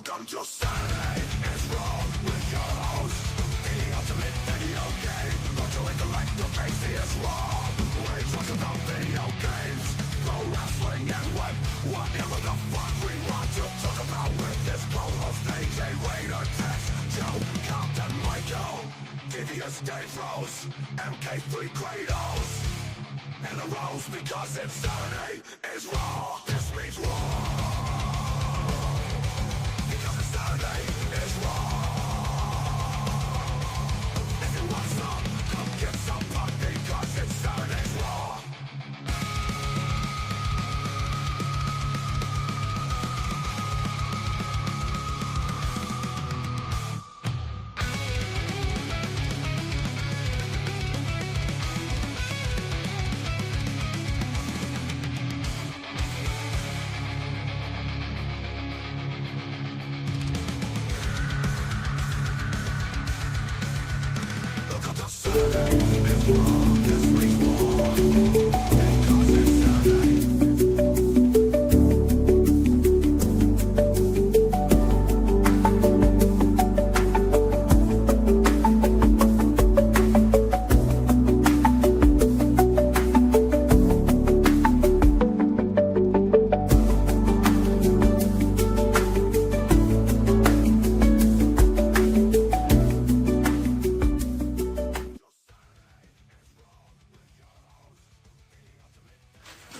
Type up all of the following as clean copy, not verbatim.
Welcome to Saturday is Wrong with your host, the ultimate video game. Virtual intellect, the Casey is wrong. We talk about video games, pro wrestling and whatever the fuck we want to talk about with this co-host AJ Raider, Tex, Joe, Compton, Michael, Devious Dave Rose, MK3 Kratos. And the rules because it's Saturday is Raw. This means Raw. Saturday is Raw. If you want some, come get some punk because it's Saturday's Raw.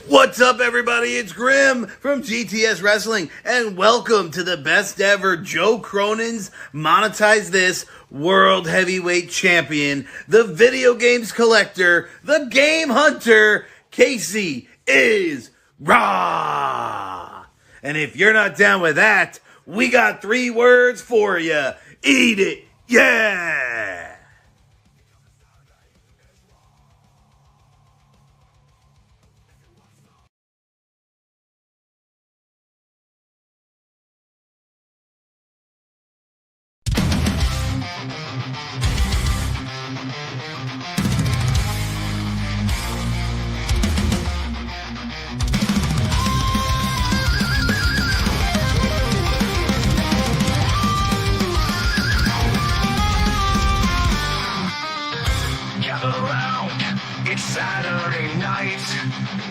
What's up, everybody? It's Grim from GTS Wrestling, and welcome to the best ever Joe Cronin's Monetize This World Heavyweight Champion, the video games collector, the game hunter, Casey is Raw. And if you're not down with that, we got 3 words for you. Eat it, yeah! It's Saturday night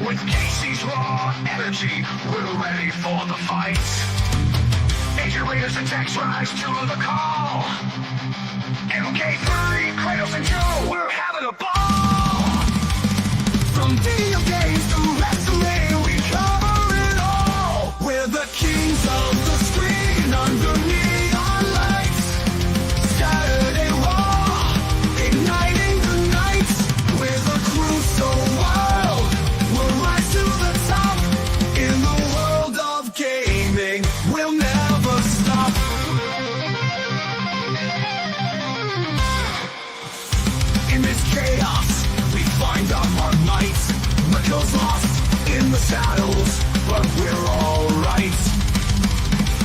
with Casey's Raw energy. We're ready for the fight. Agent Raiders and Tex rise to the call. MK3, Kratos and Joe, we're having a ball. From video games to wrestling, we cover it all. We're the kings of the screen under neon lights. Saturday Raw, igniting the night. With a crew so wild, we'll rise to the top. In the world of gaming, we'll never stop. In this chaos, we find our might. Michael's lost in the shadows, but we're alright.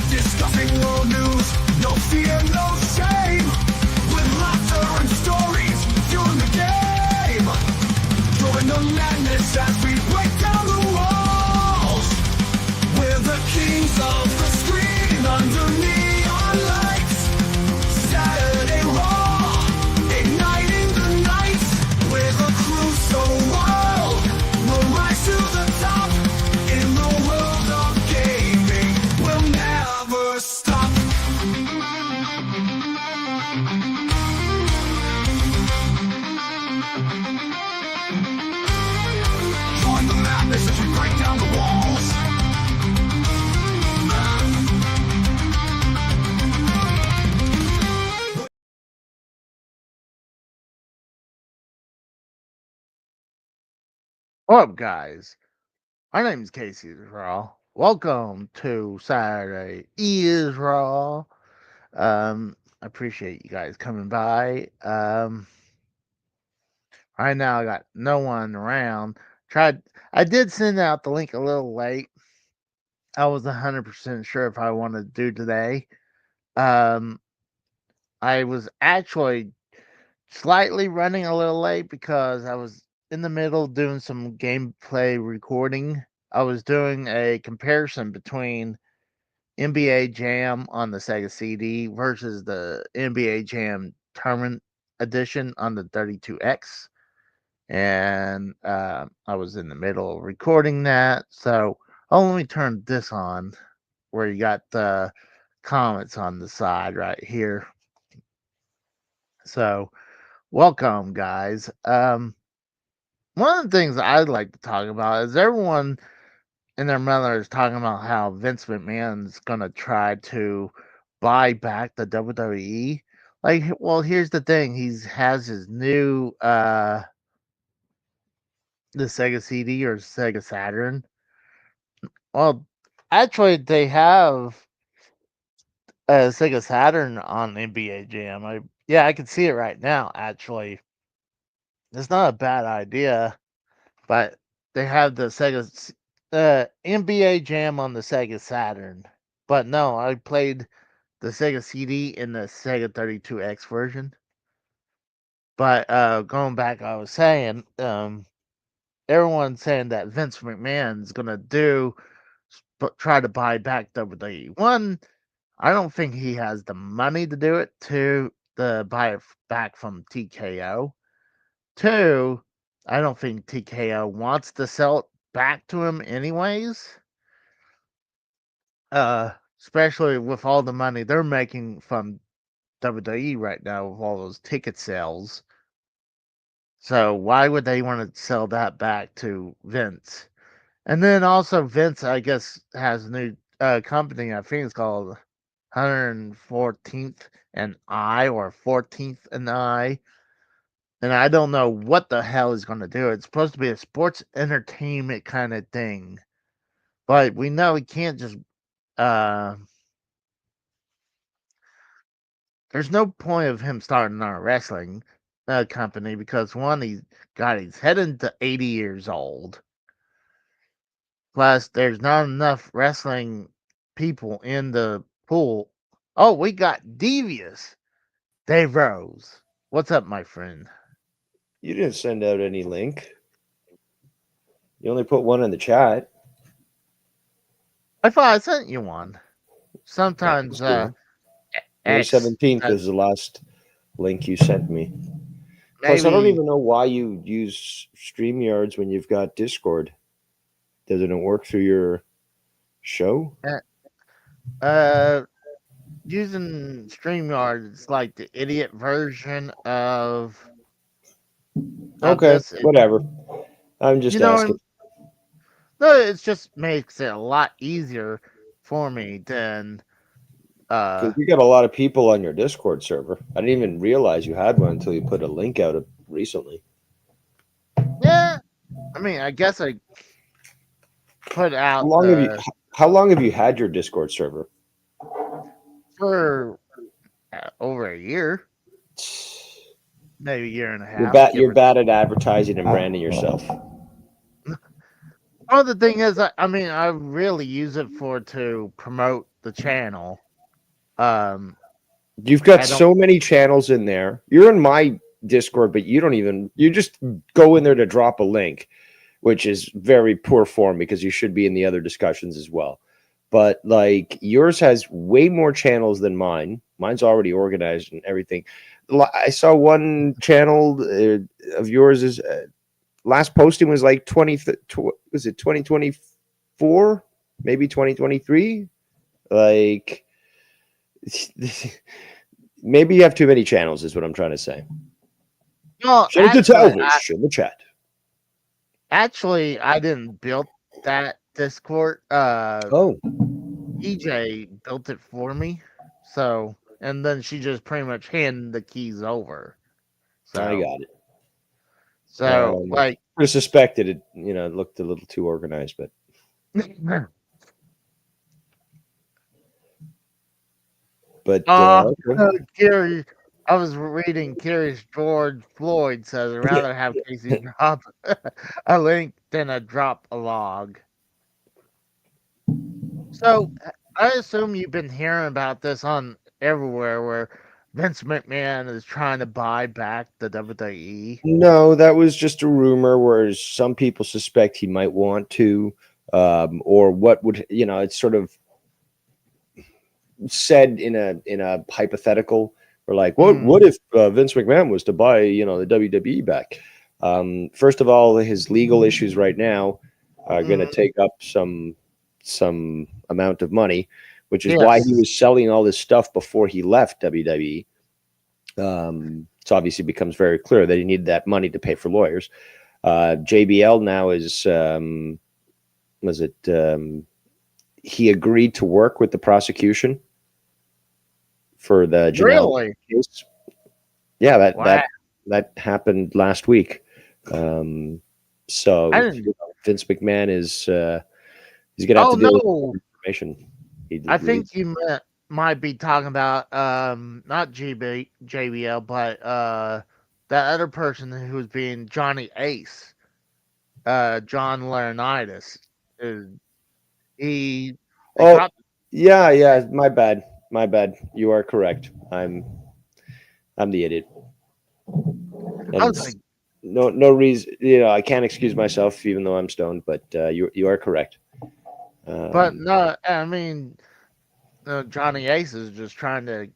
Discussing world news, no fear, no shame. With laughter and stories, fueling the game. Join the madness as we break down the walls. We're the kings of the screen under neon lights. Saturday Raw, igniting the night. With a crew so wild, we'll rise to the top. In the world of gaming, we'll never stop. Join the madness as we break down the walls. What up, guys? My name is Casey is Raw. Welcome to Saturday is Raw. I appreciate you guys coming by. Right now I got no one around. I did send out the link a little late. I was 100% sure if I wanted to do today. I was actually slightly running a little late because I was in the middle doing some gameplay recording. I was doing a comparison between NBA Jam on the Sega CD versus the NBA Jam Tournament Edition on the 32X. And I was in the middle of recording that. So I'll only turn this on where you got the comments on the side right here. So welcome, guys. One of the things I'd like to talk about is everyone and their mother is talking about how Vince McMahon's gonna try to buy back the WWE. Like, well, here's the thing: has his new the Sega CD or Sega Saturn. Well, actually, they have a Sega Saturn on NBA Jam. I can see it right now. Actually, it's not a bad idea, but they have the NBA Jam on the Sega Saturn. But no, I played the Sega CD in the Sega 32X version. But going back, I was saying, everyone's saying that Vince McMahon's gonna try to buy back WWE. One, I don't think he has the money to do it. Two, to buy it back from TKO. Two, I don't think TKO wants to sell it back to him anyways. Especially with all the money they're making from WWE right now with all those ticket sales. So why would they want to sell that back to Vince? And then also Vince, I guess, has a new company. I think it's called 114th and I or 14th and I. And I don't know what the hell he's going to do. It's supposed to be a sports entertainment kind of thing. But we know he can't just there's no point of him starting a wrestling company because one, he's heading to 80 years old. Plus, there's not enough wrestling people in the pool. Oh, we got Devious Dave Rose. What's up, my friend? You didn't send out any link. You only put one in the chat. I thought I sent you one. Sometimes May X 17th is the last link you sent me. Plus, I don't even know why you use StreamYards when you've got Discord. Doesn't it work through your show? Using StreamYard is like the idiot version of Okay, this. whatever. I'm just asking. No, it just makes it a lot easier for me than Because you got a lot of people on your Discord server. I didn't even realize you had one until you put a link out recently. yeah. I mean, I guess I put out How long have you had your Discord server? for over a year, maybe a year and a half. You're bad at advertising and branding yourself. Oh, the thing is, I mean, I really use it to promote the channel. You've got so many channels in there. You're in my Discord, but you just go in there to drop a link, which is very poor form because you should be in the other discussions as well. But like yours has way more channels than mine. Mine's already organized and everything. I saw one channel of yours is last posting was like 2024, maybe 2023. Like maybe you have too many channels is what I'm trying to say. Well, in the chat. Actually, I didn't build that Discord. EJ built it for me. So, and then she just pretty much handed the keys over. So I got it. So, like, I suspected it. It looked a little too organized, but. But Kerry, I was reading Curious George Floyd says I'd rather have Casey drop a link than drop a log. So I assume you've been hearing about this on everywhere where Vince McMahon is trying to buy back the WWE. No, that was just a rumor where some people suspect he might want to, or what would, it's sort of said in a hypothetical, or like, what if Vince McMahon was to buy, the WWE back? First of all, his legal issues right now are going to take up some amount of money, which is why he was selling all this stuff before he left WWE. So obviously it becomes very clear that he needed that money to pay for lawyers. JBL now is, he agreed to work with the prosecution for the Janelle case. Yeah, that happened last week. So Vince McMahon is he's gonna have to deal with information. I think you might be talking about not JBL, but that other person who was being Johnny Ace, John Laurinaitis. Yeah. My bad. You are correct. I'm the idiot. I was like, no reason. I can't excuse myself even though I'm stoned. But you are correct. But no, I mean, Johnny Ace is just trying to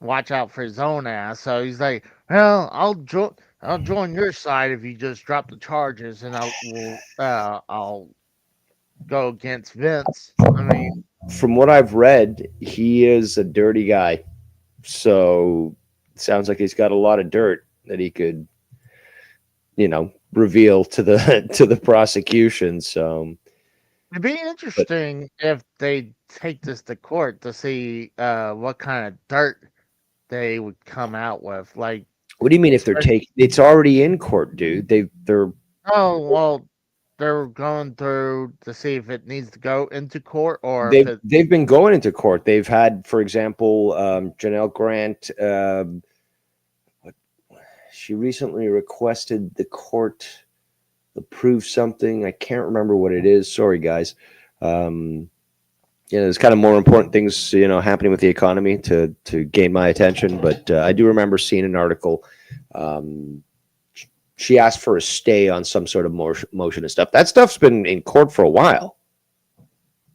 watch out for his own ass. So he's like, "Well, I'll join your side if you just drop the charges, and I'll go against Vince." I mean, from what I've read, he is a dirty guy. So it sounds like he's got a lot of dirt that he could, reveal to the prosecution. So it'd be interesting if they take this to court to see what kind of dirt they would come out with. Like, what do you mean if they're taking? It's already in court, dude. They're. Oh well, they're going through to see if it needs to go into court or they've been going into court. They've had, for example, Janelle Grant. She recently requested the court approve something. I can't remember what it is. Sorry, guys. There's kind of more important things, happening with the economy to gain my attention. But I do remember seeing an article. She asked for a stay on some sort of motion and stuff. That stuff's been in court for a while.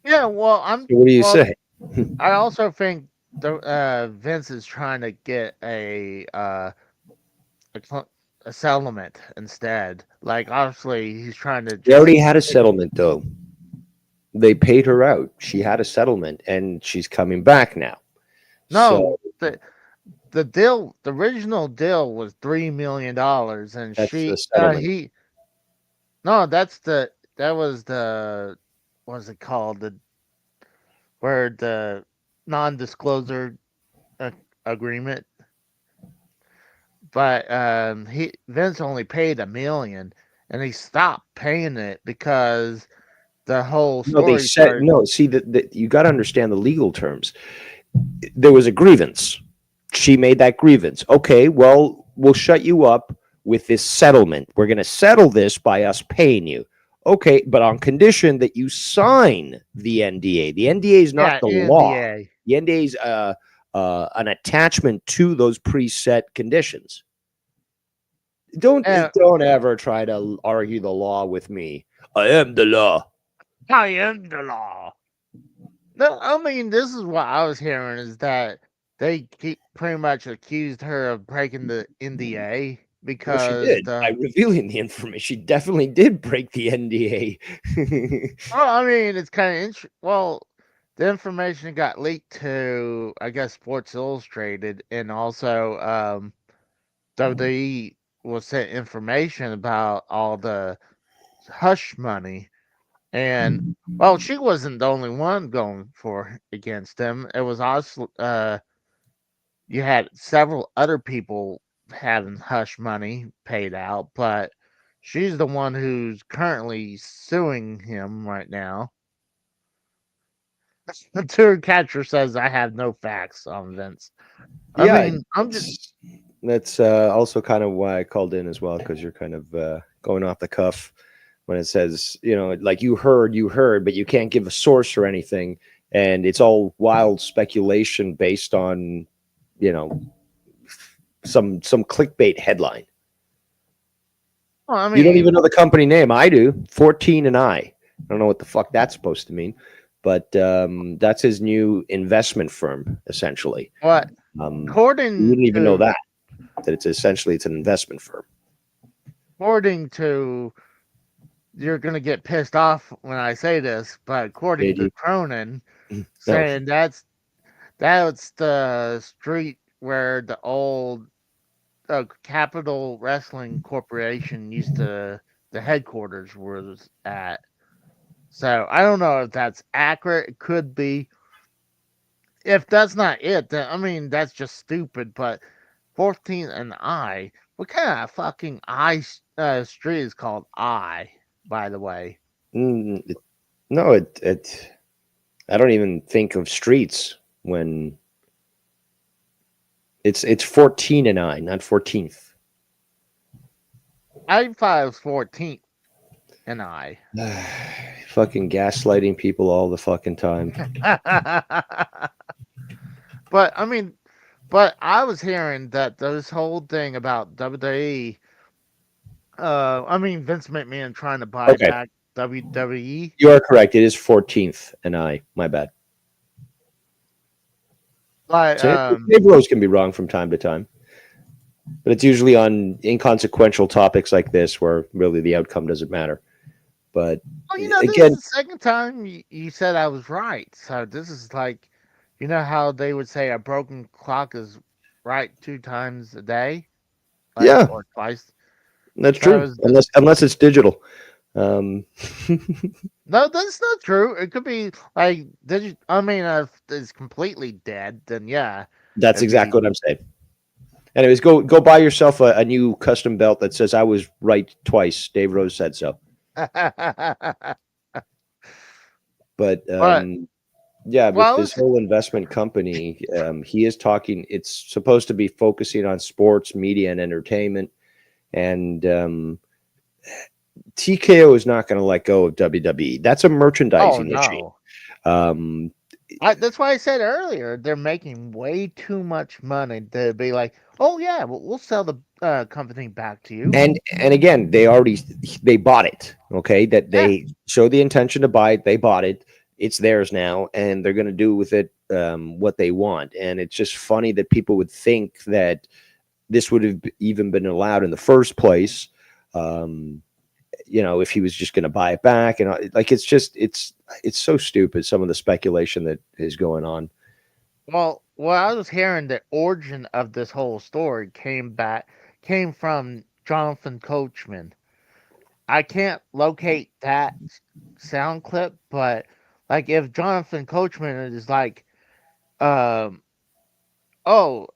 Yeah, well, what do you say? I also think Vince is trying to get a settlement instead. Like, obviously, he's trying to. They already had a settlement, though. They paid her out. She had a settlement, and she's coming back now. No, so, the deal, the original deal was $3 million, and that was the what's it called, where the non-disclosure agreement. But Vince only paid $1 million, and he stopped paying it because the whole story. See that you got to understand the legal terms. There was a grievance. She made that grievance. Okay, well, we'll shut you up with this settlement. We're going to settle this by us paying you. Okay, but on condition that you sign the NDA. The NDA is not the law. The NDA is an attachment to those preset conditions. Don't ever try to argue the law with me. I am the law. I am the law. No, I mean, this is what I was hearing, is that they pretty much accused her of breaking the NDA because she did. By revealing the information. She definitely did break the NDA. Well, I mean, it's kind of interesting. Well, the information got leaked to, I guess, Sports Illustrated, and also WWE was sent information about all the hush money. And, well, she wasn't the only one going against him. It was also, you had several other people having hush money paid out, but she's the one who's currently suing him right now. The tour catcher says, I have no facts on Vince. That's also kind of why I called in as well, because you're kind of going off the cuff when it says, like you heard, but you can't give a source or anything. And it's all wild speculation based on, some clickbait headline. Well, I mean, you don't even know the company name. I do. 14 and I don't know what the fuck that's supposed to mean. but that's his new investment firm, essentially. What? You According wouldn't even know to that it's essentially an investment firm. according to you're gonna get pissed off when I say this, but according to JD. Cronin, No. saying that's the street where the old Capital Wrestling Corporation the headquarters was at. So I don't know if that's accurate. It could be. If that's not it, then I mean that's just stupid. But 14th and I, what kind of fucking street is called I? By the way, No, it. I don't even think of streets when it's 14 and I, not 14th. I thought it was 14th and I. Fucking gaslighting people all the fucking time. But I mean, but I was hearing that this whole thing about WWE. I mean Vince McMahon trying to buy Okay. back WWE. You are correct. It is 14th and I. My bad. But Dave Rose can be wrong from time to time, but it's usually on inconsequential topics like this where really the outcome doesn't matter. But well, you know, this again, is the second time you said I was right. So this is like, you know how they would say a broken clock is right 2 times a day, Yeah. or twice. that's So true, unless it's digital. No, that's not true. It could be like, if it's completely dead, then yeah. That's It'd exactly be- what I'm saying. Anyways, go buy yourself a new custom belt that says "I was right twice." Dave Rose said so. But yeah, with Well, this whole investment company, he is talking. It's supposed to be focusing on sports, media, and entertainment. And TKO is not going to let go of WWE. That's a oh merchandising machine. no. That's why I said earlier they're making way too much money to be like, oh yeah, we'll sell the company back to you. And again, they bought it. Okay, that they showed the intention to buy it. They bought it. It's theirs now, and they're going to do with it what they want. And it's just funny that people would think that this would have even been allowed in the first place. If he was just going to buy it back, and like it's so stupid. Some of the speculation that is going on. Well, I was hearing the origin of this whole story came from Jonathan Coachman. I can't locate that sound clip, but like if Jonathan Coachman is like, oh,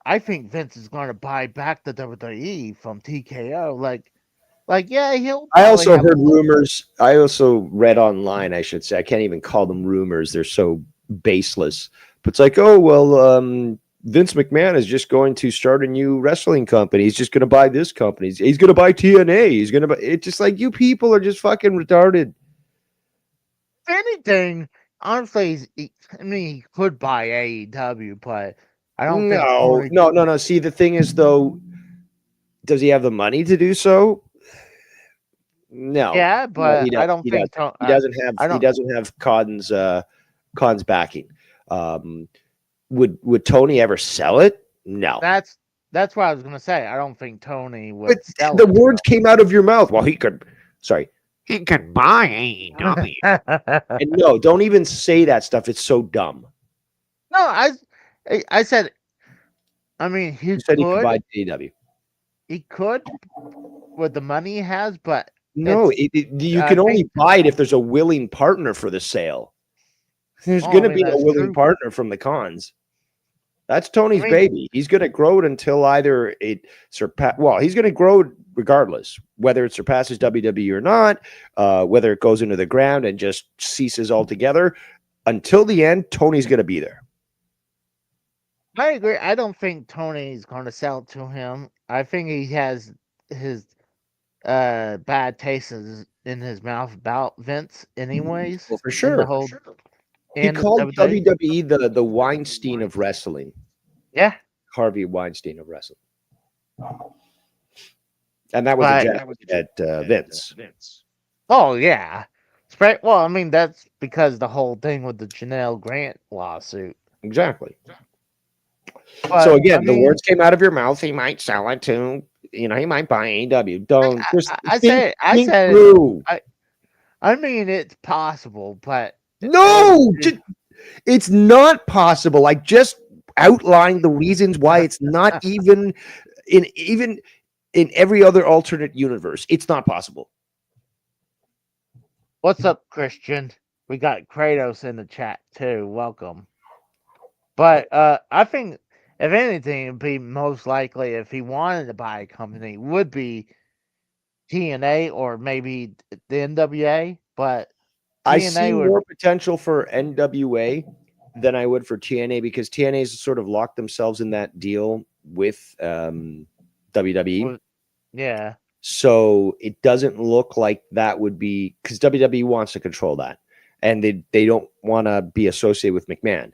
I think Vince is going to buy back the WWE from TKO. Like yeah, he'll. I probably also have heard rumors. I also read online, I should say. I can't even call them rumors. They're so baseless. But it's like, oh, well, Vince McMahon is just going to start a new wrestling company. He's just going to buy this company. He's going to buy TNA. He's going to buy. It's just like, you people are just fucking retarded. If anything, honestly, he could buy AEW, but I don't think. No. See, the thing is, though, does he have the money to do so? No. Yeah, but he I don't think he doesn't have Khan's backing. Would Tony ever sell it? No. That's what I was gonna say. I don't think Tony would. But sell the it, words came out of your mouth. Well, he could buy AEW. And no, don't even say that stuff. It's so dumb. No, I said. I mean, You said he could buy AEW. He could with the money he has, but No, you can only buy it if there's a willing partner for the sale. There's going to be a willing partner from the Khans. That's Tony's baby. He's going to grow it until either it he's going to grow it regardless, whether it surpasses WWE or not, whether it goes into the ground and just ceases altogether. Until the end, Tony's going to be there. I agree. I don't think Tony's going to sell it to him. I think he has his bad taste in his mouth about Vince anyways. Well, for sure. He called WWE the Weinstein of wrestling. Yeah. Harvey Weinstein of wrestling. And that was a jab at Vince. Oh, yeah. Well, I mean, that's because the whole thing with the Janelle Grant lawsuit. Exactly. But So I again, the mean, words came out of your mouth. He might sell it to, he might buy AEW. Don't just I think said it. through. I mean, it's possible, but No, it's not possible. I just outlined the reasons why it's not even in every other alternate universe. It's not possible. what's up, Christian? We got Kratos in the chat too. Welcome. But I think if anything, it'd be most likely if he wanted to buy a company would be TNA or maybe the NWA. But I see TNA would, more potential for NWA than I would for TNA because TNA's sort of locked themselves in that deal with WWE. yeah, So it doesn't look like that would be because WWE wants to control that and they don't want to be associated with McMahon.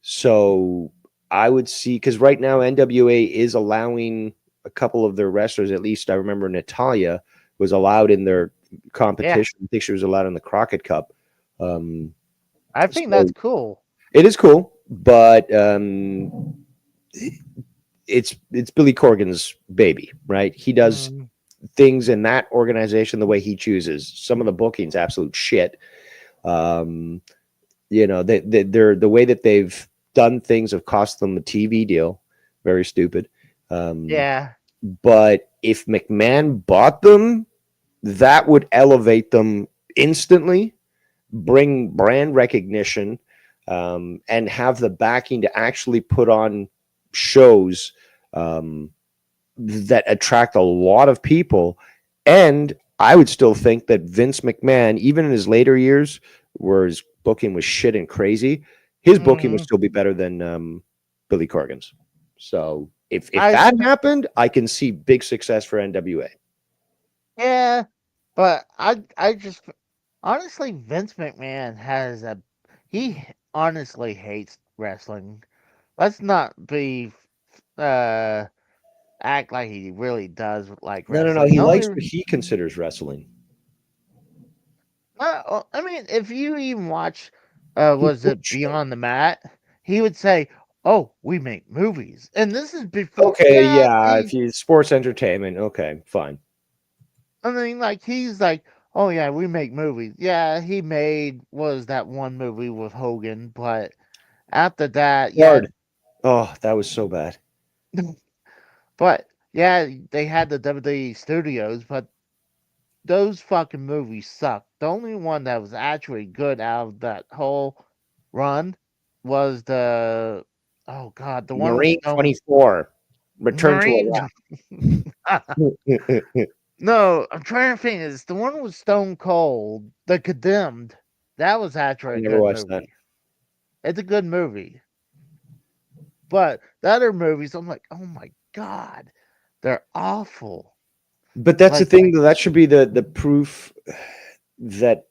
So I would see because right now NWA is allowing a couple of their wrestlers, at least I remember Natalia was allowed in their competition. I think she was allowed in the Crockett Cup. I think that's cool. It is cool, but it's Billy Corgan's baby, right? He does things in that organization the way he chooses. Some of the bookings, absolute shit. They're the way that they've done things have cost them a TV deal. Very stupid. Yeah. But if McMahon bought them, that would elevate them instantly, bring brand recognition, and have the backing to actually put on shows that attract a lot of people. And I would still think that Vince McMahon, even in his later years, where his booking was shit and crazy, his booking would still be better than Billy Corgan's. So if that happened, I can see big success for NWA. Yeah, but I just honestly Vince McMahon he honestly hates wrestling. Let's not be act like he really does like wrestling. No. He likes what he considers wrestling. I mean, if you even watch, was it Beyond the Mat? He would say, "Oh, we make movies," and this is before. Okay, yeah, if you sports entertainment, okay, fine. I mean, like he's like, "Oh yeah, we make movies." Yeah, he made was that one movie with Hogan, but after that, Hard. Oh, that was so bad. But yeah, they had the WWE studios, but those fucking movies sucked. The only one that was actually good out of that whole run was the the one Marine 24. Return Marine. to Iraq. No, I'm trying to think. It's the one with Stone Cold, The Condemned. That was actually a never good watched movie. that. It's a good movie. But the other movies, I'm like, oh my god, they're awful. But that's the thing, though. That should be the proof that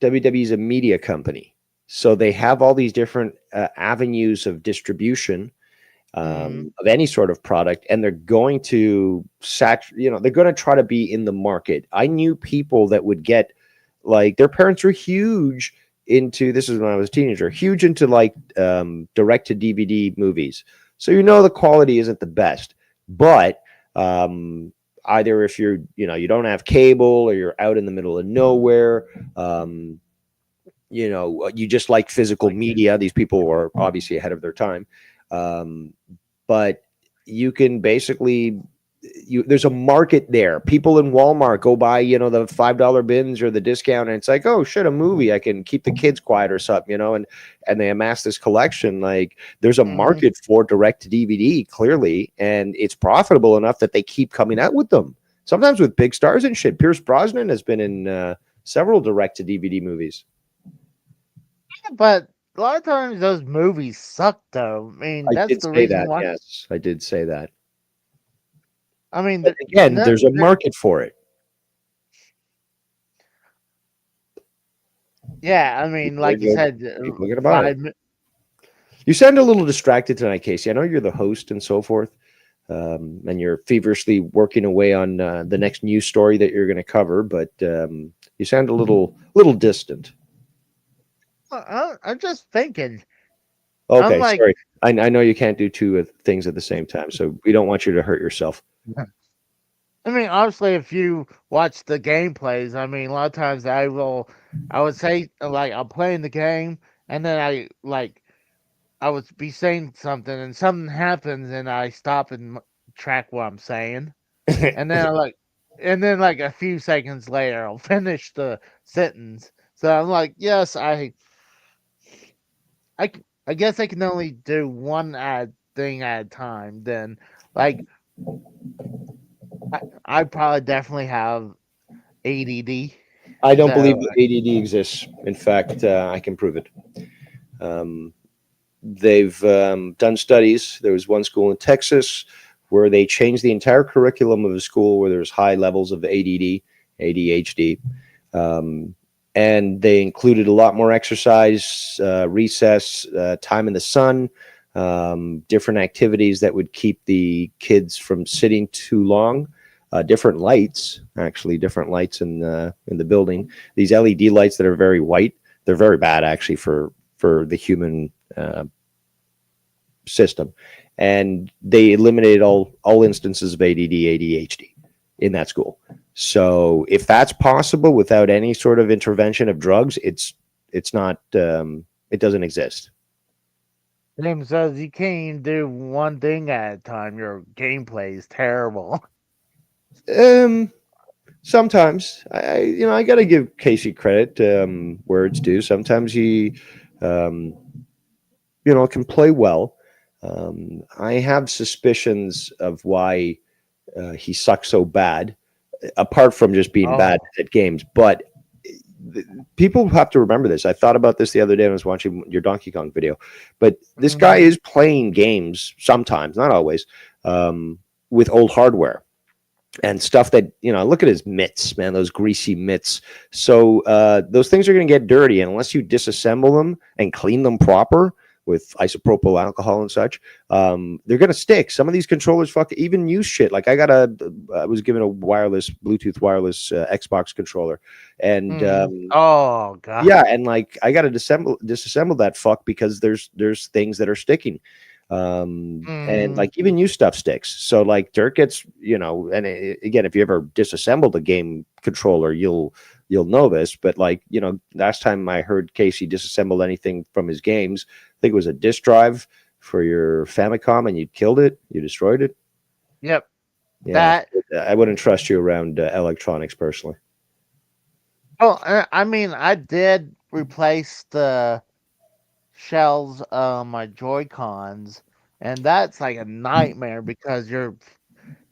WWE is a media company. So they have all these different avenues of distribution of any sort of product, and they're going to they're going to try to be in the market. I knew people that would get like their parents were huge into this is when I was a teenager, huge into like direct to DVD movies. So the quality isn't the best, but either if you're you don't have cable or you're out in the middle of nowhere, you just like physical media. These people are obviously ahead of their time, but you can basically there's a market there. People in Walmart go buy the $5 bins or the discount, and it's like, oh shit, a movie, I can keep the kids quiet or something, and they amass this collection. Like there's a market for direct to DVD clearly, and it's profitable enough that they keep coming out with them, sometimes with big stars and shit. Pierce Brosnan has been in several direct to DVD movies. But a lot of times those movies suck, though. I mean, that's the reason why. Yes, I did say that. I mean, but again, there's a market for it. Yeah, I mean, like you said, forget about it. You sound a little distracted tonight, Casey. I know you're the host and so forth. and you're feverishly working away on the next news story that you're going to cover. But you sound a little distant. I'm just thinking. I'm Okay, like, sorry. I know you can't do two things at the same time, so we don't want you to hurt yourself. I mean, obviously, if you watch the gameplays, I mean, a lot of times I would say like I'm playing the game, and then I would be saying something, and something happens, and I stop and track what I'm saying, and then like a few seconds later, I'll finish the sentence. So I'm like, yes, I guess I can only do one thing at a time. Then, like, I probably definitely have ADD. I don't believe So that ADD exists. In fact, I can prove it. Um, they've done studies. There was one school in Texas where they changed the entire curriculum of a school where there's high levels of ADD, ADHD, and they included a lot more exercise, recess, time in the sun, different activities that would keep the kids from sitting too long. Different lights, actually, different lights in the building. These LED lights that are very white, they're very bad actually for the human system, and they eliminated all instances of ADD, ADHD in that school. So if that's possible without any sort of intervention of drugs, it's not it doesn't exist. Tim says you can't even do one thing at a time. Your gameplay is terrible. Sometimes I got to give Casey credit where it's due. Sometimes he can play well. I have suspicions of why he sucks so bad, apart from just being bad at games. But people have to remember this. I thought about this the other day when I was watching your Donkey Kong video. But this guy is playing games sometimes, not always, with old hardware and stuff that, look at his mitts, man, those greasy mitts. So those things are going to get dirty. And unless you disassemble them and clean them proper with isopropyl alcohol and such, they're going to stick. Some of these controllers even use shit. Like I was given a Bluetooth wireless Xbox controller. And oh god. yeah, and like I got to disassemble that fuck because there's things that are sticking. And like even new stuff sticks. So like dirt gets, and again, if you ever disassembled a game controller, you'll know this. But like, last time I heard Casey disassembled anything from his games, I think it was a disk drive for your Famicom, and you killed it, you destroyed it. Yep. Yeah, I wouldn't trust you around electronics personally. Oh, I mean, I did replace the shells on my Joy-Cons, and that's like a nightmare because you're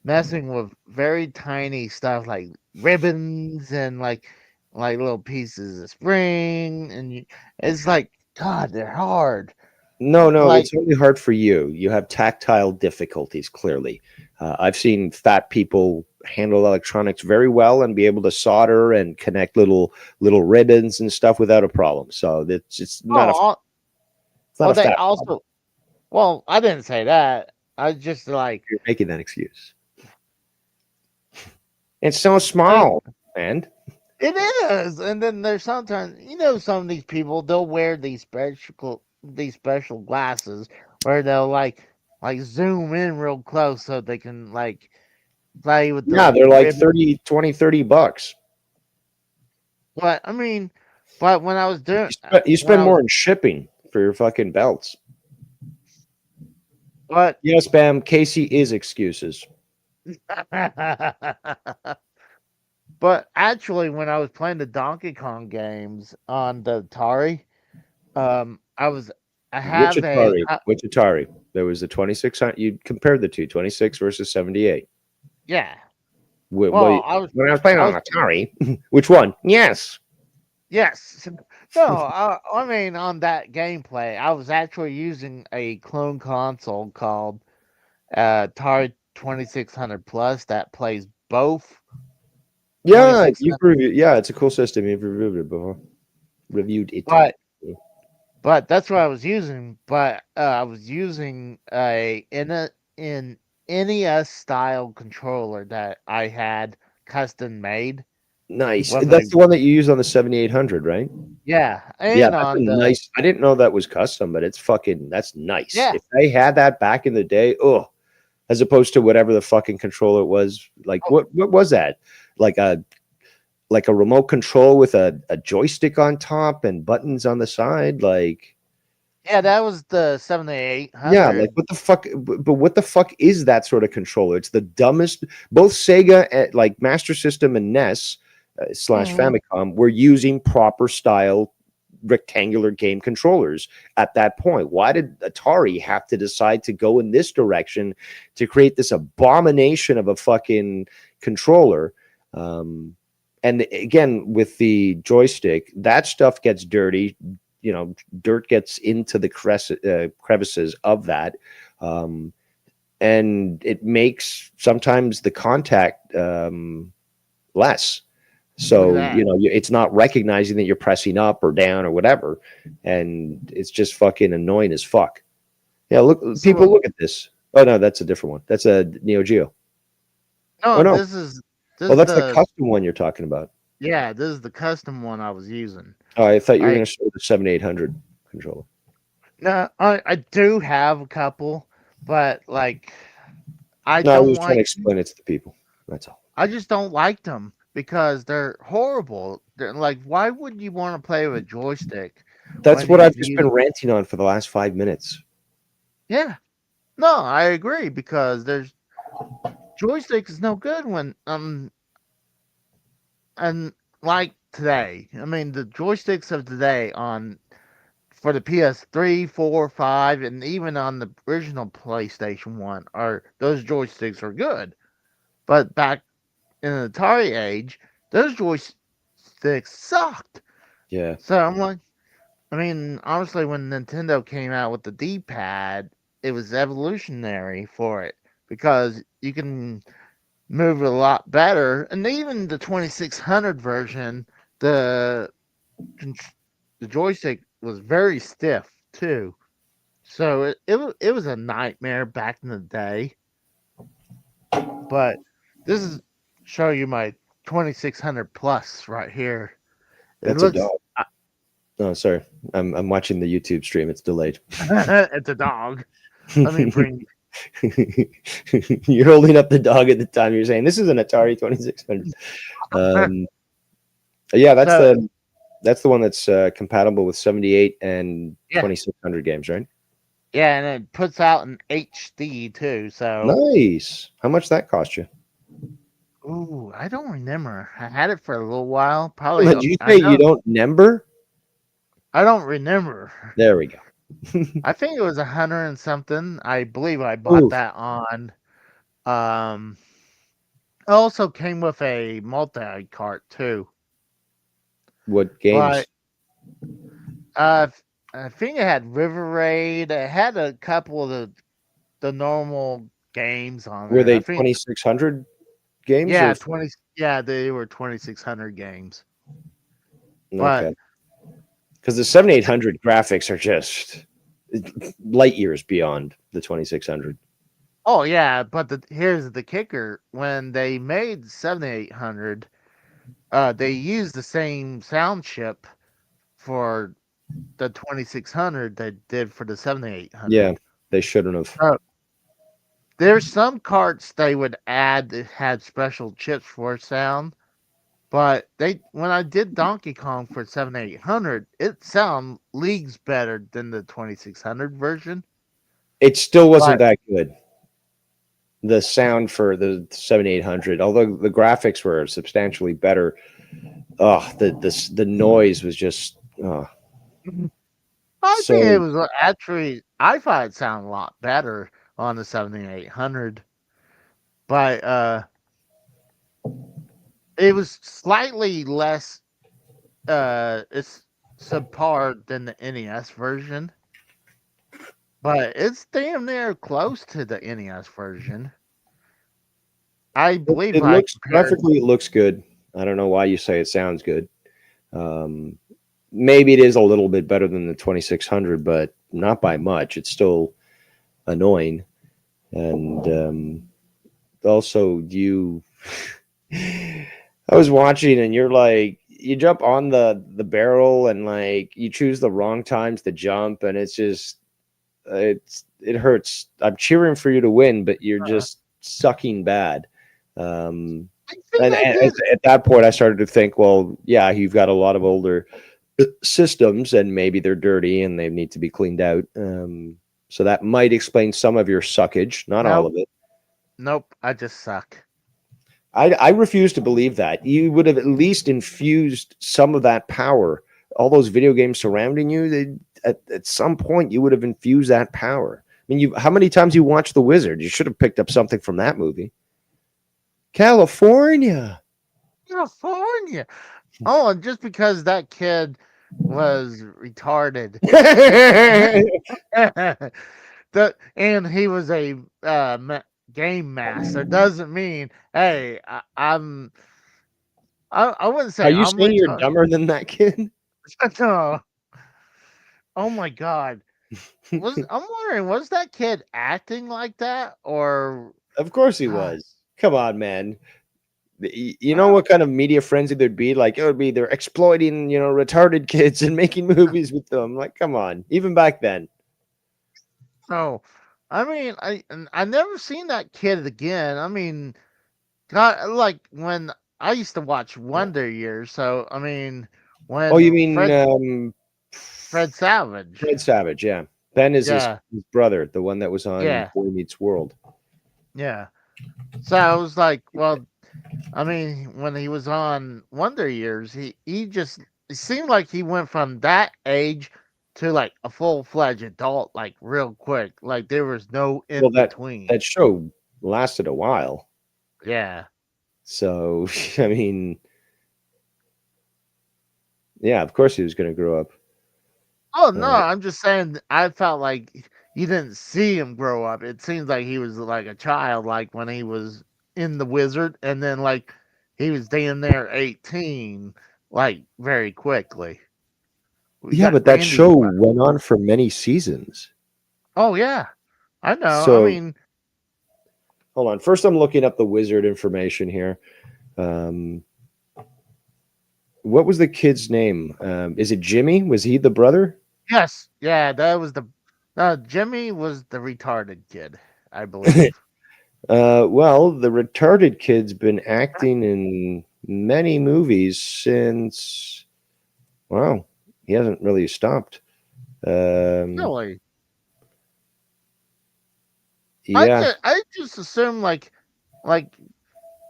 messing with very tiny stuff like ribbons and like little pieces of spring, and it's like, God, they're hard. No, Like, it's only hard for you. You have tactile difficulties, clearly. I've seen fat people handle electronics very well and be able to solder and connect little ribbons and stuff without a problem. So it's not a they fat also problem. well, I didn't say that. I just like You're making that excuse. It's so small, man. it is, and then there's sometimes some of these people, they'll wear these special glasses where they'll like zoom in real close so they can like play with the Yeah, they're like ribbon. $30 But I mean, but when I was doing You spend more in shipping for your fucking belts. but Yes, Bam. Casey is excuses. but actually, when I was playing the Donkey Kong games on the Atari, I have Which Atari? There was the 2600. You compared the two, 26 versus 78. yeah. When Well, I was playing on Atari, which one? Yes. yes. No, I mean on that gameplay, I was actually using a clone console called Atari 2600 Plus that plays both. Yeah, you've reviewed. Yeah, it's a cool system. You've reviewed it before. Reviewed it. But that's what I was using. But I was using in NES style controller that I had custom made. Nice. With That's a, the one that you use on the 7800, right? yeah, Yeah, and that's a on the nice. I didn't know that was custom, but it's fucking. That's nice. yeah. If they had that back in the day, oh, as opposed to whatever the fucking controller it was. Like Oh, what was that? Like a remote control with a joystick on top and buttons on the side. Like yeah, that was the yeah, like 7800. what the fuck? But what the fuck is that sort of controller? It's the dumbest. Both Sega, like Master System and NES slash Mhm. Famicom, were using proper style rectangular game controllers at that point. Why did Atari have to decide to go in this direction to create this abomination of a fucking controller? And again, with the joystick, that stuff gets dirty. Dirt gets into the crevices of that. Um, and it makes sometimes the contact less. Look at So, that. it's not recognizing that you're pressing up or down or whatever. And it's just fucking annoying as fuck. Yeah, look, people So look at this. Oh, no, that's a different one. That's a Neo Geo. Oh, no, no. this Oh, is that's the the custom one you're talking about. yeah, this is the custom one I was using. Oh, I thought you were I going to show the 7800 controller. no, I do have a couple, but like I No, I was don't just trying to like explain it to the people. That's all. I just don't like them because they're horrible. They're like, why would you want to play with a joystick That's when what you I've can just use? been ranting on for the last 5 minutes. Yeah, no, I agree because there's joystick is no good when and like today. I mean, the joysticks of today on for the PS3, 4, 5, and even on the original PlayStation 1 are those joysticks are good. But back in the Atari age, those joysticks sucked. Yeah. So I'm like, I mean, honestly, when Nintendo came out with the D-pad, it was evolutionary for it because you can move it a lot better. And even the 2600 version, the con- the joystick was very stiff too. So it was a nightmare back in the day. But this is show you my 2600 plus right here. It That's a looks dog. Oh, sorry. I'm watching the YouTube stream. It's delayed. it's a dog. Let me bring You're holding up the dog at the time. You're saying this is an Atari 2600. Um, yeah, so that's the one that's compatible with 78 and yeah, 2600 games, right? yeah, and it puts out an HD too. So Nice. How much that cost you? ooh, I don't remember. I had it for a little while. Probably Did you I say you know don't remember? I don't remember. There we go. I think it was 100 and something. I believe I bought Oof. that on. Um, it also came with a multi cart too, What but games? uh, I think it had River Raid. It had a couple of the normal games on Were there. I they think 2600 games yeah, or 20. Yeah, they were 2600 games. But okay? Because the 7800 graphics are just light years beyond the 2600. oh yeah, but here's the kicker: when they made 7800, they used the same sound chip for the 2600 they did for the Yeah, 7800. they shouldn't have. There's some carts they would add that had special chips for sound, but they when I did Donkey Kong for 7800, it sound leagues better than the 2600 version. It still wasn't But that good. The sound for the 7800, although the graphics were substantially better, oh, the noise was just I think it so. was actually I thought it sounded a lot better on the 7800, but it was slightly less it's subpar than the NES version, but it's damn near close to the NES version. I believe It I looks compared. graphically, it looks good. I don't know why you say it sounds good. Um, Maybe it is a little bit better than the 2600, but not by much. It's still annoying. And also, you. I was watching, and you're like, you jump on the barrel, and like you choose the wrong times to jump, and it's just it hurts. I'm cheering for you to win, but you're just sucking bad. Um, I think and I did. at that point, I started to think, well, yeah, you've got a lot of older systems, and maybe they're dirty and they need to be cleaned out. So that might explain some of your suckage, not all Nope. of it. Nope. I just suck. I refuse to believe that. You would have at least infused some of that power. All those video games surrounding you, at some point, you would have infused that power. I mean, how many times you watched The Wizard? You should have picked up something from that movie. California. California. Oh, and just because that kid was retarded, and he was a game master doesn't mean, hey, I wouldn't Are say you I'm saying you're retarded. dumber than that kid? No. Oh my god. I'm wondering, was that kid acting like that, or Of course he God, was. Come on, man. You know I what kind of media frenzy there'd be? Like it would be they're exploiting, retarded kids and making movies with them. Like, come on. Even back then. don't know. I mean, I never seen that kid again. I mean, God, like when I used to watch Wonder Years, so I mean, Oh, you when mean Fred Savage, Fred Savage? Yeah, Ben is his, yeah, his brother, the one that was on yeah, Boy Meets World. yeah. So I was like, well, I mean, when he was on Wonder Years, he just it seemed like he went from that age to like a full-fledged adult, like real quick. Like there was no in Well, that between. that show lasted a while, Yeah. so I mean, yeah, of course he was going to grow up. Oh no, Uh, I'm just saying I felt like you didn't see him grow up. It seems like he was like a child, like when he was in the Wizard, and then like he was damn near 18, like very quickly. We yeah, got but that Randy. show went on for many seasons. Oh yeah, I know. I So mean, hold on. First, I'm looking up the Wizard information here. Um, what was the kid's name? Is it Jimmy? Was he the brother? yes, yeah, that was the. Jimmy was the retarded kid, I believe. Well, the retarded kid's been acting in many movies since. Wow, he hasn't really stopped. Really, Yeah, I just assume like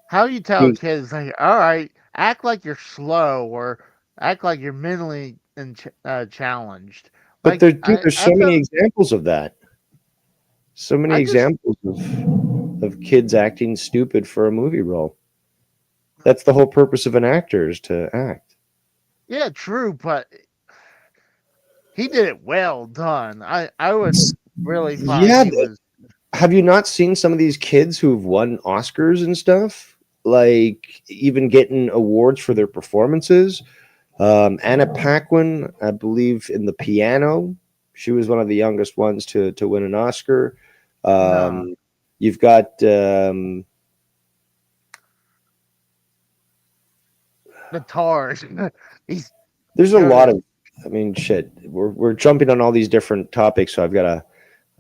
how you tell he- kids like, all right, act like you're slow or act like you're mentally challenged. but Like dude, there's I so many felt examples of that. So many I just examples of kids acting stupid for a movie role. That's the whole purpose of an actor is to act. yeah, true, but he did it well done. I would really find Yeah, he was. have you not seen some of these kids who've won Oscars and stuff? Like even getting awards for their performances. Anna Paquin, I believe, in The Piano, she was one of the youngest ones to win an Oscar. No, You've got the Tars. He's there's a lot good. of. I mean, shit. We're jumping on all these different topics, so I've got to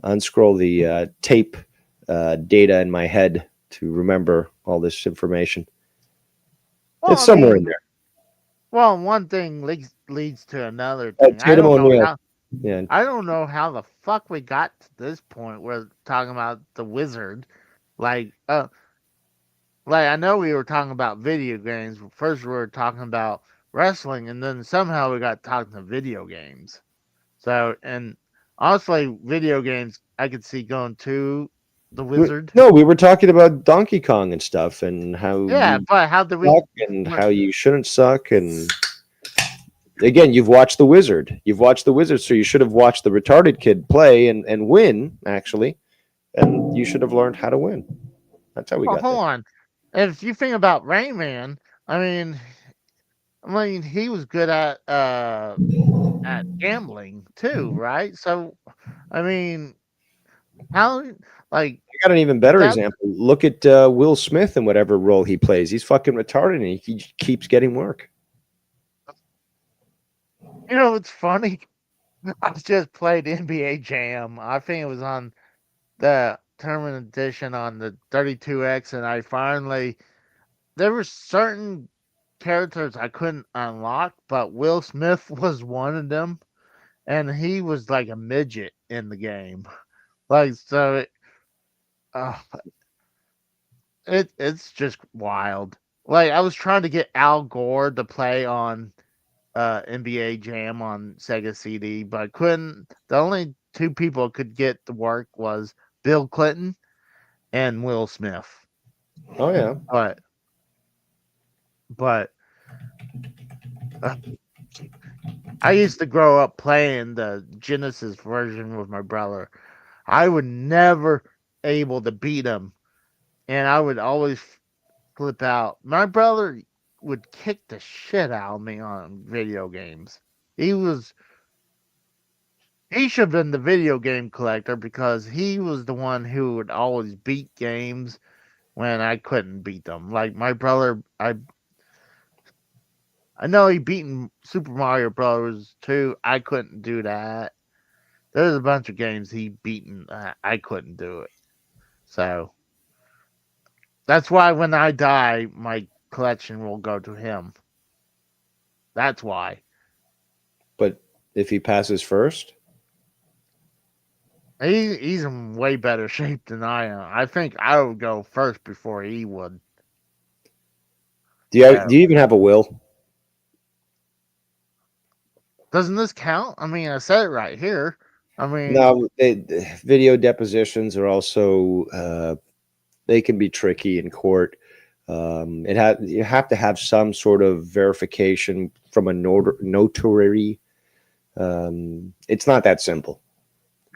unscroll the tape data in my head to remember all this information. Well, It's I somewhere in mean, there. well, one thing leads to another Oh, thing. Tatum O'Neal. Yeah, I don't know how the fuck we got to this point. We're talking about the Wizard, like, like I know we were talking about video games. First, we were talking about wrestling, and then somehow we got talking to video games. So, and honestly, video games, I could see going to the Wizard. No, we were talking about Donkey Kong and stuff, and how Yeah, you but how did we? suck and how you shouldn't suck. And again, you've watched The Wizard. You've watched The Wizard, so you should have watched the retarded kid play and win, actually. And you should have learned how to win. That's how we Well, got there. hold on. If you think about Rayman, I mean, he was good at gambling too, right? So, I mean, How like I got an even better that example. Look at Will Smith in whatever role he plays. He's fucking retarded, and he keeps getting work. it's funny. I just played NBA Jam. I think it was on the tournament edition on the 32X, and I finally there were certain characters I couldn't unlock, but Will Smith was one of them, and he was like a midget in the game. Like so, uh, it's just wild. Like I was trying to get Al Gore to play on NBA Jam on Sega CD, but I couldn't. The only two people could get to work was Bill Clinton and Will Smith. Oh yeah. But uh, I used to grow up playing the Genesis version with my brother. I would never able to beat him, and I would always flip out. My brother would kick the shit out of me on video games. He should have been the video game collector because he was the one who would always beat games when I couldn't beat them. Like my brother, I know he beaten Super Mario Bros. 2. I couldn't do that. There's a bunch of games he beaten. I couldn't do it. So that's why when I die, my collection will go to him. That's why. But if he passes first, He's in way better shape than I am. I think I would go first before he would. do you even have a will? Doesn't this count? I mean, I said it right here. I mean, No, video depositions are also they can be tricky in court. You have to have some sort of verification from a notary. It's not that simple.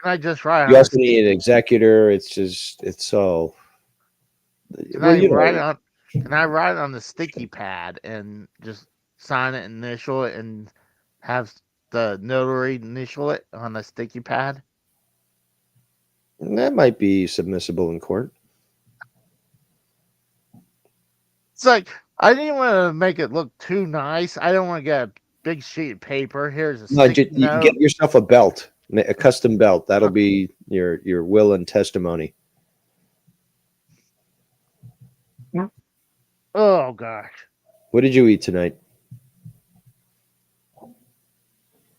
can I just write You on? also need an executor. It's all. Can Well, I you write know, on? Can I write on the sticky pad and just sign it, initial it, and have the notary initial it on the sticky pad? that might be submissible in court. It's like I didn't want to make it look too nice. I don't want to get a big sheet of paper. Here's a No, sticky you note. get yourself a belt, a custom belt. That'll be your will and testimony. Oh gosh. What did you eat tonight?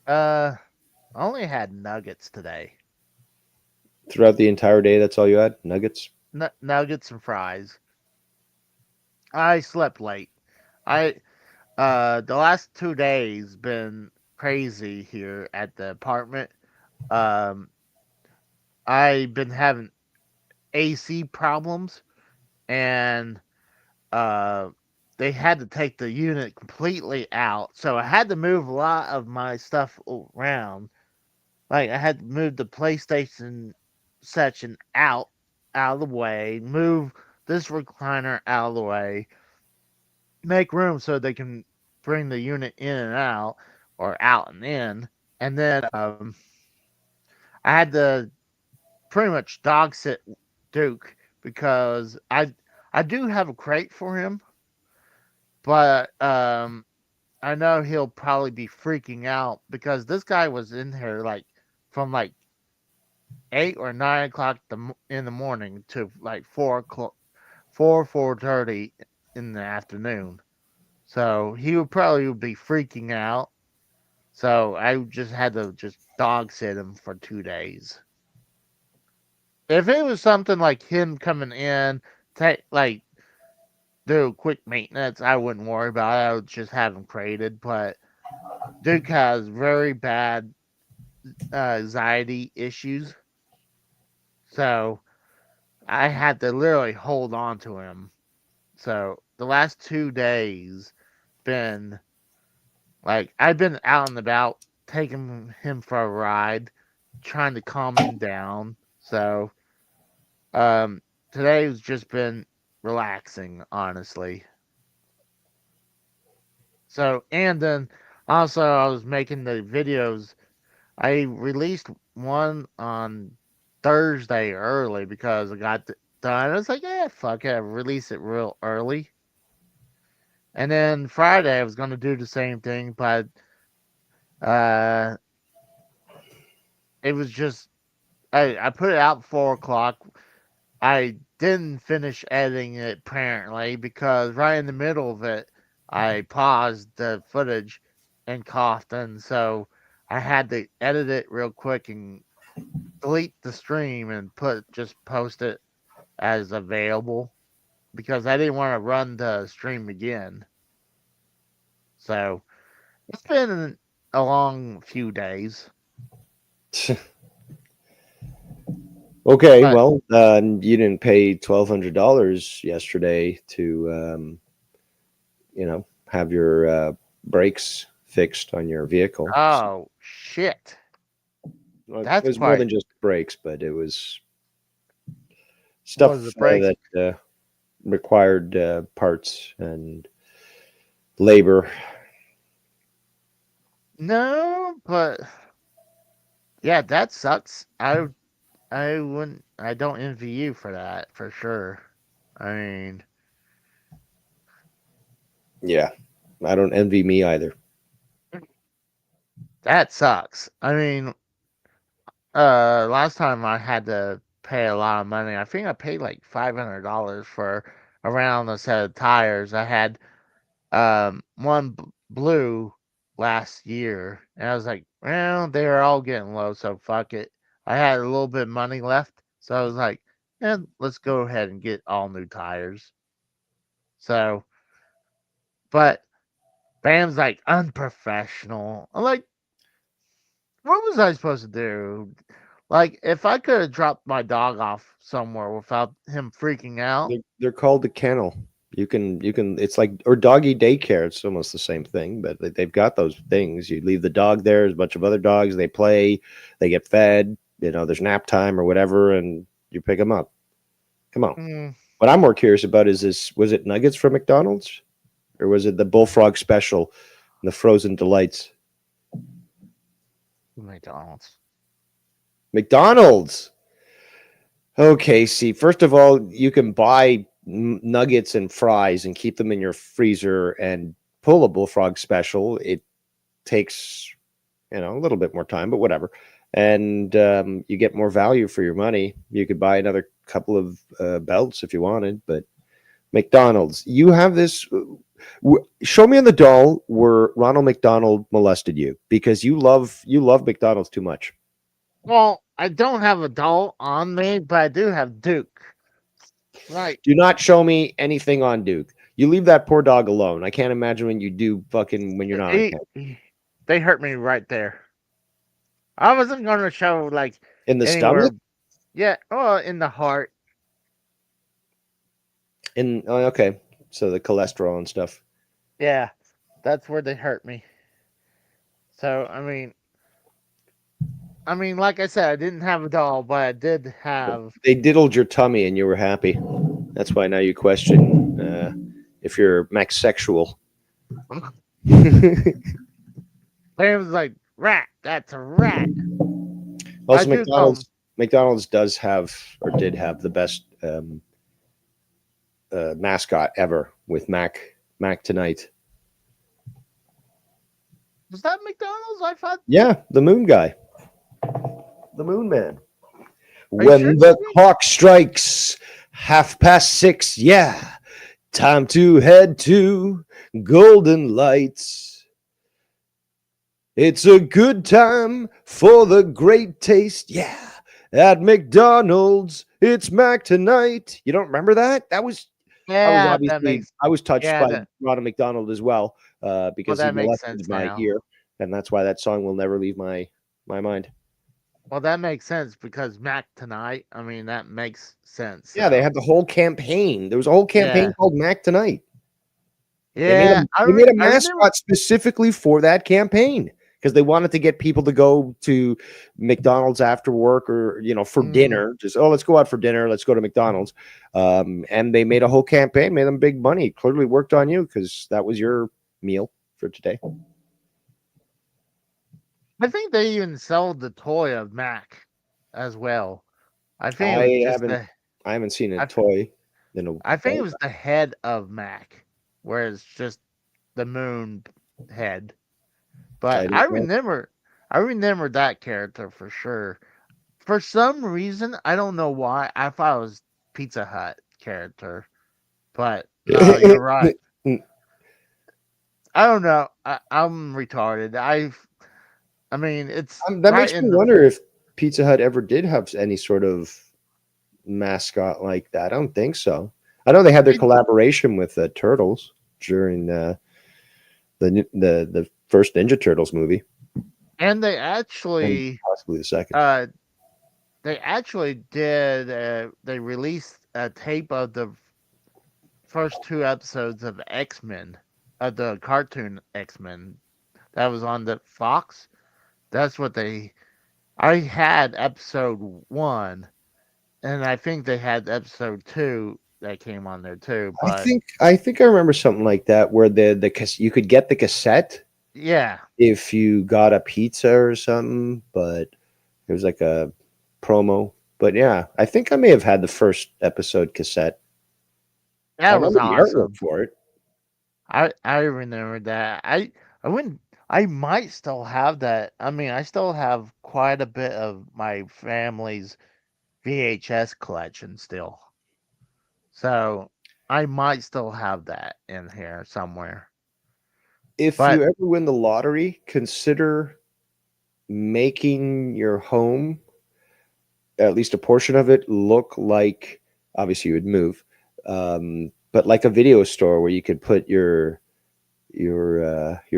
I only had nuggets today. Throughout the entire day, that's all you had? Nuggets? Nuggets and fries. I slept late. I the last 2 days been crazy here at the apartment. Um, I've been having AC problems, and uh, they had to take the unit completely out. So I had to move a lot of my stuff around. Like I had to move the PlayStation section out of the way, move this recliner out of the way, make room so they can bring the unit in and out or out and in. And then I had to pretty much dog sit Duke because I do have a crate for him, but I know he'll probably be freaking out because this guy was in here like from like 8 or 9 o'clock in the morning to like 4 o'clock, 4:30 in the afternoon. So he would probably be freaking out. So I just had to just dog sit him for 2 days. If it was something like him coming in, take like do quick maintenance, I wouldn't worry about it. I would just have him crated. But Duke has very bad anxiety issues, so I had to literally hold on to him. So the last 2 days been like I've been out and about taking him for a ride, trying to calm him down. So um today's just been relaxing, honestly. So and then also I was making the videos. I released one on Thursday early because I got done. I was like, yeah, fuck it, release it real early. And then Friday I was gonna do the same thing, but uh, it was just I put it out 4 o'clock. I didn't finish editing it apparently because right in the middle of it, I paused the footage and coughed, and so I had to edit it real quick and delete the stream and just post it as available because I didn't want to run the stream again. So it's been a long few days, Okay, but well, you didn't pay $1,200 yesterday to, have your brakes fixed on your vehicle. oh shit, Well, it that's was more quite. than just brakes, but it was What was stuff the break? that required parts and labor. No, but yeah, that sucks. I wouldn't. I don't envy you for that for sure. I mean, Yeah, I don't envy me either. that sucks. I mean, last time I had to pay a lot of money. I think I paid like $500 for a round of set of tires. I had one blue last year, and I was like, well, they were all getting low, so fuck it. I had a little bit of money left, so I was like, yeah, let's go ahead and get all new tires. So, but Bam's like unprofessional. I'm like, what was I supposed to do? Like, if I could have dropped my dog off somewhere without him freaking out, They're called the kennel. You can. It's like or doggy daycare. It's almost the same thing, but they've got those things. You leave the dog there. There's a bunch of other dogs. They play. They get fed. There's nap time or whatever, and you pick them up. Come on. mm, What I'm more curious about is this: was it nuggets from McDonald's, or was it the bullfrog special, and the frozen delights? McDonald's. McDonald's. Okay, see, first of all, you can buy nuggets and fries and keep them in your freezer and pull a bullfrog special. It takes, a little bit more time, but whatever. And you get more value for your money. You could buy another couple of belts if you wanted, but McDonald's, you have this. Show me on the doll where Ronald McDonald molested you because you love McDonald's too much. Well, I don't have a doll on me, but I do have Duke. Right. Do not show me anything on Duke. You leave that poor dog alone. I can't imagine when you do fucking when you're not on camera. They hurt me right there. I wasn't going to show like In the anywhere. stomach. Yeah, oh, in the heart. Okay, so the cholesterol and stuff. Yeah, that's where they hurt me. So I mean, like I said, I didn't have a doll, but I did have. They diddled your tummy and you were happy. That's why now you question if you're maxsexual. Pam was like, rat. That's a rat. Also, I do McDonald's does have or did have the best mascot ever with Mac Tonight. Was that McDonald's? I thought. Yeah, the Moon Guy, the Moon Man. Are you When sure, the Jimmy? clock strikes 6:30, yeah, time to head to Golden Lights. It's a good time for the great taste, yeah. At McDonald's, it's Mac Tonight. You don't remember that? I was Yeah, touched yeah, by Ronald McDonald as well, because he that makes molested sense my now. ear, and that's why that song will never leave my mind. Well, that makes sense because Mac Tonight. I mean, that makes sense. Yeah, they So. had the whole campaign. There was a whole campaign Yeah. called Mac Tonight. Yeah, They made a I remember. mascot specifically for that campaign because they wanted to get people to go to McDonald's after work or for dinner. Just let's go out for dinner. Let's go to McDonald's. And they made a whole campaign, made them big money. It clearly worked on you because that was your meal for today. I think they even sold the toy of Mac as well. I think it I was just haven't the. I haven't seen a I, toy in a I think it was the head of Mac, where it's just the moon head. I But didn't know. I remember that character for sure. For some reason, I don't know why. I thought it was Pizza Hut character, but no, you're right. I don't know. I'm retarded. I mean, it's That right makes me in the. wonder if Pizza Hut ever did have any sort of mascot like that. I don't think so. I know they had their It, collaboration with the Turtles during the first Ninja Turtles movie, and and possibly the second. uh, they actually did. They released a tape of the first two episodes of X Men, of the cartoon X Men that was on the Fox. That's what they. I had episode one, and I think they had episode two that came on there too. But I think I remember something like that where you could get the cassette yeah, if you got a pizza or something, but it was like a promo. But yeah, I think I may have had the first episode cassette. I that was remember the artwork awesome. for it. I remember that. I wouldn't. I might still have that. I mean, I still have quite a bit of my family's VHS collection still. So I might still have that in here somewhere. If But you ever win the lottery, consider making your home, at least a portion of it, look like, obviously you would move, but like a video store where you could put your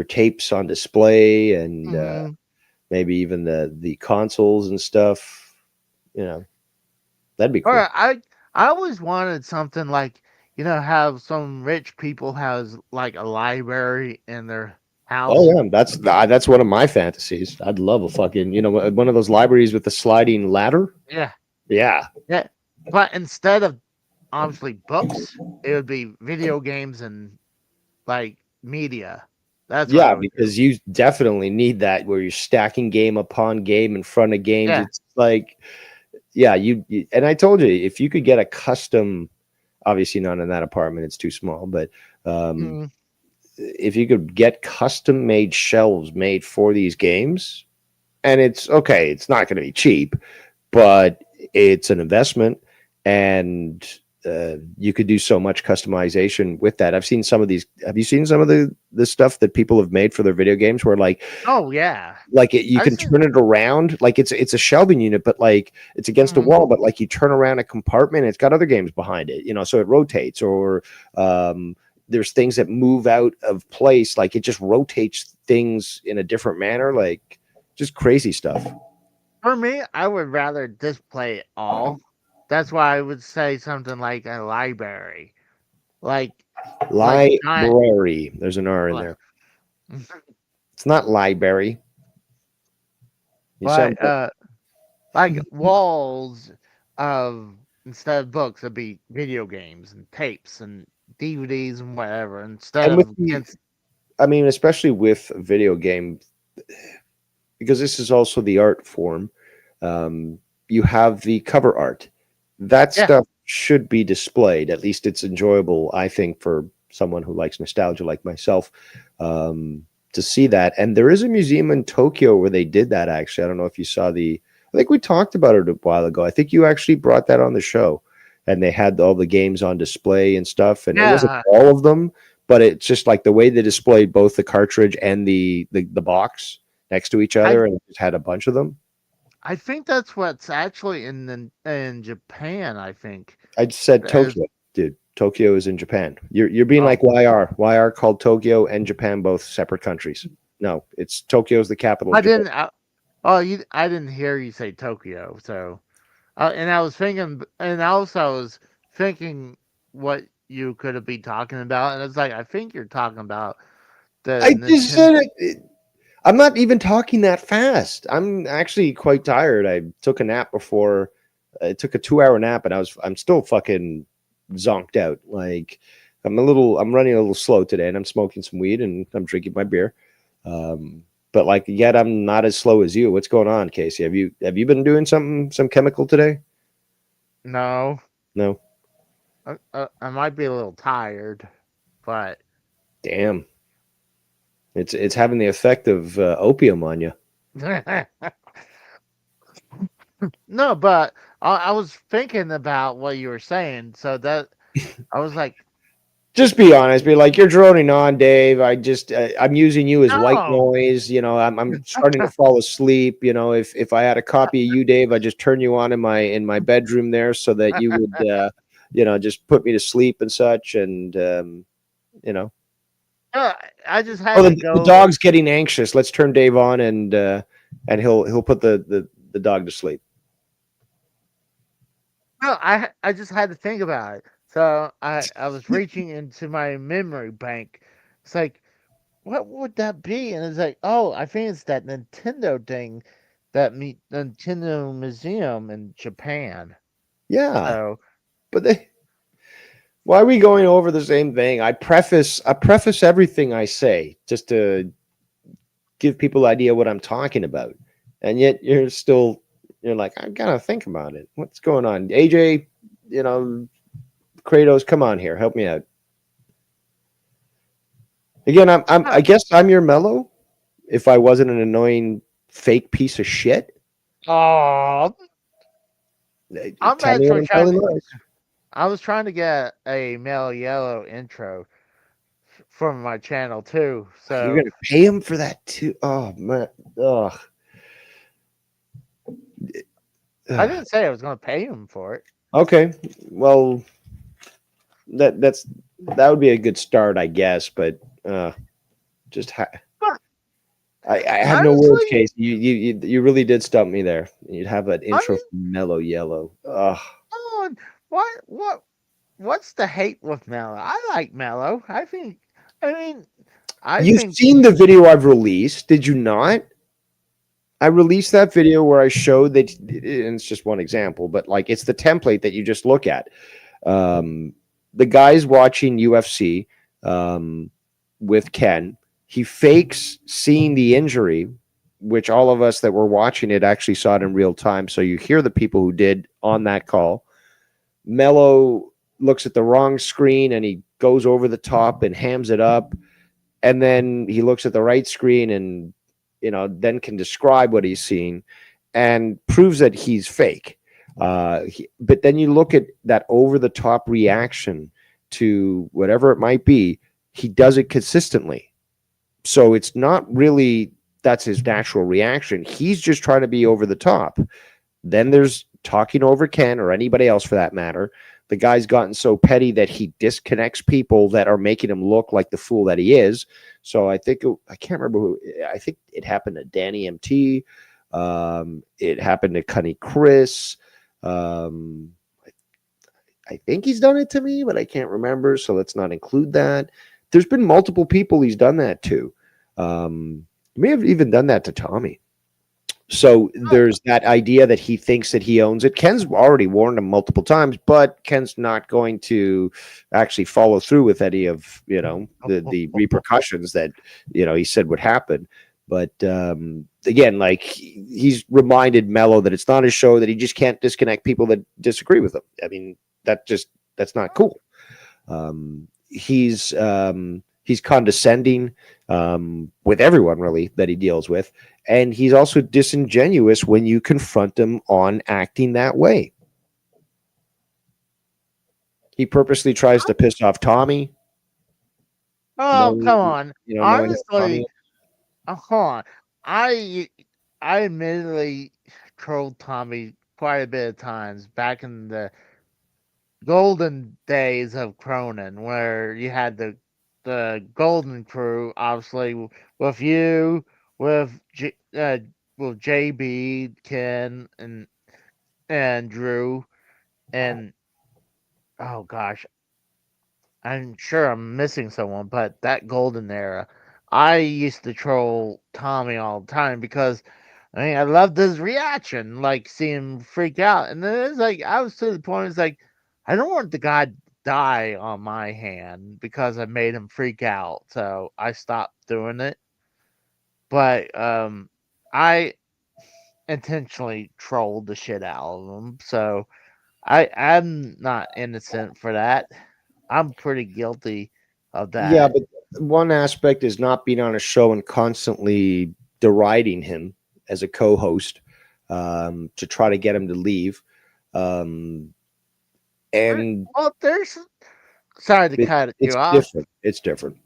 tapes on display and mhm. maybe even the consoles and stuff. You know, that'd be Or cool. I always wanted something like, how some rich people has like a library in their Oh house. yeah, that's one of my fantasies. I'd love a fucking one of those libraries with the sliding ladder. Yeah. Yeah, Yeah. But instead of obviously books, it would be video games and like media. That's what I yeah, would do. because you definitely need that where you're stacking game upon game in front of games. Yeah. It's like, yeah, and I told you if you could get a custom, obviously not in that apartment, it's too small, but um, Mm. if you could get custom made shelves made for these games, and it's okay, it's not going to be cheap, but it's an investment, and you could do so much customization with that. I've seen some of these. Have you seen some of the stuff that people have made for their video games where Oh yeah. you I can see. turn it around, like it's a shelving unit, but like it's against a Mm. wall, but like you turn around a compartment, it's got other games behind it, so it rotates, or there's things that move out of place, like it just rotates things in a different manner, like just crazy stuff. For me, I would rather display it all. That's why I would say something like a library, like giant. Library. There's an R in Li- there. It's not library. You sound but like walls of, instead of books, it'd be video games and tapes and DVDs and whatever. Instead and with of the I mean, especially with video game, because this is also the art form. You have the cover art. That yeah, stuff should be displayed. At least it's enjoyable, I think, for someone who likes nostalgia like myself, to see that. And there is a museum in Tokyo where they did that, actually. I don't know if you saw I think we talked about it a while ago. I think you actually brought that on the show. And they had all the games on display and stuff. And it wasn't yeah. all of them, but it's just like the way they displayed both the cartridge and the box next to each I other, and it just had a bunch of them. I think that's what's actually in Japan. I think I just said as Tokyo, dude. Tokyo is in Japan. You're being oh like YR. YR called Tokyo and Japan both separate countries. No, it's Tokyo's the capital I of Japan. didn't. I didn't hear you say Tokyo. So and I was thinking, and also I was thinking what you could be talking about, and it's like I think you're talking about the I just Nintendo. said it. I'm not even talking that fast. I'm actually quite tired. I took a nap before. I took a 2-hour nap, and I'm still fucking zonked out. Like I'm running a little slow today, and I'm smoking some weed and I'm drinking my beer. But like yet I'm not as slow as you. What's going on, Casey? Have you been doing some chemical today? No, No. I might be a little tired, but Damn. It's having the effect of opium on you. no, but I was thinking about what you were saying, so that I was like, Just be honest. Be like, you're droning on, Dave. I'm using you as white no. noise. I'm starting to fall asleep. If I had a copy of you, Dave, I'd just turn you on in my bedroom there so that you would, just put me to sleep and such. And you know, Uh, I just oh, had to the go. dog's getting anxious. Let's turn Dave on, and he'll put the dog to sleep. No, I just had to think about it. So I was reaching into my memory bank. It's like, what would that be? And it's like, oh, I think it's that Nintendo thing, that Nintendo Museum in Japan. Yeah, So but why are we going over the same thing? I preface everything I say just to give people idea what I'm talking about. And yet you're like, I gotta think about it. What's going on? AJ, Kratos, come on here, help me out. Again, uh, I guess I'm your mellow if I wasn't an annoying fake piece of shit. oh, I'm Tell me when actually I'm trying telling to. lies. I was trying to get a Mel Yellow intro from my channel too. You're So gonna pay him for that too. Oh man. Ugh. I Ugh. didn't say I was going to pay him for it. Okay. Well, that would be a good start, I guess. But just But I have no words, honestly, Case. You really did stump me there. You'd have that I intro mean, from Mellow Yellow. Ugh. come on, what's the hate with Mellow? I like Mellow. I mean, I You've think, seen the video I've released, did you not? I released that video where I showed that, and it's just one example, but like it's the template that you just look at. Um, the guy's watching UFC with Ken. He fakes seeing the injury, which all of us that were watching it actually saw it in real time. So you hear the people who did on that call. Mello looks at the wrong screen and he goes over the top and hams it up. And then he looks at the right screen and, then can describe what he's seeing and proves that he's fake. But then you look at that over the top reaction to whatever it might be, he does it consistently. So it's not really that's his natural reaction. He's just trying to be over the top. Then there's talking over Ken or anybody else for that matter. The guy's gotten so petty that he disconnects people that are making him look like the fool that he is. So I can't remember who. I think it happened to Danny MT. It happened to Cunny Chris. Um, I think he's done it to me, but I can't remember. So let's not include that. There's been multiple people he's done that to. He may have even done that to Tommy. So there's that idea that he thinks that he owns it. Ken's already warned him multiple times, but Ken's not going to actually follow through with any of the repercussions that he said would happen. But again, like he's reminded Mello that it's not his show, that he just can't disconnect people that disagree with him. I mean, that's not cool. He's condescending with everyone really that he deals with. And he's also disingenuous when you confront him on acting that way. He purposely tries to piss off Tommy. oh, Knowing, come on. knowing how Tommy. Honestly, hold on. I I admittedly trolled Tommy quite a bit of times back in the golden days of Cronin, where you had the Golden Crew, obviously with you, with with JB, Ken, and Drew, and oh gosh, I'm sure I'm missing someone, but that golden era, I used to troll Tommy all the time because I loved his reaction, like seeing him freak out. And then it's like I was to the point, it's like I don't want the guy to die on my hand because I made him freak out. So I stopped doing it. But I intentionally trolled the shit out of him. So I'm not innocent for that. I'm pretty guilty of Yeah, that. but one aspect is not being on a show and constantly deriding him as a co-host to try to get him to leave. Um, and Well, there's sorry to it, cut you it's off. different. It's different.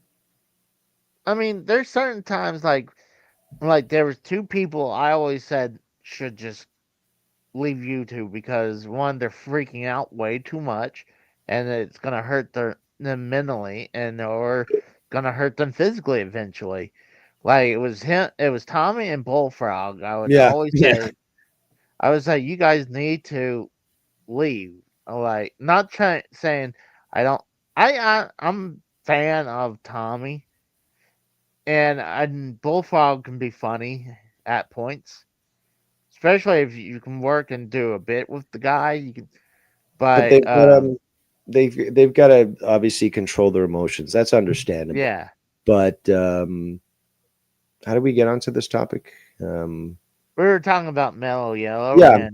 I mean, there's certain times like there was two people I always said should just leave YouTube because one, they're freaking out way too much, and it's gonna hurt them mentally, and or gonna hurt them physically eventually. Like it was Tommy and Bullfrog. Yeah, yeah. I would say you guys need to leave. Like not trying saying I don't. I'm fan of Tommy, and Bullfrog can be funny at points, especially if you can work and do a bit with the guy. You can, But but they've got to obviously control their emotions. That's understandable. yeah, But how do we get onto this topic? we were talking about Mellow Yellow, Yeah,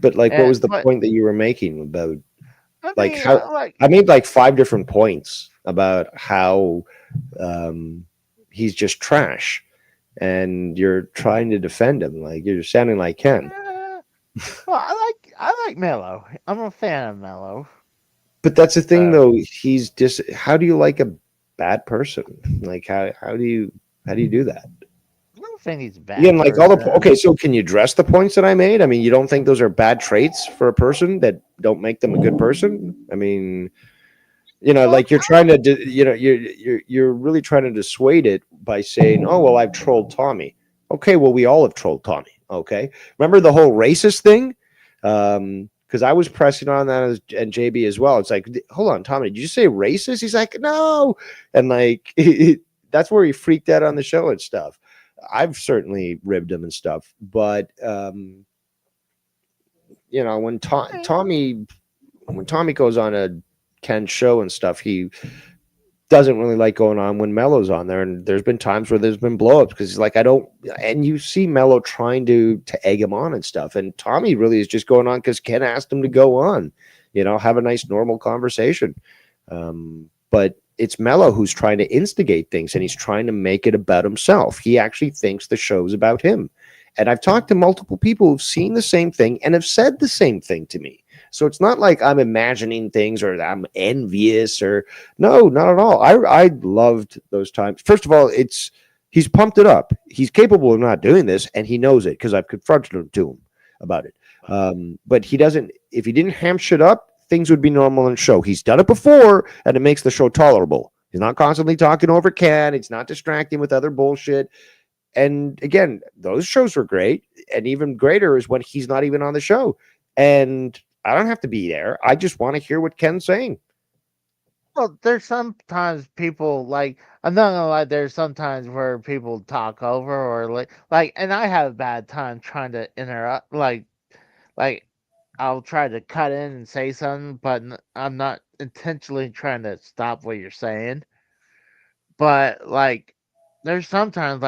but like, what was the but point that you were making about I like mean, how like I made like 5 different points about how he's just trash, and you're trying to defend him. Like you're sounding like Ken. well, I like Mellow. I'm a fan of Mellow. But that's the thing, Uh, though. He's just. How do you like a bad person? Like how do you do that? I don't think he's a bad. Again, like all the person. okay. So can you address the points that I made? I mean, you don't think those are bad traits for a person that don't make them a good person? I mean, Well, like you're trying to, you're really trying to dissuade it by saying, "Oh, well, I've trolled Tommy." Okay, well, we all have trolled Tommy. Okay, remember the whole racist thing? Because I was pressing on that and JB as well. It's like, hold on, Tommy, did you say racist? He's like, no, and like that's where he freaked out on the show and stuff. I've certainly ribbed him and stuff, but when Tommy goes on a Ken show and stuff, he doesn't really like going on when Mello's on there. And there's been times where there's been blowups because he's like, I don't. And you see Mello trying to egg him on and stuff. And Tommy really is just going on because Ken asked him to go on, have a nice normal conversation. But it's Mello who's trying to instigate things, and he's trying to make it about himself. He actually thinks the show's about him. And I've talked to multiple people who've seen the same thing and have said the same thing to me. So it's not like I'm imagining things or I'm envious or no, not at all. I loved those times. First of all, he's pumped it up. He's capable of not doing this, and he knows it because I've confronted him to him about it. But he doesn't. If he didn't ham shit up, things would be normal in the show. He's done it before, and it makes the show tolerable. He's not constantly talking over Ken. It's not distracting with other bullshit. And again, those shows were great. And even greater is when he's not even on the show. And I don't have to be there. I just want to hear what Ken's saying. well, there's sometimes people like I'm not gonna lie. There's sometimes where people talk over or and I have a bad time trying to interrupt. Like I'll try to cut in and say something, but I'm not intentionally trying to stop what you're saying. But there's sometimes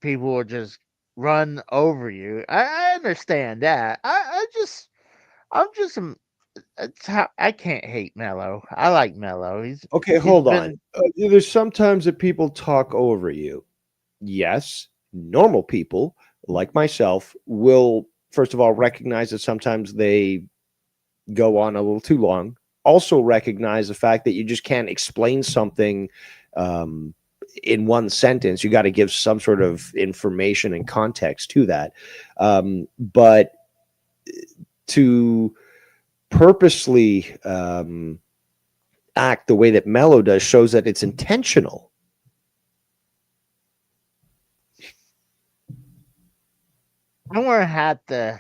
people will just run over you. I understand that. I'm just it's how I can't hate Mello. I like Mello. Okay, He's hold on. been There's sometimes that people talk over you. Yes, normal people like myself will, first of all, recognize that sometimes they go on a little too long. Also, recognize the fact that you just can't explain something in one sentence. You got to give some sort of information and context to that. But to purposely act the way that Mello does shows that it's intentional. I'm gonna have to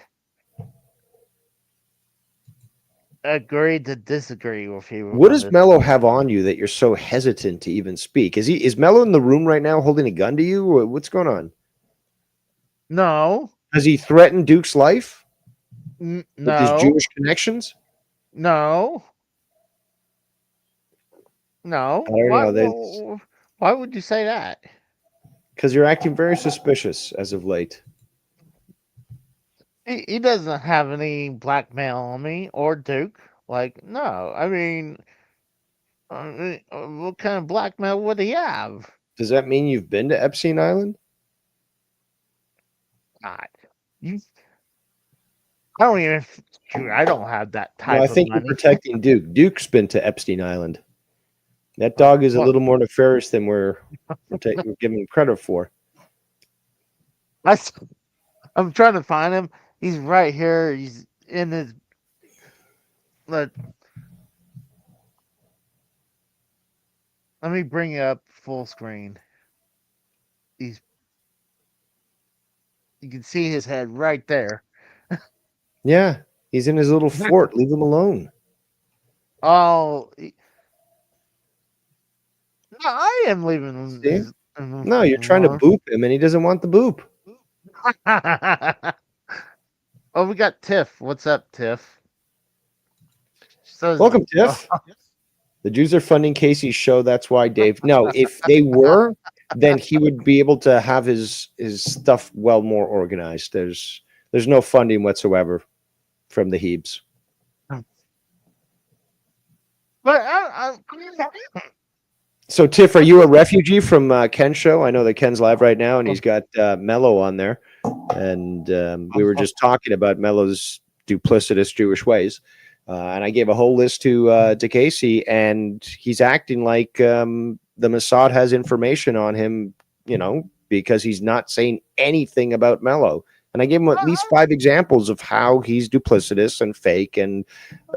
agree to disagree with you. What on does this. Mello have on you that you're so hesitant to even speak? Is Mello in the room right now holding a gun to you? Or what's going on? No, Has he threatened Duke's life with his no, Jewish connections? no, no. I don't Why? know. Why would you say that? Because you're acting very suspicious as of late. He doesn't have any blackmail on me or Duke. Like, no. I mean, what kind of blackmail would he have? Does that mean you've been to Epstein Island? God, you. I don't even. Shoot, I don't have that No, I type of think you're money. protecting Duke. Duke's been to Epstein Island. That dog is a Well, little more nefarious than we're giving him credit for. I'm trying to find him. He's right here. He's in his. Let Let me bring it up full screen. He's. You can see his head right there. Yeah, he's in his little fort. Leave him alone. Oh, no, I am leaving. See? No, you're trying to boop him, and he doesn't want the boop. Oh, we got Tiff. What's up, Tiff? Says, Welcome, Tiff. The Jews are funding Casey's show. That's why, Dave. No, if they were, then he would be able to have his stuff well more organized. There's no funding whatsoever from the Hebes. But So, Tiff, are you a refugee from Ken's show? I know that Ken's live right now, and he's got Mello on there. And we were just talking about Mello's duplicitous Jewish ways. And I gave a whole list to Casey, and he's acting like the Mossad has information on him, because he's not saying anything about Mello. And I gave him at least 5 examples of how he's duplicitous and fake and,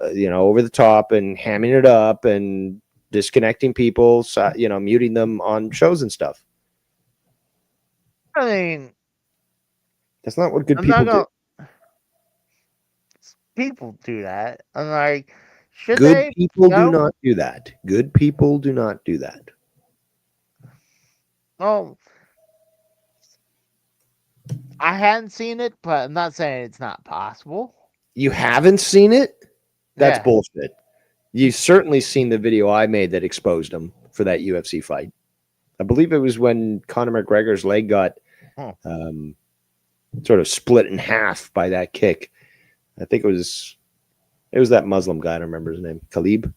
over the top and hamming it up and disconnecting people, muting them on shows and stuff. I mean, That's not what good people do. People do that. I'm like, should Good they? people do not do that. Good people do not do that. Well, I hadn't seen it, but I'm not saying it's not possible. You haven't seen it? That's Yeah. bullshit. You've certainly seen the video I made that exposed him for that UFC fight. I believe it was when Conor McGregor's leg got sort of split in half by that kick. I think it was that Muslim guy. I don't remember his name. Khalib.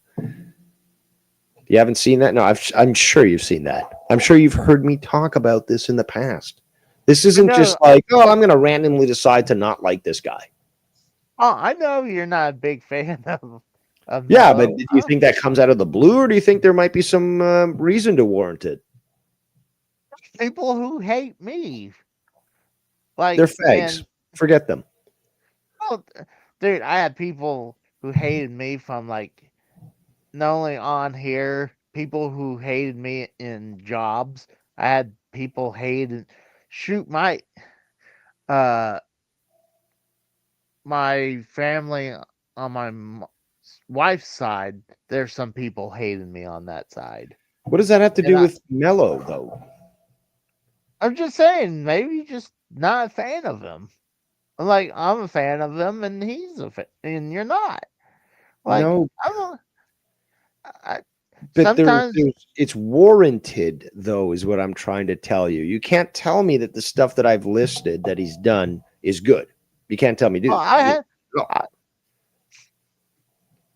You haven't seen that? No, I'm sure you've seen that. I'm sure you've heard me talk about this in the past. This isn't just like, I'm going to randomly decide to not like this guy. Oh, I know you're not a big fan of yeah, Mello. but do you think that comes out of the blue, or do you think there might be some reason to warrant it? People who hate me. Like, they're fags. Forget them. Oh, dude, I had people who hated me from like not only on here, people who hated me in jobs. I had people my my family on my wife's side. There's some people hating me on that side. What does that have to do with Mello, though? I'm just saying, maybe just not a fan of him. Like, I'm a fan of him, and he's a fan, and you're not. Like, no, but sometimes it's warranted, though, is what I'm trying to tell you. You can't tell me that the stuff that I've listed that he's done is good. You can't tell me, dude.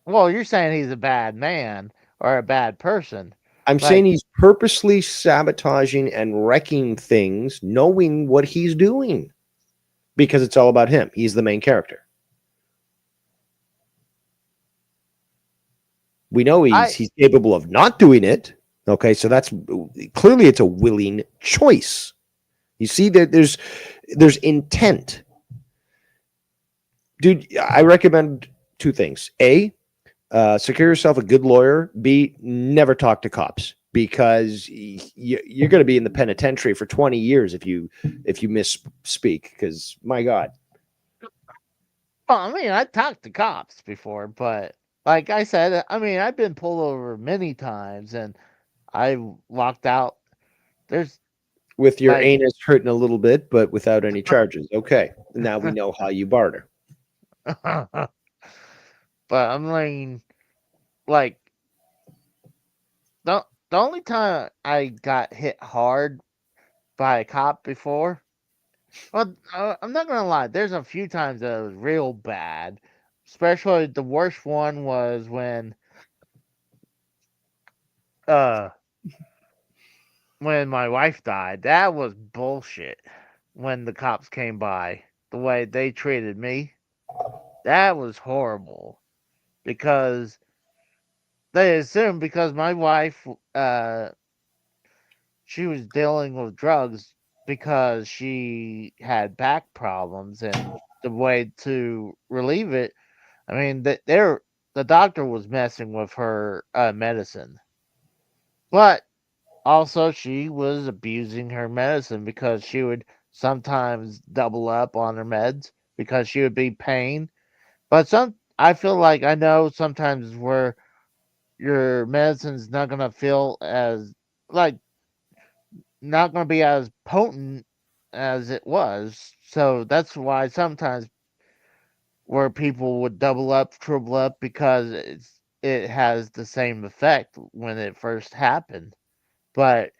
Well, you're saying he's a bad man or a bad person. I'm saying he's purposely sabotaging and wrecking things, knowing what he's doing, because it's all about him. He's the main character. We know he's capable of not doing it. Okay, so that's clearly it's a willing choice. You see that there's intent. Dude, I recommend 2 things. A, secure yourself a good lawyer. B, never talk to cops, because you're going to be in the penitentiary for 20 years if you misspeak, because my God. Well, I mean, I talked to cops before, but like I said, I mean, I've been pulled over many times and I walked out. With your anus hurting a little bit, but without any charges. Okay. Now we know how you barter. But I'm like the only time I got hit hard by a cop before, Well, I'm not gonna lie. There's a few times that it was real bad. Especially the worst one was uh when my wife died. That was bullshit. When the cops came by, the way they treated me, that was horrible. Because they assumed because my wife she was dealing with drugs because she had back problems, and the way to relieve it, I mean, the doctor was messing with her medicine, but also she was abusing her medicine because she would sometimes double up on her meds because she would be pain. But I feel like I know sometimes where your medicine's not gonna feel as like not gonna be as potent as it was. So that's why sometimes where people would double up, triple up because it has the same effect when it first happened. But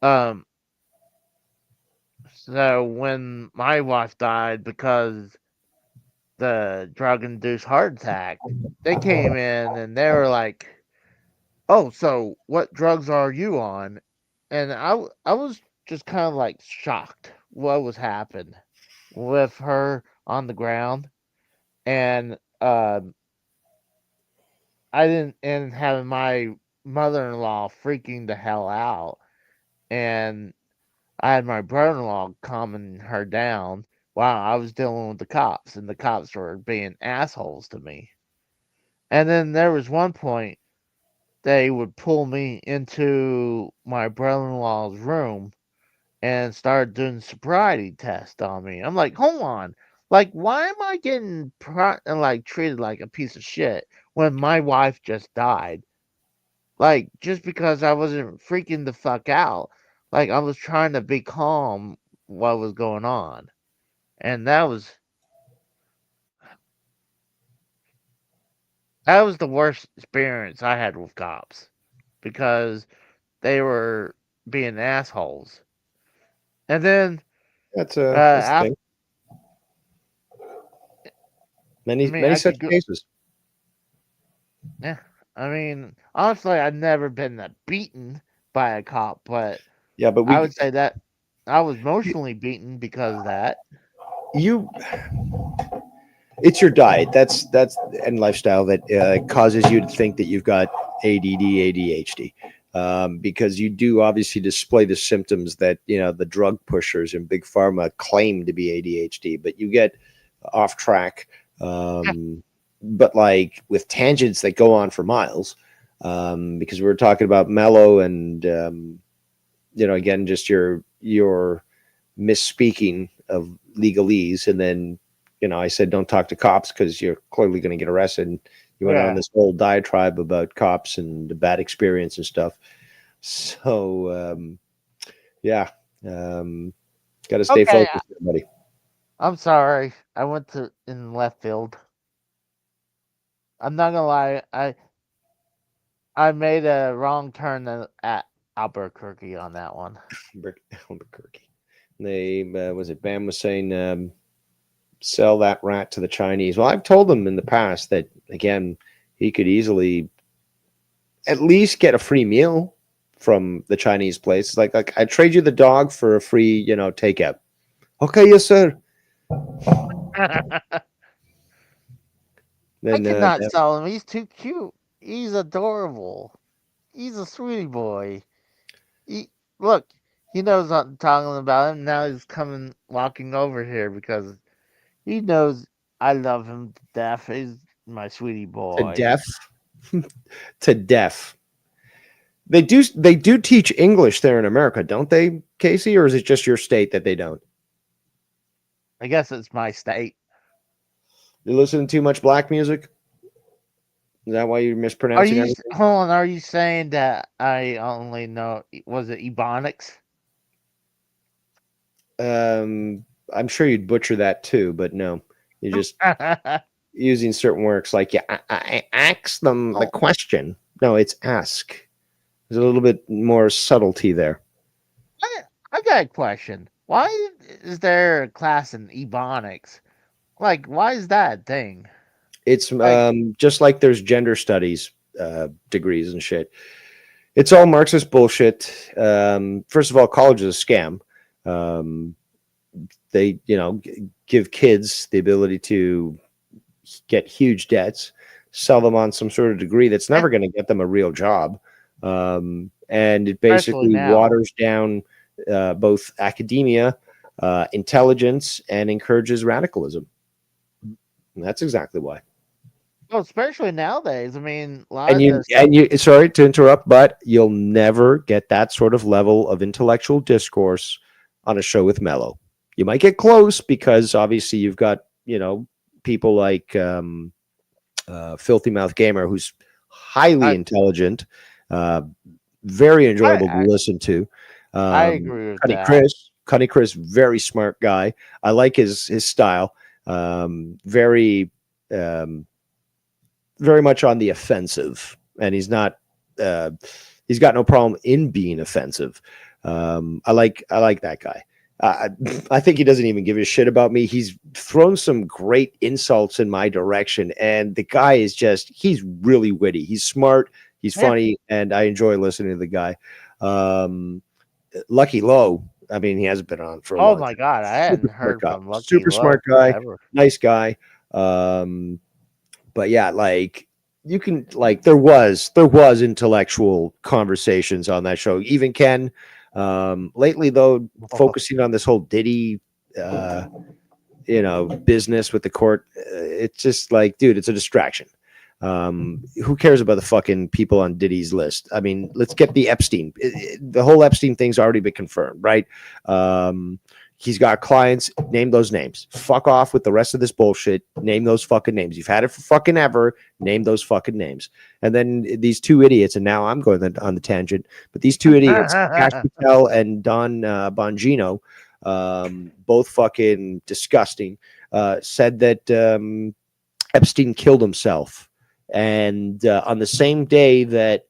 um so when my wife died because the drug induced heart attack, they came in and they were like, "Oh, so what drugs are you on?" And I was just kind of like shocked what was happened with her on the ground, and I didn't and having my mother-in-law freaking the hell out, and I had my brother-in-law calming her down while I was dealing with the cops, and the cops were being assholes to me. And then there was one point they would pull me into my brother-in-law's room and started doing sobriety tests on me. I'm like, hold on, like why am I getting like treated like a piece of shit when my wife just died? Like just because I wasn't freaking the fuck out, like I was trying to be calm what was going on, and that was the worst experience I had with cops because they were being assholes. And then That's the after, thing. I Many mean, many I such could go. cases. Yeah, I mean, honestly, I've never been that beaten by a cop, but Yeah, but I we would say that I was emotionally beaten because of that. you it's your diet that's and lifestyle that causes you to think that you've got ADD, ADHD, because you do obviously display the symptoms that the drug pushers and big pharma claim to be ADHD, but you get off track, but like with tangents that go on for miles, because we were talking about mellow and again just your misspeaking of legalese, and then I said don't talk to cops because you're clearly going to get arrested. And you went on Yeah. this whole diatribe about cops and the bad experience and stuff. So yeah, um, got to stay Okay, focused, everybody. I'm sorry. I went to in left field. I'm not gonna lie. I made a wrong turn at Albuquerque on that one. Albuquerque. They was it Bam was saying sell that rat to the Chinese. Well, I've told him in the past that again he could easily at least get a free meal from the Chinese place. Like I trade you the dog for a free, takeout. Okay, yes, sir. I Then cannot sell him. He's too cute. He's adorable. He's a sweetie boy. He look. He knows I'm talking about him. Now he's coming, walking over here because he knows I love him to death. He's my sweetie to boy. deaf, to deaf. They do teach English there in America, don't they, Casey? Or is it just your state that they don't? I guess it's my state. You listen to too much black music? Is that why you're mispronouncing everything? Hold on? Are you saying that I only know? Was it Ebonics? I'm sure you'd butcher that too, but no, you're just using certain words like I ask them the question. No, it's ask. There's a little bit more subtlety there. I got a question. Why is there a class in ebonics? Like, why is that a thing? It's Like, just like there's gender studies degrees and shit. It's all Marxist bullshit. First of all, college is a scam. They, give kids the ability to get huge debts, sell them on some sort of degree that's never going to get them a real job. And it especially basically now. waters down both academia, intelligence, and encourages radicalism. And that's exactly why. Well, especially nowadays. I mean, a lot And of you this. and you sorry to interrupt, but you'll never get that sort of level of intellectual discourse on a show with Mello. You might get close because obviously you've got, people like Filthy Mouth Gamer, who's highly I, intelligent, very enjoyable to I listen to. I agree with Cunny that. Chris, very smart guy. I like his style. Very very much on the offensive, and he's not. He's got no problem in being offensive. I like that guy. I think he doesn't even give a shit about me. He's thrown some great insults in my direction, and the guy is he's really witty. He's smart. He's Yeah. funny, and I enjoy listening to the guy. Lucky Lowe. I mean, he hasn't been on for a Oh long my time. God, I hadn't Super heard smart guy. from Lucky Super Lowe smart guy. forever. Nice guy. But yeah, like you can there was intellectual conversations on that show. Even Ken, lately though, focusing on this whole Diddy business with the court, it's just like, dude, it's a distraction. Who cares about the fucking people on Diddy's list? I mean, let's get the Epstein. The whole Epstein thing's already been confirmed, right? He's got clients. Name those names. Fuck off with the rest of this bullshit. Name those fucking names. You've had it for fucking ever. Name those fucking names. And then these two idiots, and now I'm going on the tangent, but these two idiots, Cash Patel and Don Bongino, both fucking disgusting, said that Epstein killed himself. And on the same day that,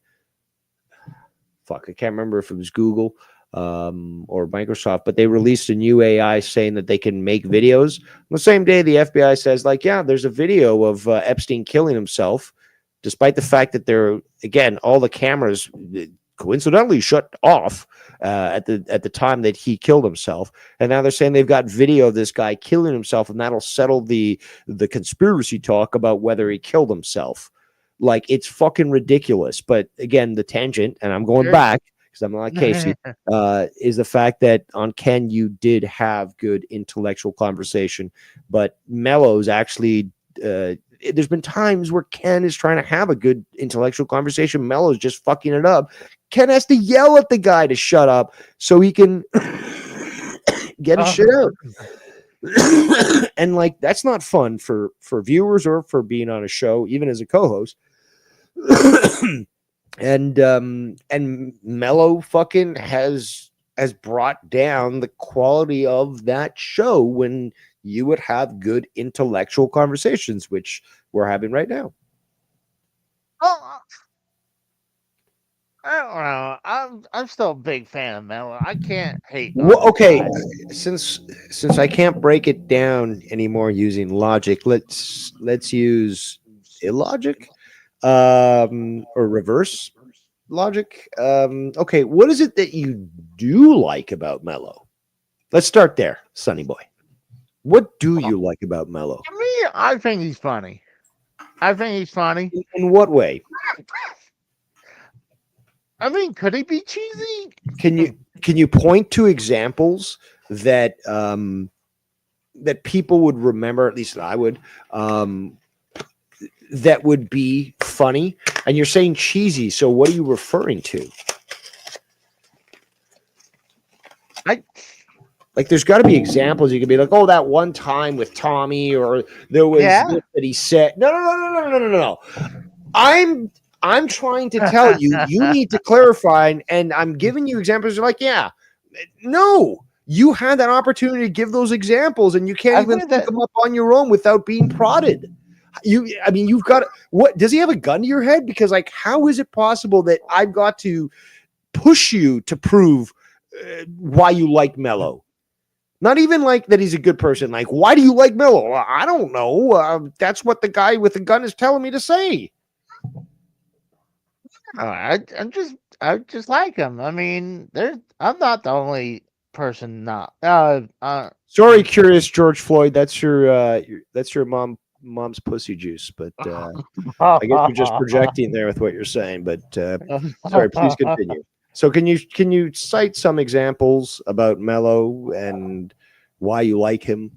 I can't remember if it was Google or Microsoft, but they released a new AI saying that they can make videos. On the same day, the FBI says, there's a video of Epstein killing himself, despite the fact that all the cameras coincidentally shut off at the time that he killed himself. And now they're saying they've got video of this guy killing himself, and that'll settle the conspiracy talk about whether he killed himself. Like, it's fucking ridiculous. But again, the tangent, and I'm going back because I'm like Casey, is the fact that on Ken, you did have good intellectual conversation, but Mello's actually, there's been times where Ken is trying to have a good intellectual conversation. Mello's just fucking it up. Ken has to yell at the guy to shut up so he can get his shit out. And that's not fun for viewers or for being on a show, even as a co-host. And Mello fucking has brought down the quality of that show when you would have good intellectual conversations, which we're having right now. Oh, I don't know. I'm still a big fan of Mello. I can't hate. Well, okay, since I can't break it down anymore using logic, let's use illogic, or reverse logic. Okay, what is it that you do like about Mello? Let's start there, Sonny Boy. What do you like about Mello? To me, I think he's funny. In what way? I mean, could he be cheesy? Can you point to examples that that people would remember, at least I would, that would be funny? And you're saying cheesy, so what are you referring to? There's got to be examples. You could be like, oh, that one time with Tommy, or there was this that he said. No. I'm trying to tell you, you need to clarify, and I'm giving you examples. You're like, yeah, no, you had that opportunity to give those examples, and you can't even pick them up on your own without being prodded. You've got what? Does he have a gun to your head? Because how is it possible that I've got to push you to prove why you like Mello? Not even like that he's a good person. Like, why do you like Mello? "Well, I don't know. That's what the guy with the gun is telling me to say. I just like him. I mean, I'm not the only person not. Sorry, curious George Floyd. That's your mom's pussy juice. But I guess you're just projecting there with what you're saying. But sorry, please continue. So can you cite some examples about Mello and why you like him?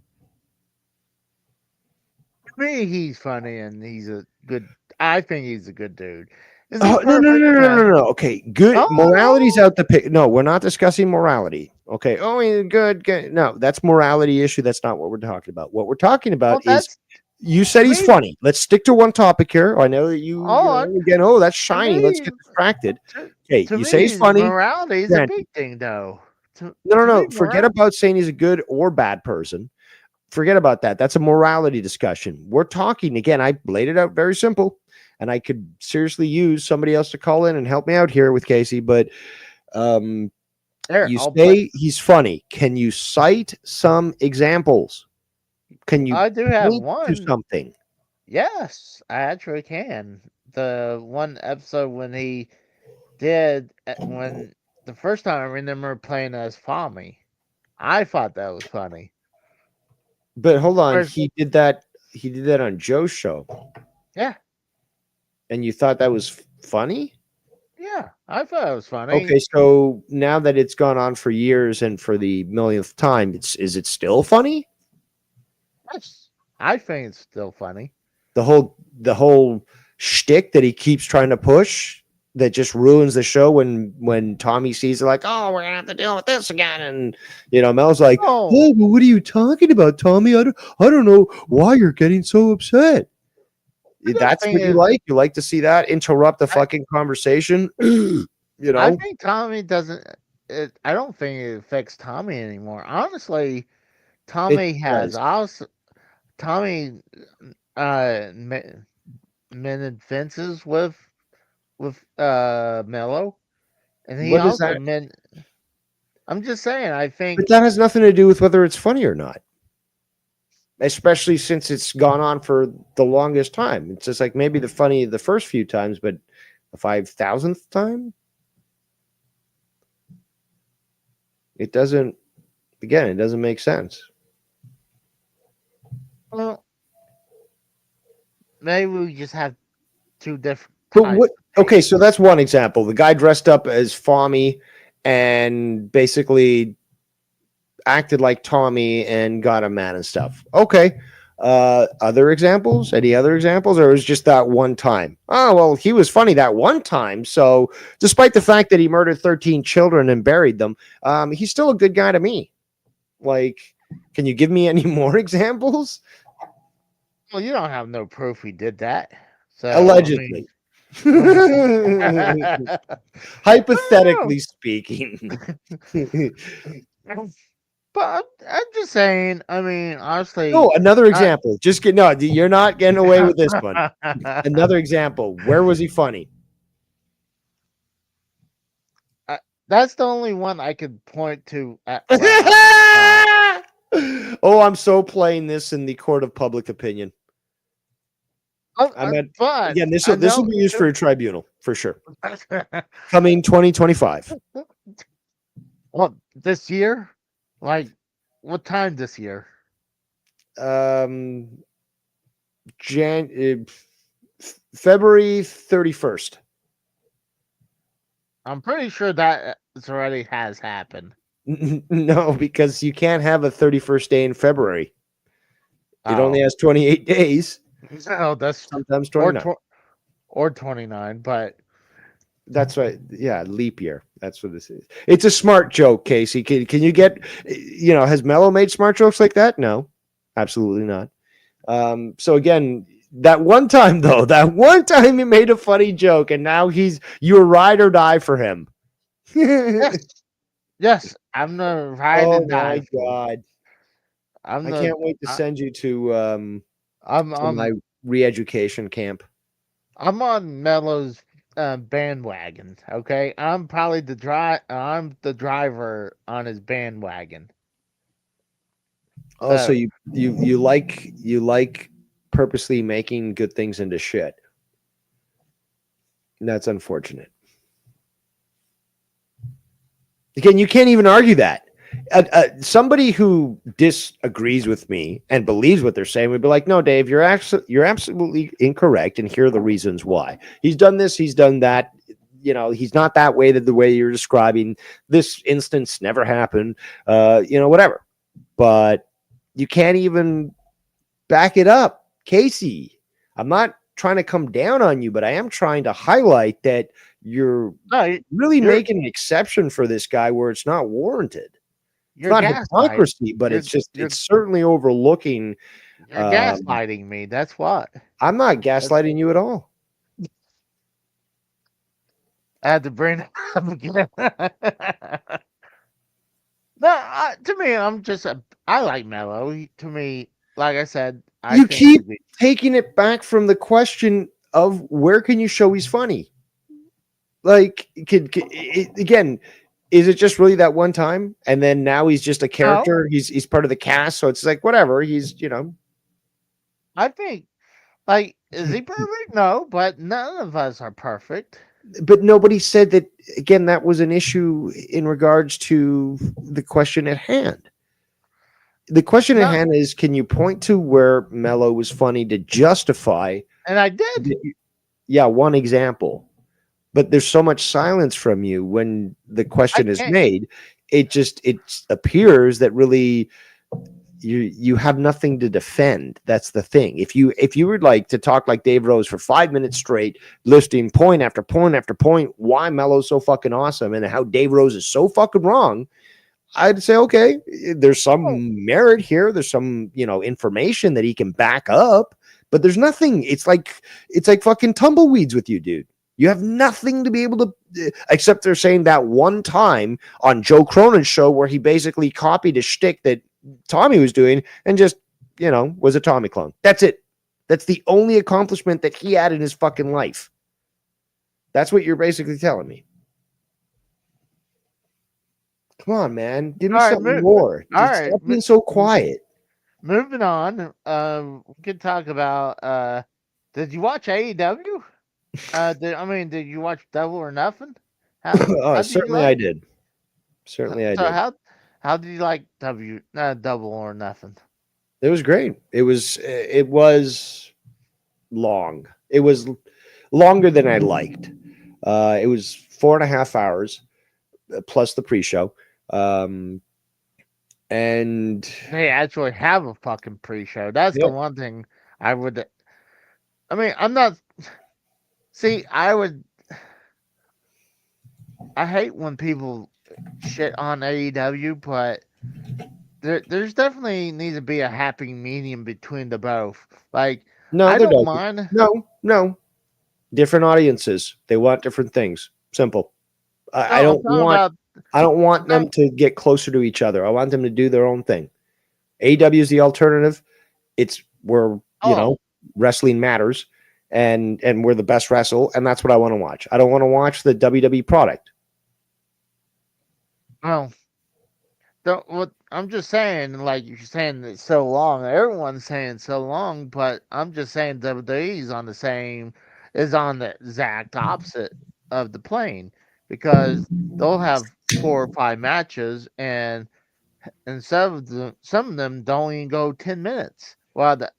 To me, he's funny and he's a good. I think he's a good dude. Is he Oh, no, no, perfect? no, no, no, no. Okay, good. Oh, Morality's out the pic. No, we're not discussing morality. Okay. Oh, he's good. No, that's morality issue. That's not what we're talking about. What we're talking well, about is that's you said to he's me. funny. Let's stick to one topic here. I know that Oh, again. Oh, that's to shiny. Let's me, get distracted. to, Okay, to you say he's me, funny. morality is a Granted. big thing, though. No, no, To me, no. Forget about saying he's a good or bad person. Forget about that. That's a morality discussion. We're talking again. I laid it out very simple, and I could seriously use somebody else to call in and help me out here with Casey. But there, you I'll put. say he's funny. Can you cite some examples? Can you I do have point to one. something? Yes, I actually can. The one episode when he did when the first time I remember playing as Fami, I thought that was funny. But hold on, Whereas, he did that. He did that on Joe's show, yeah, and you thought that was funny. yeah, I thought it was funny. Okay, so now that it's gone on for years and for the millionth time, is it still funny? Yes, I think it's still funny. The whole shtick that he keeps trying to push that just ruins the show when Tommy sees it like, oh, we're gonna have to deal with this again, and Mel's like, Oh, oh, but what are you talking about, Tommy? I don't know why you're getting so upset. I don't That's think what you it. like. You like to see that interrupt the I, fucking conversation. I think Tommy doesn't. I don't think it affects Tommy anymore. Honestly, It Tommy has does. also Tommy mended fences with Mello, and he What does also that? meant. I'm just saying. I But think. that has nothing to do with whether it's funny or not. Especially since it's gone on for the longest time. It's just like maybe the first few times, but the 5,000th time, it doesn't. Again, it doesn't make sense. Well, maybe we just have two different But types what? of Okay, taste. so that's one example. The guy dressed up as Fami and basically acted like Tommy and got him mad and stuff. Okay. Other examples? Any other examples? Or it was just that one time? Oh, well, he was funny that one time. So, despite the fact that he murdered 13 children and buried them, he's still a good guy to me. Like, can you give me any more examples? Well, you don't have no proof he did that. So I mean, Allegedly. I don't Hypothetically speaking. know. But I'm just saying. I mean, honestly, No, another I, example. Just get no, you're not getting away with this one. Another example. Where was he funny? that's the only one I could point to. At, Oh, I'm so playing this in the court of public opinion. I'm at but again. This I will know. be used for a tribunal for sure. Coming 2025. Well, this year, like, what time this year? Um, February 31st. I'm pretty sure that it's already has happened. No, because you can't have a 31st day in February. It only Oh, has 28 days, no, that's sometimes or 29. or 29. But That's right. Yeah, leap year. That's what this is. It's a smart joke, Casey. Can you get, has Mello made smart jokes like that? No, absolutely not. So again, that one time though, that one time he made a funny joke, and now you're ride or die for him. yes, yes, I'm the ride Oh and my die fool. god! I'm I the can't wait to I, send you I'm to my re-education camp. I'm on Mello's bandwagon. Okay, I'm probably I'm the driver on his bandwagon. Also, you like purposely making good things into shit. That's unfortunate. Again, you can't even argue that. Somebody who disagrees with me and believes what they're saying would be like, "No, Dave, you're absolutely incorrect, and here are the reasons why. He's done this, he's done that. He's not that way. The way you're describing this instance never happened. Whatever. But you can't even back it up, Casey. I'm not trying to come down on you, but I am trying to highlight that you're really making an exception for this guy where it's not warranted. It's not hypocrisy, but it's certainly overlooking. You're gaslighting me. That's what. I'm not gaslighting you at all. I had to bring it up again. No, to me, I like Mello. To me, like I said, you keep taking it back from the question of where can you show he's funny? Like, again, is it just really that one time? And then now he's just a character. No. He's part of the cast. So it's like, whatever. He's, I think, like, is he perfect? No, but none of us are perfect. But nobody said that, again, that was an issue in regards to the question at hand. The question at hand is, can you point to where Mello was funny to justify? And I did. Yeah, one example. But there's so much silence from you when the question is made. It appears that really you have nothing to defend. That's the thing. If you would like to talk like Dave Rose for 5 minutes straight, listing point after point after point why Mello's so fucking awesome and how Dave Rose is so fucking wrong, I'd say, okay, there's some merit here. There's some, information that he can back up, but there's nothing. It's like fucking tumbleweeds with you, dude. You have nothing to be able to, except they're saying that one time on Joe Cronin's show where he basically copied a shtick that Tommy was doing and just, was a Tommy clone. That's it. That's the only accomplishment that he had in his fucking life. That's what you're basically telling me. Come on, man. Give me something more. Stop being so quiet. Moving on. We could talk about, did you watch AEW? Did you watch Double or Nothing? Certainly I did. Certainly I did. How did you like Double or Nothing? It was great. It was long. It was longer than I liked. It was 4.5 hours plus the pre-show. And they actually have a fucking pre-show. That's the one thing I would. I'm not. See, I hate when people shit on AEW, but there's definitely needs to be a happy medium between the both. Like, no, I don't mind. No. Different audiences. They want different things. Simple. I don't want them to get closer to each other. I want them to do their own thing. AEW is the alternative. It's where, wrestling matters. And we're the best wrestle, and that's what I want to watch. I don't want to watch the WWE product. Well, I'm just saying, like you're saying it's so long. Everyone's saying so long, but I'm just saying WWE is on the exact opposite of the plane because they'll have 4 or 5 matches, and some of them don't even go 10 minutes. While the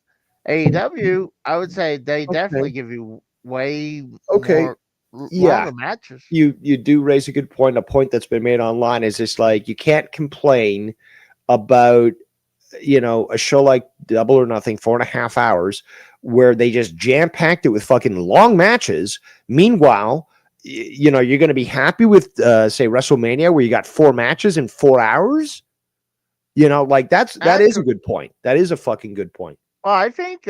AEW, I would say they definitely give you way more longer matches. You do raise a good point. A point that's been made online is just like you can't complain about a show like Double or Nothing, 4.5 hours, where they just jam packed it with fucking long matches. Meanwhile, you're going to be happy with say WrestleMania where you got 4 matches in 4 hours. That is a good point. That is a fucking good point. Well, I think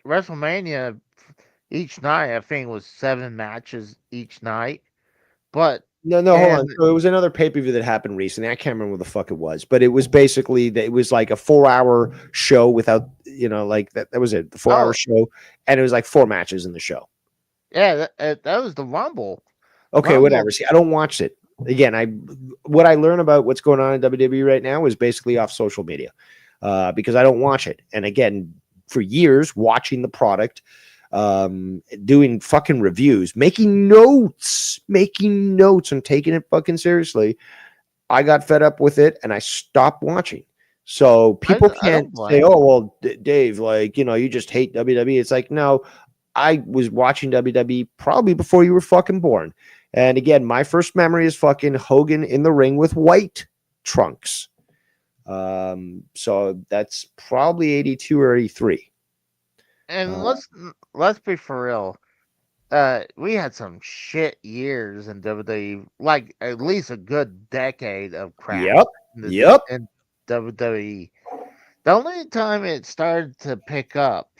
WrestleMania each night, I think, was 7 matches each night. But no, hold on. So it was another pay-per-view that happened recently. I can't remember what the fuck it was, but it was basically it was like a 4-hour show without, that was it, the 4-hour show, and it was like 4 matches in the show. Yeah, that was the Rumble. Okay, whatever. See, I don't watch it. Again, what I learn about what's going on in WWE right now is basically off social media. because I don't watch it. And again, for years, watching the product, doing fucking reviews, making notes, and taking it fucking seriously, I got fed up with it and I stopped watching. So people I don't can't blame say, you. "Oh, well, Dave, like, you just hate WWE." It's like, no, I was watching WWE probably before you were fucking born. And again, my first memory is fucking Hogan in the ring with white trunks. So that's probably 82 or 83. And Uh, let's be for real. We had some shit years in WWE, like at least a good decade of crap Yep. Yep. in WWE. The only time it started to pick up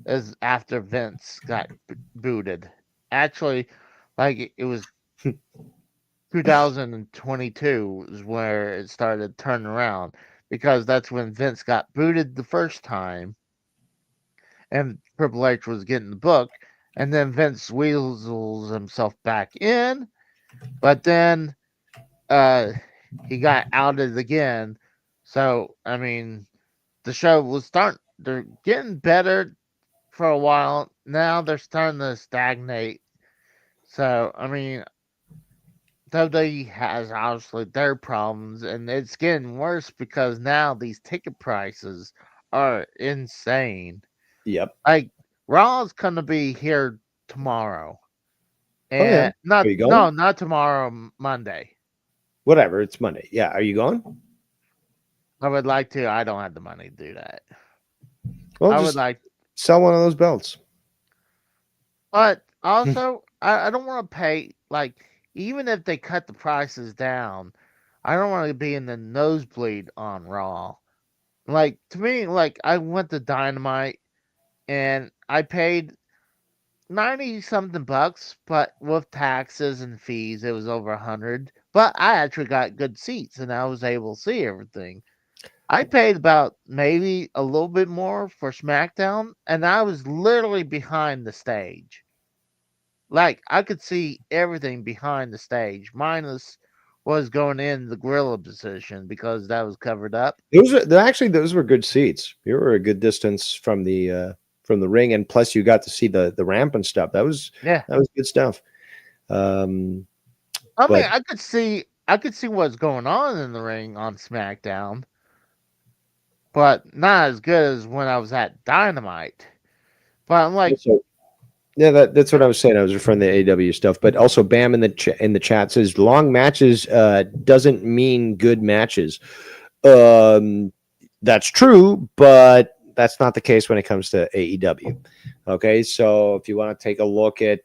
is after Vince got booted. Actually, like it was 2022 is where it started turning around because that's when Vince got booted the first time and Triple H was getting the book, and then Vince weasels himself back in, but then he got outed again. So I mean, the show was starting. They're getting better for a while. Now they're starting to stagnate. So I mean, WWE has obviously their problems, and it's getting worse because now these ticket prices are insane. Yep. Like Raw's gonna be here tomorrow, Oh yeah. and not Are you going? not tomorrow, Monday. Whatever. It's Monday. Yeah. Are you going? I would like to. I don't have the money to do that. Well, I would just like, sell one of those belts. but also I don't want to pay like even if they cut the prices down. I don't want to be in the nosebleed on Raw. Like to me, like I went to Dynamite and I paid 90 something bucks, but with taxes and fees, it was over 100. But I actually got good seats and I was able to see everything. I paid about maybe a little bit more for SmackDown, and I was literally behind the stage. Like I could see everything behind the stage, minus was going in the gorilla position because that was covered up. Those were good seats. You were a good distance from the ring, and plus you got to see the ramp and stuff. Yeah, That was good stuff. Um, I mean, but I could see what's going on in the ring on SmackDown, but not as good as when I was at Dynamite. But I'm like, also, yeah, that's what I was saying. I was referring to the AW stuff, but also Bam in the chat says long matches doesn't mean good matches. That's true, but that's not the case when it comes to AEW. Okay, so if you want to take a look at,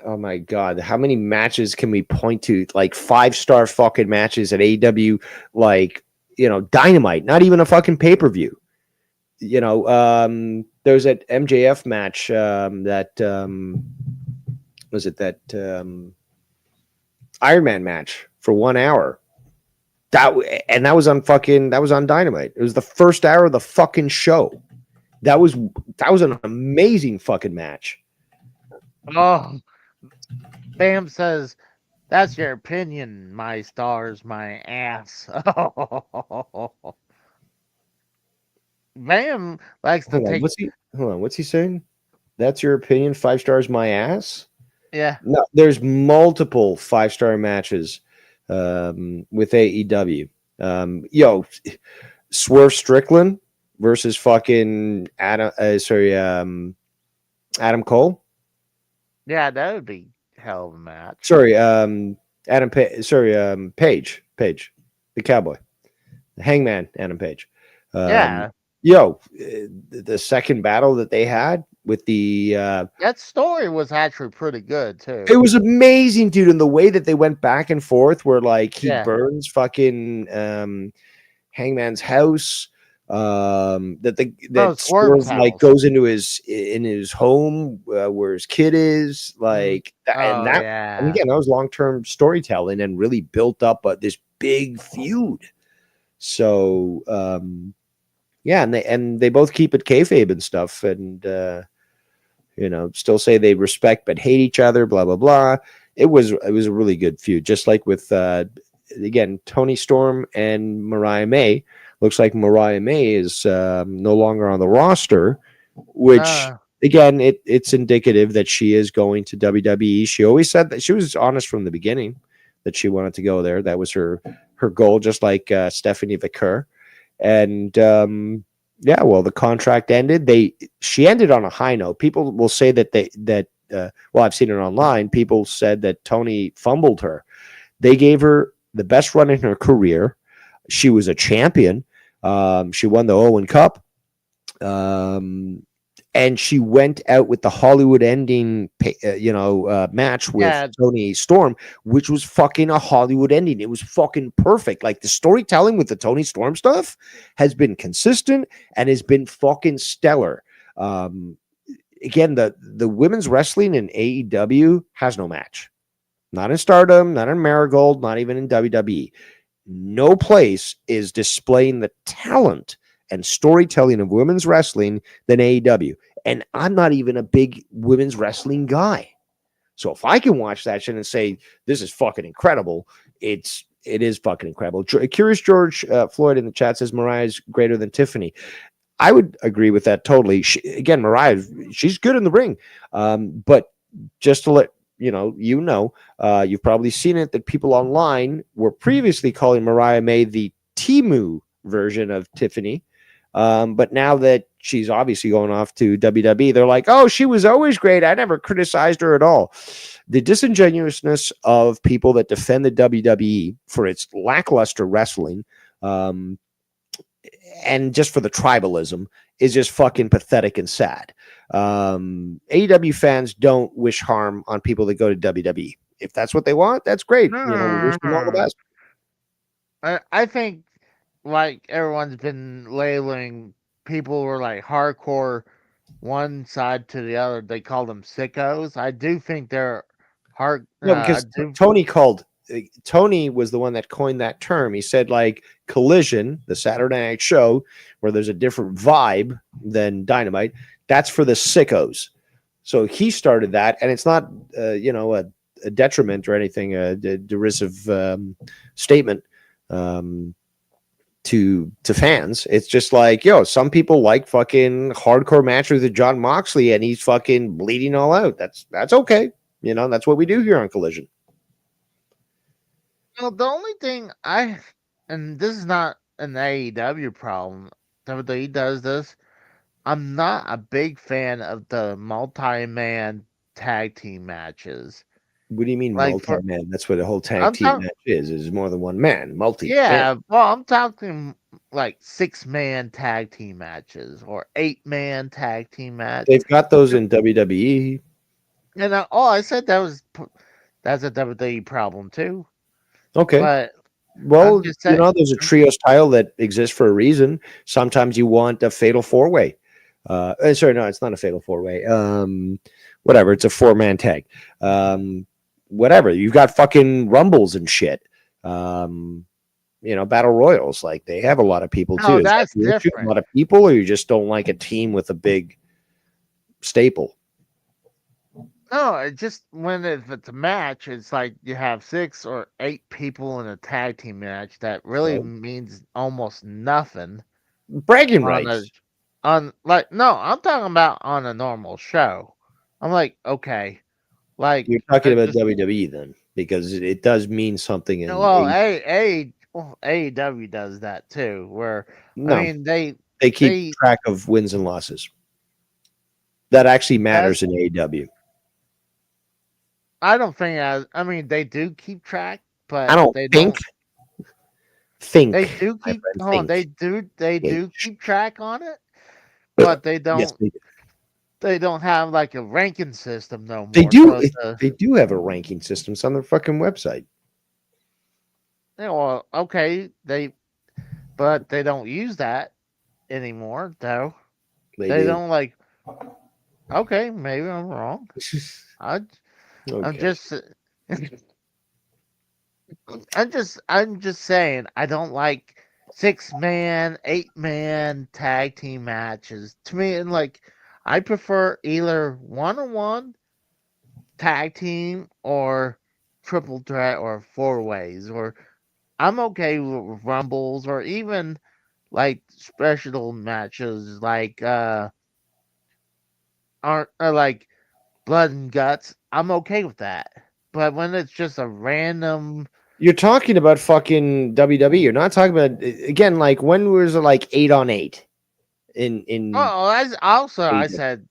oh my God, how many matches can we point to? Like 5-star fucking matches at AEW, like, Dynamite, not even a fucking pay-per-view. There's that MJF match was it that Iron Man match for 1 hour. That was on Dynamite. It was the first hour of the fucking show. That was an amazing fucking match. oh, Bam says, that's your opinion. My stars, my ass. Bam likes to take. What's he saying? That's your opinion. 5 stars, my ass. Yeah. No, there's multiple 5-star matches with AEW. Swerve Strickland versus fucking Adam Cole. Yeah, that would be hell of a match. Sorry, Page, the Cowboy, the Hangman, Adam Page. Yeah. The second battle that they had with the That story was actually pretty good too. it was amazing, dude, and the way that they went back and forth, where like he Yeah. burns fucking Hangman's house, that No, Swerve Swerve's like house. goes into his home where his kid is, like that, Oh, and yeah. again, that was long-term storytelling and really built up this big feud. So yeah, and they both keep it kayfabe and stuff, and still say they respect but hate each other, blah blah blah. It was a really good feud, just like with again, Tony Storm and Mariah May. Looks like Mariah May is no longer on the roster, which again, it's indicative that she is going to WWE. She always said that she was honest from the beginning that she wanted to go there. That was her goal, just like Stephanie Vicker. And yeah, well, the contract ended. She ended on a high note. People will say that well, I've seen it online. People said that Tony fumbled her. They gave her the best run in her career. She was a champion. She won the Owen Cup. And she went out with the Hollywood ending, match with Tony Storm, which was fucking a Hollywood ending. It was fucking perfect. Like the storytelling with the Tony Storm stuff has been consistent and has been fucking stellar. Again, the women's wrestling in AEW has no match. Not in Stardom, not in Marigold, not even in WWE. No place is displaying the talent and storytelling of women's wrestling than AEW. And I'm not even a big women's wrestling guy. So if I can watch that shit and say, this is fucking incredible, it is fucking incredible. Curious George Floyd in the chat says Mariah's greater than Tiffany. I would agree with that totally. Again, Mariah, she's good in the ring. But just to let you've probably seen it that people online were previously calling Mariah May the Temu version of Tiffany. But now that she's obviously going off to WWE, they're like, oh, she was always great. I never criticized her at all. The disingenuousness of people that defend the WWE for its lackluster wrestling, and just for the tribalism is just fucking pathetic and sad. AEW fans don't wish harm on people that go to WWE. If that's what they want, that's great. We wish them all the best. I think, like everyone's been labeling people who are like hardcore one side to the other, they call them sickos. I do think they're hard. No, because Tony was the one that coined that term. He said like Collision, the Saturday night show, where there's a different vibe than Dynamite. That's for the sickos. So he started that, and it's not a detriment or anything, a derisive statement to fans. It's just like, some people like fucking hardcore matches with John Moxley and he's fucking bleeding all out. That's okay. That's what we do here on Collision. Well, the only thing and this is not an AEW problem, WWE does this. I'm not a big fan of the multi-man tag team matches. What do you mean multi-man? That's what a whole tag team match is more than one man. Yeah, well, I'm talking like 6-man tag team matches or 8-man tag team matches. They've got those in WWE. And I said that's a WWE problem too. Okay. But well, there's a trio style that exists for a reason. Sometimes you want a fatal 4-way. Sorry, no, it's not a fatal 4-way. Whatever, it's a 4-man tag. Whatever, you've got fucking rumbles and shit. Battle royals, like they have a lot of people too. No, that's different. A lot of people, or you just don't like a team with a big staple? No, it just if it's a match, it's like you have 6 or 8 people in a tag team match that really means almost nothing. Bragging rights. I'm talking about on a normal show. I'm like, okay, like you're talking about WWE then, because it does mean something. AEW does that too. Where they keep track of wins and losses. That actually matters in AEW. I don't think. They do keep track, but I don't think. They do keep. They do keep track on it, but they don't. Yes, they don't have like a ranking system no more. They do. They do have a ranking system. It's on their fucking website. Yeah, well, okay, but they don't use that anymore, though. They don't like. Okay, maybe I'm wrong. I'm just saying I don't like 6-man, 8-man tag team matches. To me, and like I prefer either 1-on-1 tag team or triple threat or 4-ways or I'm okay with rumbles or even like special matches like aren't like blood and guts. I'm okay with that. But when it's just a random You're talking about fucking WWE. You're not talking about again. Like when was it like 8 on 8 in oh, I AEW? said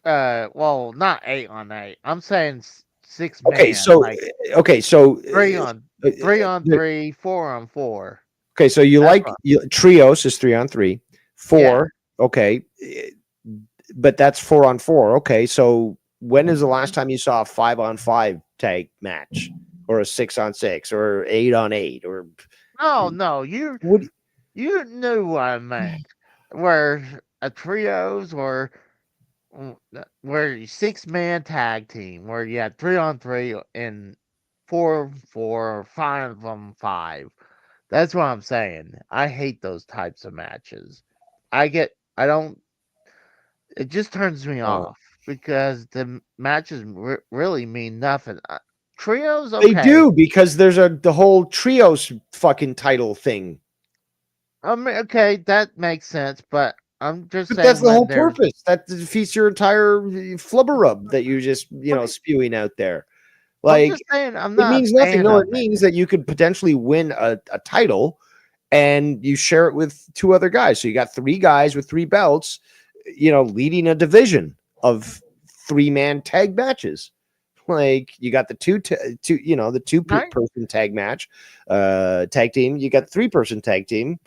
well, not 8 on 8. I'm saying six Okay, man, so like okay, so three on uh, three on the- three, 4 on 4. okay, so you That's like what, trios is 3 on 3, yeah. 4. Okay, but that's 4 on 4. Okay, so when is the last time you saw a 5 on 5 tag match, or a 6 on 6, or 8 on 8, or No, no, you what? you knew what I meant. Where a trios or where you 6 man tag team where you had 3 on 3 and 4 on 4 or 5 on 5. That's what I'm saying. I hate those types of matches. I don't. It just turns me Uh, off because the matches really mean nothing. Trios, they okay. do, because there's the whole trios fucking title thing. I mean, okay, that makes sense. But I'm just But that's saying the when whole there's. purpose. That defeats your entire flubberub that you just Okay, spewing out there. I'm Like just saying I'm it not means a nothing. fan No, of it it. means that you could potentially win a title and you share it with two other guys. So you got three guys with three belts, leading a division of 3 man tag matches. Like you got the the Right? person tag match, tag team. You got 3 person tag team.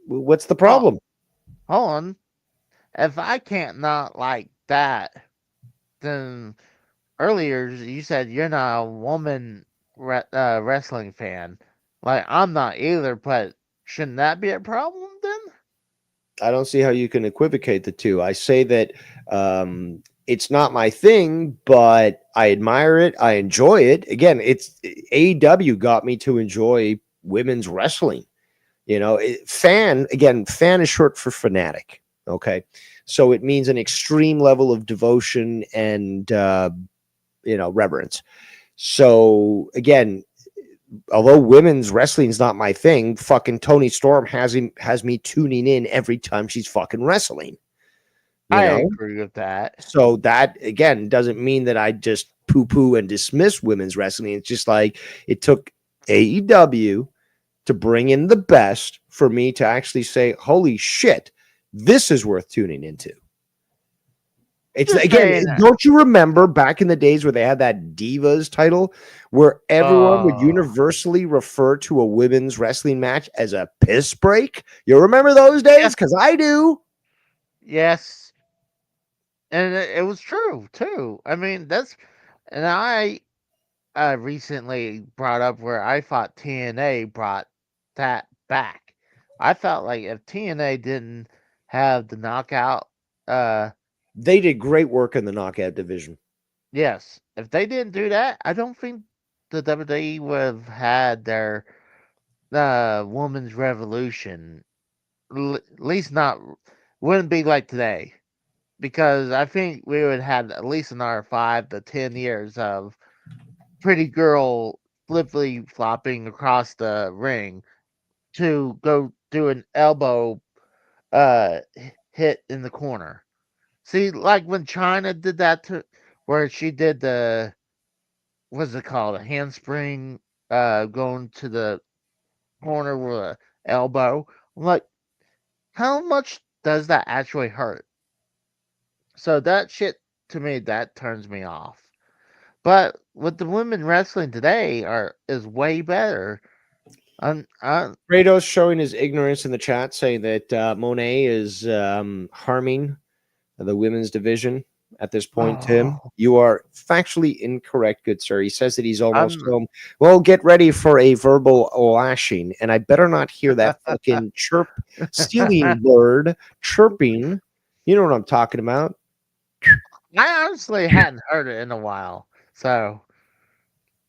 What's the Oh, problem? hold on. If I can't not like that, then earlier you said you're not a woman wrestling fan. Like I'm not either, but shouldn't that be a problem then? I don't see how you can equivocate the two. I say that it's not my thing, but I admire it. I enjoy it. Again, it's AEW got me to enjoy women's wrestling. Fan is short for fanatic. Okay. So it means an extreme level of devotion and, reverence. So again, although women's wrestling is not my thing, fucking Tony Storm has me tuning in every time she's fucking wrestling. You I know, agree with that. so that again doesn't mean that I just poo poo and dismiss women's wrestling. It's just like it took AEW to bring in the best for me to actually say, "Holy shit, this is worth tuning into." It's Just again, saying. don't you remember back in the days where they had that Divas title where everyone would Oh, universally refer to a women's wrestling match as a piss break? You remember those days? yes, Because I do. yes, and it was true too. I mean, and I recently brought up where I thought TNA brought that back. I felt like if TNA didn't have the knockout, uh, They did great work in the knockout division. yes, if they didn't do that, I don't think the WWE would have had their women's revolution. At least not wouldn't be like today, because I think we would have at least another 5 to 10 years of pretty girl flippily flopping across the ring to go do an elbow hit in the corner. See, like when China did that to where she did the what's it called, a handspring going to the corner with a elbow. I'm like, how much does that actually hurt? So that shit to me that turns me off. But with the women wrestling today are is way better. I Kratos showing his ignorance in the chat, saying that Monet is harming the women's division at this point. Tim, oh, you are factually incorrect, good sir. He says that he's almost I'm home. Well, get ready for a verbal lashing, and I better not hear that fucking stealing bird chirping. You know what I'm talking about. I honestly hadn't heard it in a while. So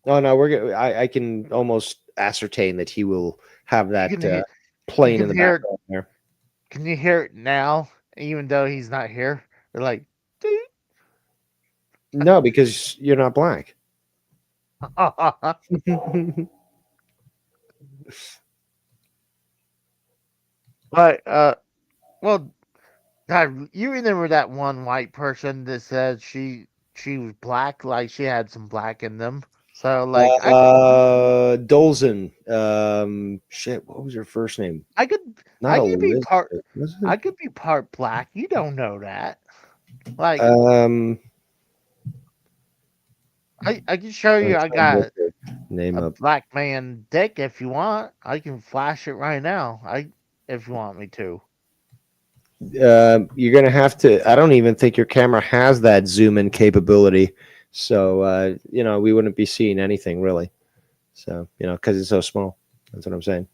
Oh no, I can almost ascertain that he will have you that can hear you playing in can the hear it background there. can you hear it now, even though he's not here? They're like "Doot." No, because you're not black. But well, God, you remember that one white person that said she was black, like she had some black in them. So like Dolzen. Shit, what was her first name? I could Not I could be Elizabeth, part was I it? could be part black. You don't know that. Like I can show I'm you. I trying to got look her name a up. black man dick if you want. I can flash it right now. If you want me to. You're gonna have to. I don't even think your camera has that zoom in capability, so we wouldn't be seeing anything really. So because it's so small. That's what I'm saying.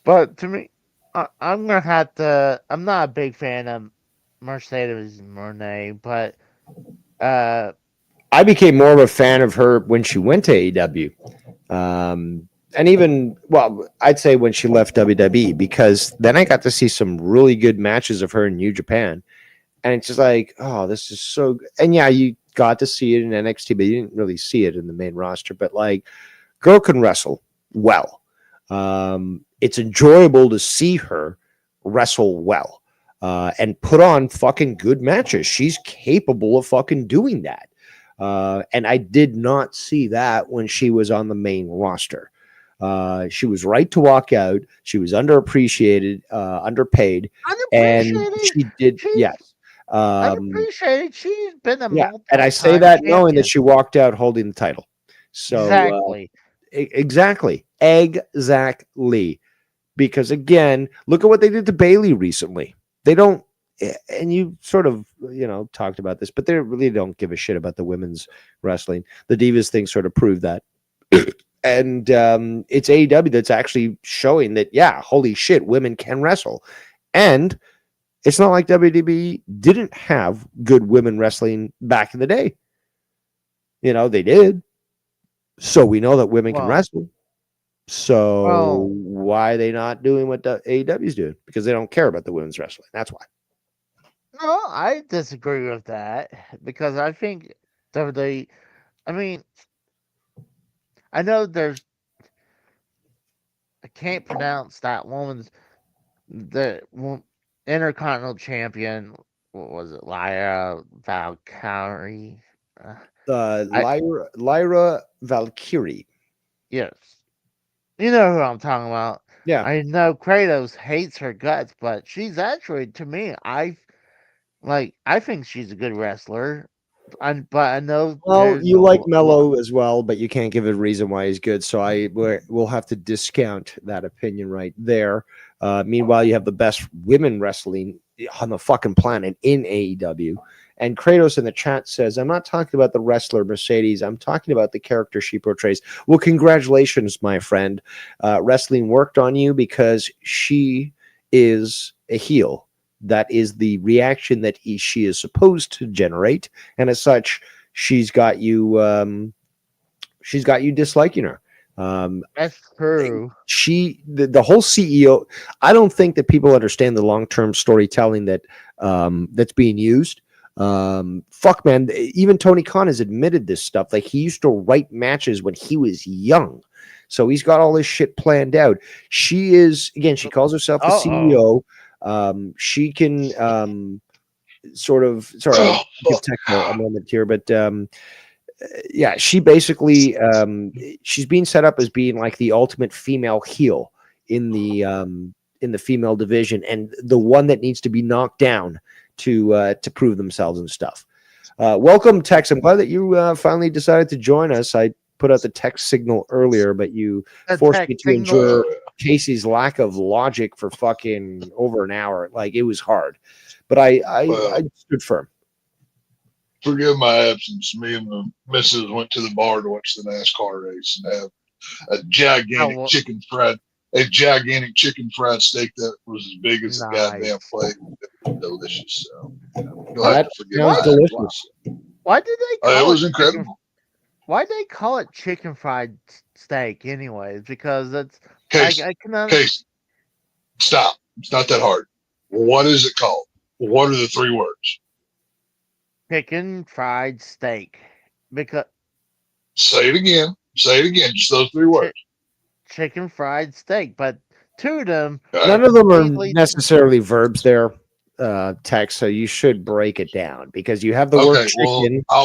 But to me, I'm gonna have to. I'm not a big fan of Mercedes Monet, but I became more of a fan of her when she went to AEW. And even, well, I'd say when she left WWE, because then I got to see some really good matches of her in New Japan. And it's just like, oh, this is so good. And yeah, you got to see it in NXT, but you didn't really see it in the main roster. But like, girl can wrestle well. It's enjoyable to see her wrestle well and put on fucking good matches. She's capable of fucking doing that. And I did not see that when she was on the main roster. She was right to walk out. She was underappreciated, underpaid, and unappreciated. she did. She's Yes. unappreciated. She's been a Yeah, and I say multi-time that knowing that champion. she walked out holding the title. So Exactly. exactly, because again, look at what they did to Bailey recently. They don't, and you sort of talked about this, but they really don't give a shit about the women's wrestling. The Divas thing sort of proved that. And it's AEW that's actually showing that, yeah, holy shit, women can wrestle. And it's not like WWE didn't have good women wrestling back in the day. They did. So we know that women can Well, wrestle. So well, why are they not doing what the AEW is doing? Because they don't care about the women's wrestling. That's why. no, I disagree with that because I think WWE. I mean, I know there's. I can't pronounce that woman's Intercontinental Champion. What was it, Lyra Valkyrie? Uh, I Lyra Valkyrie. yes, you know who I'm talking about. Yeah. I know Kratos hates her guts, but she's actually to me. I think she's a good wrestler. But I know Well, there's you like a lot. Mello as well, but you can't give a reason why he's good. So we'll have to discount that opinion right there. Meanwhile, you have the best women wrestling on the fucking planet in AEW. And Kratos in the chat says, I'm not talking about the wrestler Mercedes. I'm talking about the character she portrays. Well, congratulations, my friend. Wrestling worked on you because she is a heel. That is the reaction that she is supposed to generate. And as such, she's got you disliking her. That's true. The whole CEO. I don't think that people understand the long-term storytelling that's being used. Fuck, man. Even Tony Khan has admitted this stuff. Like, he used to write matches when he was young. So he's got all this shit planned out. She calls herself the CEO. She can sort of, sorry, I'll give Tech a moment here, but yeah, she basically she's being set up as being like the ultimate female heel in the female division, and the one that needs to be knocked down to prove themselves and stuff. Welcome, Tex. I'm glad that you finally decided to join us. I put out the text signal earlier, but you forced me to endure Casey's lack of logic for fucking over an hour. Like, it was hard, but I stood firm. Forgive my absence. Me and the missus went to the bar to watch the NASCAR race and have a gigantic chicken fried steak that was as big as a goddamn plate. Delicious. So you'll have to forgive my delicious. Why did they call it was incredible. Why do they call it chicken fried steak anyways? Because it's Case, stop. It's not that hard. What is it called? What are the three words? Chicken fried steak. Because say it again. Just those three words. chicken fried steak, but two of them. None of them are Completely- necessarily verbs there, text. So you should break it down because you have the word Okay, well, chicken. But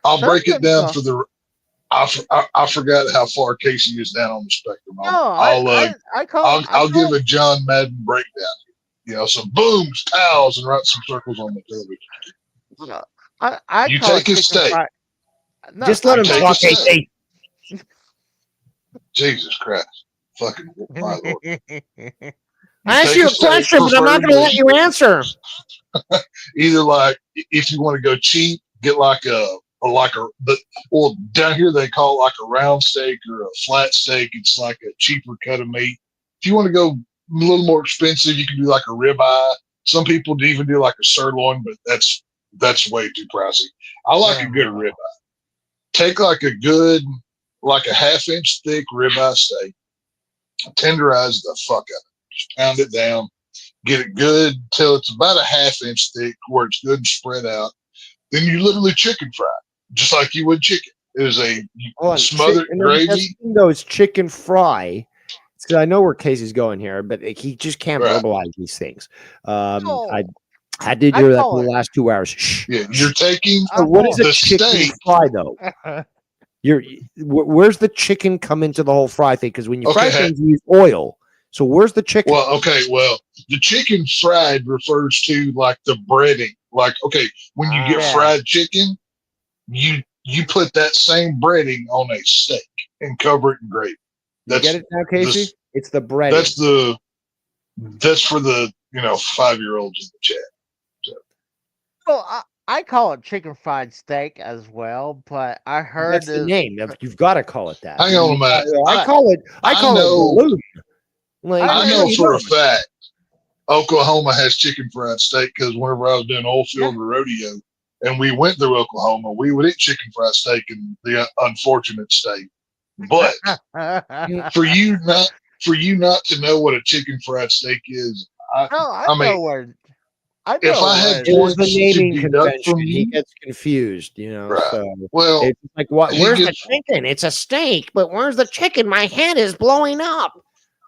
I'll break it down sometimes- for the. I forgot how far Casey is down on the spectrum. No, I call. I'll give a John Madden breakdown. You know, some booms, towels, and write some circles on the television. I You call take it a chicken steak. fried- No, Just let I him take call talk. a steak. Hey, Jesus Christ, fucking my lord! it- I asked Take you a a steak, question, but I'm not going to let you answer. Either like if you want to go cheap, get like well down here they call it like a round steak or a flat steak. It's like a cheaper cut of meat. If you want to go a little more expensive, you can do like a ribeye. Some people even do like a sirloin, but that's way too pricey. I like a good ribeye. Take like a good, like a half-inch thick ribeye steak, tenderize the fuck out of it. Just pound it down, get it good till it's about a half-inch thick where it's good and spread out. Then you literally chicken fry it, just like you would chicken. It is a smothered gravy. Though it's chicken fry. So I know where Casey's going here, but he just can't Right. verbalize these things. No. I did I do that call for the it- last 2 hours. Shh. Yeah, you're taking So what is the a chicken steak. fry though? Where's the chicken come into the whole fry thing? Because when you fry Okay. things, you use oil. So where's the chicken? Well, okay, well, the chicken fried refers to like the breading. Like, okay, when you get Yeah. fried chicken, you put that same breading on a steak and cover it in gravy. you get it now, Casey? this- It's the bread. That's for the 5-year-olds in the chat. Well, I call it chicken fried steak as well, but I heard That's the this- name. You've got to call it that. Hang on a minute. I call it. I I call know- it balloon. Like, I know what are you for a doing? fact Oklahoma has chicken fried steak because whenever I was doing oil field or rodeo and we went through Oklahoma, we would eat chicken fried steak in the unfortunate state. But for you not to know what a chicken fried steak is, No, I I mean, know where. I know if I had where- It was the points to naming deduct convention. from He you, gets confused, Right. So well, it's like, what? he Where's the gets- chicken? It's a steak, but where's the chicken? My head is blowing up.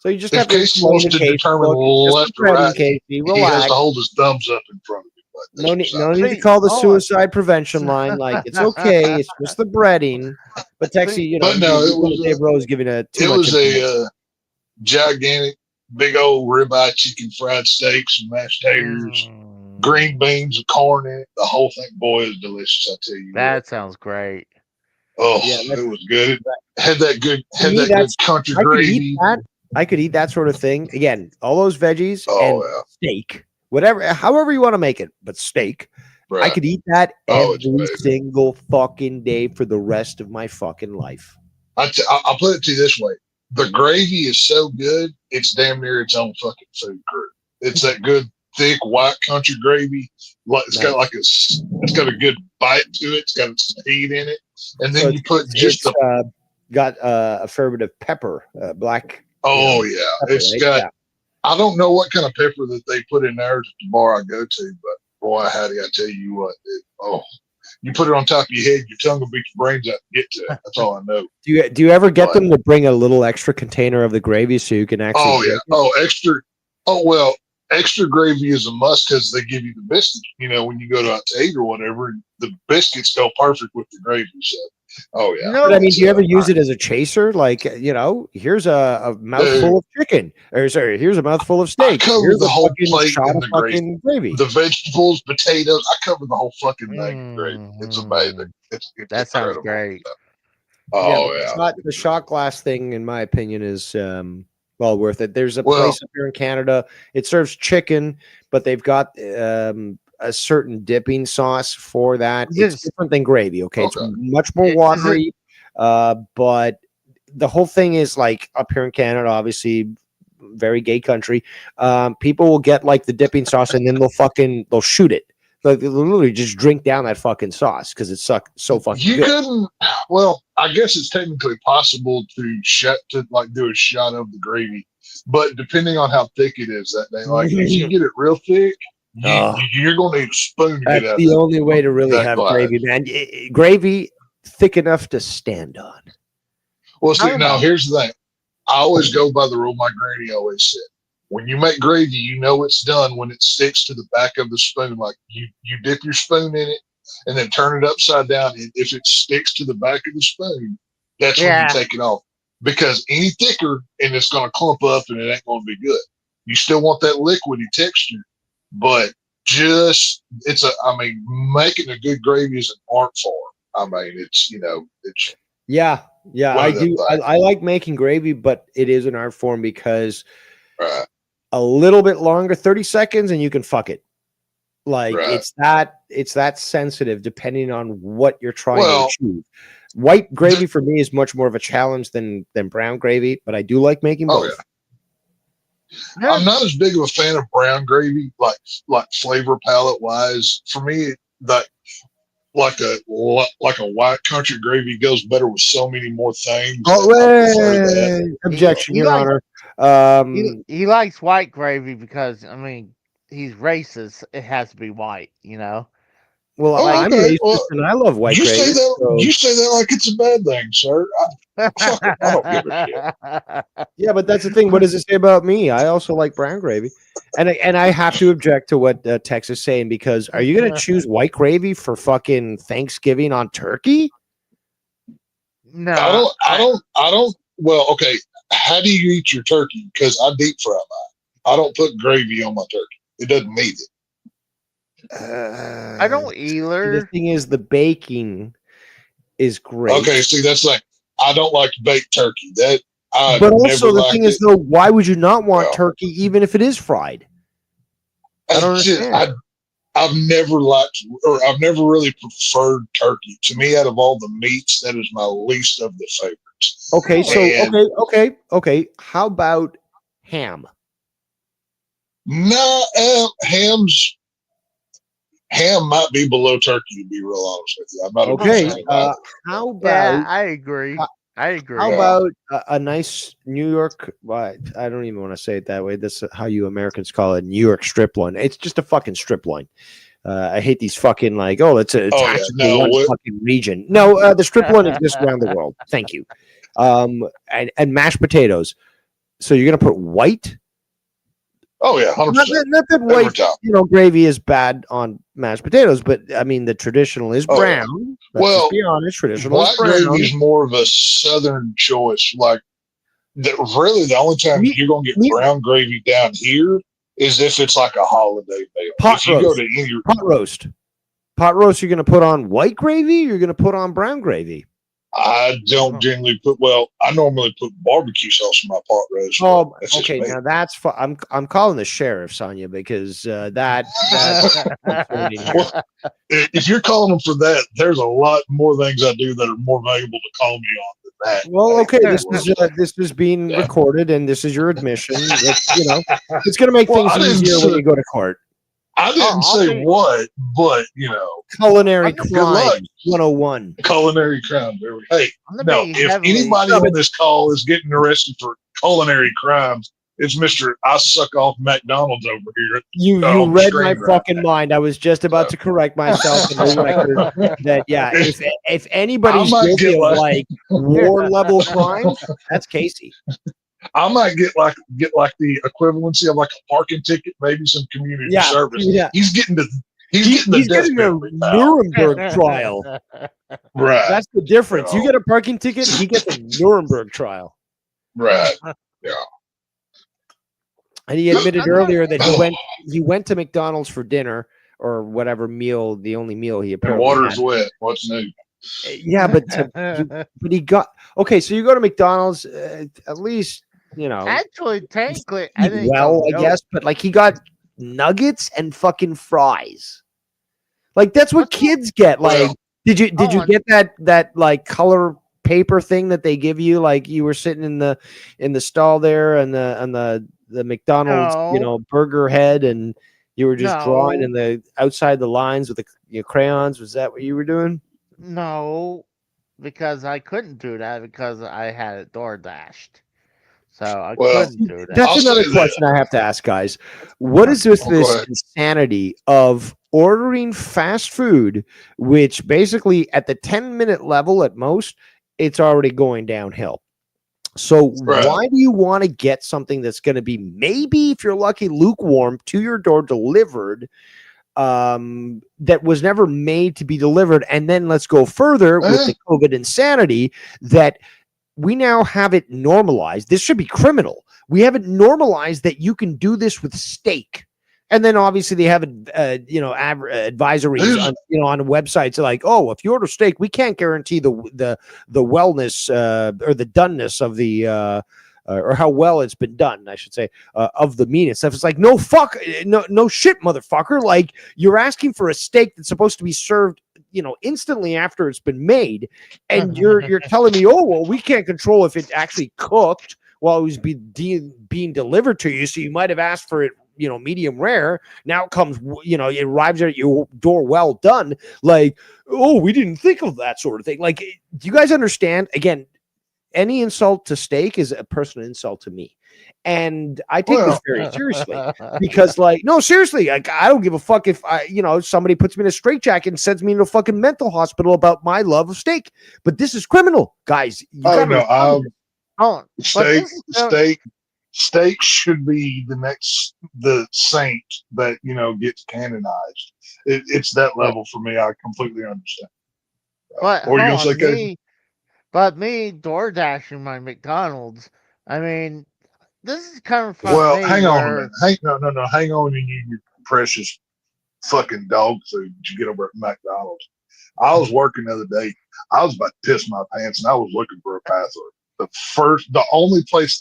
So you just If have to Casey explain wants to to Casey, determine look, just left or breading, right, Casey, he has relax. to hold his thumbs up in front of him. Like, that's No need, what's no up. need to Please, call the hold on. suicide prevention line. Like it's okay, it's just the breading. But Texie, But no, it you was Dave Rose giving a too It much. was information. a gigantic, big old ribeye chicken fried steak, some mashed taters, green beans, and corn in it. The whole thing, boy, is delicious. I tell you. That sounds great. Oh, Yeah, that's- it was good. It had that good, To me, good that's- country I could gravy. eat that. I could eat that sort of thing. Again, all those veggies Oh, and yeah. steak, whatever, however you want to make it, but steak. I Right. could eat that Oh, it's every amazing. single fucking day for the rest of my fucking life. I'll put it to you this way: the gravy is so good, it's damn near its own fucking food group. It's that good, thick white country gravy. Like it's got it's got a good bite to it. It's got some heat in it, and then So you put just it's got a fair bit of pepper, black. Oh yeah, pepper, it's right? got. Yeah. I don't know what kind of pepper that they put in there at the bar I go to, but boy, howdy, I tell you what, you put it on top of your head, your tongue will beat your brains out to get to it. That's all I know. Do you ever get What? them to bring a little extra container of the gravy so you can actually? Oh yeah. drink it? Oh extra. Oh well, extra gravy is a must because they give you the biscuit. You know, when you go out to eat or whatever, the biscuits go perfect with the gravy. So, oh yeah. No, But I mean, do you ever So, use it as a chaser? Like, here's a mouthful of chicken, or sorry, here's a mouthful of steak. cover Here's the a whole fucking plate shot in of the gravy. fucking gravy. The vegetables, potatoes, I cover the whole fucking thing in gravy. It's amazing. It's That sounds incredible. great. Oh the yeah. shot- the shot glass thing, in my opinion, is well worth it. There's a Well- place up here in Canada. It serves chicken, but they've got a certain dipping sauce for that. It's Yes. different than gravy. Okay, it's Okay. much more Is it- watery. But the whole thing is like up here in Canada, obviously, very gay country. People will get like the dipping sauce and then they'll shoot it. Like they'll literally just drink down that fucking sauce because it's so fucking You good. couldn't. Well, I guess it's technically possible to do a shot of the gravy, but depending on how thick it is that day, like if you get it real thick, Oh. you're gonna need a spoon to get That's out. the only way to really that have glass. gravy, man. Gravy thick enough to stand on. Well, see, Talking now about- here's the thing. I always go by the rule my granny always said. When you make gravy, you know it's done when it sticks to the back of the spoon. Like you dip your spoon in it and then turn it upside down. And if it sticks to the back of the spoon, that's when Yeah. you take it off. Because any thicker and it's going to clump up and it ain't going to be good. You still want that liquidy texture, but making a good gravy is an art form. I mean, it's Yeah, One I of them do. things. I like making gravy, but it is an art form because right. a little bit longer, 30 seconds, and you can fuck it. Like Right. it's that sensitive depending on what you're trying Well, to achieve. White gravy for me is much more of a challenge than brown gravy, but I do like making Oh, both. I'm not as big of a fan of brown gravy, like flavor palette wise. For me, that like a white country gravy goes better with so many more things. Oh, that I prefer that. objection, He Your likes- Honor. He likes white gravy because I mean he's racist. It has to be white, you know. Well, Oh, I'm okay. racist Well, and I love white you gravy. say that so- you say that like it's a bad thing, sir. Fuck it, I don't give a shit. Yeah, but that's the thing. What does it say about me? I also like brown gravy, and I have to object to what Tex is saying because are you going to choose white gravy for fucking Thanksgiving on turkey? No, I don't. Well, okay. How do you eat your turkey? Because I deep fry mine. I don't put gravy on my turkey. It doesn't need it. I don't The either. thing is, the baking is great. Okay, see that's like I don't like baked turkey. That I But never also the liked thing it. is, though, why would you not want Well, turkey even if it is fried? I don't understand. I've never liked, or I've never really preferred turkey. To me, out of all the meats, that is my least of the favorites. Okay, so And- okay. How about ham? No, ham might be below turkey. To be real honest with you, I'm not a big Okay, fan of how about Yeah, I agree. uh, I agree. how Yeah. about a nice New York? I don't even want to say it that way. That's how you Americans call it, New York strip loin. It's just a fucking strip loin. I hate these fucking like, it's yeah. attached to No, one what- fucking region. No, the strip loin exists around the world. Thank you. And mashed potatoes. So you're gonna put white? Oh yeah, 100%. Not that Every white, time. gravy is bad on mashed potatoes, but I mean the traditional is Oh, yeah. brown. Let's Well, just be honest, traditional White is brown. gravy is more of a southern choice. Like that, really, the only time Me- you're gonna get me- brown gravy down here is if it's like a holiday meal. Pot If you go roast. to any, Pot roast. Pot roast, you're gonna put on white gravy, you're gonna put on brown gravy. I don't generally put. Well, I normally put barbecue sauce in my pot roast. but Oh, that's just okay. me. Now that's I'm calling the sheriffs on you because that If you're calling them for that, there's a lot more things I do that are more valuable to call me on than that. well, okay. This is being Yeah. recorded, and this is your admission. It's gonna make Well, I things didn't easier when say- you go to court. I didn't I'll say be- what, but Culinary Good luck. crimes 101. culinary crime. Hey, I'm gonna no, be if heavily- anybody No, on this call is getting arrested for culinary crimes, it's Mr. I suck off McDonald's over here. You Oh, read screen my grab. fucking mind. I was just about to correct myself in the record that if anybody's I might guilty get of like- war level crimes, that's Casey. I might get like the equivalency of like a parking ticket, maybe some community Yeah, service. yeah. He's getting the He's death getting a penalty, pal. Nuremberg trial. Right, That's the difference. You Yeah. get a parking ticket, he gets a Nuremberg trial. right. And he admitted I'm not- earlier that he went to McDonald's for dinner or whatever meal, the only meal he And apparently water's had. wet. What's new? Yeah, but he got okay. So you go to McDonald's, at least Actually, technically, eat well, I guess. But like he got nuggets and fucking fries. Like that's what kids get. Like, Well, did you Oh, get that like color paper thing that they give you? Like you were sitting in the stall there and the McDonald's No. burger head and you were just drawing No. in the outside the lines with the crayons. Was that what you were doing? No, because I couldn't do that because I had it door dashed. So I Well, couldn't do that. That's I'll another say question I have to ask, guys. What is with Oh, go this ahead. insanity of ordering fast food, which basically at the 10-minute level at most, it's already going downhill? So Right. why do you want to get something that's going to be maybe, if you're lucky, lukewarm to your door delivered, that was never made to be delivered? And then let's go further with Eh, the COVID insanity that we now have it normalized. This should be criminal. We have it normalized that you can do this with steak. And then obviously they have advisories this- on on websites like, oh, if you order steak, we can't guarantee the wellness or the doneness of the or how well it's been done, I should say, of the meat and stuff. It's like, no no shit, motherfucker. Like, you're asking for a steak that's supposed to be served instantly after it's been made, and you're telling me, oh well, we can't control if it actually cooked while it was being delivered to you, so you might have asked for it medium rare. Now it comes, it arrives at your door well done. Like, oh, we didn't think of that sort of thing. Like, do you guys understand? Again, any insult to steak is a personal insult to me, and I take this Well- very seriously. Because, like, no, seriously, like, I don't give a fuck if somebody puts me in a straitjacket and sends me into a fucking mental hospital about my love of steak. But this is criminal, guys. You Oh gotta no, respond to this. Oh, but steak, this is- steak should be the saint that gets canonized. It's that level for me. I completely understand. But Or you gonna hold say, on, Casey? me door dashing my McDonald's. I mean, this is coming from Well, me. hang on a where- minute. No. Hang on, you precious fucking dog food that you get over at McDonald's. I was working the other day. I was about to piss my pants, and I was looking for a bathroom. The only place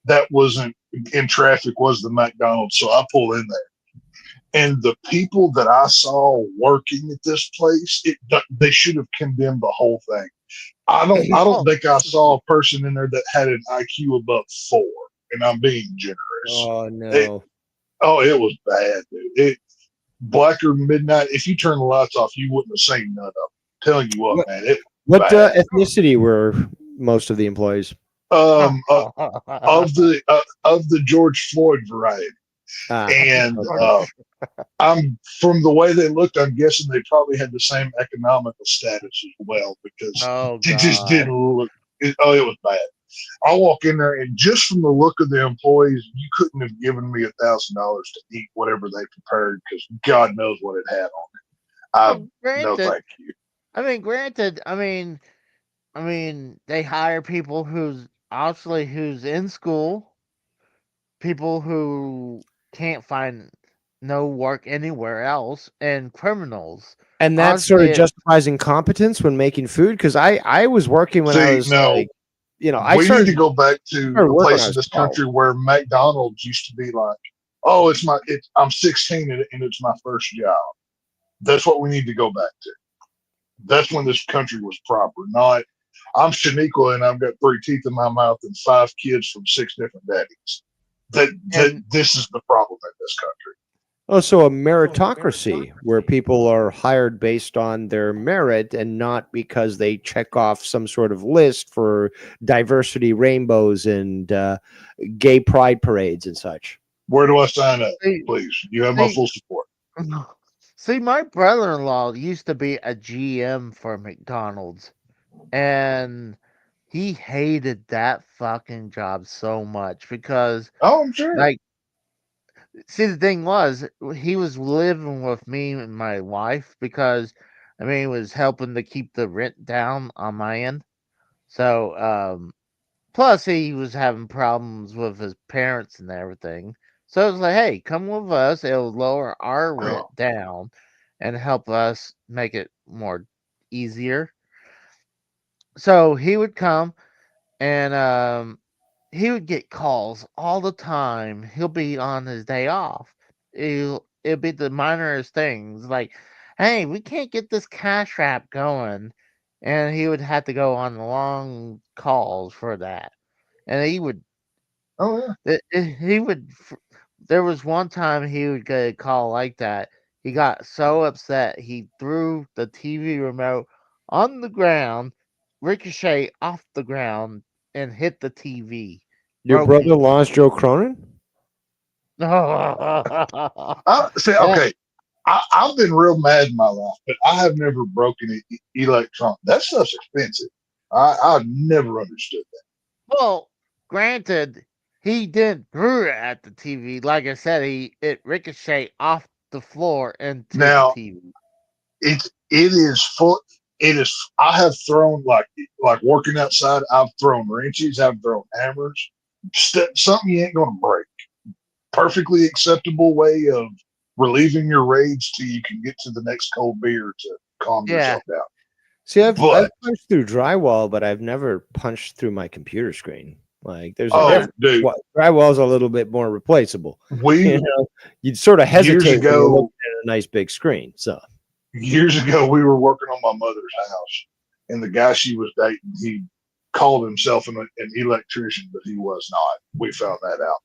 that wasn't in traffic was the McDonald's, so I pull in there. And the people that I saw working at this place, they should have condemned the whole thing. I don't think I saw a person in there that had an IQ above 4, and I'm being generous. Oh no. It was bad, dude. Blacker Midnight. If you turn the lights off, you wouldn't have seen none of them. Telling you what, man. What bad. ethnicity were most of the employees? Of the George Floyd variety, and okay. I'm from the way they looked, I'm guessing they probably had the same economical status as well, because Oh, it just God. didn't look. It was bad. I walk in there, and just from the look of the employees, you couldn't have given me $1,000 to eat whatever they prepared, because God knows what it had on it. No, Granted, thank you. I mean, they hire people who's in school, people who can't find no work anywhere else, and criminals. And that sort of Honestly, justifies incompetence when making food. Because I was working when I See, was no. like, I We started need to go back to started a working when place I in was this 12. country where McDonald's used to be like, oh, I'm 16 and it's my first job. That's what we need to go back to. That's when this country was proper. Not, I'm Shaniqua and I've got 3 teeth in my mouth and 5 kids from 6 different daddies. This is the problem in this country. Oh, so a meritocracy where people are hired based on their merit and not because they check off some sort of list for diversity rainbows and gay pride parades and such. Where do I sign up? See- Please. You have my see- full support. See, my brother-in-law used to be a GM for McDonald's, and he hated that fucking job so much because, Oh, I'm sure. like, see, the thing was, he was living with me and my wife because, he was helping to keep the rent down on my end. So, plus he was having problems with his parents and everything. So it was like, hey, come with us. It'll lower our rent down and help us make it more easier. So he would come and he would get calls all the time. He'll be on his day off. It'll be the minorest things like, hey, we can't get this cash wrap going. And he would have to go on long calls for that. And he would Oh, yeah. there was one time he would get a call like that. He got so upset he threw the TV remote on the ground, ricochet off the ground, and hit the TV. Your Broke it. brother-in-law is Joe Cronin? See, Yeah. okay. I've been real mad in my life, but I have never broken an electronic. That stuff's expensive. I've never understood that. Well, granted, he didn't throw it at the TV. Like I said, it ricocheted off the floor into Now, the TV. it is full. It is. I have thrown like working outside. I've thrown wrenches. I've thrown hammers. Something you ain't gonna break. Perfectly acceptable way of relieving your rage till you can get to the next cold beer to calm Yeah. yourself down. See, I've But punched through drywall, but I've never punched through my computer screen. Like, there's a oh, difference. dude, Drywall's a little bit more replaceable. we You know, you'd sort of Years hesitate when you're ago- looking at a nice big screen. So, years ago we were working on my mother's house, and the guy she was dating, he called himself an electrician, but he was not. We found that out,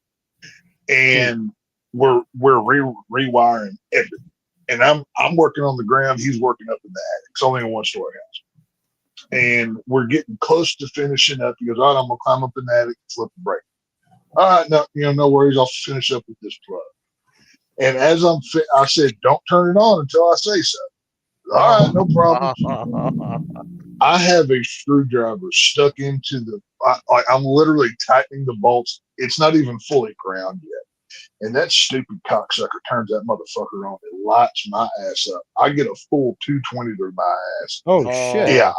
and we're rewiring everything. And I'm working on the ground. He's working up in the attic. It's only a one-story house, and we're getting close to finishing up. He goes, "All right, I'm gonna climb up in the attic and flip the break." All right, no worries. I'll finish up with this plug. And as I said, "Don't turn it on until I say so." All right, no problem. I have a screwdriver stuck into I'm literally tightening the bolts. It's not even fully ground yet. And that stupid cocksucker turns that motherfucker on. It lights my ass up. I get a full 220 to my ass. oh Oh. shit, Yeah.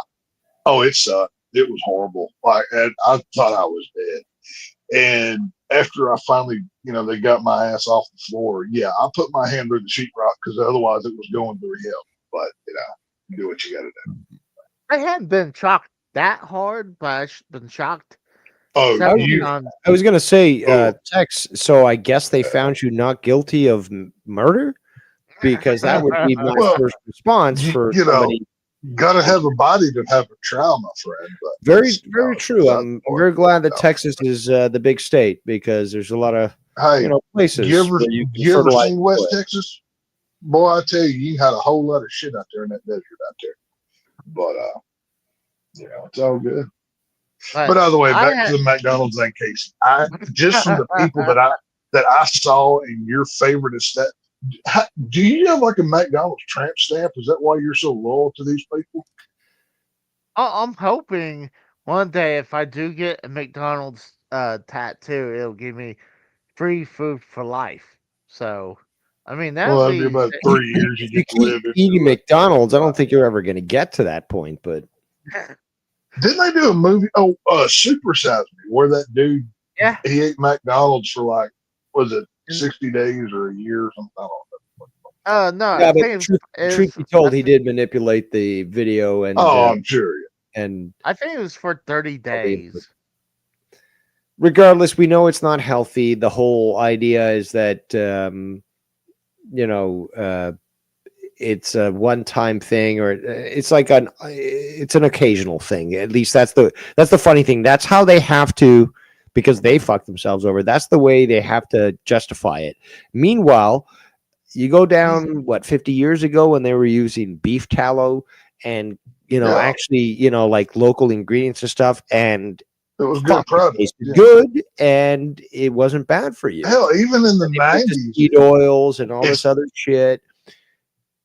Oh, it sucked. It was horrible. And I thought I was dead. And after I finally, they got my ass off the floor. Yeah, I put my hand through the sheetrock because otherwise it was going through hell. But do what you got to do. I hadn't been shocked that hard, but I've been shocked Oh, several you times. I was gonna say, Oh. Tex. So I guess they found you not guilty of murder, because that would be my Well, first response for you know, somebody. got to have a body to have a trial, my friend. But Very, that's, very true. that's I'm very glad that no. Texas is the big state, because there's a lot of Hey, places. you ever where you can ever fertilize seen West soil. Texas? Boy, I tell you, you had a whole lot of shit out there in that desert out there. But it's all good. But either way, back to the McDonald's and Casey. Just from the people that I saw, and your favorite is that. Do you have like a McDonald's tramp stamp? Is that why you're so loyal to these people? I'm hoping one day if I do get a McDonald's tattoo, it'll give me free food for life. So, I mean, that Well, would that'd be be about 3 years you If you get to live keep in. eating McDonald's, I don't think you're ever going to get to that point. But Didn't they do a movie? Oh, Super Size Me, where that dude Yeah. he ate McDonald's for like, was it 60 days or a year or something? I don't know. No, yeah, I but think truth be told, he did manipulate the video, and Oh, I'm sure. and I think it was for 30 days. regardless, we know it's not healthy. The whole idea is that it's a one-time thing, or it's like it's an occasional thing. At least that's the funny thing. That's how they have to, because they fucked themselves over. That's the way they have to justify it. Meanwhile, you go down 50 years ago when they were using beef tallow and actually like local ingredients and stuff, and It was good fuck, it product. tasted Yeah. good, and it wasn't bad for you. Hell, even in the They put the 90s, seed oils and all It's- this other shit.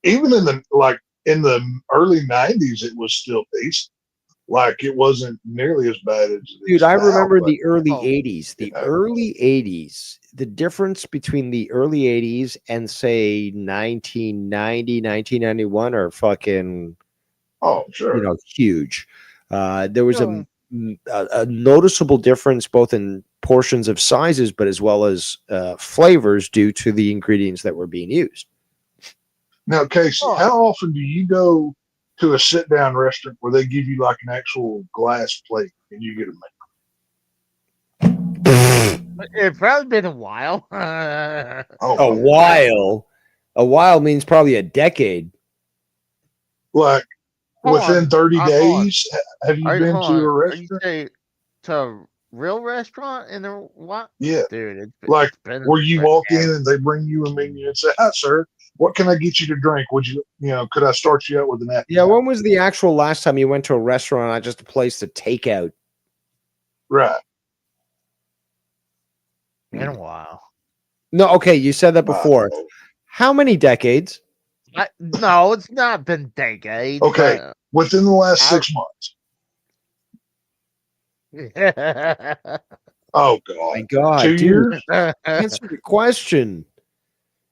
even in the early 90s, it was still decent. Like, it wasn't nearly as bad as it Dude, is I now, remember but- the early Oh, 80s. The you know. early 80s, the difference between the early 80s and say 1990, 1991 are fucking, Oh, sure. huge. There was Yeah. a noticeable difference both in portions of sizes, but as well as flavors due to the ingredients that were being used. Now, Casey, Oh. how often do you go to a sit-down restaurant where they give you like an actual glass plate and you get a It's probably been a while. Oh, A while means probably a decade. like Hold within on. 30 Hold on. days? Have you Are been hold to a on. Are you restaurant? say to a real restaurant in the what? Yeah. Dude, Like, it's been Where you walk in forever. and they bring you a menu and say, "Hi, sir, what can I get you to drink? Would you, could I start you out with an apple?" Yeah, when was the actual last time you went to a restaurant, not just a place to take out? Right. Been a while. No, okay, you said that before. How many decades? No, it's not been decades. Okay. Within the last I- 6 months. Oh My God, God, 2 dude, years? answer the question.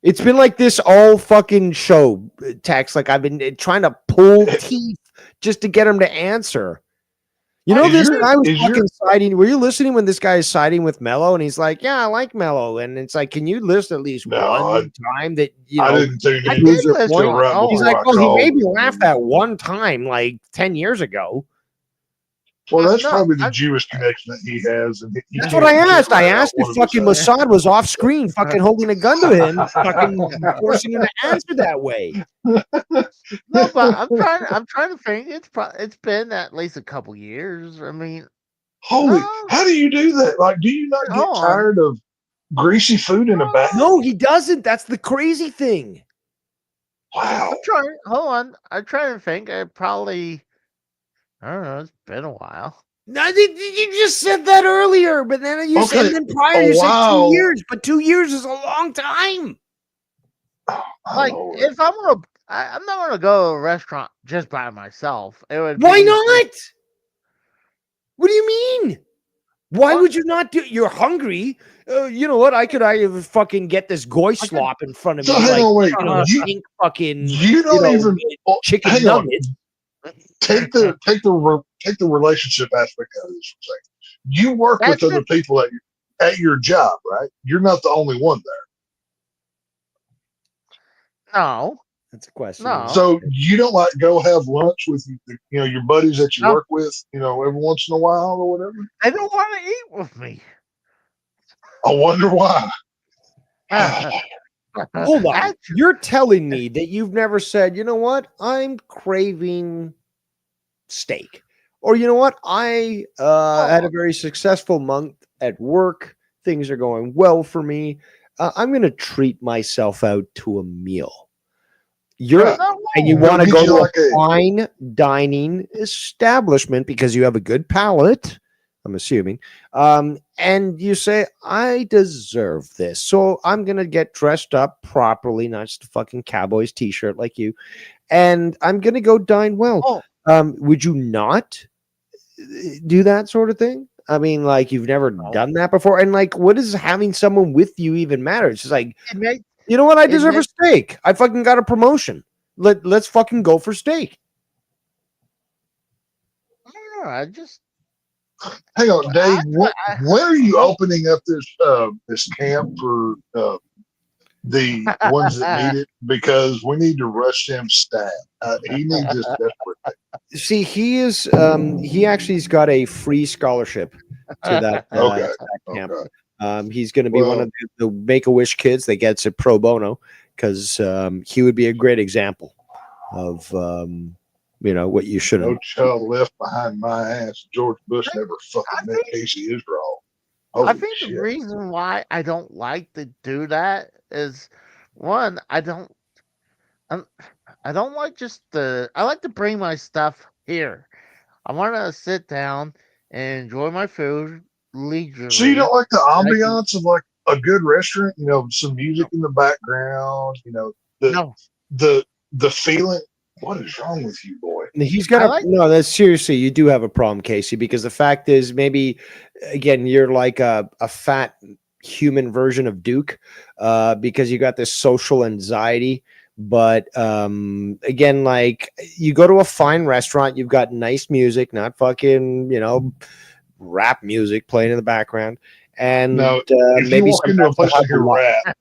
It's been like this all fucking show, Tex. Like I've been trying to pull teeth just to get him to answer. You know, Is this your guy was is your fucking siding. Were you listening when this guy is siding with Mello? And he's like, "Yeah, I like Mello." And it's like, can you list at least No, one time that I didn't tune I in did proves your listen. point? till right Oh, He's before like, I "Well, he made called. me laugh that one time, like 10 years ago." Well, that's no, probably the Jewish connection that he has, and he That's can't, what I he can't asked. I write out asked one if of his fucking own. Mossad was off screen, fucking holding a gun to him, fucking forcing him to answer that way. no, but I'm trying to think. It's been at least a couple years. I mean, Holy, how do you do that? Like, do you not get hold on. tired of greasy food in a bag? No, he doesn't. That's the crazy thing. Wow. Hold on. I'm trying to think. I don't know. It's been a while. No, you just said that earlier, but then you said, Okay, and then prior a you said 2 while. years, but 2 years is a long time. Oh, Like, Lord. if I'm not gonna go to a restaurant just by myself. It would Why be not? What do you mean? Why What? would you not do? You're hungry. You know what? I fucking get this goy slop in front of So me, hang like on, wait. Uh-huh. pink fucking You don't even chicken hang on. nuggets. Take the relationship aspect of this for a second. You work with That's other people at your job, right? You're not the only one there. No. That's a question. No. So you don't like go have lunch with your buddies that you No. work with, every once in a while or whatever. They don't want to eat with me. I wonder why. Hold on. Actually, You're telling me that you've never said, you know what? I'm craving steak. Or you know what? I had a very successful month at work. Things are going well for me. I'm going to treat myself out to a meal. Yeah. And you Go want to get go you to like a fine dining establishment because you have a good palate, I'm assuming. And you say, I deserve this. So I'm going to get dressed up properly, not just a fucking Cowboys t-shirt like you. And I'm going to go dine well. Would you not do that sort of thing? I mean, like, you've never done that before. And like, what does having someone with you even matter? It's just like, you know what? I deserve a steak. I fucking got a promotion. Let's fucking go for steak. I just hang on, Dave. When are you opening up this camp for the ones that need it? Because we need to rush him staff. He needs this desperately. See, he actually's got a free scholarship to that, Okay. that camp. Okay. He's going to be one of the Make-A-Wish kids that gets it pro bono because he would be a great example of what you should have. No child left behind my ass. George Bush never fucking met Casey Israel. I think the reason why I don't like to do that is, one, I don't like I like to bring my stuff here. I want to sit down and enjoy my food leisurely. So you don't like the ambiance of like a good restaurant? Some music in the background. The feeling. What is wrong with you, boy? He's got no. That's seriously, you do have a problem, Casey. Because the fact is, maybe again, you're like a fat human version of Duke, because you got this social anxiety. But again, like, you go to a fine restaurant, you've got nice music, not fucking rap music playing in the background. And if maybe you walk into a place like a rap,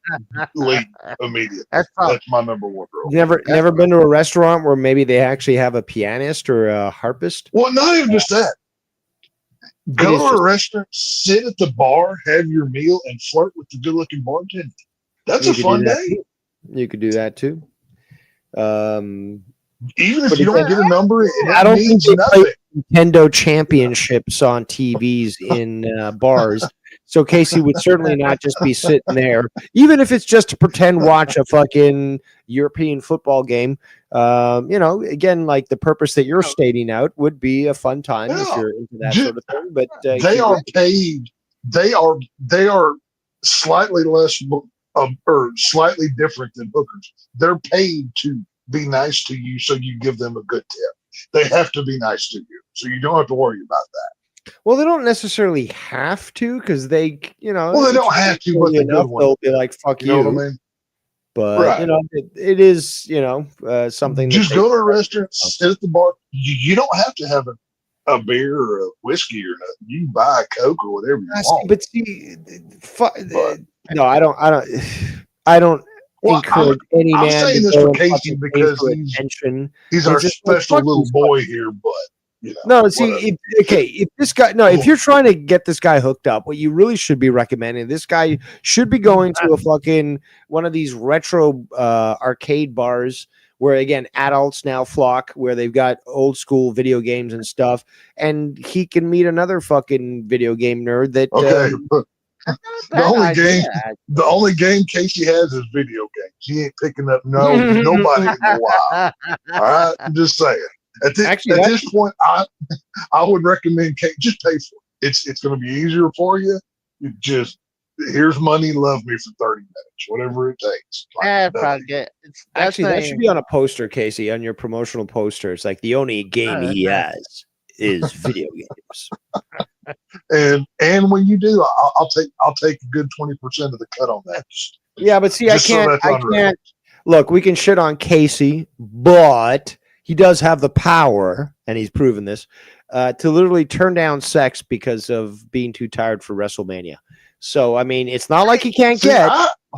leave immediately. That's my number one rule. Never been to a restaurant where maybe they actually have a pianist or a harpist? Well, not even just that. Go to a restaurant, sit at the bar, have your meal, and flirt with the good-looking bartender. That's a fun day. You could do that too. Even if you don't get a number, I don't think they play Nintendo Championships on TVs in bars. So Casey would certainly not just be sitting there, even if it's just to pretend watch a fucking European football game. Again, like, the purpose that you're stating out would be a fun time if you're into that sort of thing. But they are paid. They are slightly less or slightly different than hookers. They're paid to be nice to you, so you give them a good tip. They have to be nice to you, so you don't have to worry about that. Well, they don't necessarily have to because they, Well, they don't have to, but they enough, good one. they'll be like, "Fuck You know you." what I mean? But Right. it is something. Just that go to a restaurant, sit at the bar. You don't have to have a beer or a whiskey or nothing. You can buy a Coke or whatever you want. But see, But- no, I don't. I don't Well, encourage any I'm man saying to this go for and Casey fucking pay because for he's attention. he's our It's just like, special fuck little these boy here. But No, see, whatever. if this guy, if you're trying to get this guy hooked up, what you really should be recommending, this guy should be going to a fucking one of these retro arcade bars where, again, adults now flock, where they've got old school video games and stuff, and he can meet another fucking video game nerd that. Okay, Bad the only game Casey has is video games. He ain't picking up nobody in a while. All right, I'm just saying. At this point, I would recommend just pay for it. It's going to be easier for you. You just here's money, love me for 30 minutes, whatever it takes. Actually, that should be on a poster, Casey, on your promotional poster. It's like the only game he has is video games. And when you do, I'll take a good 20% of the cut on that. Yeah, but see, I can't. Look, we can shit on Casey, but he does have the power, and he's proven this, to literally turn down sex because of being too tired for WrestleMania. So, I mean, it's not like he can't get.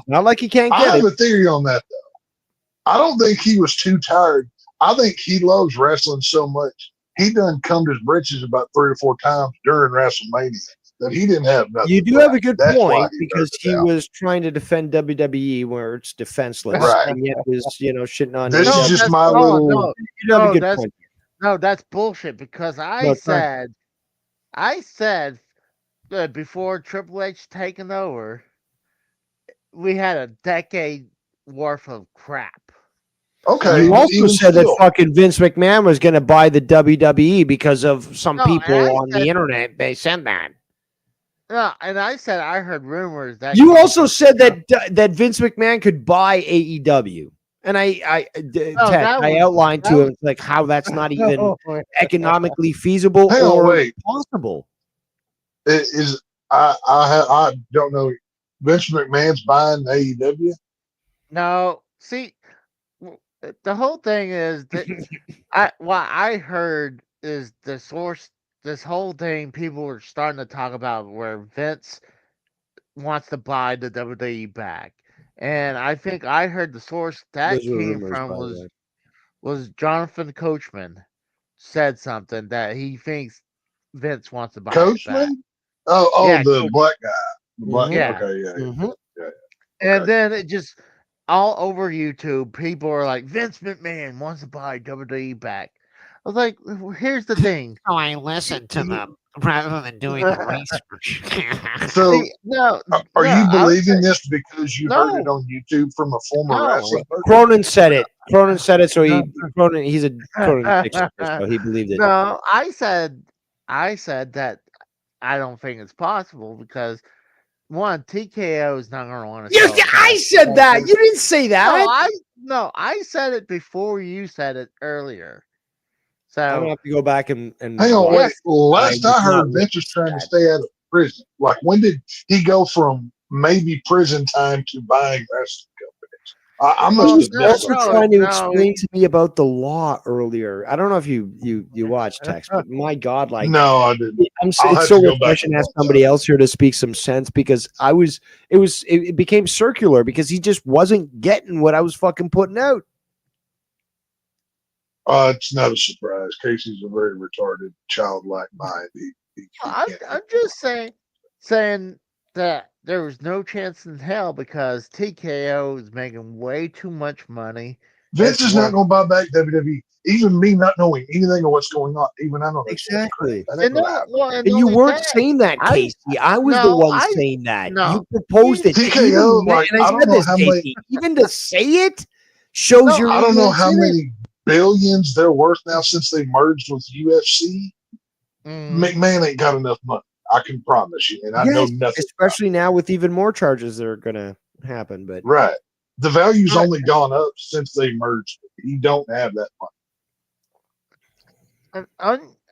Not like he can't get. I have a theory on that, though. I don't think he was too tired. I think he loves wrestling so much. He done come to his britches about 3 or 4 times during WrestleMania that he didn't have nothing. You do have a good point because he was trying to defend WWE where it's defenseless, right? And yet was shitting on. This is just my little. You do have a good point. No, that's bullshit because I said before Triple H taking over, we had a decade worth of crap. Okay. You also said that fucking Vince McMahon was going to buy the WWE because of some people on the internet. They said that. No, and I said I heard rumors that you also said that Vince McMahon could buy AEW, and I outlined to him like how that's not even economically feasible or possible. It is I don't know. Vince McMahon's buying AEW. No, see. The whole thing is that what I heard is the source. This whole thing, people were starting to talk about where Vince wants to buy the WWE back, and I think I heard the source that came from was Jonathan Coachman said something that he thinks Vince wants to buy Coachman. It back. Yeah, the black guy. The black yeah. Okay, yeah. Mm-hmm. Yeah. And then it just. All over YouTube, people are like, Vince McMahon wants to buy WWE back. I was like, here's the thing. Oh, I listened to them rather than doing the research. So, are you believing this because you No. heard it on YouTube from a former wrestler? Cronin said it. So he's a Cronin so he believed it. No, I said that I don't think it's possible because one, TKO is not going to want to. Yes, I said that. You didn't say that. No, I said it before you said it earlier. So I'm gonna have to go back and hang on. Wait. Last I heard, Vince was trying to stay out of prison. Like, when did he go from maybe prison time to buying wrestling companies? I must have also trying to explain to me about the law earlier. I don't know if you watched Tex, but my God, like no, I didn't. It's so refreshing to have somebody else here to speak some sense because it became circular because he just wasn't getting what I was fucking putting out. It's not a surprise. Casey's a very retarded, childlike mind. I'm just saying that there was no chance in hell because TKO is making way too much money. Vince is not going to buy back WWE. Even me not knowing anything of what's going on, even I know exactly. And you weren't saying that, Casey. I was the one saying that. You proposed it. TKO, and I said this, Casey. Even to say it shows your. I don't know how many billions they're worth now since they merged with UFC. McMahon ain't got enough money. I can promise you, and I know nothing. Especially now with even more charges that are going to happen. But right, the value's only gone up since they merged. He don't have that money.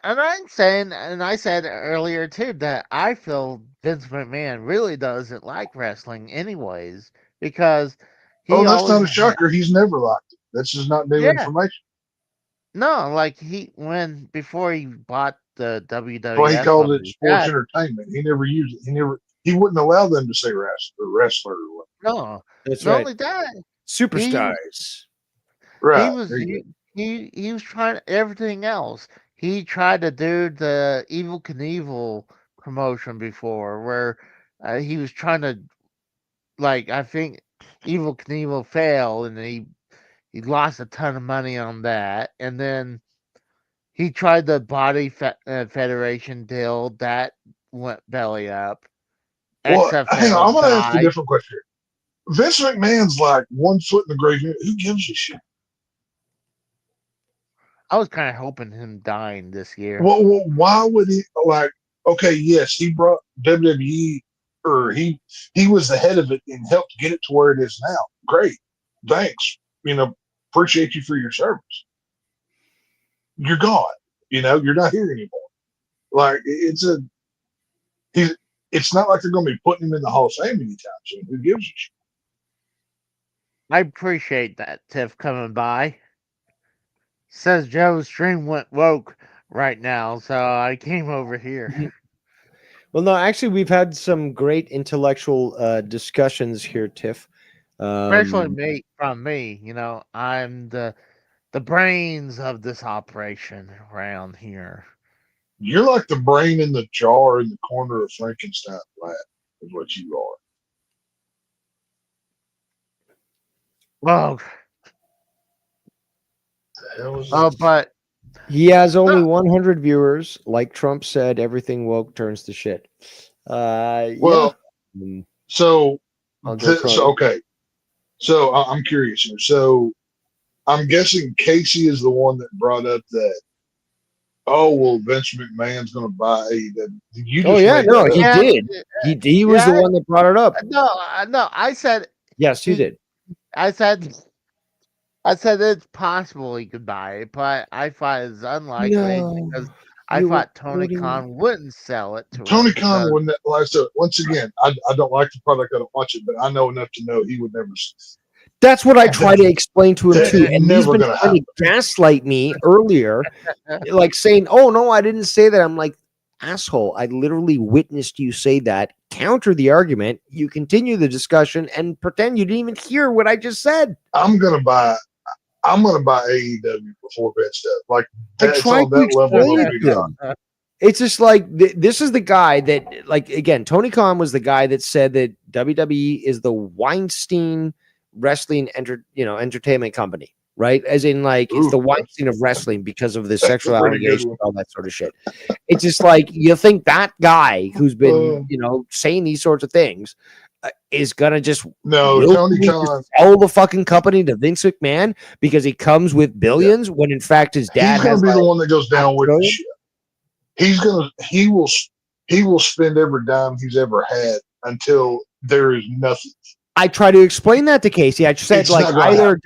And I'm saying, and I said earlier too, that I feel Vince McMahon really doesn't like wrestling, anyways, because Oh, he that's not always, a shocker. He's never liked it. That's just not new yeah, information. no, like before he bought the Well, he WWF called from it his sports dad, entertainment. He never used it. He wouldn't allow them to say wrestler or what. no, That's not right. only that, he Superstars. he Right. was There you go. he was trying everything else. He tried to do the Evil Knievel promotion before, where he was trying to, like, I think Evil Knievel failed, and he lost a ton of money on that. And then he tried the Federation deal that went belly up. Well, hang on. XFL I'm going to ask a died. different question here. Vince McMahon's like 1 foot in the grave. Who gives a shit? I was kind of hoping him dying this year. Well, why would he like? Okay, yes, he brought WWE, or he was the head of it and helped get it to where it is now. Great, thanks. Appreciate you for your service. You're gone. You're not here anymore. Like he's. It's not like they're going to be putting him in the Hall of Fame anytime soon. Who gives a shit? I appreciate that, Tiff, coming by. Says Joe's stream went woke right now, so I came over here. Well, no, actually, we've had some great intellectual discussions here, Tiff. Especially from me. I'm the brains of this operation around here. You're like the brain in the jar in the corner of Frankenstein flat, is what you are. Oh, The hell is oh, that? but He has only 100 viewers. Like Trump said, everything woke turns to shit. Well, yeah. so I'll go okay. So I'm curious here. So I'm guessing Casey is the one that brought up that. Oh well, Vince McMahon's going to buy AEW. You just made no, that he up. did. He was the one that brought it up. no, I said Yes, he did. I said it's possible he could buy it, but I thought it's unlikely because I thought Tony Khan wouldn't sell it to Tony him. Khan wouldn't. Like, so once again, I don't like the product. I don't watch it, but I know enough to know he would never. That's what I try to explain to him That too. is And he's never been gonna trying to gaslight me earlier, like saying, "Oh no, I didn't say that." I'm like, asshole, I literally witnessed you say that. Counter the argument. You continue the discussion and pretend you didn't even hear what I just said. I'm gonna buy AEW before Vince does. Like I that's tried on to that level explain of it big to time. him. It's just like this is the guy that, like, again, Tony Khan was the guy that said that WWE is the Weinstein wrestling entertainment company, right? As in, like, it's the Weinstein of wrestling because of the sexual a pretty good allegations, one. all that sort of shit. It's just like you think that guy who's been, saying these sorts of things is gonna just No, Tony willfully Khan. sell the fucking company to Vince McMahon because he comes with billions when in fact his dad He's gonna has be the like, one that goes down with the billion? shit. He will spend every dime he's ever had until there is nothing. I try to explain that to Casey. I said It's like not gonna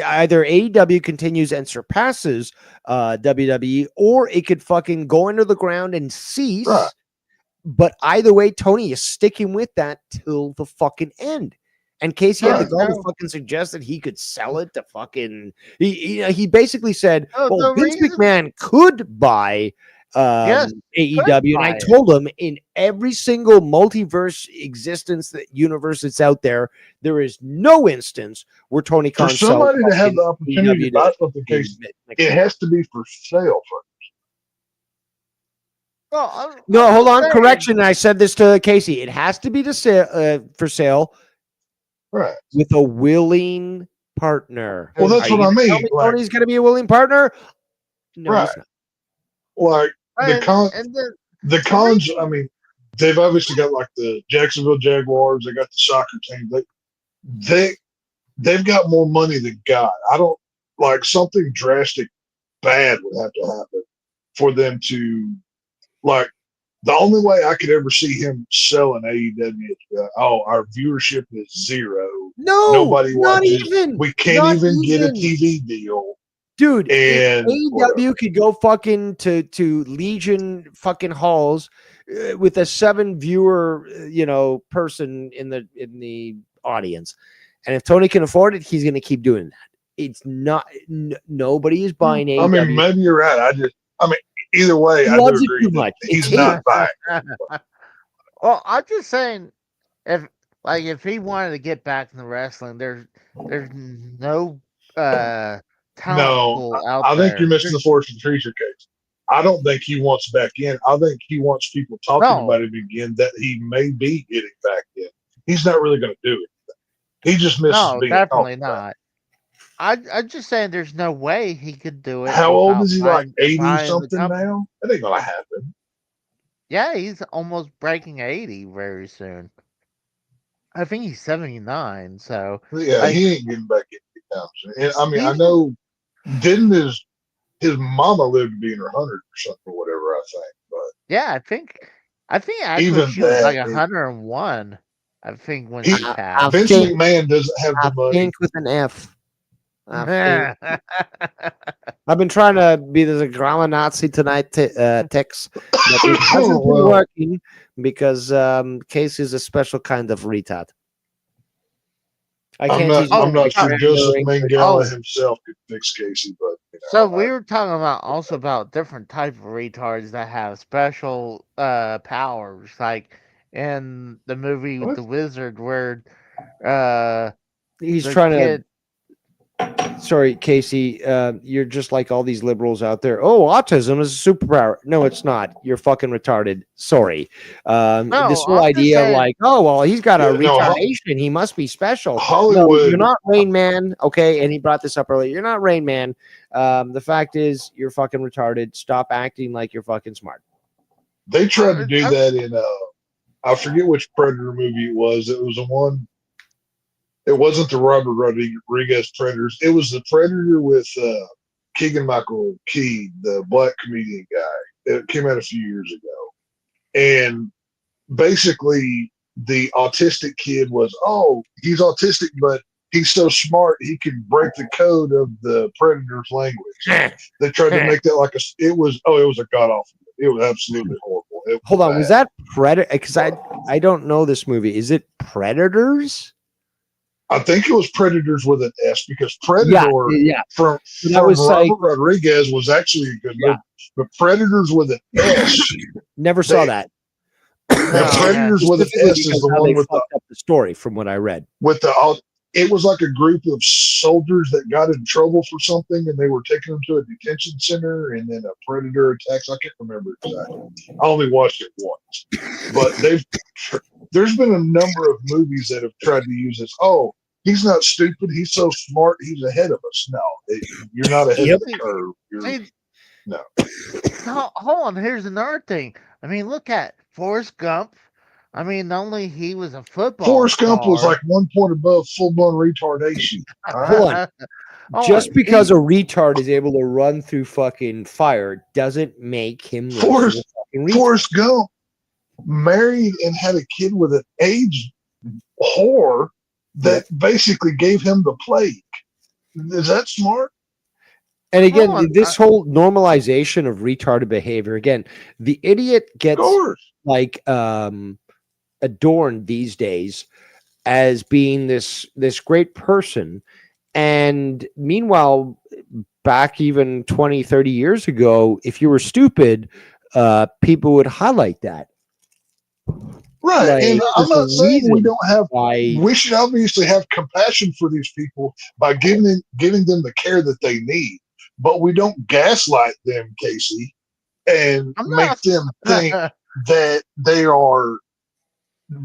either AEW continues and surpasses WWE, or it could fucking go under the ground and cease. Right. But either way, Tony is sticking with that till the fucking end. And Casey had the gall to fucking suggest that he could sell it to fucking. He basically said, "Well, Vince McMahon could buy." AEW, and I told him in every single multiverse universe that's out there, there is no instance where Tony Khan for somebody to have the opportunity to buy something, case it has to be for sale first. No, hold on. Correction. I said this to Casey. It has to be for sale, right? With a willing partner. Well, that's what I mean. Tell me Tony's going to be a willing partner. No, right. Like the cons. I mean, they've obviously got like the Jacksonville Jaguars. They got the soccer team. They've got more money than God. I don't like something drastic, bad would have to happen for them to like. The only way I could ever see him selling AEW is, our viewership is zero. No, nobody not watches. even. We can't even get a TV deal. Dude, And AEW could go fucking to Legion fucking halls with a 7 viewer, person in the audience. And if Tony can afford it, he's going to keep doing that. It's not nobody is buying AEW. I mean, maybe you're right. Either way, He I loves do it agree too that much. he's It's not buying. Well, I'm just saying, if he wanted to get back into wrestling, there's no talent No, pool out I there. think you're missing the forest and trees case. I don't think he wants back in. I think he wants people talking No. about him again that he may be getting back in. He's not really going to do it. He just misses No, being definitely talked about. not. I'm just saying, there's no way he could do it. How old without is he? Like buying 80 the something company. now? That ain't going to happen. Yeah, he's almost breaking 80 very soon. I think he's 79. So Yeah, like, he ain't getting back in anytime soon. And I mean, I He- know, didn't his mama lived to be in her 100s or something or whatever, I think. But yeah, I think actually even she was like that, 101. I think when He- she passed. Vince think- McMahon doesn't have I the money. think with an F. I think. I've been trying to be the grammar Nazi tonight, Tex, but it hasn't been Well. working because Casey's a special kind of retard. I I'm can't not, teach I'm not sure him Joseph English. Mangala Oh. himself could fix Casey, but So we were talking about different type of retards that have special powers, like in the movie What? The Wizard, where He's the trying kid. to. Sorry, Casey. You're just like all these liberals out there. Oh, autism is a superpower. No, it's not. You're fucking retarded. Sorry. No, This whole I'm just idea, saying- like, oh well, he's got a Yeah, no, retardation. He must be special. No, Hollywood. you're not Rain Man. Okay, and he brought this up earlier. You're not Rain Man. The fact is, you're fucking retarded. Stop acting like you're fucking smart. They tried to do I- that in I forget which Predator movie it was. It was the one. It wasn't the Robert Rodriguez Predators. It was the Predator with Keegan Michael Key, the black comedian guy. It came out a few years ago, and basically the autistic kid was, he's autistic, but he's so smart he can break the code of the Predator's language. They tried to make that like it was a god awful. It was absolutely horrible. It Hold on, was bad. that Predator? Because I don't know this movie. Is it Predators? I think it was Predators with an S because Predator Yeah. from That was Robert like- Rodriguez was actually a good Yeah. movie. But Predators with an S. Never saw They- that. Now, Predators with an Specifically S is because the how one they with the fucked up the story, from what I read. it was like a group of soldiers that got in trouble for something and they were taking them to a detention center and then a predator attacks. I can't remember exactly. I only watched it once. But there's been a number of movies that have tried to use this. Oh, he's not stupid. He's so smart. He's ahead of us. No, you're not ahead of the curve. See, No. Hold on. Here's another thing. I mean, look at Forrest Gump. I mean, only he was a football. Forrest Gump was star. like 1 point above full-blown retardation. All right? Hold on. Oh, Just because he- a retard is able to run through fucking fire doesn't make him less of a Forrest- fucking retard. Forrest Gump married and had a kid with an AIDS whore that basically gave him the plague. Is that smart? And again, Hold on, this whole normalization of retarded behavior. Again, the idiot Of gets course. like adorned these days as being this great person, and meanwhile back even 20-30 years ago, if you were stupid, people would highlight that. Right. Like, and I'm there's a not saying we reason don't have Why we should obviously have compassion for these people by giving them the care that they need. But we don't gaslight them, Casey, and I'm make not- them think that they are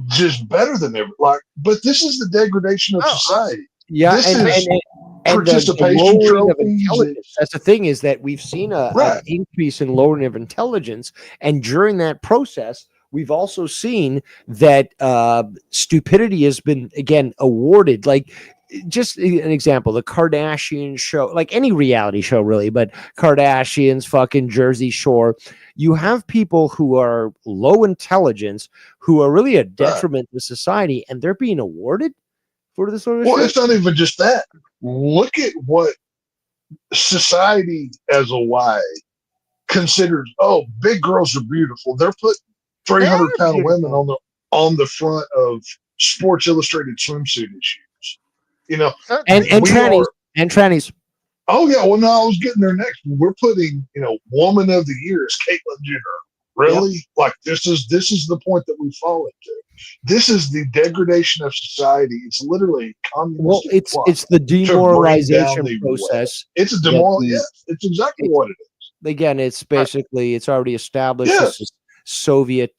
just better than ever. But this is the degradation of Oh, society. yeah, This and is the participation lowering of trophies. intelligence. That's the thing, is that we've seen an Right. increase in lowering of intelligence, and during that process, we've also seen that stupidity has been again awarded. Like, just an example, the Kardashian show, like any reality show really, but Kardashians, fucking Jersey Shore. You have people who are low intelligence, who are really a detriment to society, and they're being awarded for this sort of Well, shit. it's not even just that. Look at what society as a why considers, oh, big girls are beautiful. They're putting They are 300-pound women beautiful. on the front of Sports Illustrated swimsuit issues. You know, and Certainly. we trannies are. and trannies. Oh yeah, well no, I was getting there next. We're putting, Woman of the Year is Caitlyn Jenner. Really? Like this is the point that we've fallen to. This is the degradation of society. It's literally a Well, communistic plot it's the to bring down demoralization the process. West. It's a that Yes, it's exactly it's what it is. again, it's basically it's already established. This Yes, is Soviet,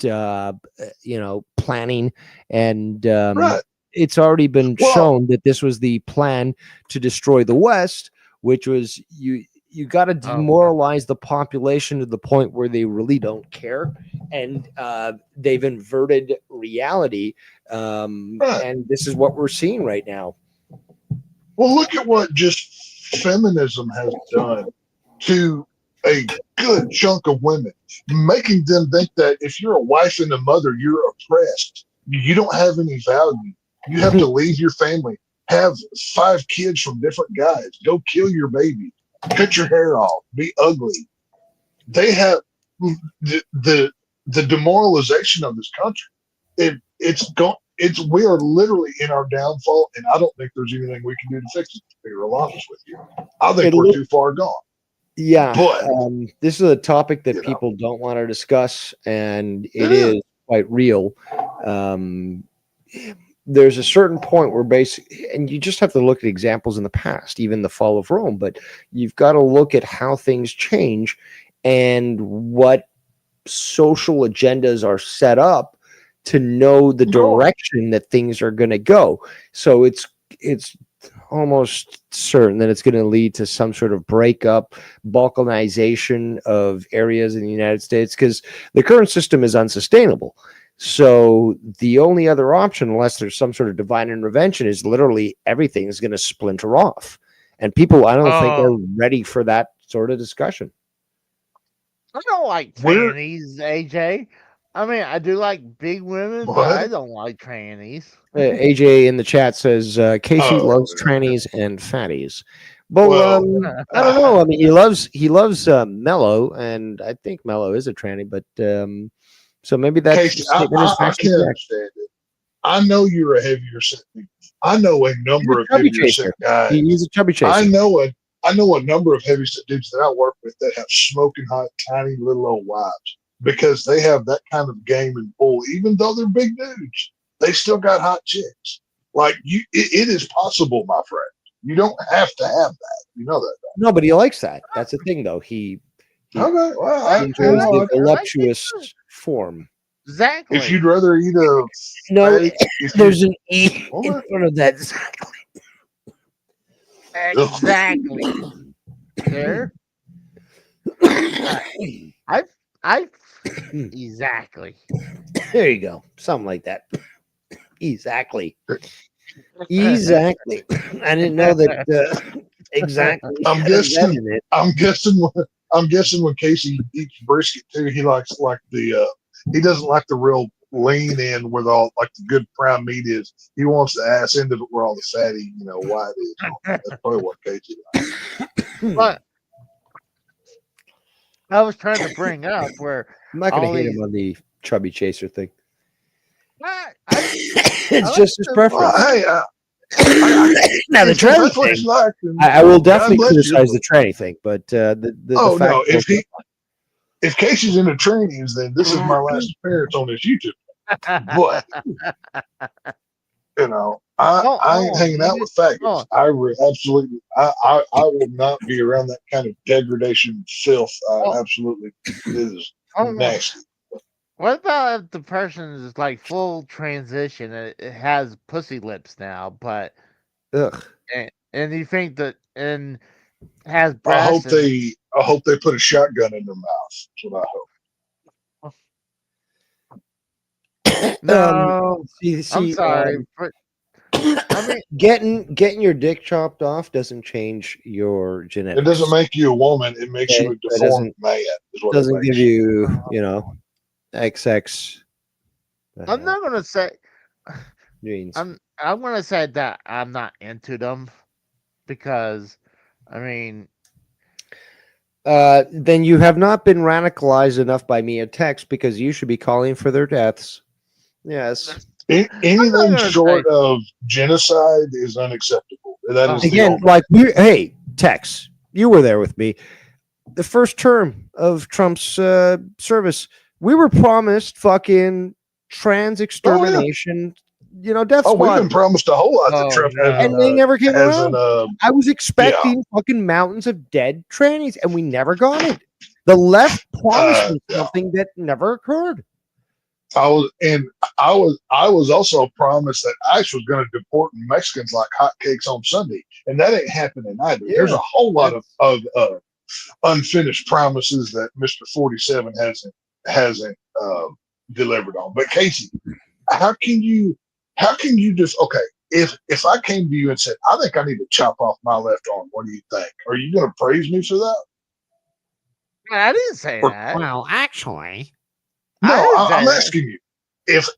planning, and right. it's already been Well, shown that this was the plan to destroy the West, which was you got to Oh, demoralize the population to the point where they really don't care, and they've inverted reality, right. and this is what we're seeing right now. Well, look at what just feminism has done to a good chunk of women, making them think that if you're a wife and a mother, you're oppressed. You don't have any value. You have to leave your family, have 5 kids from different guys, go kill your baby, cut your hair off, be ugly. They have the demoralization of this country. We are literally in our downfall, and I don't think there's anything we can do to fix it. To be real honest with you, I think we're too far gone. Yeah, But this is a topic that you know, people don't want to discuss, and it yeah, is quite real. Um, there's a certain point where and you just have to look at examples in the past, even the fall of Rome, but you've got to look at how things change and what social agendas are set up to know the direction that things are going to go. So it's almost certain that it's going to lead to some sort of breakup, balkanization of areas in the United States, because the current system is unsustainable. So the only other option, unless there's some sort of divine intervention, is literally everything is going to splinter off. And people, I don't think, are ready for that sort of discussion. I don't like We're- trannies, AJ. I mean, I do like big women, but What? I don't like trannies. AJ in the chat says Casey Oh, loves yeah. trannies and fatties. Well, Well, I don't know. I mean, he loves Mello, and I think Mello is a tranny, but so maybe that Casey, I statement is can't factually correct. understand it. I know you're a heavier set. I know a number of Chubby heavier chaser. set guys. He's a chubby chaser. I know a number of heavy set dudes that I work with that have smoking hot, tiny little old wives because they have that kind of game and pull. Even though they're big dudes, they still got hot chicks. Like it is possible, my friend. You don't have to have that. You know that. No, but he likes that. That's the thing, though. He Okay, well, enjoys the I voluptuous form. Exactly. if you'd rather eat a No, steak, if there's an E Hold in on. front of that. Exactly. There. I exactly. There you go. Something like that. Exactly. Exactly. I didn't know that. Exactly. I'm guessing when Casey eats brisket too, he likes he doesn't like the real lean in where all like the good prime meat is. He wants the ass end of it where all the fatty, white is. That's probably what Casey likes. But I was trying to bring up where I'm not going all to hate these- him on the chubby chaser thing. I It's like just his the- preference. Well, hey, Now the if tranny that's what thing, you like, then I will God definitely bless you. criticize the tranny thing, but Oh the fact no! If Casey's into trainings, then this is my last appearance on this YouTube. But I ain't hanging out with faggots. Absolutely. I will not be around that kind of degradation filth. Absolutely, it is Oh, nasty. what about if the person is like full transition? It has pussy lips now, but ugh. and you think that and has I breasts. hope they put a shotgun in their mouth. That's what I hope. No, See, I'm sorry, but I mean, getting your dick chopped off doesn't change your genetics. It doesn't make you a woman. It makes you a It deformed man. Is what it doesn't makes give you, XX. I'm not gonna say genes. I'm gonna say that I'm not into them because I mean then you have not been radicalized enough by me at text because you should be calling for their deaths. Yes. Anything gonna short of genocide is unacceptable. That is the Again, only. like hey, Tex, you were there with me. The first term of Trump's service, we were promised fucking trans extermination, death Oh, we've squad, been promised a whole lot that Oh, Trump no. and they never came hasn't. around. I was expecting fucking mountains of dead trannies, and we never got it. The left promised me Yeah. something that never occurred. I was also promised that ICE was going to deport Mexicans like hotcakes on Sunday, and that ain't happening either. There's a whole lot of unfinished promises that Mr. 47 hasn't delivered on. But Casey, how can you just if I came to you and said, I think I need to chop off my left arm, what do you think? Are you going to praise me for that? I didn't say Or- that. Well, actually, No, I didn't I'm say that. asking you.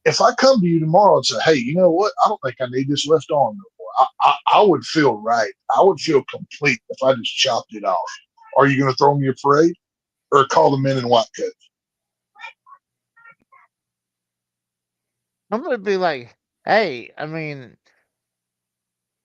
If I come to you tomorrow and say, hey, you know what? I don't think I need this left arm no more. I would feel right. I would feel complete if I just chopped it off. Are you going to throw me a parade or call the men in white coats? I'm gonna be like, hey, I mean,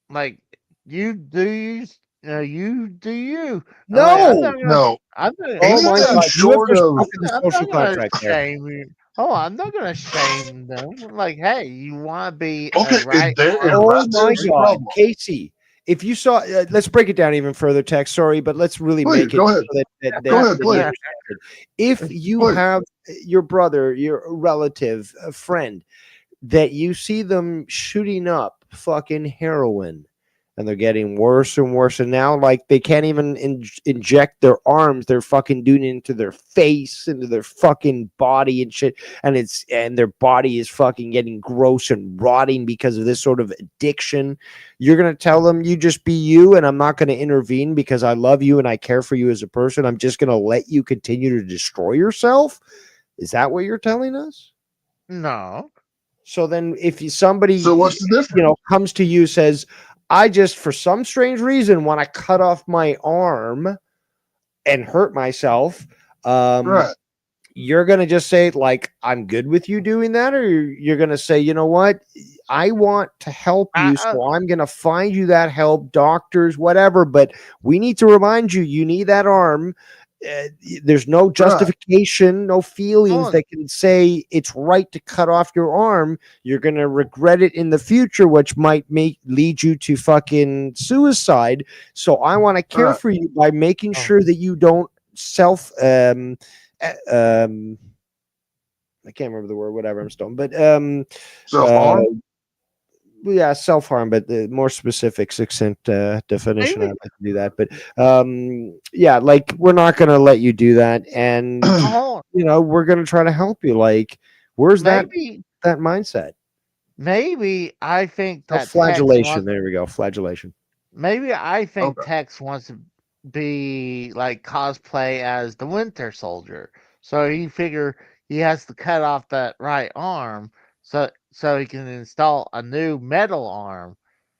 like, you do you, you do you. No! I'm not gonna, No. I'm gonna, Oh my Anything God! You have short just of broken the I'm social not gonna contract there. shame you. Oh, I'm not gonna shame them. Like, hey, you want to be okay, a right and there and arm? Oh right my there's the God, problem. Casey! If you saw, let's break it down even further, Tex. Sorry, but let's really Please, make it go ahead. so that Go ahead, that please. you understand it. If you Please. have your brother, your relative, a friend, that you see them shooting up fucking heroin, and they're getting worse and worse, and now like they can't even inject their arms, they're fucking doing it into their face, into their fucking body and shit, and their body is fucking getting gross and rotting because of this sort of addiction. You're gonna tell them, you just be you, and I'm not gonna intervene because I love you and I care for you as a person. I'm just gonna let you continue to destroy yourself. Is that what you're telling us? No. So then if somebody So what's the difference? comes to you, says, I just for some strange reason want to cut off my arm and hurt myself, Right. you're gonna just say, like, I'm good with you doing that, or you're gonna say, you know what, I want to help you, so I'm gonna find you that help, doctors, whatever, but we need to remind you, you need that arm. There's no justification, no feelings that can say it's right to cut off your arm. You're gonna regret it in the future, which might lead you to fucking suicide. So I want to care for you by making sure that you don't I can't remember the word, whatever, I'm stoned, but Self-harm? yeah, self-harm, but the more specific, succinct definition, I'd like to do that. But yeah, like, we're not going to let you do that, and we're going to try to help you. Like, where's that mindset? Maybe I think that flagellation. There we go, flagellation. Maybe I think Tex wants to be like cosplay as the Winter Soldier, so he figure he has to cut off that right arm so he can install a new metal arm.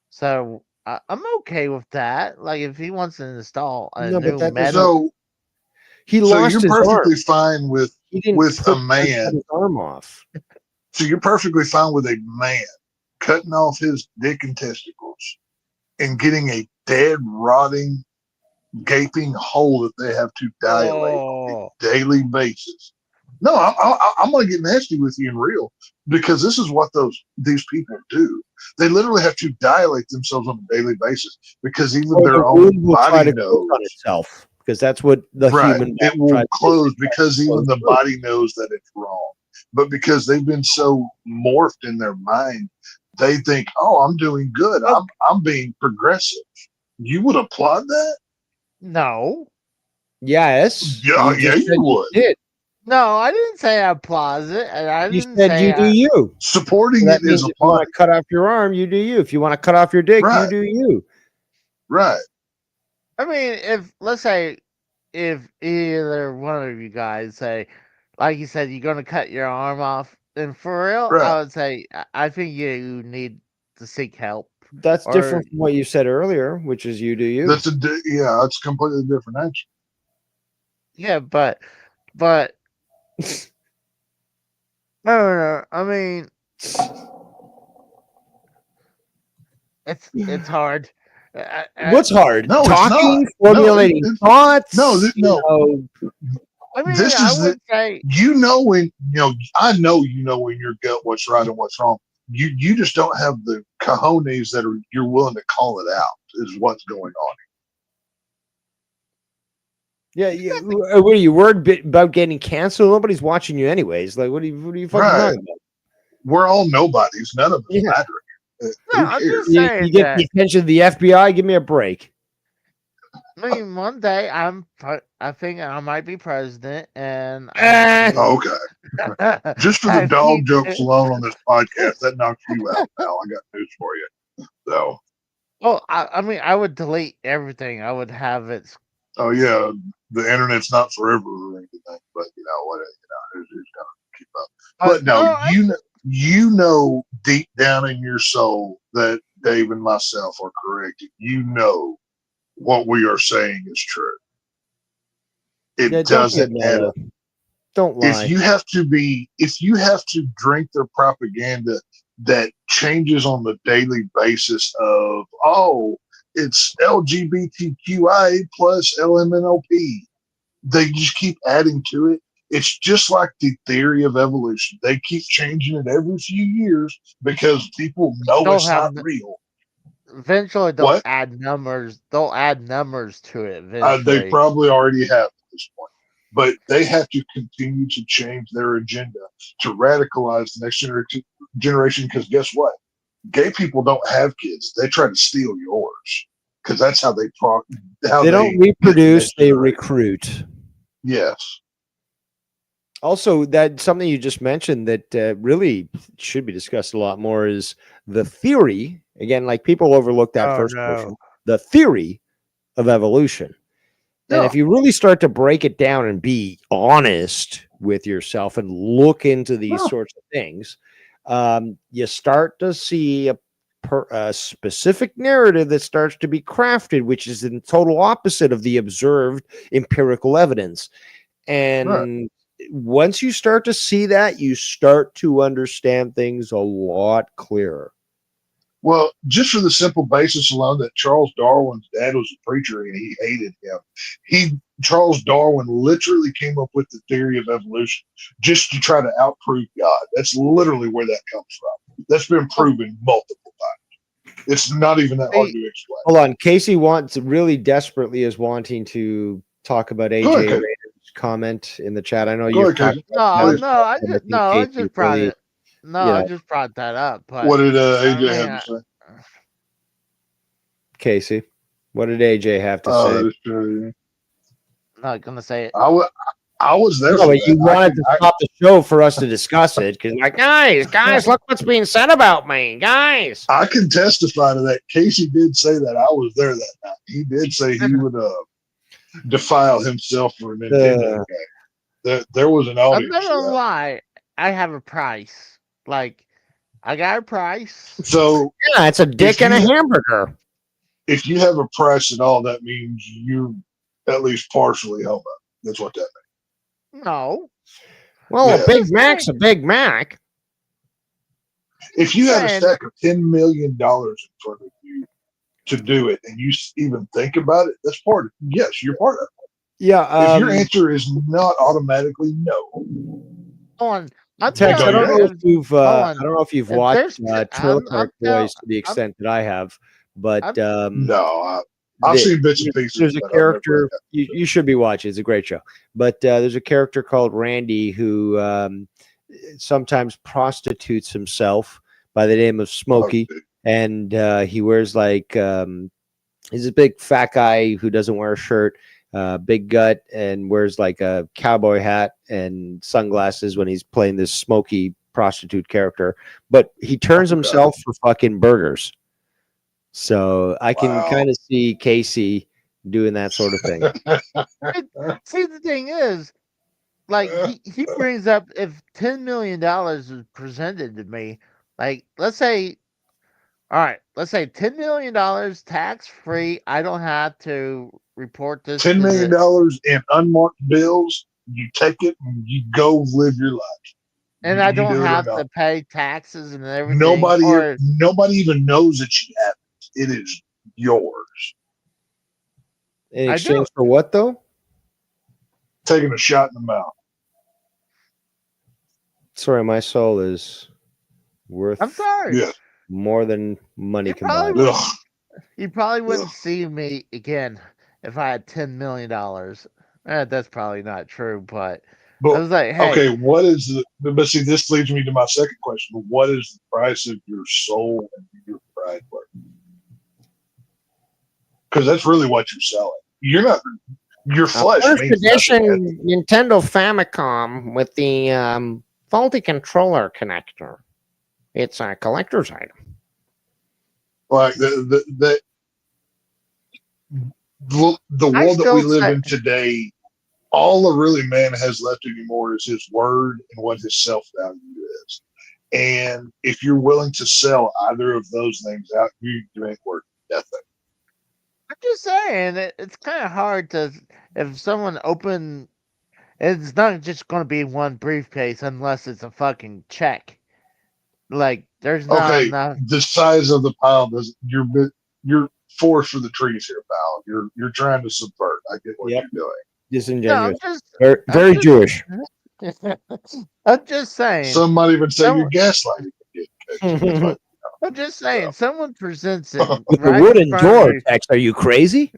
So I'm okay with that. Like, if he wants to install a new metal, he lost you're his perfectly arm. fine with a man. His arm off. So you're perfectly fine with a man cutting off his dick and testicles and getting a dead, rotting, gaping hole that they have to dilate on a daily basis. No, I'm going to get nasty with you and real, because this is what these people do. They literally have to dilate themselves on a daily basis because even their own body knows on itself, because that's what the human it will close, because even the body knows that it's wrong. But because they've been so morphed in their mind, they think, "Oh, I'm doing good. I'm being progressive." You would applaud that? No. Yes. Yeah, you would. You did. No, I didn't say I applaud it, and I You didn't said say you do you. Supporting So it is if you want to cut off your arm, you do you. If you want to cut off your dick, you do you. Right. I mean, let's say if either one of you guys say, like you said, you're going to cut your arm off, then for real, I would say I think you need to seek help. That's different from what you said earlier, which is you do you. That's a completely different answer. Yeah, but no. I mean, it's hard. What's hard? No, it's not. Talking, No, formulating thoughts. no, You know, I mean, this I is would say you know when I know you know in your gut what's right and what's wrong. You just don't have the cojones that are you're willing to call it out is what's going on. yeah. What are you worried about getting canceled? Nobody's watching you anyways. Like, what are you fucking Right. talking about? We're all nobodies. None of us Yeah. matter. no. Who I'm cares? just You saying get that. the attention of the FBI. Give me a break. I mean, one day I think I might be president, and Oh, okay. Just for the I dog need jokes to- alone on this podcast, that knocks you out, pal. I got news for you. So, Well, I mean, I would delete everything. I would have it. oh yeah, the internet's not forever or anything, but what who's gonna keep up? But no, no, I- you know deep down in your soul that Dave and myself are correct. You know what we are saying is true. It Yeah, don't be a doesn't add mellow. up. Don't lie. If you have to drink their propaganda that changes on the daily basis of it's LGBTQIA plus LMNOP, they just keep adding to it. It's just like the theory of evolution. They keep changing it every few years because people know They'll it's have not real. eventually they'll What? add numbers. They'll add numbers to it They eventually. probably already have at this point. But they have to continue to change their agenda to radicalize the next generation. Because guess what? Gay people don't have kids. They try to steal yours because that's how they talk. They don't reproduce. They recruit. Yes. Also, that something you just mentioned that really should be discussed a lot more is the theory. Again, like people overlook that Oh, first no. portion. The theory of evolution. And Yeah. if you really start to break it down and be honest with yourself and look into these sorts of things, you start to see a specific narrative that starts to be crafted, which is in total opposite of the observed empirical evidence. And once you start to see that, you start to understand things a lot clearer. Well, just for the simple basis alone that Charles Darwin's dad was a preacher and he hated him. Charles Darwin literally came up with the theory of evolution just to try to outprove God. That's literally where that comes from. That's been proven multiple times. It's not even that hard to explain. Hold on. Casey really desperately is wanting to talk about AJ ahead, Casey. Rader's comment in the chat. I know Go you're ahead, Casey. I just brought it. No, I just brought that up. But What did AJ I mean, have to say? Casey, what did AJ have to Oh, say? that is true. I'm not gonna say it. I was there. No, for but you that. wanted to stop the show for us to discuss it because, like, guys, look what's being said about me, guys. I can testify to that. Casey did say that. I was there that night. He did say he would defile himself for a Nintendo game. There was an I'm audience. not for gonna that. lie. I have a price. Like, I got a price. So Yeah, it's a dick and a hamburger. if you have a price at all, that means you're at least partially homo. That's what that means. No. Well, Yeah. a Big Mac's a Big Mac. If you had a Man. stack of $10 million in front of you to do it, and you even think about it, that's part of it. Yes, you're part of it. Yeah. If your answer is not automatically no, On. I'm Tex, I telling don't you, know if you've I don't know if you've If watched there's- Trailer I'm Park tell- Boys to the extent that I have, but no, I've the- seen bits and pieces. there's a but I've never character read that. you should be watching. It's a great show, but there's a character called Randy who sometimes prostitutes himself by the name of Smokey, and he wears like he's a big fat guy who doesn't wear a shirt, big gut, and wears like a cowboy hat and sunglasses when he's playing this smoky prostitute character, but he turns himself for fucking burgers. So I can Wow. kind of see Casey doing that sort of thing. See, the thing is, like, he brings up if $10 million is presented to me, like, let's say $10 million tax free. I don't have to report this $10 to million the, in unmarked bills. You take it and you go live your life. and I You don't do it or have not. to pay taxes and everything? Nobody even knows that you have it. It is yours. In I exchange do. for what though? Taking a shot in the mouth. Sorry, my soul is worth I'm sorry. Yeah. more than money You probably combined. wouldn't, Ugh. you probably wouldn't Ugh. see me again if I had $10 million. That's probably not true, but I But was like, hey, okay, what is the? But see, this leads me to my second question. What is the price of your soul and your pride worth? Because that's really what you're selling. You're not. Your flesh First means nothing. edition Nintendo Famicom with the faulty controller connector. It's a collector's item. Like the world that we still live say- in today, all a really man has left anymore is his word and what his self value is. And if you're willing to sell either of those things out, you ain't worth nothing. I'm just saying it's kind of hard to if someone open. It's not just going to be one briefcase unless it's a fucking check. Like there's not Okay, enough. the size of the pile doesn't. You're forced for the trees here, pal. You're trying to subvert. I get what Yep. you're doing. No, Disingenuous. I'm just. Very, I'm very just- Jewish. I'm just saying. Some might even say Someone- you're gaslighting. But I'm just saying. Someone presents it With right a wooden in front of door, you. Tex, are you crazy?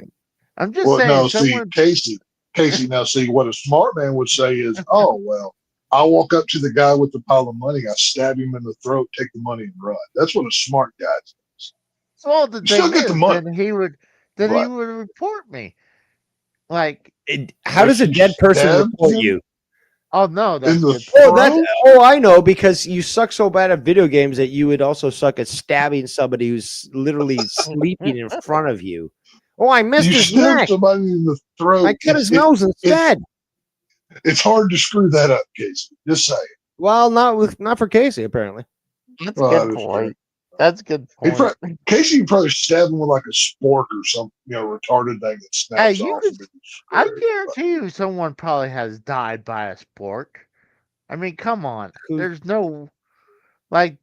I'm just well, saying. no, Someone. see, Casey. Now, see, what a smart man would say is, "Oh well, I walk up to the guy with the pile of money, I stab him in the throat, take the money, and run." That's what a smart guy does. Well, the You still thing get the is, money. then he would Right. report me. Like, How does a If you dead person stabbed report him you? oh no, that's in the good. Oh, that's throat? I know because you suck so bad at video games that you would also suck at stabbing somebody who's literally sleeping in front of you. Oh, I missed You his stab neck. somebody in the throat. I cut his It- nose instead. It's hard to screw that up, Casey. Just saying. Well, not for Casey apparently. That's a Well, good that is point. That's a good He point. Casey, you probably stab him with like a spork or some retarded thing that snaps Hey, you off. could- and it's I scary. guarantee you, someone probably has died by a spork. I mean, come on. Who- There's no, like,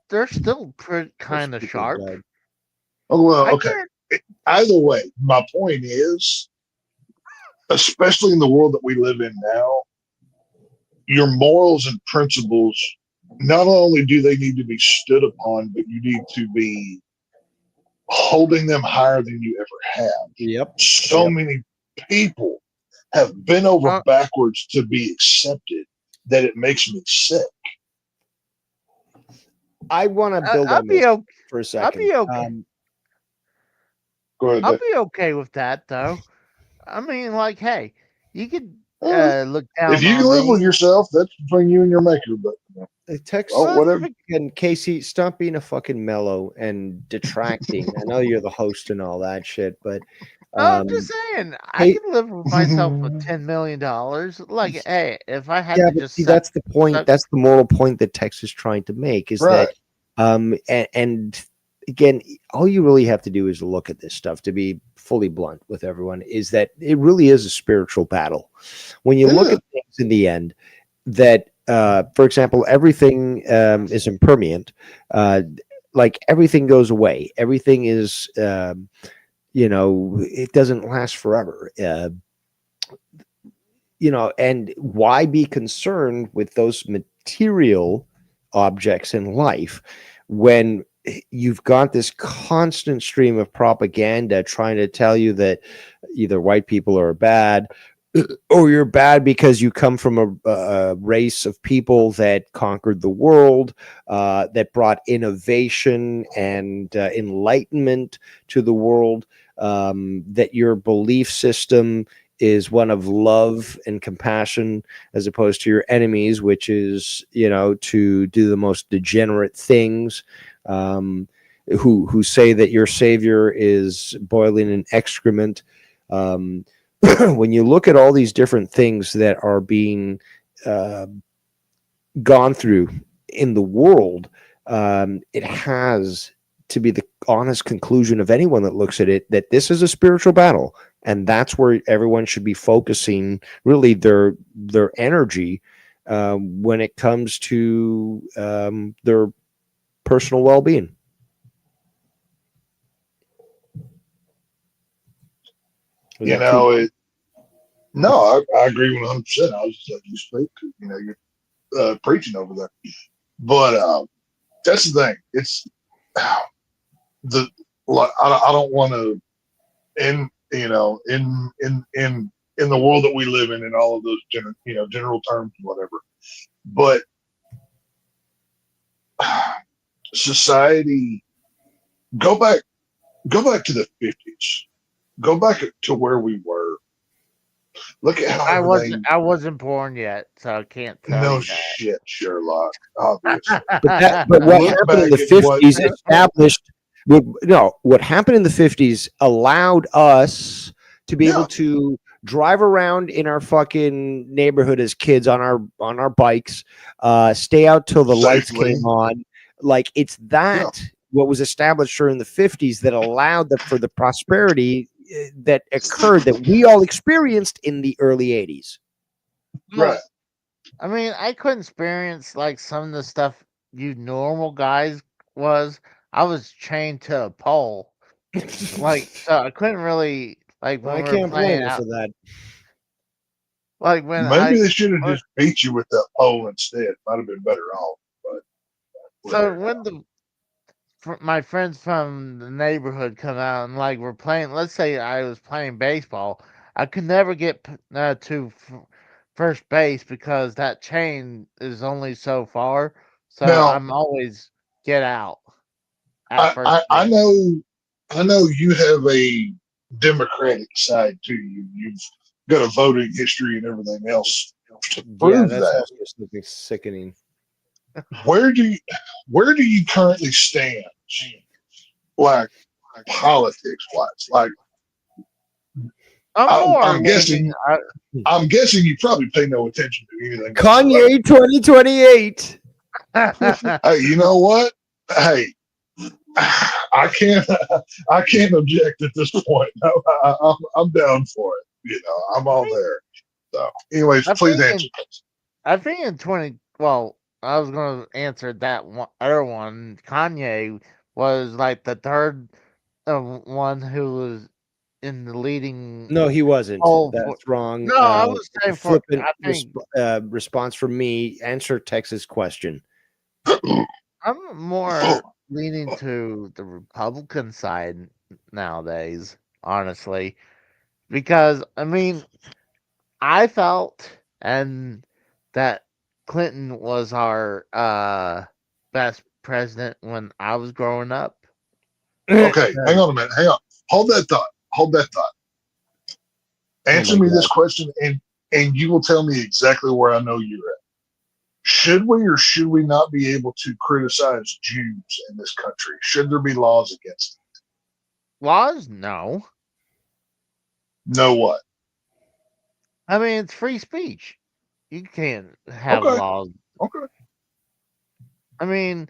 they're still kind of people sharp. died. Oh well, I okay. guarantee- Either way, my point is, especially in the world that we live in now, your morals and principles, not only do they need to be stood upon, but you need to be holding them higher than you ever have. Yep. So Yep. many people have been over Uh, backwards to be accepted that it makes me sick. I want to build I'll on be this okay. for a I'll second. be okay. Go ahead. I'll Dave. be okay with that, though. I mean, like, hey, you could look down If you can on live me. with yourself, that's between you and your maker. But Text oh, whatever. and Casey, stop being a fucking mellow and detracting. I know you're the host and all that shit, but I'm just saying, I hey- can live with myself with $10 million. Like, hey, if I had yeah, to but just see, suck- that's the point. suck- That's the moral point that Tex is trying to make is Right. that and again, all you really have to do is look at this stuff, to be fully blunt with everyone, is that it really is a spiritual battle. When you look Yeah. at things in the end, that for example, everything is impermanent. Like everything goes away. Everything is it doesn't last forever. And why be concerned with those material objects in life when you've got this constant stream of propaganda trying to tell you that either white people are bad or you're bad because you come from a race of people that conquered the world, that brought innovation and enlightenment to the world, that your belief system is one of love and compassion as opposed to your enemies, which is, to do the most degenerate things, who say that your savior is boiling in excrement. When you look at all these different things that are being gone through in the world, it has to be the honest conclusion of anyone that looks at it that this is a spiritual battle. and that's where everyone should be focusing really their energy when it comes to their personal well-being. Was You that know, too- no, I agree 100%. I was just like you speak, you know, you're preaching over there. But that's the thing. It's the like, I don't want to in you know in the world that we live in and all of those general terms and whatever. But society, go back to the 50s. Go back to where we were. Look at how I everything. wasn't born yet, so I can't tell No you shit, Sherlock. Obviously. But what Look happened in back the at what- 50s established what happened in the 50s allowed us to be able Yeah. to drive around in our fucking neighborhood as kids on our bikes, stay out till the lights Safely. came on. Like it's that what was established during the 50s that allowed for the prosperity that occurred that we all experienced in the early 80s. Right. I mean, I couldn't experience like some of the stuff you normal guys was. I was chained to a pole, like so I couldn't really like when I we were can't blame playing you out. for that. Like when Maybe I they should have just beat you with that pole instead. Might have been better off. But so when my friends from the neighborhood come out and like we're playing. Let's say I was playing baseball. I could never get to first base because that chain is only so far. So Now- I'm always get out at I, first I, I base. know you have a Democratic side to you. You've got a voting history and everything else to prove that. also something sickening. Where do you currently stand, like politics wise? Like I'm guessing. I'm guessing you probably pay no attention to anything. Kanye 2028. Hey, you know what? Hey, I can't object at this point. I'm down for it. You know, I'm all there. So, anyways, I please think answer. I think in 20. Well, I was going to answer that other one. Kanye was like the third one who was in the leading. No, he wasn't. Oh, That's wrong. No, I was saying for. Flippant I think response from me. Answer Texas question. I'm more leaning to the Republican side nowadays, honestly, because I mean, I felt and that Clinton was our best president when I was growing up. Okay, hang on a minute. Hang on. Hold that thought. Answer me this question, and you will tell me exactly where I know you're at. Should we or should we not be able to criticize Jews in this country? Should there be laws against it? Laws? No. No what? I mean, it's free speech. You can't have Okay. laws. Okay. I mean,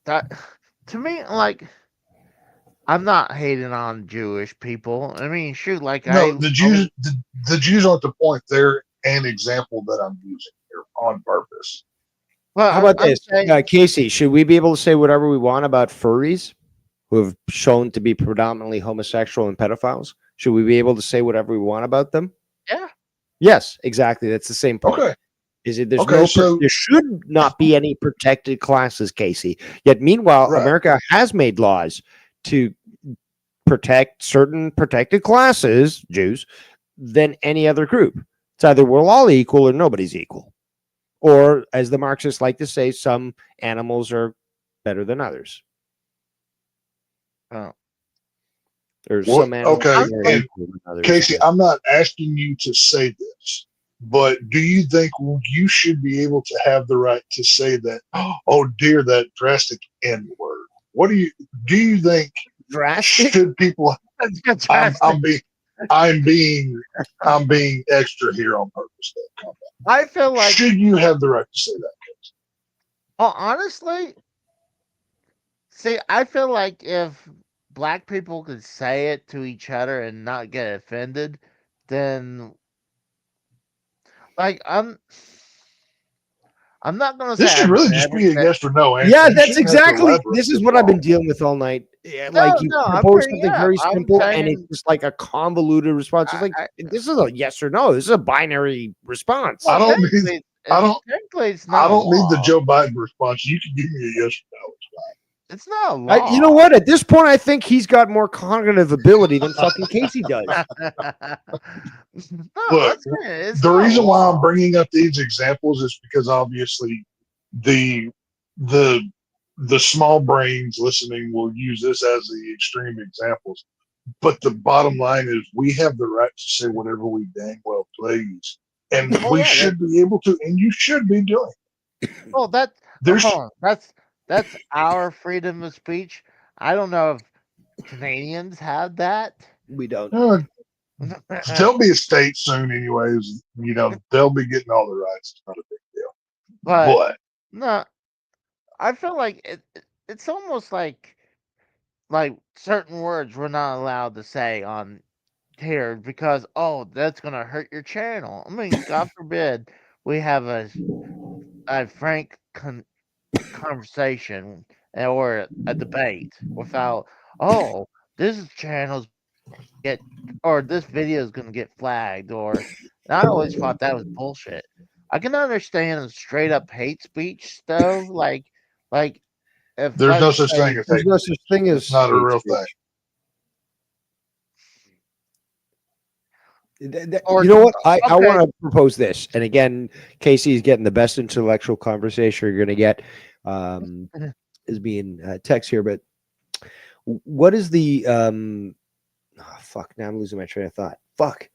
that to me, like, I'm not hating on Jewish people. I mean, shoot, like No, the Jews aren't the point. They're an example that I'm using here on purpose. Well, How about I'm this, saying- Casey? Should we be able to say whatever we want about furries who have shown to be predominantly homosexual and pedophiles? Should we be able to say whatever we want about them? Yeah. Yes, exactly. That's the same point. Okay. Is it? There's Okay, no. so- There should not be any protected classes, Casey. Yet, meanwhile, Right. America has made laws to protect certain protected classes, Jews, than any other group. It's either we're all equal or nobody's equal, or as the Marxists like to say, some animals are better than others. Oh. There's Well, some animals okay, that are and equal than others. Casey, I'm not asking you to say this, but do you think you should be able to have the right to say that? Oh dear, that drastic N word. What do you think? Drastic? Should people? That's I'm being extra here on purpose. I feel like, Should you have the right to say that? well, honestly, see, I feel like if black people could say it to each other and not get offended, then like I'm not gonna say This should I've really just never be a said yes or no answer. Yeah, You that's shouldn't have to exactly. elaborate This is this what I've been long. dealing with all night. Yeah, No, like you no, I'm propose bringing something up. very I'm simple, and it's saying just like a convoluted response. It's like this is a yes or no. This is a binary response. I don't need. technically, I don't. technically it's I not don't need the law. Joe Biden response. You can give me a yes or no. It's not a law. You know what? At this point, I think he's got more cognitive ability than fucking Casey does. no, Look, that's it. It's the not reason why I'm law. bringing up these examples is because obviously the the the small brains listening will use this as the extreme examples. But the bottom line is we have the right to say whatever we dang well please. And Oh, we yeah, should be able to, and you should be doing it. Well, There's hold on. That's our freedom of speech. I don't know if Canadians have that. We don't. there'll be a state soon anyways. You know, they'll be getting all the rights. It's not a big deal. But But no, I feel like it's almost like certain words we're not allowed to say on here because that's gonna hurt your channel. I mean, God forbid we have a frank conversation or a debate without this channel's get or this video is gonna get flagged and I always thought that was bullshit. I can understand straight up hate speech though, like if there's no let's such say- thing as There's hate. no such thing as It's not a hate real speech. thing. Or- You know what? I okay. want to propose this. And again, Casey is getting the best intellectual conversation you're going to get. Is being text here, but what is the fuck? Now I'm losing my train of thought. Fuck.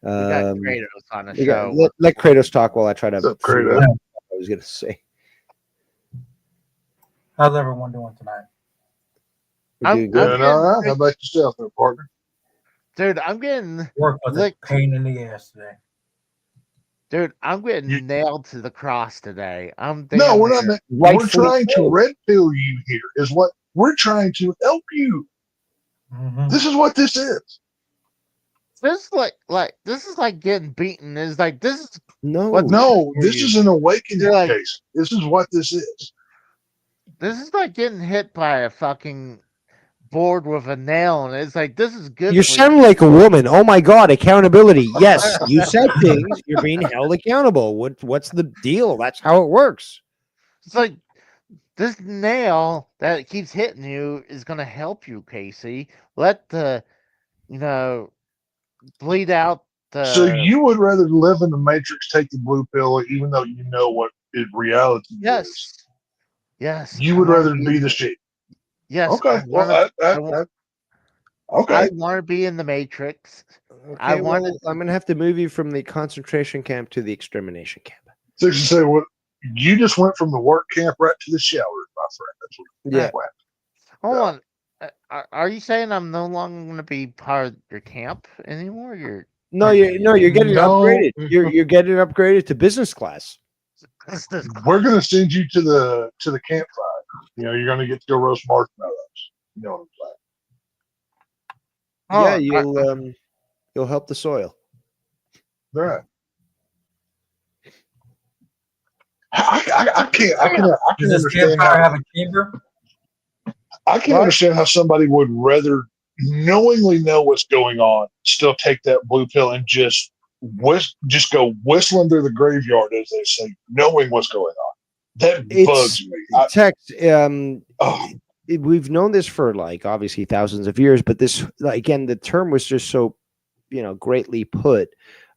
We got Um, Kratos on the we got- show. let Kratos talk while I try to What's up, figure Kratos? out what I was going to say. How's everyone doing tonight? We're I'm- doing good. Doing all right. How about yourself, there, partner? Dude, I'm getting Work was a Lick. pain in the ass today. You- nailed to the cross today. I'm No, damn we're not. near- We're Rightfully trying to so. red pill you here. Is what we're trying to help you. Mhm. This is what this is. This is like this is like getting beaten. It's like this is No, What- No, for this you. is an awakening You're like- case. This is what this is. like getting hit by a fucking board with a nail, and it's like this is good. you for sound like a woman. Oh my god, accountability. Yes, you said things. You're being held accountable. What's the deal? That's how it works. It's like this nail that keeps hitting you is gonna help you, Casey. Let the bleed out the. So you would rather live in the Matrix, take the blue pill, even though you know what reality is. yes. You I would wanna rather be the shit. Yes. Okay. I Well, wanna- okay. I want to be in the Matrix. I Okay, well, wanted- I'm gonna have to move you from the concentration camp to the extermination camp. So you say what? You just went from the work camp right to the shower, my friend. That's what Yeah. went. Hold on. Are you saying I'm no longer going to be part of your camp anymore? You're You're getting No. upgraded. You're getting upgraded to business class. We're gonna send you to the campfire. You know, you're gonna get to go roast marshmallows. You know what I'm saying? Yeah, you'll help the soil. All right. I can Does this understand campfire how have a chamber? I can understand how somebody would rather knowingly know what's going on, still take that blue pill and just go whistling through the graveyard, as they say, knowing what's going on. That It's- bugs me. Text. Oh, We've known this for like obviously thousands of years, but this again, the term was just so greatly put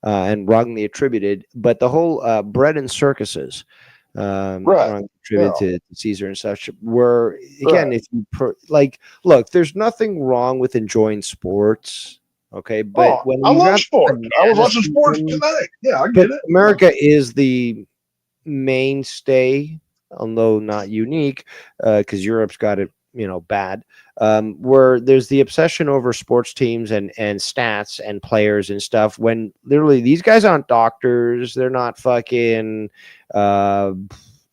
and wrongly attributed. But the whole bread and circuses, wrongly attributed to Caesar and such, were again, if you look, there's nothing wrong with enjoying sports. Okay, but when I we love got sports. I was watching sports season- tonight. Yeah, I but get it. America is the mainstay, although not unique, because Europe's got it, bad. Where there's the obsession over sports teams and stats and players and stuff. When literally these guys aren't doctors, they're not fucking, I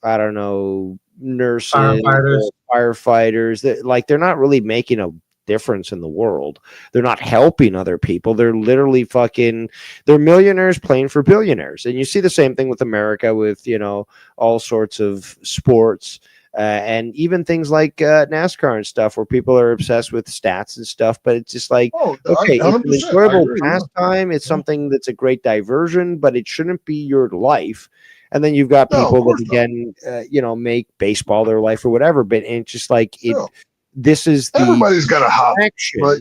don't know, nurses, Firefighters. or firefighters. They're not really making a difference in the world. They're not helping other people. They're literally they're millionaires playing for billionaires. And you see the same thing with America with, all sorts of sports. And even things like NASCAR and stuff, where people are obsessed with stats and stuff, but it's just like, Oh, okay, it's an 100%. I enjoyable agree, yeah. pastime. It's something that's a great diversion, but it shouldn't be your life. And then you've got No, of people course that again, make baseball their life or whatever. But it's just like No. this is the Everybody's got a hobby. action. but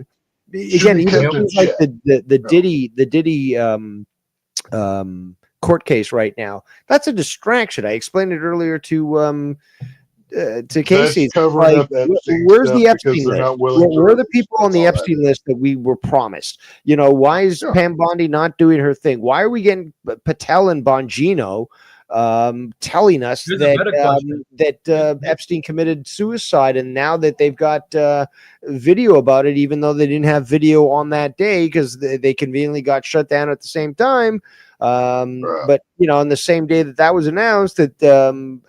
Again, be even kept in things like check. the Diddy court case right now. That's a distraction. I explained it earlier to Casey. That's covering up Epstein Where's stuff the because Epstein they're list? not willing to Where are the release. people on That's the all that Epstein is. list that we were promised? Why is Yeah. Pam Bondi not doing her thing? Why are we getting Patel and Bongino telling us Here's a better question. that Epstein committed suicide, and now that they've got video about it, even though they didn't have video on that day because they conveniently got shut down at the same time. Right. But on the same day that was announced, that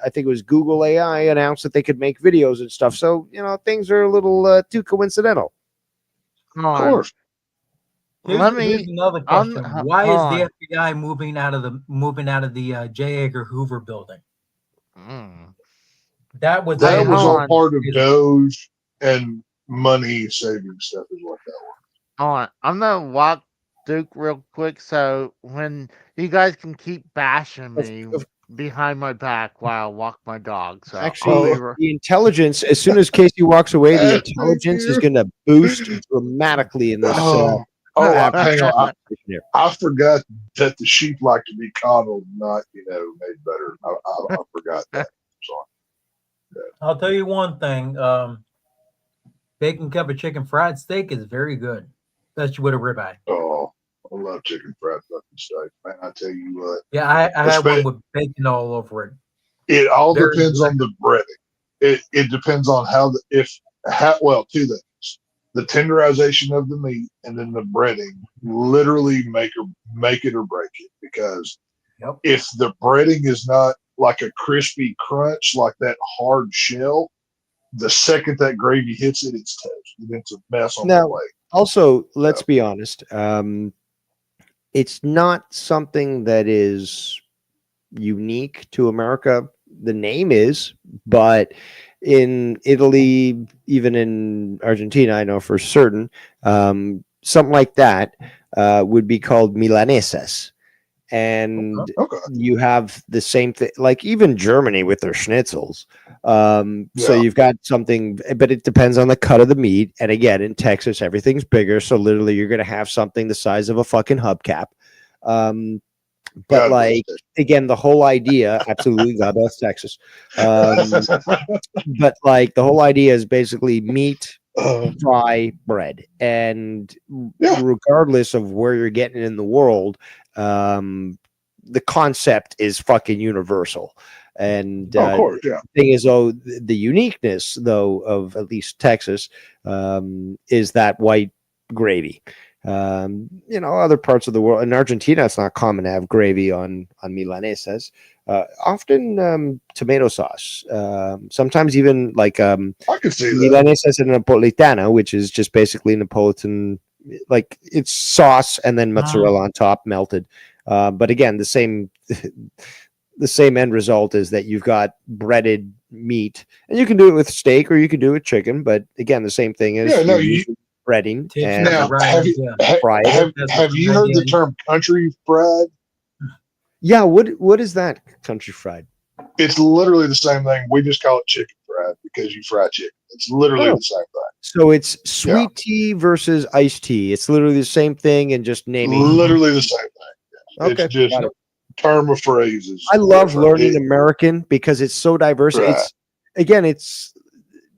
I think it was Google AI announced that they could make videos and stuff. So things are a little too coincidental. Come Of on. course. Here's another question. Why hold is on. the FBI moving out of the J. Edgar Hoover building? Mm. That was That Hey, was hold all on. part of Doge and money saving stuff is what that was. Hold on. I'm gonna walk Duke real quick, so when you guys can keep bashing me behind my back while I walk my dog. So Actually, I'll the intelligence, as soon as Casey walks away, the intelligence is going to boost dramatically in this. Hang on. conversation here. I forgot that the sheep like to be coddled, not made better. I forgot that. Sorry. I'll tell you one thing. Bacon covered chicken fried steak is very good, especially with a ribeye. Oh, I love chicken fried fucking steak, man. I tell you what, Yeah, I had Espe- one with bacon all over it. it all Very depends on the breading. It depends on two things: the tenderization of the meat, and then the breading. Literally make it or break it. Because Yep. if the breading is not like a crispy crunch, like that hard shell, the second that gravy hits it, it's toast. And it's a mess on Now- the plate. Also, let's be honest. It's not something that is unique to America. The name is, but in Italy, even in Argentina, I know for certain, something like that would be called milanesas. And Okay. you have the same thing, like even Germany with their schnitzels. So Yeah. you've got something, but it depends on the cut of the meat. And again, in Texas, everything's bigger. So literally, you're going to have something the size of a fucking hubcap. But God bless like, again, the whole idea, absolutely, God bless Texas. But like, the whole idea is basically meat, fry, bread. And Yeah. regardless of where you're getting in the world, the concept is fucking universal. And of course, yeah. thing is, though, the uniqueness, though, of at least Texas, is that white gravy. Other parts of the world, in Argentina, it's not common to have gravy on milanesas. Often tomato sauce. Sometimes even like I could see that. milanesas and napolitana, which is just basically Napolitan, like it's sauce and then mozzarella on top, melted. But again, the same end result is that you've got breaded meat, and you can do it with steak or you can do it with chicken. But again, the same thing is Yeah, no, you're using breading. Takes And Now, right, have you yeah. fry it. have you heard the term country fried? Yeah, what is that, country fried? It's literally the same thing. We just call it chicken fried because you fry chicken. It's literally Oh. the same thing. So it's sweet tea versus iced tea. It's literally the same thing and just naming. Literally the same thing. Okay, It's just got a it. term of phrases. I love different. learning It- American because it's so diverse. Right. It's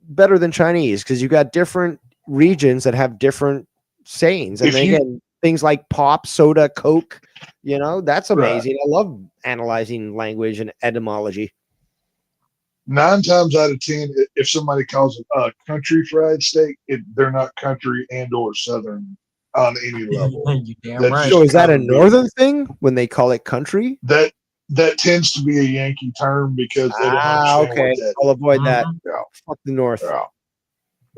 better than Chinese because you got different regions that have different sayings, and If then you- again, things like pop, soda, Coke. That's Right. amazing. I love analyzing language and etymology. 9 times out of 10, if somebody calls it a country fried steak, they're not country and or southern on any level. You damn That's right. So is that a Probably. northern thing when they call it country? That tends to be a Yankee term because they don't understand Okay. what that I'll avoid that. Mhm. Yeah. Fuck the North. Yeah.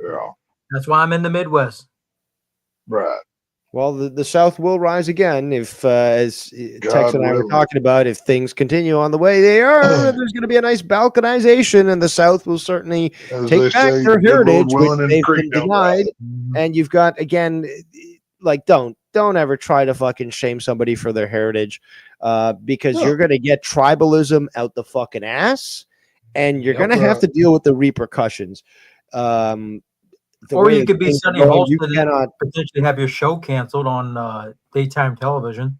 Yeah. That's why I'm in the Midwest. Right. Well, the South will rise again if, as Tex God and I were willing. talking about, if things continue on the way they are, there's going to be a nice balkanization, and the South will certainly As take they back say, their good Lord heritage, which willing and the they've creek been don't rise. denied. And you've got, again, like, don't ever try to fucking shame somebody for their heritage, because No. you're going to get tribalism out the fucking ass, and you're Yep. going to have Right. to deal with the repercussions. The Or way you that could be things are Sonny going, you Holston and cannot. potentially have your show canceled on daytime television.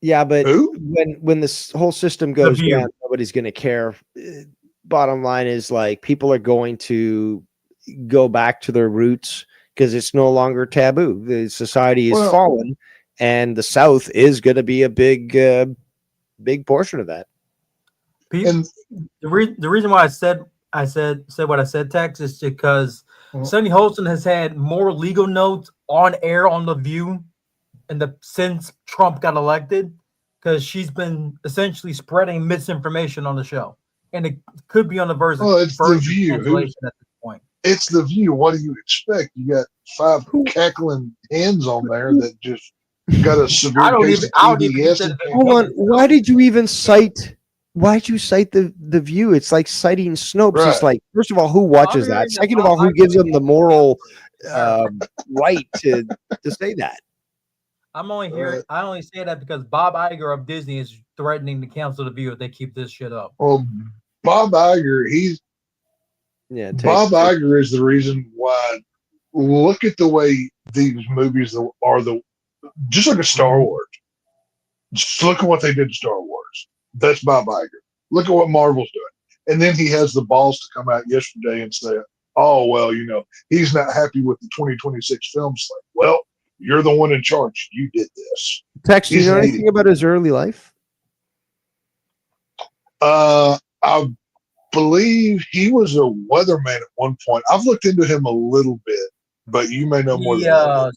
Yeah, but Who? when this whole system goes View. down, nobody's going to care. Bottom line is, like, people are going to go back to their roots because it's no longer taboo. The society is Well- fallen, and the South is going to be a big portion of that. And The reason why I said what I said, Tex, is because Well- Sonny Holston has had more legal notes on air on The View since Trump got elected, because she's been essentially spreading misinformation on the show, and it could be on the verge Well, it's The verge of View. cancellation at this point. it's The View. What do you expect? You got 5 cackling hens on there that just got a severe I don't case even. of I don't even TDS. consider them Hold on, hens. why did you even cite? Why'd you cite the View? It's like citing Snopes. It's Right. like, first of all, who watches Honoring that? the Second of all, who Bob gives Iger them the moral Sure. right to say that? I'm only hearing. I only say that because Bob Iger of Disney is threatening to cancel The View if they keep this shit up. Well, Bob Iger, Yeah, Bob Iger is the reason why. Look at the way these movies are just like a Star Wars. Just look at what they did to Star Wars. That's Bob Iger. Look at what Marvel's doing. And then he has the balls to come out yesterday and say, oh, well, he's not happy with the 2026 film slate. Well, you're the one in charge. You did this. Tex, do you He's know an anything about his early life? I believe he was a weatherman at one point. I've looked into him a little bit, but you may know more than I do.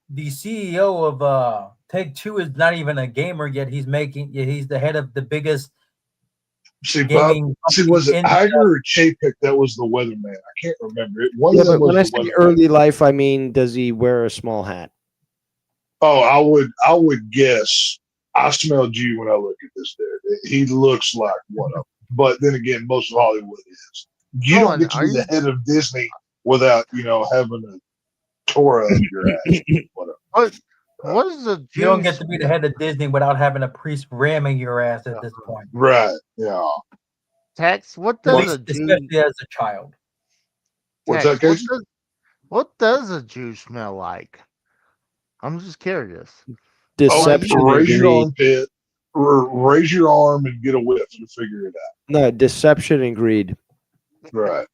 The CEO of Take-Two is not even a gamer yet. He's the head of the biggest See, Bob, gaming. was it company in- Iger or Chapek that was the weatherman? I can't remember. One Yeah, of them but when I was the say weatherman. early life, I mean, does he wear a small hat? Oh, I would guess. I smelled you when I look at this dude. He looks like one of them. But then again, most of Hollywood is. You Oh, don't and get to are be the head of Disney without, having a Torah up your ass. Whatever. What is the You don't get juice? to be the head of Disney without having a priest ramming your ass at this point. Right. Yeah. Tex, what At does least, a Jew? especially as a child. What's Tex, that, Casey? what does a Jew smell like? I'm just curious. Deception. Oh, and raise your greed. armpit, raise your arm, and get a whiff and figure it out. No, deception and greed. Right.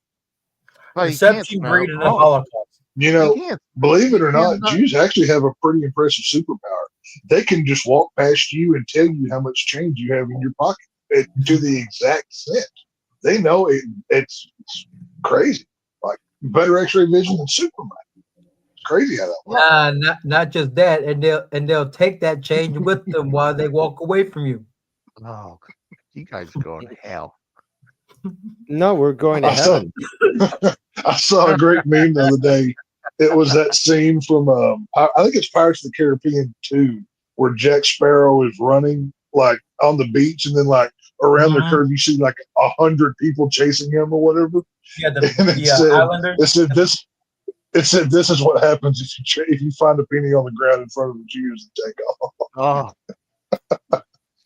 Well, you can't Deception, smell greed, it. and the Holocaust. You You know, can't. believe it or You not, can't- Jews actually have a pretty impressive superpower. They can just walk past you and tell you how much change you have in your pocket to the exact cent. They know it's crazy. Like better X-ray vision than Superman. It's crazy how that works. Not just that, and they'll take that change with them while they walk away from you. Oh, you guys are going to hell. No, we're going to I saw, heaven. I saw a great meme the other day. It was that scene from I think it's Pirates of the Caribbean 2, where Jack Sparrow is running like on the beach, and then like around the Mhm. curve you see like 100 people chasing him or whatever. Yeah, And it said, Islanders. It said this is what happens if you find a penny on the ground in front of the Jews and take off. Oh.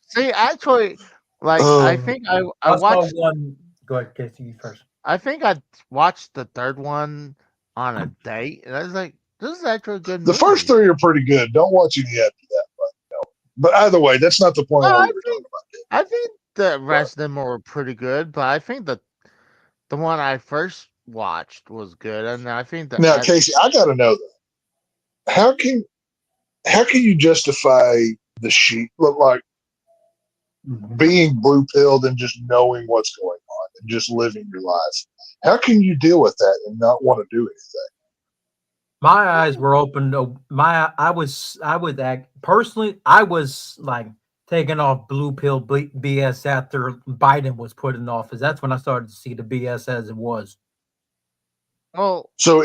See, actually, like I Oh. think I I saw watched. one. Go ahead, Casey, you first. I think I watched the third one on a date, and I was like, "This is actually a good." The first movie. 3 are pretty good. Don't watch any after that. But either way, that's not the point Well, of I what we're talking about. I think the rest of them were pretty good, but I think the one I first watched was good, and I think that Now, Casey, I got to know though, how can you justify the sheep like being blue pilled and just knowing what's going on and just living your life? How can you deal with that and not want to do anything? My eyes were open. I was personally. I was like taking off blue pill BS after Biden was put in office. That's when I started to see the BS as it was. Oh, So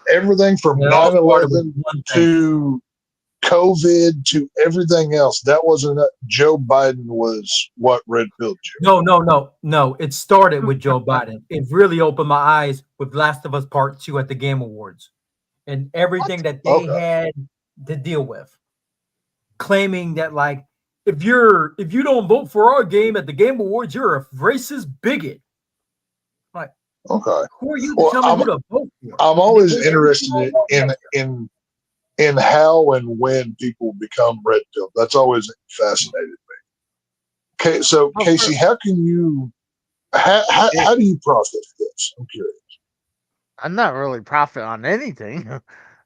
everything from It all started with 9/11 one thing. to COVID to everything else, that wasn't Joe Biden was what red pilled you. No. It started with Joe Biden. It really opened my eyes with Last of Us Part 2 at the Game Awards and everything that they Okay. had to deal with. Claiming that like if you don't vote for our game at the Game Awards, you're a racist bigot. Like, Okay. who are you to Well, tell me who to vote for? I'm always Every interested single one in of in in how and when people become red pilled. That's always fascinated me. Okay, so oh, Casey, how can you how do you process this? I'm curious. I'm not really profit on anything.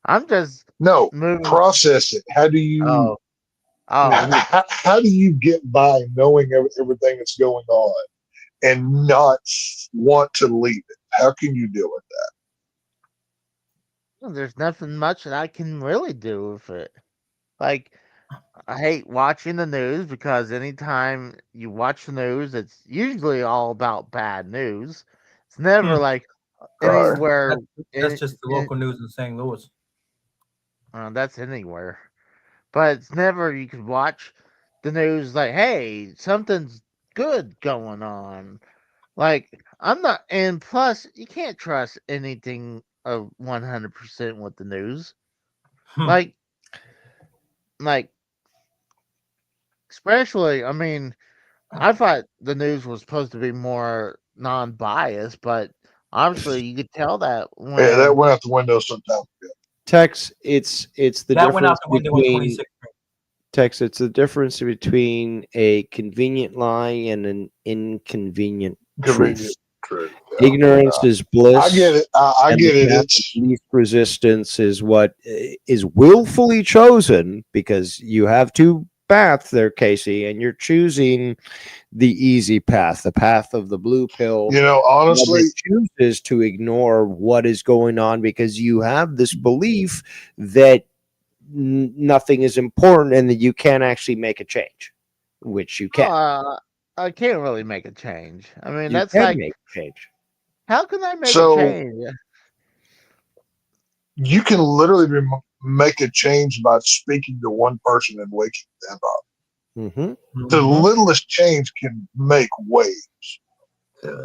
I'm just No, moving. process it. How do you Oh, how do you get by knowing everything that's going on and not want to leave it? How can you deal with that? well, there's nothing much that I can really do with it. Like, I hate watching the news because anytime you watch the news, it's usually all about bad news. It's never Hmm. like Right. anywhere. That's just the local news in St. Louis. That's anywhere. But it's never you could watch the news like, hey, something's good going on. Like, I'm not, and plus, you can't trust anything of 100% with the news. Hmm. Like, like, especially, I mean, I thought the news was supposed to be more non-biased, but obviously you could tell that Yeah, that when went out the window sometime ago. Tex, it's the That went out difference the window in between 2016. Tex. It's the difference between a convenient lie and an inconvenient Convenient. truth. True. Yeah. Ignorance is bliss. I get it. I and get the it. path It's of least resistance is what is willfully chosen because you have two paths there, Casey, and you're choosing the easy path, the path of the blue pill. honestly, That chooses to ignore what is going on because you have this belief that nothing is important and that you can't actually make a change, which you can. I can't really make a change. I mean, You that's can like, make a change. how can I make a So- change? you can literally make a change by speaking to one person and waking them up. Mm-hmm. The littlest change can make waves.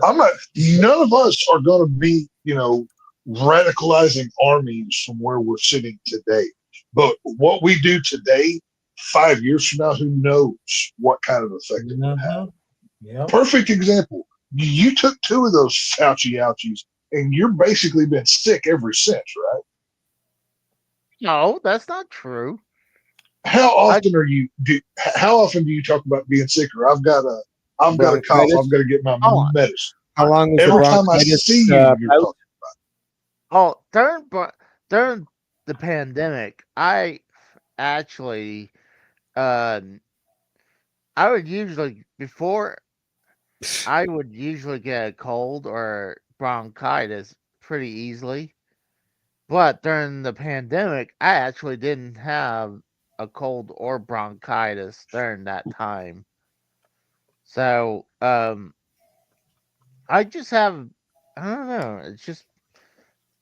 I'm not. None of us are going to be, radicalizing armies from where we're sitting today. But what we do today, 5 years from now, who knows what kind of effect it will have. Yeah. Perfect example. You took 2 of those Fauci ouchies, and you're basically been sick ever since, right? No, that's not true. How often How often do you talk about being sick? Or I've got a cough. Bronchitis? I've got to get my Oh, medicine. How long is Every the time I bronchitis? see you, you're bout? talking. Oh, during the pandemic, I actually, uh, I would usually before I would usually get a cold or bronchitis pretty easily. But during the pandemic, I actually didn't have a cold or bronchitis during that time. So, I just have, I don't know, it's just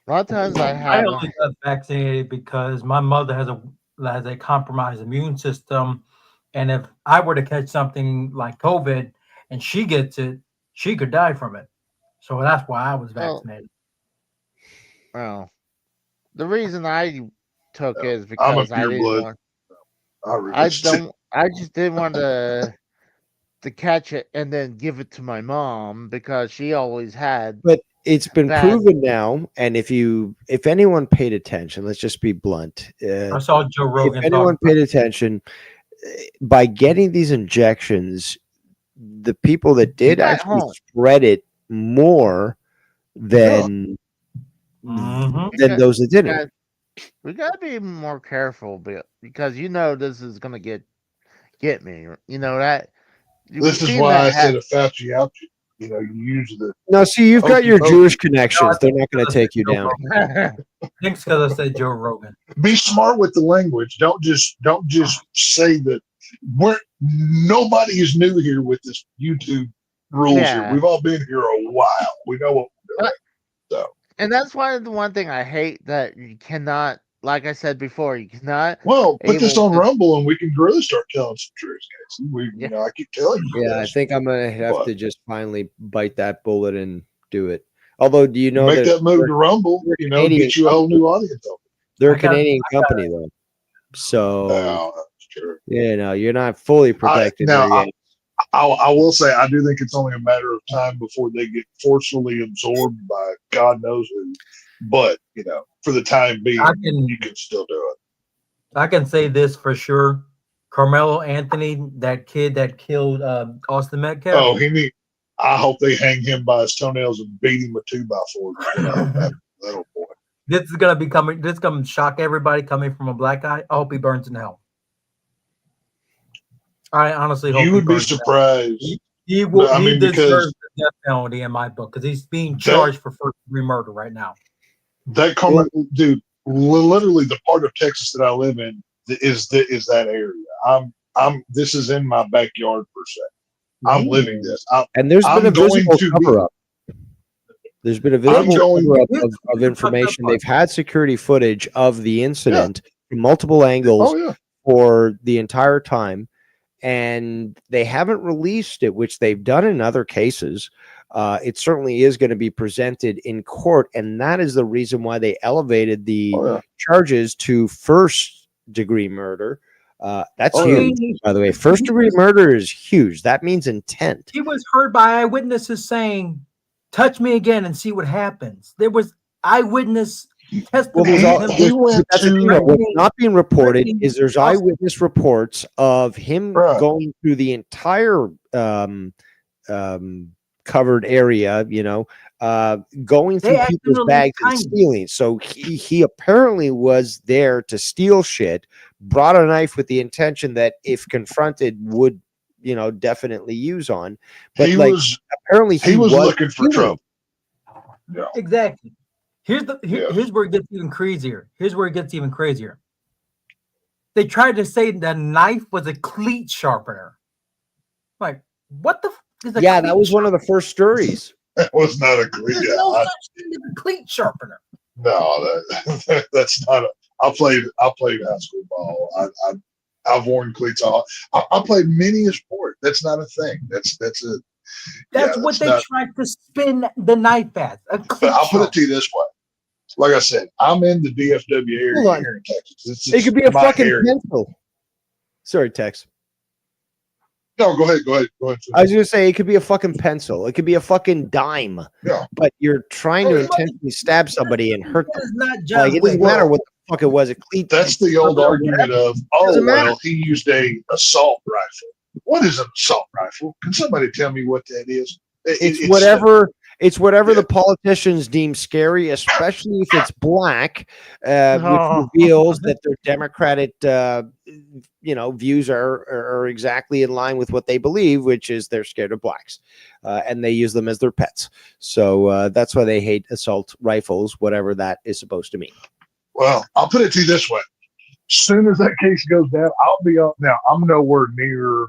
a lot of times I I have, only got vaccinated because my mother has a compromised immune system, and if I were to catch something like COVID and she gets it, she could die from it. So that's why I was well, vaccinated. well, the reason I took it is I'm a because I pure didn't blood. want, I really I just didn't want to catch it and then give it to my mom because she always had But it's been bad. proven now, and if anyone paid attention, let's just be blunt. I saw Joe Rogan If anyone talking paid attention, by getting these injections, the people that did got actually home. spread it more than Mhm. those that didn't. Guys, we gotta be more careful because this is gonna get me. You know that. This is why I said a Fauci ouchie. You use the No, see, you've got Hokey your pokey. Jewish connections. No, They're not going to take you Joe down. Rogan. I think it's because I said Joe Rogan. be smart with the language. Don't just say that nobody is new here with this YouTube rules here. Yeah. We've all been here a while. We know what we're doing. And that's why the one thing I hate that you cannot, like I said before, you cannot. Well, put this able on to- Rumble and we can really start telling some truths, Casey. Yeah. I keep telling you Yeah, I this. think I'm gonna have What? to just finally bite that bullet and do it. Although, do you know Make that move they're- to Rumble, they're get Canadian you a whole new audience. they're a I got- Canadian company though, so Oh, that's true. you're not fully protected now, there yet. I will say I do think it's only a matter of time before they get forcefully absorbed by God knows who. But for the time being, you can still do it. I can say this for sure. Carmelo Anthony, that kid that killed Austin Metcalf. Oh, I hope they hang him by his toenails and beat him with 2x4. That little boy. This is gonna be coming. This is gonna shock everybody coming from a black guy. I hope he burns in hell. I honestly hope You he would be burns in hell. surprised. He will. No, I he mean, deserves because- the death penalty in my book because he's being charged for first-degree murder right now. That dude, literally the part of Texas that I live in is that area. This is in my backyard per se. I'm living this. And there's been I'm a going visible to be- cover up. There's been a visible going- cover up of information. They've had security footage of the incident from multiple angles Oh yeah. for the entire time, and they haven't released it, which they've done in other cases. It certainly is going to be presented in court, and that is the reason why they elevated the Oh yeah. charges to first-degree murder. That's Oh, yeah. huge, by the way. First-degree murder is huge. That means intent. He was heard by eyewitnesses saying, "Touch me again and see what happens." There was eyewitness Well, testimony. there's of all, him he went that's the to- thing, though. What's not being reported Threatening is there's Austin. eyewitness reports of him Right. going through the entire covered area, going They through acted people's on bags and kindness. stealing. So he apparently was there to steal shit, brought a knife with the intention that if confronted would, definitely use on. But He like was apparently he was looking for stealing. trouble. Yeah. Exactly. Here's Yeah. here's where it gets even crazier. They tried to say the knife was a cleat sharpener. Like, what the? Is a Yeah, cleat that was one of the first stories. That was not a cleat. There's Yeah, no such thing as a cleat sharpener. no, that's not a. I played high school ball. I've worn cleats all. I played many a sport. That's not a thing. That's a. That's Yeah, what that's they not- tried to spin the knife as. A cleat But I'll put it sharpener. to you this way. Like I said, I'm in the DFW area Hold on. here in Texas. It could be a my fucking area. pencil. Sorry, Tex. No, go ahead. I was gonna say it could be a fucking pencil. It could be a fucking dime. Yeah. But you're trying to intentionally stab somebody and hurt That them. is not John Like it doesn't Wick. matter what the fuck it was. A cleat. That's the old argument of, Doesn't matter. he used a assault rifle. What is an assault rifle? Can somebody tell me what that is? It's whatever. It's whatever Yeah. the politicians deem scary, especially if it's black, Oh. which reveals that their Democratic, views are exactly in line with what they believe, which is they're scared of blacks, and they use them as their pets. So that's why they hate assault rifles, whatever that is supposed to mean. Well, I'll put it to you this way. As soon as that case goes down, I'll be up. Now, I'm nowhere near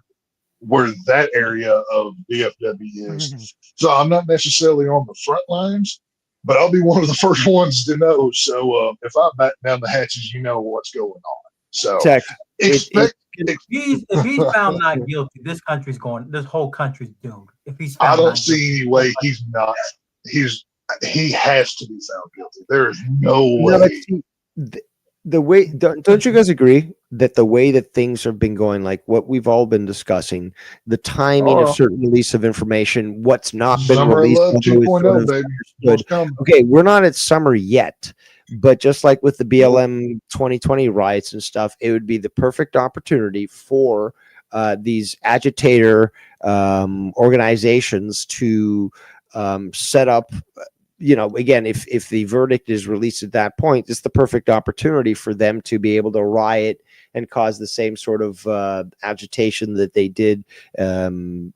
where that area of DFW is. So I'm not necessarily on the front lines, but I'll be one of the first ones to know. So if I back down the hatches, you know what's going on. So Tech, expect. If he's found not guilty, this whole country's doomed. If he's found I not don't see any way he's not. He has to be found guilty. There is no No, but way. see, the way don't you guys agree that the way that things have been going, like what we've all been discussing, the timing Oh. of certain release of information, what's not been Summer released, Love although it's 2.0, sort of baby. understood. What's coming? Okay, we're not at summer yet, but just like with the BLM 2020 riots and stuff, it would be the perfect opportunity for these agitator organizations to set up. Again, if the verdict is released at that point, it's the perfect opportunity for them to be able to riot and cause the same sort of agitation that they did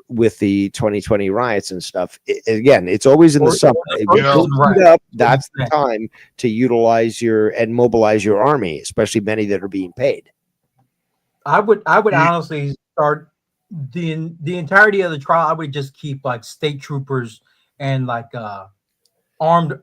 with the 2020 riots and stuff. Again, it's always in the summer. It you know, gets right. heat up, that's the time to utilize and mobilize your army, especially many that are being paid. I would honestly start the entirety of the trial. I would just keep like state troopers and like armed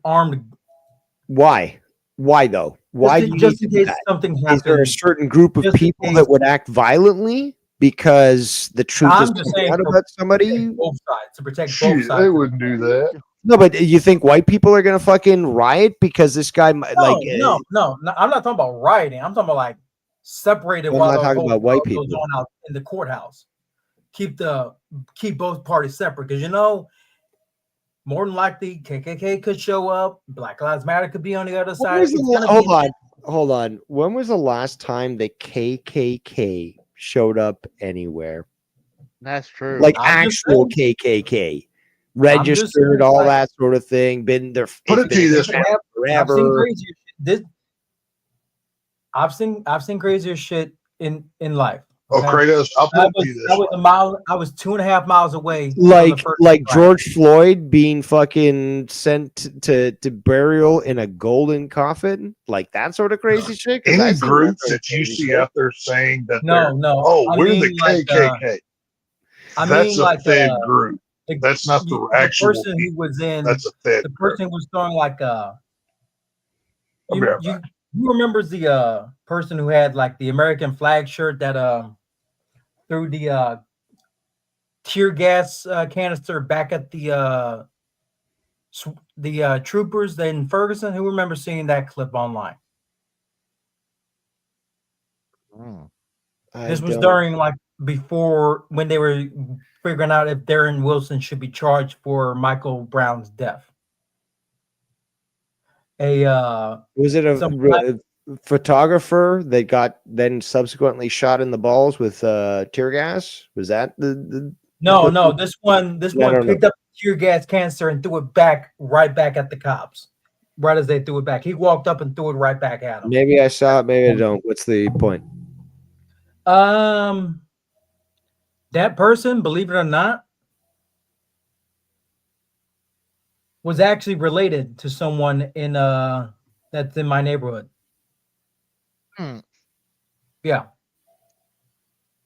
Why? Why though? Why do you just need in to do case that? something Is there a happens? certain group of just in people case- that would act violently because the truth is I'm just coming saying out to about somebody? both sides to protect both Shit, sides. they wouldn't do that. No, but you think white people are gonna fucking riot because this guy No, like? no, I'm not talking about rioting. I'm talking about like separated I'm while not the talking whole about white goes people. on out in the courthouse. Keep both parties separate because more than likely KKK could show up. Black Lives Matter could be on the other side. It's gonna be Hold on. When was the last time the KKK showed up anywhere? That's true. Like I'm just actual saying. KKK, I'm just saying, registered, all like- that sort of thing. Been there. Put it's it to you been this there way. I've seen forever. crazier shit. I've seen crazier shit in life. Oh, okay? Kratos, I'll I put it to you was, this I was way. a mile. I was 2.5 miles away. from the Like first like strike. George Floyd being fucking sent to burial in a golden coffin, like that sort of crazy shit. 'Cause Any I've seen groups sort of that you crazy see shit. out there saying that No, they're, no. oh, I we're mean, the like, KKK. I That's mean, a like, Fed group. the- That's not the the actual person people. who was in. That's a Fed The group. person who was throwing like I'll be right you back. remembers the person who had like the American flag shirt that threw the tear gas canister back at the troopers in Ferguson? Who remembers seeing that clip online? I This was don't- during like before when they were figuring out if Darren Wilson should be charged for Michael Brown's death. Was it some a photographer that got then subsequently shot in the balls with tear gas? Was that the No, this one I don't picked up the tear gas canister and threw it right back at the cops. Right as they threw it back. He walked up and threw it right back at him. maybe I saw it, maybe I don't. What's the point? That person, believe it or not, was actually related to someone in that's in my neighborhood. Yeah.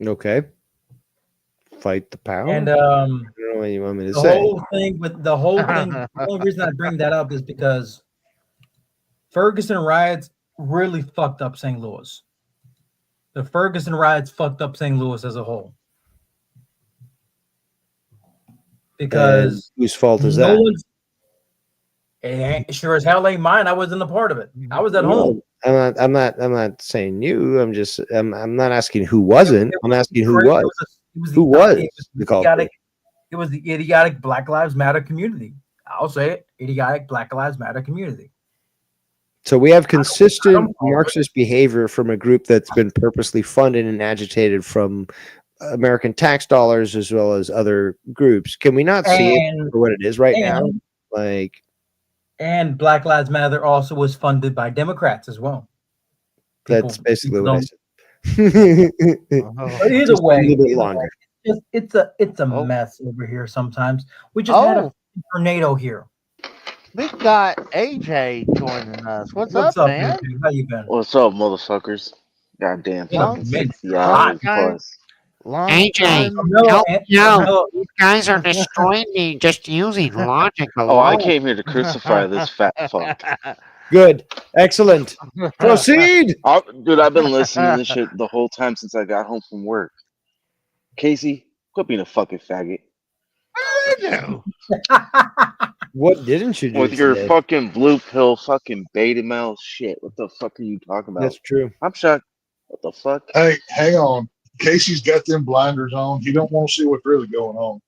Okay. Fight the power. And I don't know what you want me to the say. whole thing, the only reason I bring that up is because Ferguson riots really fucked up St. Louis. The Ferguson riots fucked up St. Louis as a whole. Because And whose fault is no that? one's it ain't, sure as hell ain't mine. I wasn't a part of it. I was at home. I'm not saying you. I'm not asking who wasn't. I'm asking who It was. was Who was the the culprit? idiotic, it was the idiotic Black Lives Matter community. I'll say it. Idiotic Black Lives Matter community. So we have I consistent don't follow it. Marxist behavior from a group that's been purposely funded and agitated from American tax dollars as well as other groups. Can we not see it And, for what it is right now? and, Like, and Black Lives Matter also was funded by Democrats as well. that's basically what I don't- said. But either Just a way, little bit longer. it's a Oh. mess over here sometimes. We just had a Oh, tornado here. we got AJ joining us. What's up, man? AJ? How you been? What's up, motherfuckers? Goddamn, Yeah, fucking man. 60 hours plus. Long AJ. time. No, these guys are destroying me just using logic alone. Oh, I came here to crucify this fat fuck. Good. Excellent. Proceed. Dude, I've been listening to this shit the whole time since I got home from work. Casey, quit being a fucking faggot. What didn't you do? With your today? fucking blue pill fucking beta male shit. What the fuck are you talking about? That's true. I'm shocked. What the fuck? Hey, hang on. Casey's got them blinders on. He don't want to see what's really going on.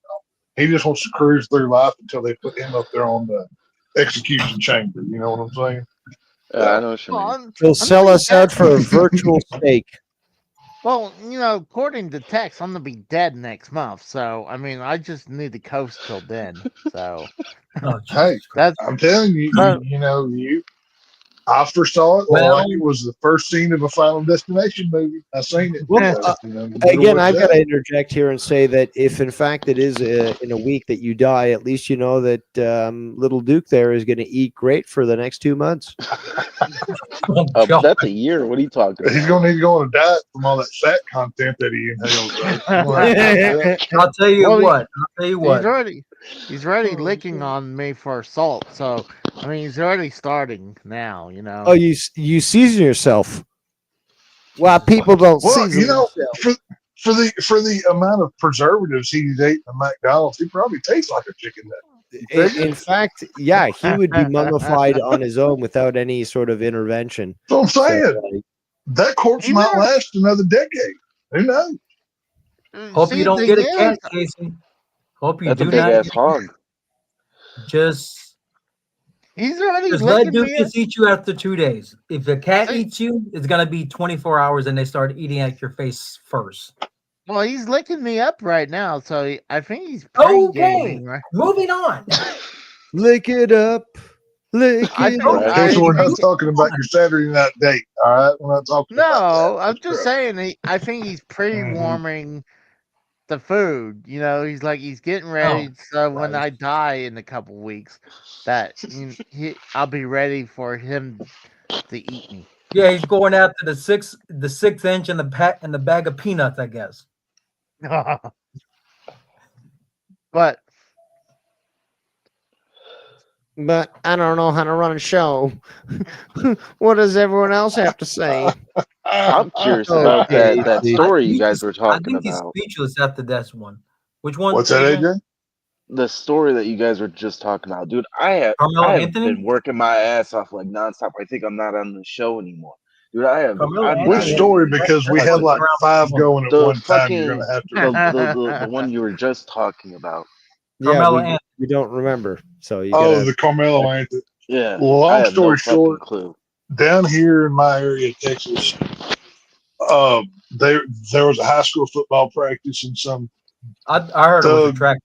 He just wants to cruise through life until they put him up there on the execution chamber. You know what I'm saying? I know what you mean. Well, He'll sell us out for a virtual steak. well, according to text, I'm gonna be dead next month. So, I mean, I just need to coast till then. So, Oh, Hey, that's I'm telling you, Uh, I foresaw it. Well- Well, it was the first scene of a Final Destination movie. I seen it. Well, So, you know, Again, what's I've that? got to interject here and say that if in fact it is in a week that you die, at least you know that little Duke there is going to eat great for the next 2 months. oh, God. That's a year. What are you talking He's about? going to need to go on a diet from all that fat content that he inhales. Right? I'll tell you Well, what. I'll tell you he's what. already He's already licking on me for assault. So I mean, he's already starting now. You know. Oh, you season yourself. Well, people don't Well, season you know, themselves. for the amount of preservatives he's eating at McDonald's, he probably tastes like a chicken nugget. In fact, yeah, he would be mummified on his own without any sort of intervention. That's what I'm saying. So, That corpse might last another decade. Who knows? Hope See, you the don't get a thing cat, is, Casey. Hope you That's a do big not. ass Get a hog. cat. Just he's already Just let licking me. Dukas eat you after 2 days. If the cat See- eats you, it's gonna be 24 hours, and they start eating at your face first. Well, he's licking me up right now, so I think he's Okay, pre-gaming, right? moving on. lick it up. Lick I it think- up. I Because we're not think- talking about your Saturday night date. All right, we're not talking about No, that. I'm just saying. I think he's pre-warming the food. You know, he's getting ready. So when right. I die in a couple weeks, that I'll be ready for him to eat me. Yeah, he's going after the 6 inch and the bag of peanuts, I guess. But But I don't know how to run a show. What does everyone else have to say? I'm curious Oh, about okay. that I story you think guys were I talking think he's about. speechless after this one. Which one? What's that, AJ? The story that you guys were just talking about, dude. I Carmelo have Anthony? been working my ass off like nonstop. I think I'm not on the show anymore, dude. I'm Carmelo not Which Anthony- story? Because we That's have like around 5 the going at The one time. fucking You're gonna have to. the one you were just talking about. Yeah, Carmelo we, Anthony. we don't remember. So you Oh, gotta. the Carmelo Anthony. Yeah. Well, I long have story no fucking short, clue. down here in my area, Texas, there was a high school football practice and some I heard it was a Doug- track.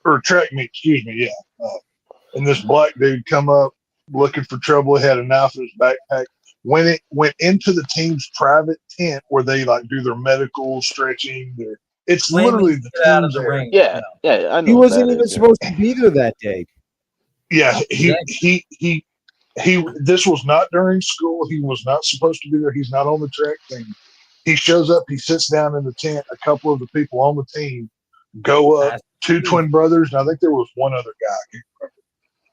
or track meet, excuse me, yeah. And this black dude come up looking for trouble. He had a knife in his backpack. Went into the team's private tent where they like do their medical stretching. It's literally the Get out of team's the area. ring. Yeah, yeah, I know. He what wasn't that even is, yeah. supposed to be there that day. Yeah, he. This was not during school. He was not supposed to be there. He's not on the track team. He shows up. He sits down in the tent. A couple of the people on the team go up. That's 2 twin brothers, and I think there was one other guy. I can't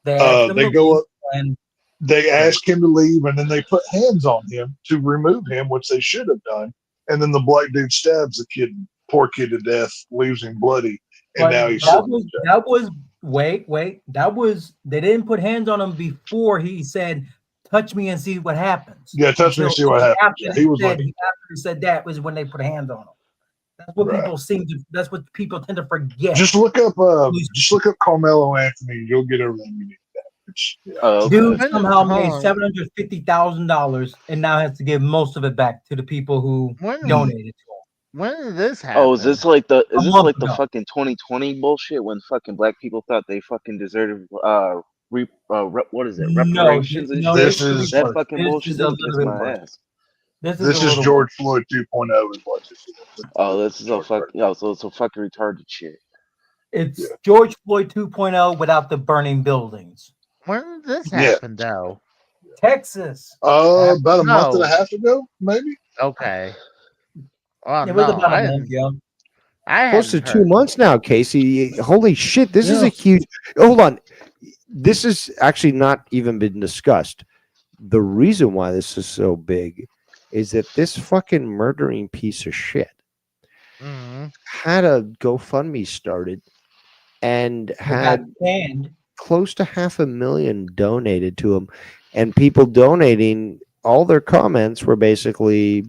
They asked him they to go leave, up. and They ask him to leave, and then they put hands on him to remove him, which they should have done. And then the black dude stabs the kid, poor kid, to death, leaves him bloody, and but now he's that sitting was in jail. that was wait. That was they didn't put hands on him before he said, "Touch me and see what happens." Yeah, touch me and see what happens. After Yeah, he was like, after he said that was when they put hands on him. That's what Right. people seem to. That's what people tend to forget. just look up Carmelo Anthony. You'll get everything you need. Yeah. Oh, okay. Dude When- somehow made hold on. $750,000 and now has to give most of it back to the people who When- donated to him. When did this happen? Oh, is this like the month ago. fucking 2020 bullshit when fucking black people thought they fucking deserved what is it, reparations and no, shit? this is- That worse. fucking This bullshit is a that little gets bit my worse. ass. This This a is little George Floyd 2.0 is what this is. Oh, this is a fuck. Yeah, so it's a fucking retarded shit. It's Yeah. George Floyd 2.0 without the burning buildings. When did this Yeah. happen, though? Texas. About a month and No. a half ago, maybe. Okay. Oh, It was no, about I a month, hadn't- yeah. I Close to hadn't 2 heard. months now, Casey. Holy shit! This is Yeah. a huge. Hold on. This has actually not even been discussed. The reason why this is so big is that this fucking murdering piece of shit Mhm. had a GoFundMe started and It got had banned. close to $500,000 donated to him, and people donating, all their comments were basically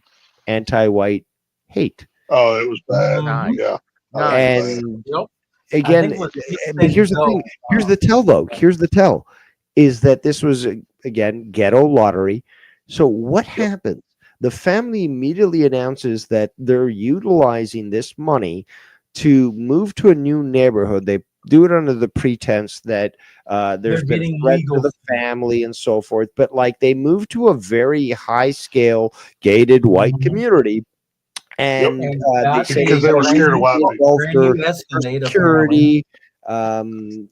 anti-white hate. Oh, it was bad. Nice. Yeah. Nice. And Yep. again, think what he but said, here's the no. thing. Here's the tell, though. Here's the tell, is that this was again ghetto lottery. So what happens? The family immediately announces that they're utilizing this money to move to a new neighborhood. They do it under the pretense that there's They're been getting threat to legal the family and so forth. But like they move to a very high scale gated white Mhm. community. And And they got say Because they were scared of white people. involved Brand for new Escalade, apparently. security, and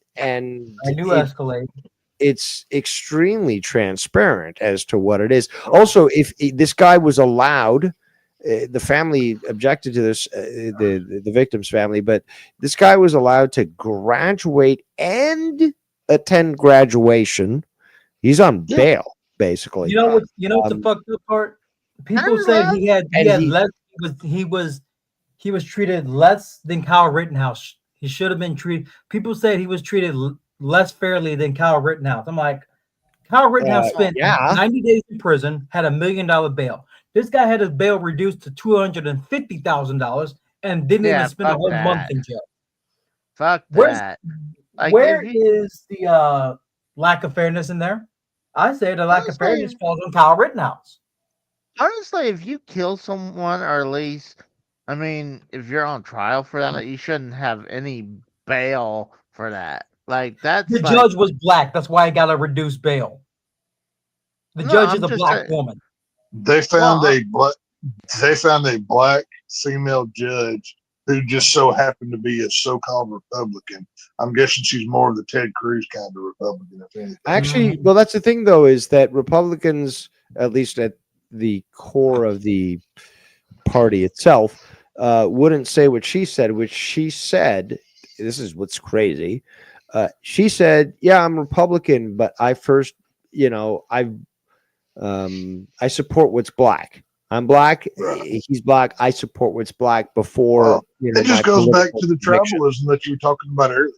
A new it- Escalade. it's extremely transparent as to what it is. Also, if this guy was allowed The family objected to this, the victim's family, but this guy was allowed to graduate and attend graduation. He's on Yeah. bail, basically. You know what? You know what's the Um, fucked up part? People don't said know. he had And he- less. He was treated less than Kyle Rittenhouse. He should have been treated. People said he was treated less fairly than Kyle Rittenhouse. I'm like, Kyle Rittenhouse spent yeah. 90 days in prison, had $1 million bail. This guy had his bail reduced to $250,000 and didn't Yeah, even spend a fuck whole month that. in jail. Fuck Where's- that. Like, Where if you- is the lack of fairness in there? I say the lack of Honestly- fairness falls on Kyle Rittenhouse. honestly, if you kill someone, or at least, I mean, if you're on trial for that, you shouldn't have any bail for that. Like, that's The like, judge was black. That's why he got a reduced bail. The No, judge I'm is a just black saying- woman. They found Well, a black. They found a black female judge who just so happened to be a so-called Republican. I'm guessing she's more of the Ted Cruz kind of Republican, if anything. Actually, well, that's the thing, though, is that Republicans, at least at the core of the party itself, wouldn't say what she said, which she said, this is what's crazy. She said, yeah, I'm Republican, but I first, I support what's black. I'm black. Right. He's black. I support what's black before. Well, It It just my goes back political to the conviction. tribalism that you were talking about earlier.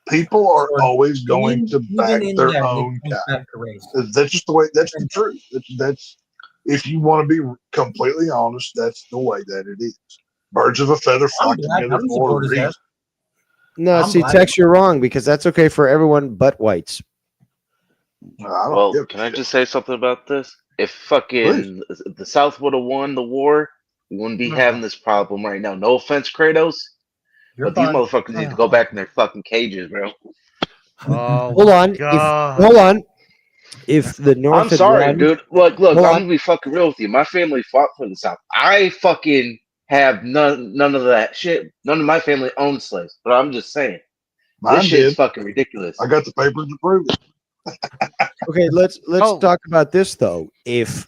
People are always going to back in their that, it own comes guy. back to race. That's just the way. That's the truth. That's if you want to be completely honest, that's the way that it is. Birds of a feather flock I'm black. together I'm for a supportive of reason. that. No, I'm see, black. Tex, you're wrong because that's okay for everyone but whites. I don't Well, give a can I shit. just say something about this? If fucking the South would have won the war, we wouldn't be having this problem right now. No offense, Kratos, You're but these fine. motherfuckers need to go back in their fucking cages, bro. oh, Hold on. God. Hold on. If the North I'm had sorry, won- dude. Look, Hold I'm on. gonna be fucking real with you. My family fought for the South. I fucking have none of that shit. None of my family owned slaves, but I'm just saying, Mine this shit's did. fucking ridiculous. I got the papers to prove it. Okay, let's Oh. talk about this though. If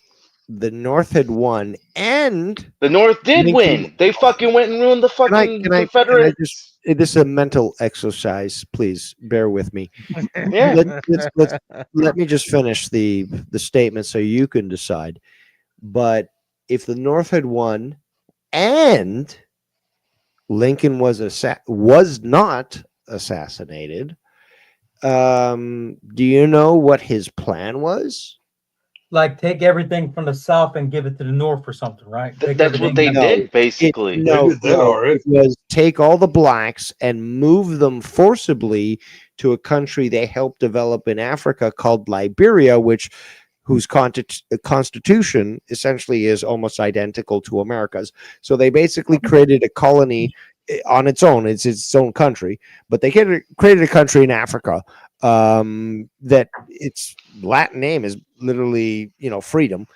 the North had won and The North did Lincoln- win. They fucking went and ruined the fucking can I Confederate. just this is a mental exercise, please bear with me. Yeah. Let me just finish the statement so you can decide. But if the North had won and Lincoln was not assassinated, do you know what his plan was? Like, take everything from the South and give it to the North or something, right? Take That's what they everything No, did, basically. No, did that already. it was take all the blacks and move them forcibly to a country they helped develop in Africa called Liberia, whose constitution essentially is almost identical to America's. So they basically created a colony on its own. It's its own country, but they created a country in Africa that its Latin name is literally, freedom.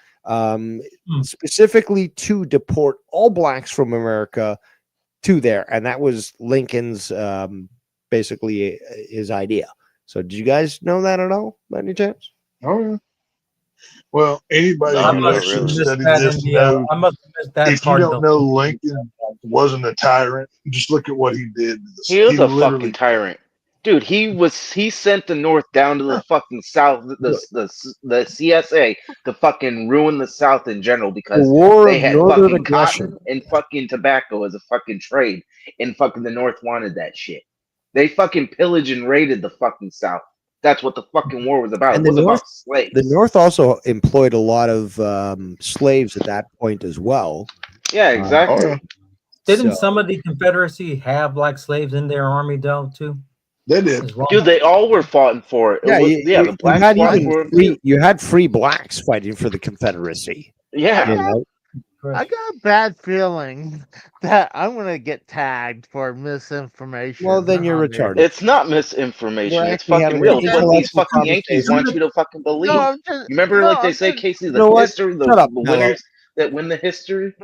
Specifically to deport all blacks from America to there, and that was Lincoln's basically his idea. So, did you guys know that at all, by any chance? Oh yeah. Well, anybody No, who not actually really. studied that this in knows I must have missed that if you part. don't know Lincoln wasn't a tyrant, just look at what he did. He was a literally- fucking tyrant. Dude, he sent the North down to the fucking South, the CSA, to fucking ruin the South in general The because War they of had Northern fucking Aggression. cotton and fucking tobacco as a fucking trade, and fucking the North wanted that shit. They fucking pillaged and raided the fucking South. That's what the fucking war was about. And It the was North- about slaves. The North also employed a lot of slaves at that point as well. Yeah, exactly. Oh, yeah. Didn't So- some of the Confederacy have like slaves in their army though too? They did. As well? Dude, they all were fighting for it. Yeah, The blacks had fought even for it. free, you had free blacks fighting for the Confederacy. Yeah. You know? I got a bad feeling that I'm gonna get tagged for misinformation. Well, then you're on here. retarded. It's not misinformation. We're It's actually fucking having real. an It's what these intellectual fucking Yankees want you to fucking believe. No, I'm just, Remember, no, like they I'm say, just- Casey, You the know what? history, Shut up, the Mello. winners that win the history,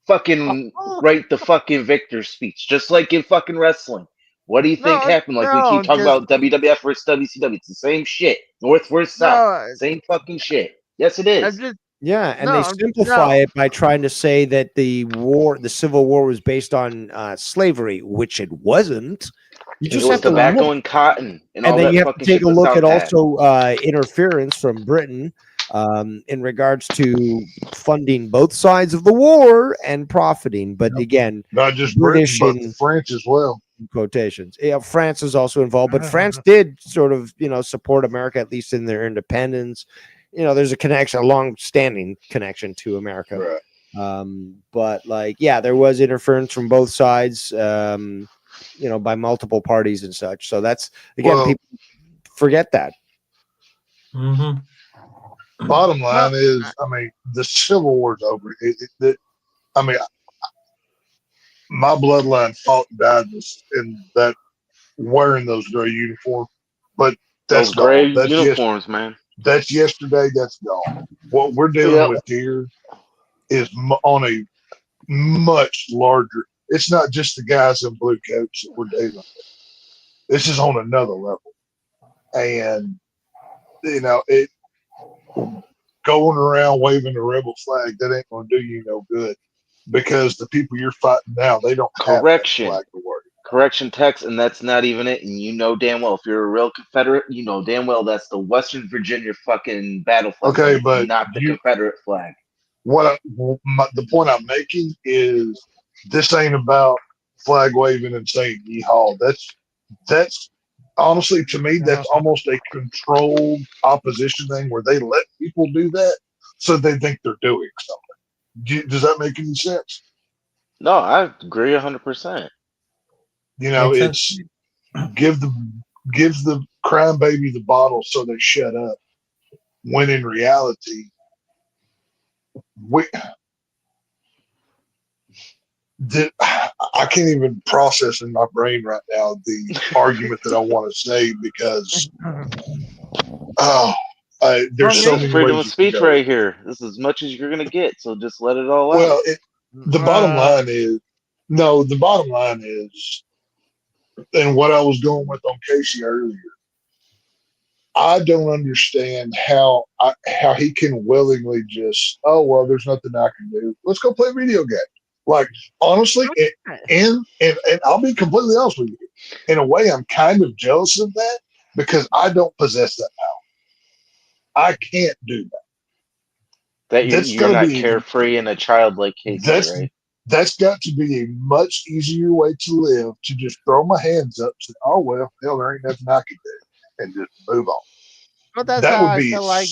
fucking write the fucking victor speech, just like in fucking wrestling. What do you think No, happened? Like we no, keep talking just- about WWF versus WCW. It's the same shit. North versus South. No, Same fucking shit. Yes, it is. I'm just Yeah, and No, they simplify it by trying to say that the Civil War, was based on slavery, which it wasn't. You It just was have to tobacco look, and cotton and all and then that you have to fucking take shit a the look South at had. also interference from Britain in regards to funding both sides of the war and profiting. But again, Not just British Britain, but in France as well. quotations. Yeah, France is also involved, but France did sort of, support America, at least in their independence. There's a long-standing connection to America. Right. But there was interference from both sides, by multiple parties and such. So that's, again, Well, people forget that. Bottom line is, I mean, the Civil War's over. I mean, my bloodline fought and died in that wearing those gray uniforms, but that's Those gray gone. That's uniforms, man. That's yesterday. That's gone. What we're dealing with here is on a much larger. It's not just the guys in blue coats that we're dealing with. This is on another level, and it going around waving the rebel flag, that ain't going to do you no good, because the people you're fighting now, they don't have that flag to worry. Correction text, and that's not even it. And you know damn well, if you're a real Confederate, you know damn well that's the Western Virginia fucking battle flag. Okay, but not the Confederate flag. The point I'm making is, this ain't about flag waving and saying yeehaw. That's honestly, to me, that's almost a controlled opposition thing where they let people do that so they think they're doing something. Does that make any sense? No, I agree 100%. It's give the crime baby the bottle so they shut up. When in reality, I can't even process in my brain right now the argument that I want to say, because there's so many freedom ways of speech right here. This is as much as you're gonna get, so just let it all out. Well, the bottom line is, and what I was going with on Casey earlier, I don't understand how he can willingly just, oh well, there's nothing I can do. Let's go play video games. Like, honestly, and I'll be completely honest with you. In a way, I'm kind of jealous of that, because I don't possess that power. I can't do that. You're not carefree and a child like Casey, right? That's got to be a much easier way to live, to just throw my hands up, say, oh well, hell, there ain't nothing I can do, and just move on. But that's how I feel like.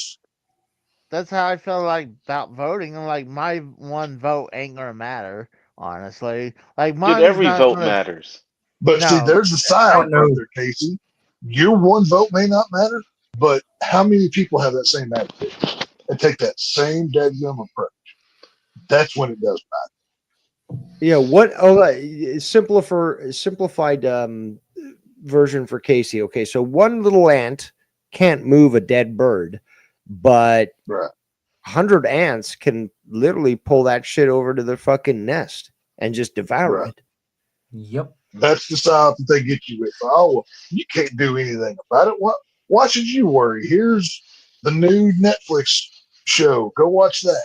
That's how I feel like about voting. And like, my one vote ain't gonna matter, honestly. Like, mine, every vote matters. But see, there's a sign right there, Casey. Your one vote may not matter, but how many people have that same attitude and take that same dadgum approach? That's when it does matter. Yeah. What? Simplified version for Casey. Okay, so one little ant can't move a dead bird, but 100 ants can literally pull that shit over to their fucking nest and just devour it. Yep. That's the side that they get you with. Oh, well, you can't do anything about it. Why should you worry? Here's the new Netflix show. Go watch that.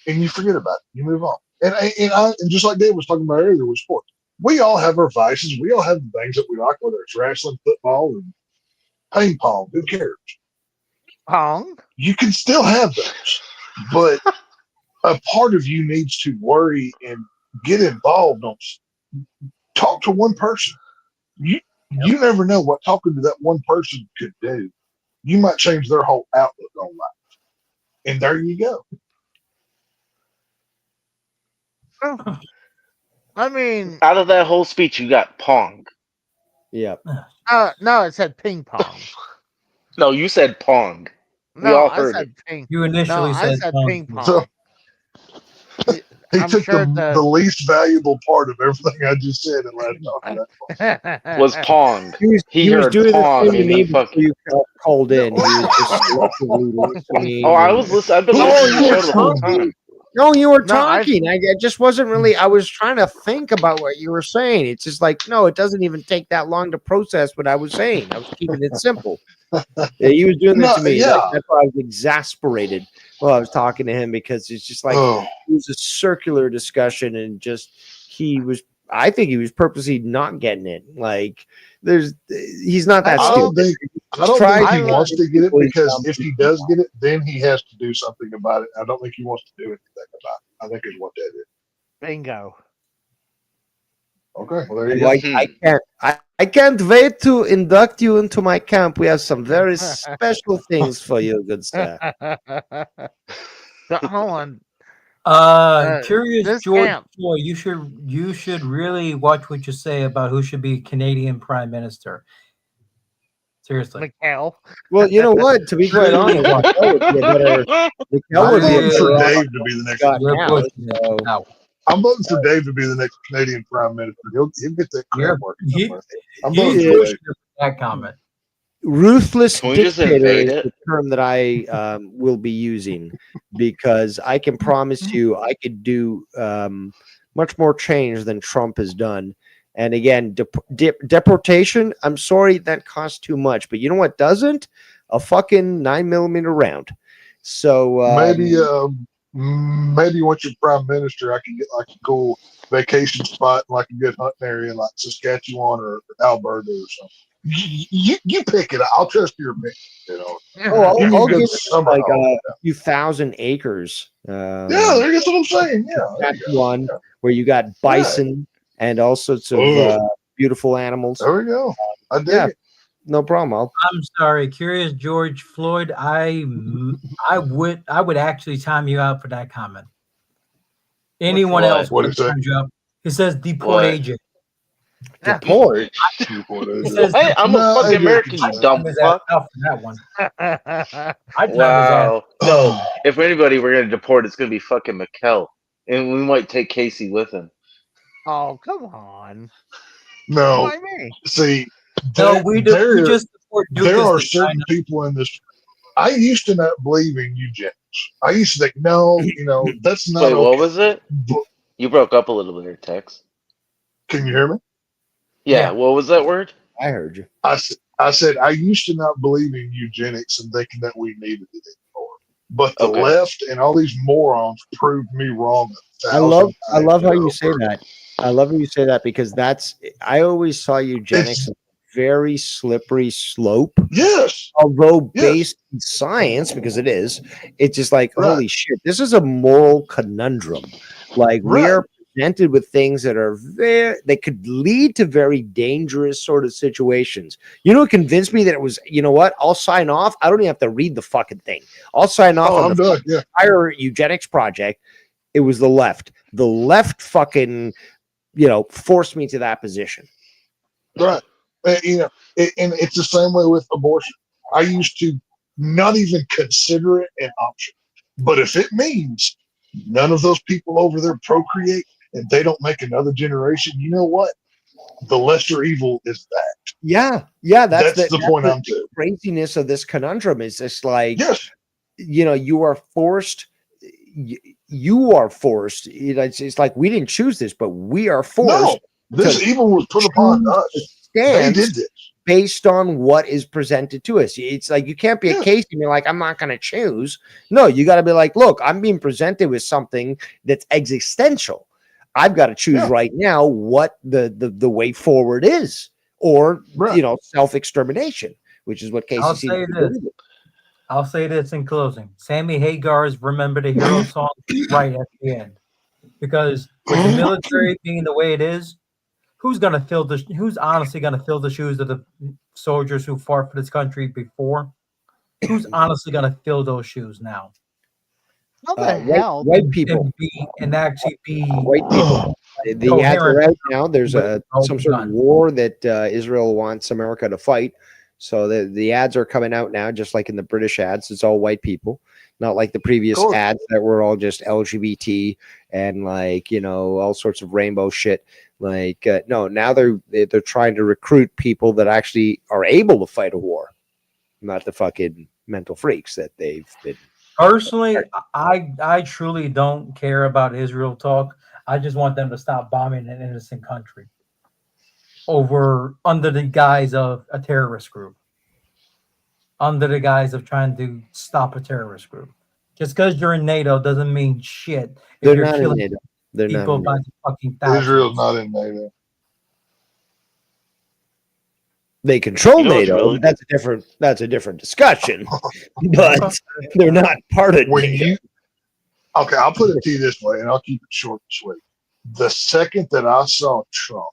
And you forget about it. You move on. And just like Dave was talking about earlier with sports, we all have our vices. We all have the things that we like, whether it's wrestling, football, and ping pong. Who cares? Pong? You can still have those. But a part of you needs to worry and get involved on. Talk to one person. You never know what talking to that one person could do. You might change their whole outlook on life. And there you go. I mean, out of that whole speech, you got Pong. Yep. No, it said ping pong. No, you said Pong. We No, all I heard said it. ping. You initially I said said pong. ping pong. So, he I'm took sure the least valuable part of everything I just said and let it talk. Was Pong. He was heard doing Pong the same to and me he before fucking. you called in. He was just selectively listening. Oh, I was listening. I've been listening to the show the whole time. No, you were No, talking. I just wasn't really. I was trying to think about what you were saying. It's just like, no, it doesn't even take that long to process what I was saying. I was keeping it simple. Yeah, he was doing that to me. Yeah. That's why I was exasperated. Well, I was talking to him because it's just like Oh, it was a circular discussion, and just I think he was purposely not getting it. Like, he's not that I don't stupid. think I don't Try think he to wants to get it please because dumb if he people. does get it, then he has to do something about it. I don't think he wants to do anything about it. I think is what that is. Bingo. Okay, well there you Well, go. I can't wait to induct you into my camp. We have some very special things for you, good sir. So, hold on. Curious this George camp. Floyd, you should really watch what you say about who should be Canadian Prime Minister. Seriously. Mikhail. Well, you know what? To be quite honest, Really? Mikhail would be a better. Mikhail I'm would be a voting better for option Dave to be the next. got You're now. pushing it So, out. I'm voting for Dave to be the next Canadian Prime Minister. He'll get that You're- crap working. he- somewhere. I'm He's voting for pushing Dave. it with that comment. ruthless Can we just dictator invade is it? the term that I will be using, because I can promise you I could do much more change than Trump has done. And again, deportation, I'm sorry, that costs too much. But you know what doesn't? A fucking 9mm round. So Maybe once you're Prime Minister, I can get like a cool vacation spot, like a good hunting area, like Saskatchewan or Alberta or something. You pick it. I'll trust your pick. You know. oh, Give me I'll a good give you summer like home. a few thousand acres. Yeah, that's what I'm saying. Yeah, there you go. One where you got bison and all sorts of beautiful animals. There we go. I dig Yeah. it. No problem. I'm sorry, Curious George Floyd. I would actually time you out for that comment. Anyone What? else What would is that? time you out. It says deport What? AJ. Deport. It What says What? I'm a No, fucking I American, get you it. dumb time his ass fuck. out for that one. I time his ass. Wow. No, Oh, if anybody we're gonna deport, it's gonna be fucking Mikkel, and we might take Casey with him. Oh, come on. no. Why me? See, No, there, we there, just support there Dukas are to certain China. people in this. I used to not believe in eugenics. I used to think, no, that's not Wait, okay. what was it? But- You broke up a little bit, Tex. Can you hear me? Yeah, Yeah. what was that word? I heard you. I said I used to not believe in eugenics and thinking that we needed it anymore. But the Okay. left and all these morons proved me wrong. I love how you say that. I love how you say that, because I always saw eugenics as a very slippery slope. Yes. Although Yes. based in science, because it is, it's just like, Right. holy shit, this is a moral conundrum. Like, we Right. are presented with things that are they could lead to very dangerous sort of situations. You know what convinced me that it was, you know what, I'll sign off. I don't even have to read the fucking thing. I'll sign off Oh, on I'm the done. Yeah. entire eugenics project. It was the left. The left fucking, forced me to that position. Right. And it's the same way with abortion. I used to not even consider it an option. But if it means none of those people over there procreate and they don't make another generation, you know what? The lesser evil is that. Yeah. That's the point I'm to. Craziness of this conundrum is just like, Yes. you are forced. You are forced. It's like we didn't choose this, but we are forced. No, this evil was put upon us. They Stance did this. based on what is presented to us. It's like you can't be a case and be like, I'm not going to choose. No, you got to be like, look, I'm being presented with something that's existential. I've got to choose right now what the way forward is, or self-extermination, which is what Casey I'll say this in closing. Sammy Hagar's "Remember the Hero" song right at the end, because with the military being the way it is, who's honestly gonna fill the shoes of the soldiers who fought for this country before? Who's honestly gonna fill those shoes now? How the hell? White people and actually be white people. The ads are out now. There's some sort of war that Israel wants America to fight. So the ads are coming out now, just like in the British ads. It's all white people, not like the previous ads that were all just LGBT and all sorts of rainbow shit. No, now they're trying to recruit people that actually are able to fight a war, not the fucking mental freaks that they've been. Personally, I truly don't care about Israel talk. I just want them to stop bombing an innocent country under the guise of a terrorist group, under the guise of trying to stop a terrorist group. Just because you're in NATO doesn't mean shit. If They're you're not in killing NATO. They're not people in by NATO. the fucking thousands. Israel's not in NATO. They control You know what's NATO. really- That's a different discussion. But they're not part of When NATO. you okay, I'll put it to you this way, and I'll keep it short and sweet. The second that I saw Trump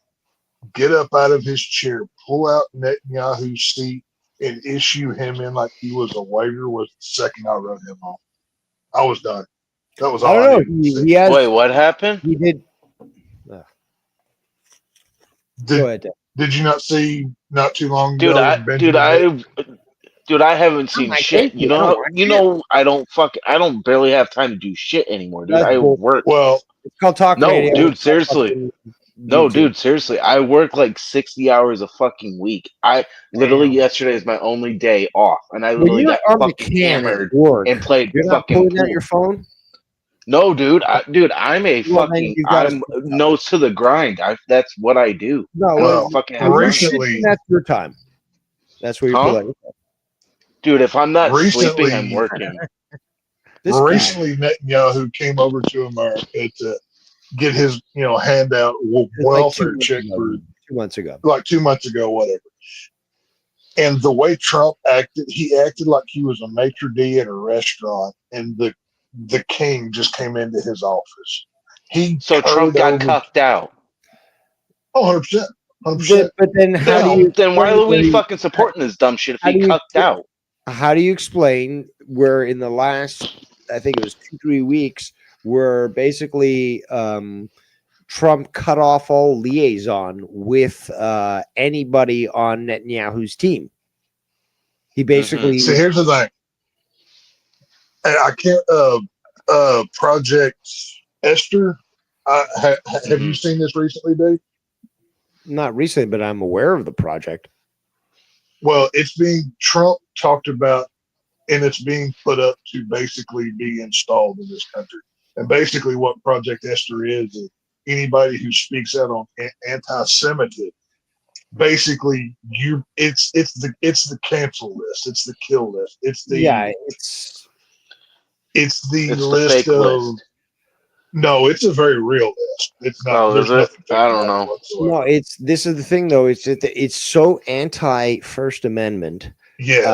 get up out of his chair, pull out Netanyahu's seat, and issue him in like he was a waiter was the second I wrote him off. I was done. That was all I I don't needed know. to see. He has. Wait, what happened? He did. Go Did, ahead. Dan. did you not see not too long ago? when Benjamin I haven't seen my shit. Casey, I don't watch I don't barely have time to do shit anymore, dude. That's I bull- work. Well, It's called talk No, radio. dude, It's called seriously. fucking No, YouTube. dude, seriously. I work like 60 hours a fucking week. I literally Damn. yesterday is my only day off, and I When literally you're got on the fucking cam hammered at work, and played you're not fucking pulling out pool. your phone. No, dude, I'm a Well, then fucking you gotta I'm speak up. nose to the grind. That's what I do. No, Well, fucking when you're recently- sleeping, that's your time. That's where you're Huh? pulling. Dude, if I'm not sleeping, I'm Recently- working. This guy. recently Netanyahu came over to America to get his handout It's like welfare 2 months check ago. for 2 months ago. like 2 months ago, whatever. And the way Trump acted, he acted like he was a maitre d' at a restaurant, and the king just came into his office. He So Trump got cuffed out. Oh, 100%. 100%. But then how do you? Then why are we explain- fucking supporting this dumb shit if how he do you- cuffed out? How do you explain where in the last, I think it was 2-3 weeks, where basically Trump cut off all liaison with anybody on Netanyahu's team? He basically See, here's the thing. And I can't. Project Esther. Have you seen this recently, Dave? not recently, but I'm aware of the project. Well, it's being Trump talked about, and it's being put up to basically be installed in this country. And basically, what Project Esther is anybody who speaks out on anti-Semitism. Basically, it's the cancel list, it's the kill list, it's the It's the It's the list fake of. list. No, it's a very real list. It's not. Oh, there's is it? nothing fake I don't about it know. whatsoever. no. This is the thing though. It's that it's so anti First Amendment. Yes.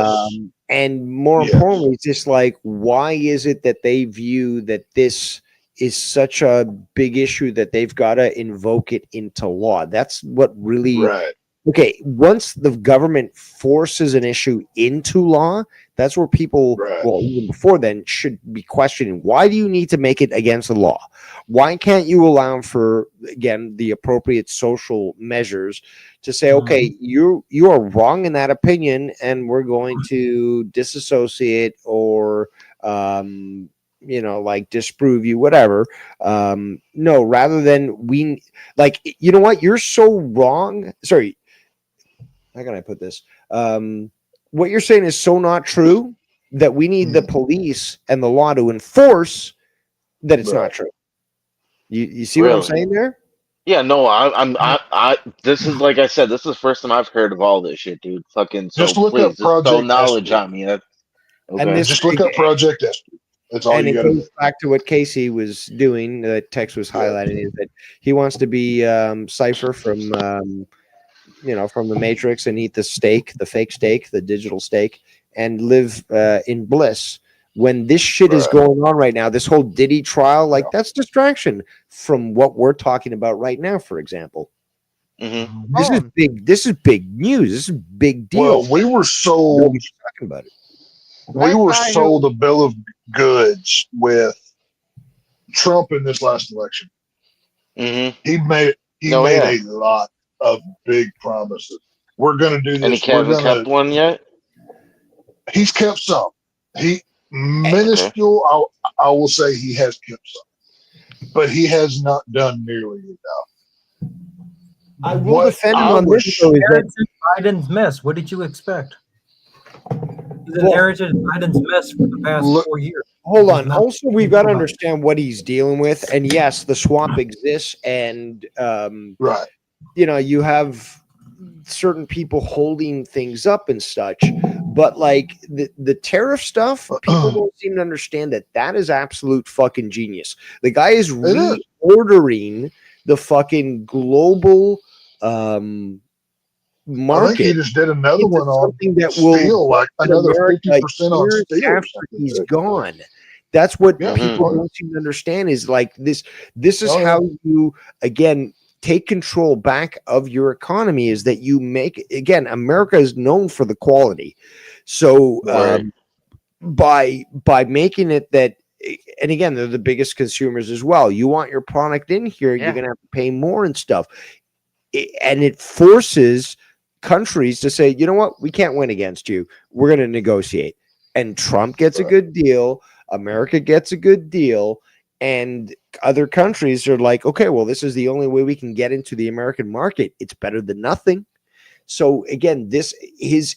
And more Yes. importantly, it's just like, why is it that they view that this is such a big issue that they've got to invoke it into law? That's what really. Right. Okay, once the government forces an issue into law, that's where people, Right. well, even before then, should be questioning, why do you need to make it against the law? Why can't you allow for, again, the appropriate social measures to say, okay, you are wrong in that opinion, and we're going to disassociate or like disprove you, whatever. No, rather than you know what, you're so wrong. Sorry, how can I put this? What you're saying is so not true that we need the police and the law to enforce that it's not Right. true. You see what I'm Really? saying there? Yeah, no, I this is like I said, this is the first time I've heard of all this shit, dude. Fucking so Just look please, up just throw Project knowledge Esther. on me. That, okay. And this- Just look up Project Esther. That's all And you it got to do. goes back to what Casey was doing. That text was highlighting is that he wants to be Cypher from from the Matrix and eat the steak, the fake steak, the digital steak, and live in bliss. When this shit is Right. going on right now, this whole Diddy trial, that's distraction from what we're talking about right now. For example, Mhm. this is big. This is big news. This is a big deal. Well, we were sold. Nobody's talking about it. We That were guy who- sold a bill of goods with Trump in this last election. Mhm. He made Oh, yeah. a lot of big promises. We're going to do this. And he hasn't kept one yet. He's kept some. He minuscule. I will say he has kept some, but he has not done nearly enough. I will What defend him I on wish- this. Though, is that Inherited Biden's mess. What did you expect? He's inherited Biden's mess for the past Look- 4 years. Hold on. Not- Also, we've got to understand what he's dealing with. And yes, the swamp exists, and Right. you have certain people holding things up and such. But like the tariff stuff, people don't seem to understand that is absolute fucking genius. The guy is reordering the fucking global market. I think he just did another one on something that steel, will like another America 50% on years steel. or after something, he's too. gone. That's what Yeah. people don't seem to understand is like this. This is Oh, yeah. how you again take control back of your economy. Is that you make again? America is known for the quality. So Right. by making it that, and again, they're the biggest consumers as well. You want your product in here, Yeah. you're gonna have to pay more and stuff. And it forces countries to say, you know what, we can't win against you. We're going to negotiate. And Trump gets a good deal. America gets a good deal. And other countries are like, okay, well, this is the only way we can get into the American market. It's better than nothing. So again, his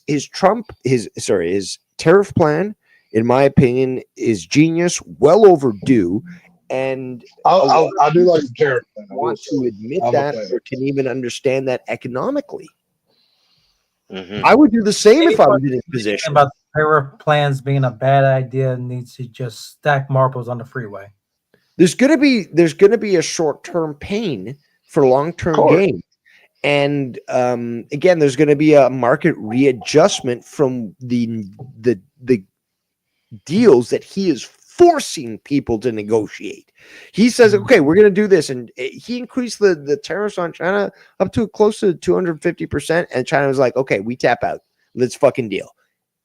tariff plan, in my opinion, is genius, well overdue. And I do like the tariff thing. I will want say. to admit I'm a that fan. or can even understand that economically. Mhm. I would do the same if I was in his Anyone position. about tariff plans being a bad idea needs to just stack marbles on the freeway. There's gonna be a short-term pain for long-term course. gain. And again, there's going to be a market readjustment from the deals that he is forcing people to negotiate. He says, okay, we're going to do this. And he increased the tariffs on China up to close to 250%. And China was like, okay, we tap out. Let's fucking deal.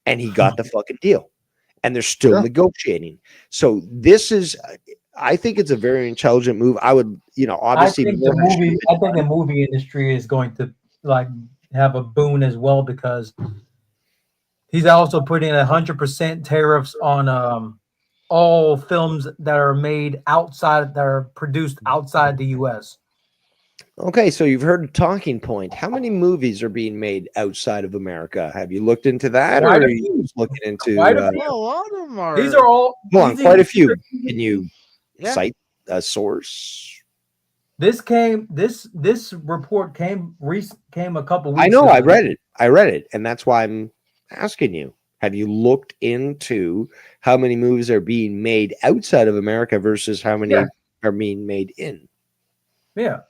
And he got the fucking deal. And they're still negotiating. So this is, I think it's a very intelligent move. I would, obviously. I think the movie industry is going to like have a boon as well because he's also putting 100% tariffs on all films that are made outside, that are produced outside the U.S. Okay, so you've heard a talking point. How many movies are being made outside of America? Have you looked into that, Quite or a are you few. just looking into? Quite a few. Well, a lot of them are. These are all. Hold on, these- quite a these few. are- Can you Yeah. cite a source? This report came a couple weeks. I know. ago. I read it, and that's why I'm asking you. Have you looked into how many movies are being made outside of America versus how many are being made in? Yeah.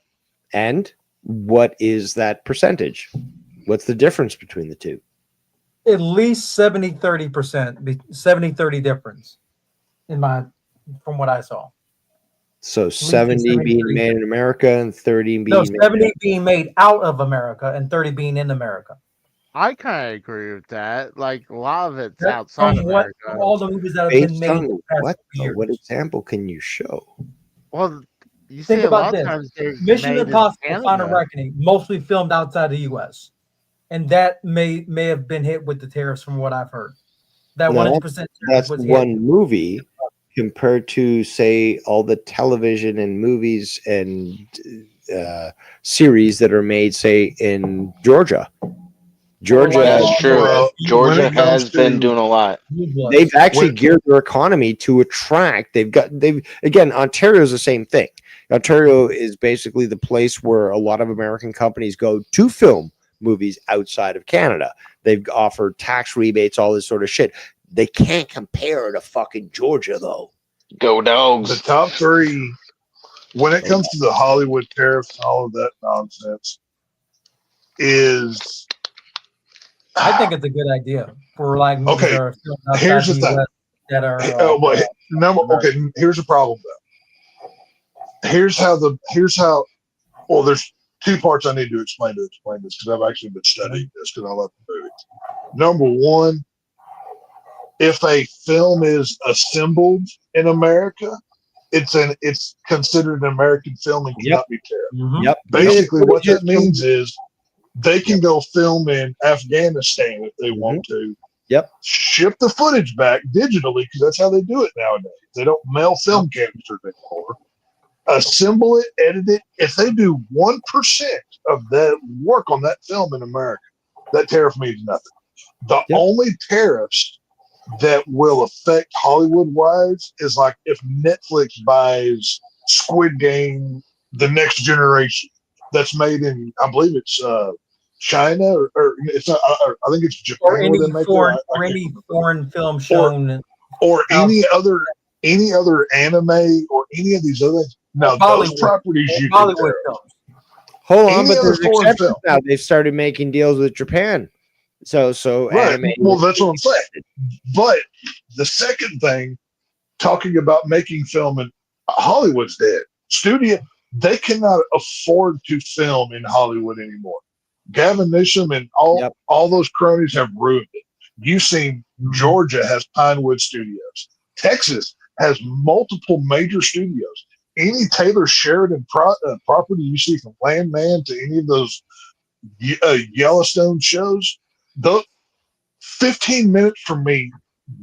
And what is that percentage? What's the difference between the two? At least 70-30%, 70-30 difference from what I saw. So least 70 being 70. made in America and 30 being No, made 70 being made out of America and 30 being in America. I kind of agree with that. Like a lot of it's That's outside from what America. all the movies that have been based made in on the past what? few years. What example can you show? Well, you Think see a about lot this. of times they're Mission made in Impossible: Final Canada. Reckoning, mostly filmed outside the U.S., and that may have been hit with the tariffs, from what I've heard. That No, 100% That's was one hit. movie compared to, say, all the television and movies and series that are made, say, in Georgia. Georgia, That's true. Well, when Georgia it comes has been to- doing a lot. they've actually When- geared their economy to attract. Again, Ontario is the same thing. Ontario is basically the place where a lot of American companies go to film movies outside of Canada. They've offered tax rebates, all this sort of shit. They can't compare to fucking Georgia, though. Go The dogs. top three, when it comes to the Hollywood tariffs and all of that nonsense, is I think it's a good idea for like movies Okay, that are filmed outside here's the the thing. U.S. that are. Here's the problem though. Here's how. Well, there's two parts I need to explain this because I've actually been studying this because I love the movie. Number one, if a film is assembled in America, it's considered an American film and cannot be tariffed. Mhm. Yep. Basically, what that means is they can go film in Afghanistan if they want to. Yep. Ship the footage back digitally because that's how they do it nowadays. They don't mail film canisters anymore. Assemble it, edit it. If they do 1% of that work on that film in America, that tariff means nothing. The only tariffs that will affect Hollywood-wise is like if Netflix buys Squid Game, The Next Generation, that's made in, I believe it's China or it's not, I think it's Japan or where any they make foreign it. I or can't any remember. foreign film shown Or out any other anime or any of these other things. Now those Bollywood properties or you can Bollywood tear. films. Hold on, Any but other there's foreign exceptions film. now. They've started making deals with Japan. So Right. anime. Well, that's what I'm saying. But the second thing, talking about making film in Hollywood's dead. Studio, they cannot afford to film in Hollywood anymore. Gavin Newsom and Yep. all those cronies have ruined it. You've seen Georgia has Pinewood Studios. Texas has multiple major studios. Any Taylor Sheridan property you see from Landman to any of those Yellowstone shows, those 15 minutes from me,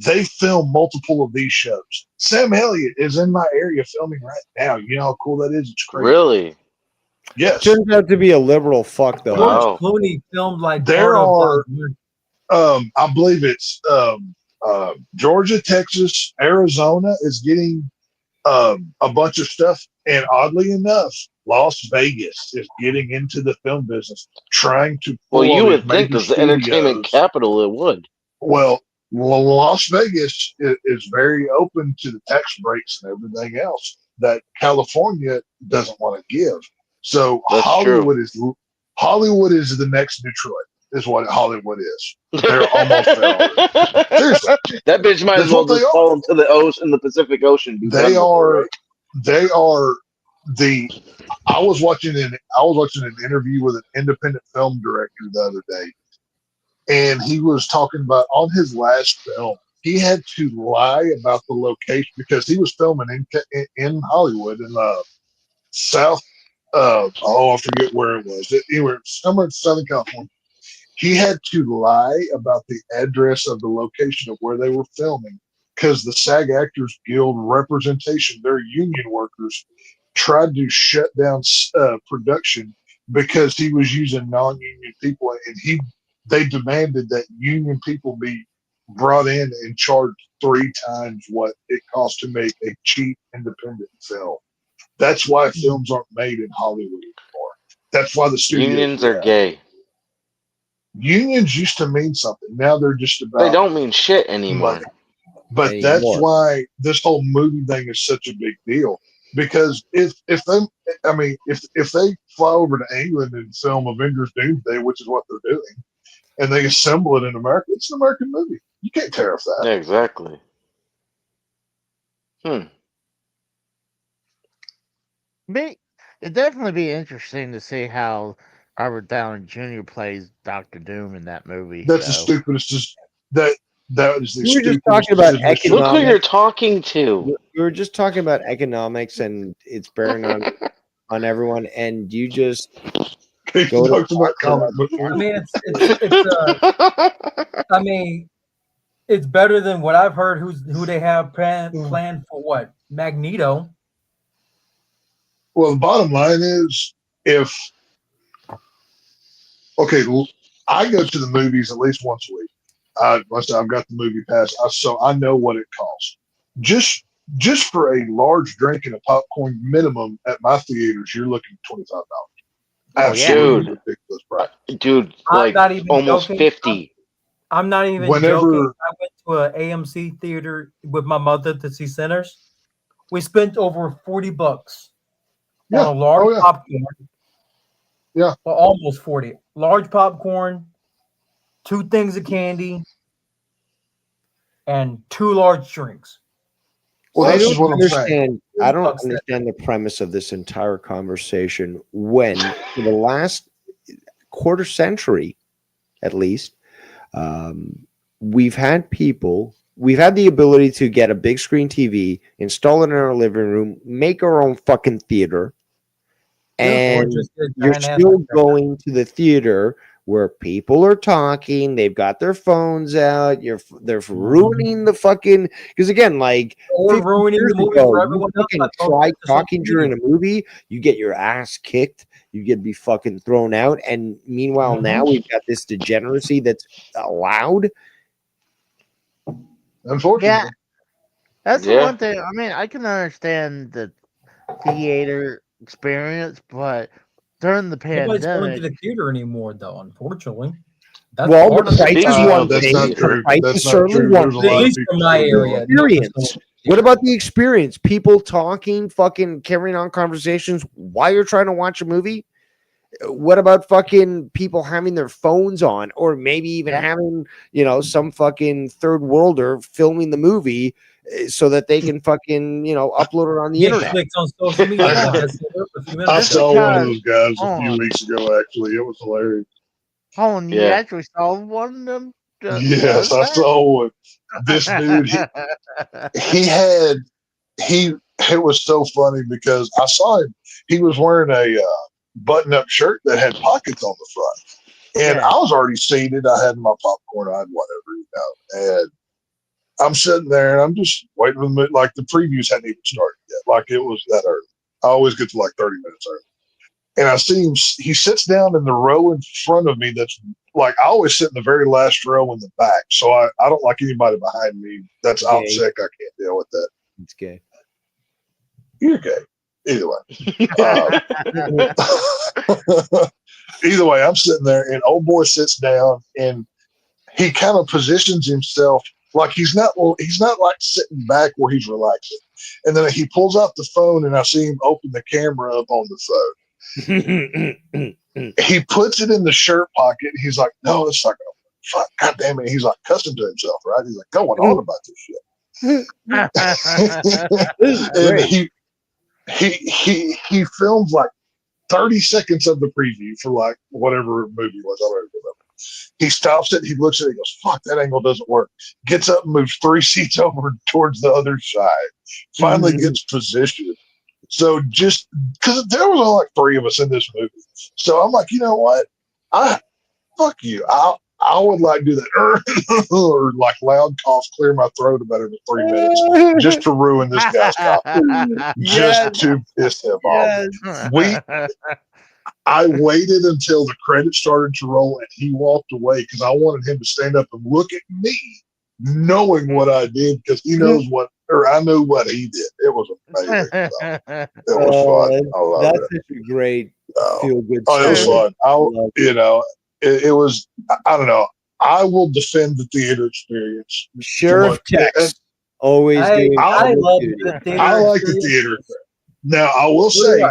they film multiple of these shows. Sam Elliott is in my area filming right now. You know how cool that is? It's crazy. Really? Yes. Turns out to be a liberal fuck though. Wow. George Clooney filmed like There part are, I believe it's Georgia, Texas, Arizona is getting a bunch of stuff. And oddly enough, Las Vegas is getting into the film business, trying to Well, pull you all would these think major as the entertainment studios. capital it would. Well, Las Vegas is very open to the tax breaks and everything else that California doesn't want to give. So That's Hollywood is the next Detroit, is what Hollywood is. They're almost there already. Seriously, That bitch might That's as well what they just are. fall into the ocean, the Pacific Ocean. Be done they with it, are right? they are the. I was watching an interview with an independent film director the other day, and he was talking about on his last film, he had to lie about the location because he was filming in Hollywood in South. I forget where it was. Anywhere somewhere in Southern California. He had to lie about the address of the location of where they were filming because the SAG Actors Guild representation, their union workers, tried to shut down production because he was using non-union people, and they demanded that union people be brought in and charged 3 times what it costs to make a cheap independent film. That's why films aren't made in Hollywood anymore. That's why the studios Unions are left. gay. Unions used to mean something. Now they're just about They don't mean shit anymore. money. But that's Anymore. why this whole movie thing is such a big deal. Because if they fly over to England and film Avengers Doomsday, which is what they're doing, and they assemble it in America, it's an American movie. You can't tariff that. Yeah, exactly. It'd definitely be interesting to see how Robert Downey Jr. plays Doctor Doom in that movie. That's the so. stupidest. That is the We were just stupidest talking about decision. economic- Look who you're talking to. We were just talking about economics and it's bearing on everyone, and you just He go to talks about comic book I movies. mean, it's better than what I've heard. Who they have planned for what? Magneto. Well, the bottom line is, I go to the movies at least once a week. I've got the movie pass, so I know what it costs. Just for a large drink and a popcorn minimum at my theaters, you're looking at $25. Absolutely Dude. ridiculous price. Dude, I'm like not even almost joking. 50. I'm not even Whenever- joking. I went to an AMC theater with my mother to see Sinners. We spent over $40 Yeah. on a large Oh, yeah. popcorn. Yeah. Well, almost 40. Large popcorn, 2 things of candy, and 2 large drinks. Well, I this don't is what I'm saying. understand. I don't Bucks that understand the premise of this entire conversation when, for the last quarter century, at least, we've had the ability to get a big screen TV, install it in our living room, make our own fucking theater, Or and just a you're giant ass still projector. going to the theater where people are talking, they've got their phones out, they're ruining the fucking, because again, like Or 50 ruining years the movie ago, for you everyone else. fucking that posts try it to social talking during media. a movie, you get your ass kicked, you get to be fucking thrown out, and meanwhile now we've got this degeneracy that's allowed. Unfortunately. Yeah, that's the Yeah. one thing. I mean, I can understand the theater experience, but during the Nobody's going to pandemic. the theater anymore, though. Unfortunately, that's Well, part the of price is Speaking one of the thing. That's not theater, true. Price That's is not certainly true. one There's a thing. At lot of least people from my still area. going. nobody's Experience. going to the What theater. about the experience? People talking, fucking carrying on conversations while you're trying to watch a movie. What about fucking people having their phones on, or maybe even Yeah. having, you know, some fucking third worlder filming the movie so that they can fucking, you know, upload it on the Get internet? clicked on social media. That's a few minutes I Just ago. saw one of because, those guys a few on, weeks ago. Actually, it was hilarious. on, you yeah. actually saw one of them Yes, does I that? saw one. This dude, he had he. It was so funny because I saw him. He was wearing a button-up shirt that had pockets on the front, and Yeah. I was already seated. I had my popcorn. I had whatever, and I'm sitting there and I'm just waiting for the movie. Like the previews hadn't even started yet. Like it was that early. I always get to like 30 minutes early. And I see him, he sits down in the row in front of me. That's like, I always sit in the very last row in the back. So I don't like anybody behind me that's out Gay. sick. I can't deal with that. It's gay. You're gay. Either way. Either way, I'm sitting there and old boy sits down and he kind of positions himself like he's not like sitting back where he's relaxing. And then he pulls out the phone and I see him open the camera up on the phone. He puts it in the shirt pocket. He's like, no, it's not gonna fuck, god damn it. He's like cussing to himself, right? He's like going on about this shit. And he films like 30 seconds of the preview for like whatever movie it was. I don't remember. He stops it. He looks at it. He goes, fuck, that angle doesn't work. Gets up and moves 3 seats over towards the other side. Finally gets positioned. So just because there was only like 3 of us in this movie. So I'm like, you know what? Fuck you. I would like to do that or like loud cough, clear my throat about every 3 minutes just to ruin this guy's coffee. Just to piss him off. I waited until the credits started to roll and he walked away because I wanted him to stand up and look at me, knowing what I did because he knows what, or I knew what he did. It was amazing. So, it was fun. I love That's it. such a great Oh, feel good it was story. fun. It was. I don't know. I will defend the theater experience. Sheriff So much. Tex always doing. I love duty. the theater. I like the theater. Now I will say.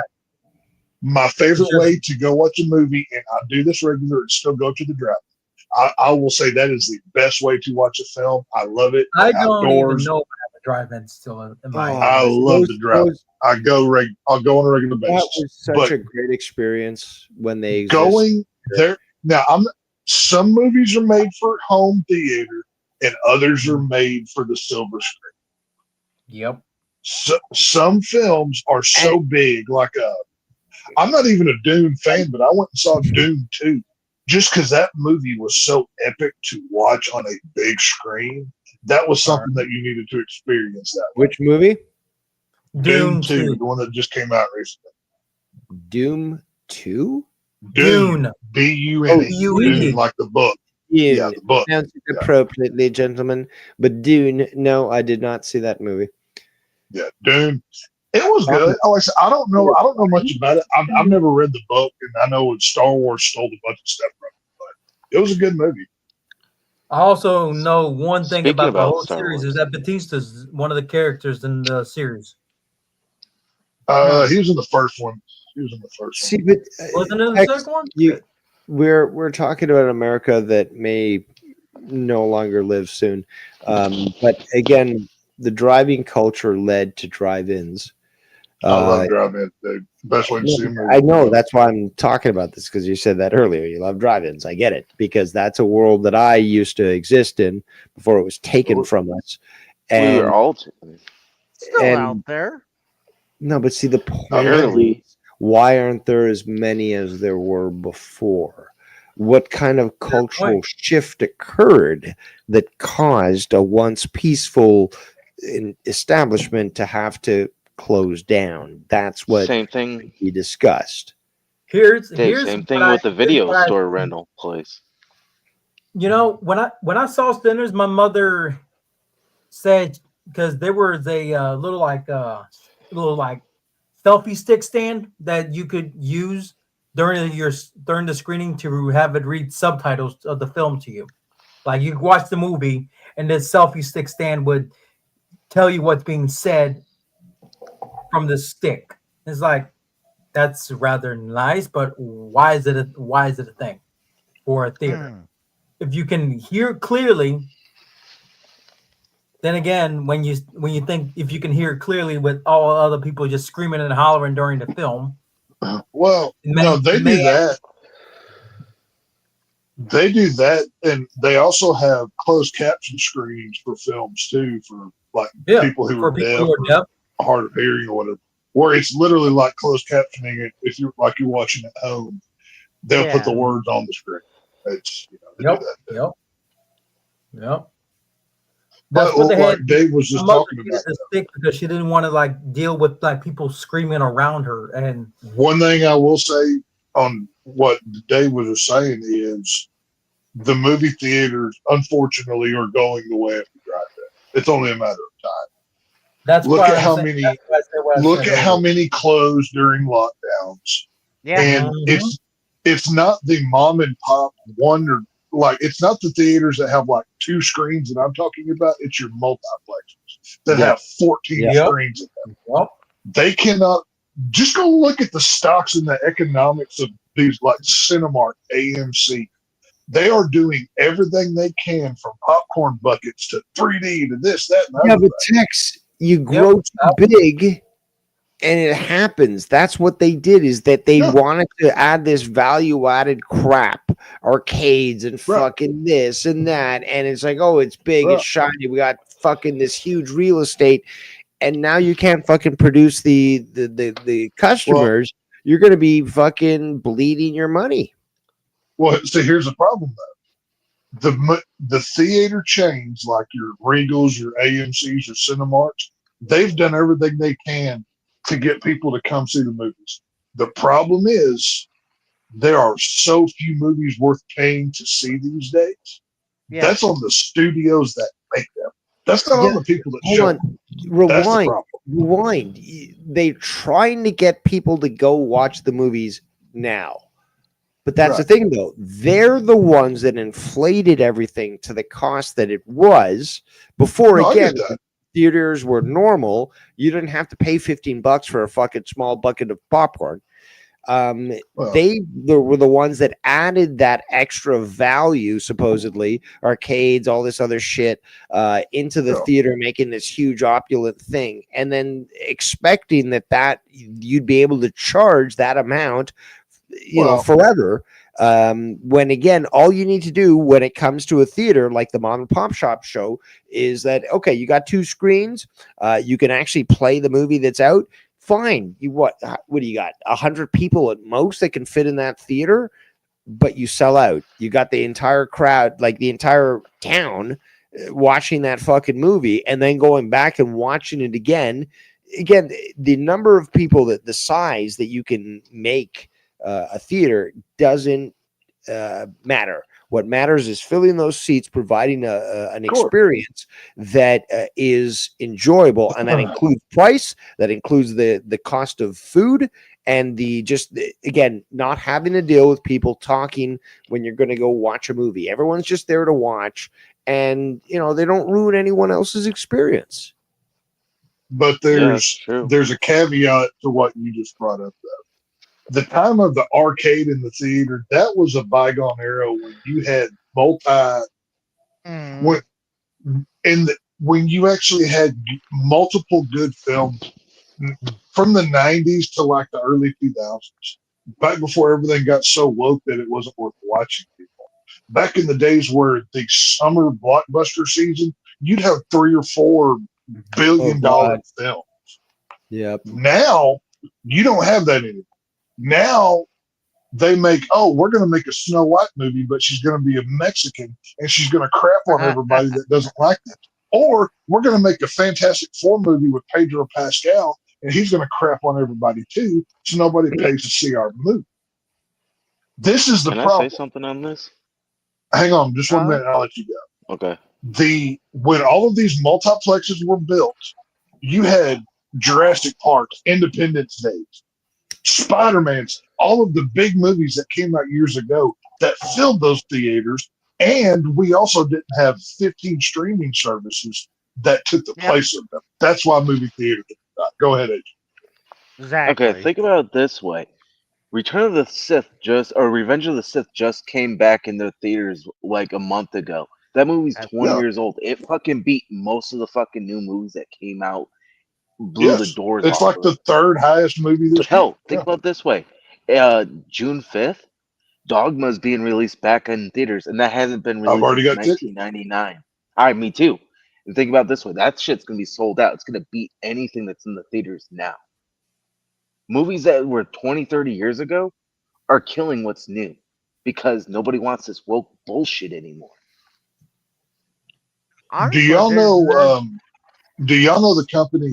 My favorite way to go watch a movie, and I do this regular, and still go to the drive. I will say that is the best way to watch a film. I love it. I don't even Outdoors. know if I have a drive-in still in my Oh, I love the drive. those- I'll go on a regular That basis. was such But a great experience when they exist. going there now, some movies are made for home theater, and others are made for the silver screen. Yep. So, some films are so big, like I'm not even a Dune fan, but I went and saw Dune 2 just because that movie was so epic to watch on a big screen. That was something that you needed to experience that way. Which movie? Dune 2, 2. the one that just came out recently. Doom 2? Dune. B-U-N-E. Dune. Dune, like the book. Yeah, the book. Sounds appropriately, gentlemen. But Dune, no, I did not see that movie. Yeah, Dune. It was good. Like I said, I don't know much about it. I've never read the book, and I know Star Wars stole a bunch of stuff from it, but it was a good movie. I also know one thing Speaking about the about whole Star series Wars. is that Batista's one of the characters in the series. He was in the first one. See, but Wasn't it in the Tex, second one? we're talking about America that may no longer live soon. But again, the driving culture led to drive-ins. I love drive-in. The best way to see them. I know, that's why I'm talking about this, because you said that earlier. You love drive-ins. I get it, because that's a world that I used to exist in before it was taken from us. We And, were all Still and- out there. no, but see, the point Barely. is, why aren't there as many as there were before? What kind of cultural shift occurred that caused a once peaceful establishment to have to close down? That's what Same thing. he discussed. Here's Same thing what with the here's video what I store think. rental place. You know, when I saw Sinners, my mother said, because there was a little like selfie stick stand that you could use during the screening to have it read subtitles of the film to you. Like you watch the movie and this selfie stick stand would tell you what's being said from the stick. It's like that's rather nice, but why is it a thing for a theater? If you can hear clearly, then again, when you think if you can hear clearly with all other people just screaming and hollering during the film, Well, no, they do that. They do that, and they also have closed caption screenings for films too, for like people who are deaf, hard of hearing, or whatever. Where it's literally like closed captioning it. If you're watching at home, they'll put the words on the screen. It's Yep. But like Dave was just talking about, the stick because she didn't want to like deal with like people screaming around her. And one thing I will say on what Dave was just saying is the movie theaters, unfortunately, are going the way of the drive-in. It's only a matter of time. That's look at how many closed during lockdowns. Yeah. And it's not the mom and pop wonder, like it's not the theaters that have like 2 screens that I'm talking about. It's your multiplexes that have 14 screens in them. They cannot just go look at the stocks and the economics of these like Cinemark, AMC. They are doing everything they can from popcorn buckets to 3D to this, that, and yeah, but Tex, you grow too big and it happens. That's what they did, is that they wanted to add this value-added crap, arcades and fucking this and that, and it's like, oh, it's big, it's shiny, we got fucking this huge real estate, and now you can't fucking produce the customers. You're going to be fucking bleeding your money. Well, so here's the problem though. The theater chains like your Regals, your AMCs, your Cinemarks, they've done everything they can to get people to come see the movies. The problem is there are so few movies worth paying to see these days. Yeah. That's on the studios that make them. That's not on the people that show them. Rewind. They're trying to get people to go watch the movies now. But that's the thing, though. They're the ones that inflated everything to the cost that it was before. Again, theaters were normal. You didn't have to pay $15 for a fucking small bucket of popcorn. They were the ones that added that extra value, supposedly arcades, all this other shit, into the theater, making this huge opulent thing, and then expecting that you'd be able to charge that amount, forever. When again, all you need to do when it comes to a theater like the mom and pop shop show is that, okay, you got 2 screens, you can actually play the movie that's out. Fine. What do you got? 100 people at most that can fit in that theater, but you sell out. You got the entire crowd, like the entire town, watching that fucking movie and then going back and watching it again. Again, the number of people, the size that you can make a theater doesn't matter. What matters is filling those seats, providing an experience that is enjoyable, and that includes price, that includes the cost of food, and again, not having to deal with people talking when you're going to go watch a movie. Everyone's just there to watch, and they don't ruin anyone else's experience. But there's a caveat to what you just brought up, though. The time of the arcade in the theater, that was a bygone era when you had when you actually had multiple good films from the 90s to like the early 2000s, back before everything got so woke that it wasn't worth watching people. Back in the days where the summer blockbuster season, you'd have $3 or $4 billion films. Yep. Now you don't have that anymore. Now they make, we're going to make a Snow White movie, but she's going to be a Mexican and she's going to crap on everybody that doesn't like that. Or we're going to make a Fantastic Four movie with Pedro Pascal and he's going to crap on everybody too, so nobody pays to see our movie. This is the problem. Can I say something on this? Hang on, just 1 minute, I'll let you go. Okay. When all of these multiplexes were built, you had Jurassic Park, Independence Day, Spider-Man's, all of the big movies that came out years ago that filled those theaters. And we also didn't have 15 streaming services that took the Yep. place of them. That's why movie theater did not. Go ahead, AJ. Exactly. Okay, think about it this way. Return of the Sith or Revenge of the Sith just came back in the theaters like a month ago. That movie's That's- 20 Yeah. years old. It fucking beat most of the fucking new movies that came out. Blew the Yes, doors it's off like of the it. third highest movie this Hell, year. think Yeah. about it this way. June 5th, Dogma's being released back in theaters, and that hasn't been I've released already since got tickets. 1999. All right, me too. And think about it this way. That shit's going to be sold out. It's going to beat anything that's in the theaters now. Movies that were 20, 30 years ago are killing what's new because nobody wants this woke bullshit anymore. Honestly, Do y'all there's know? no- Do y'all know the company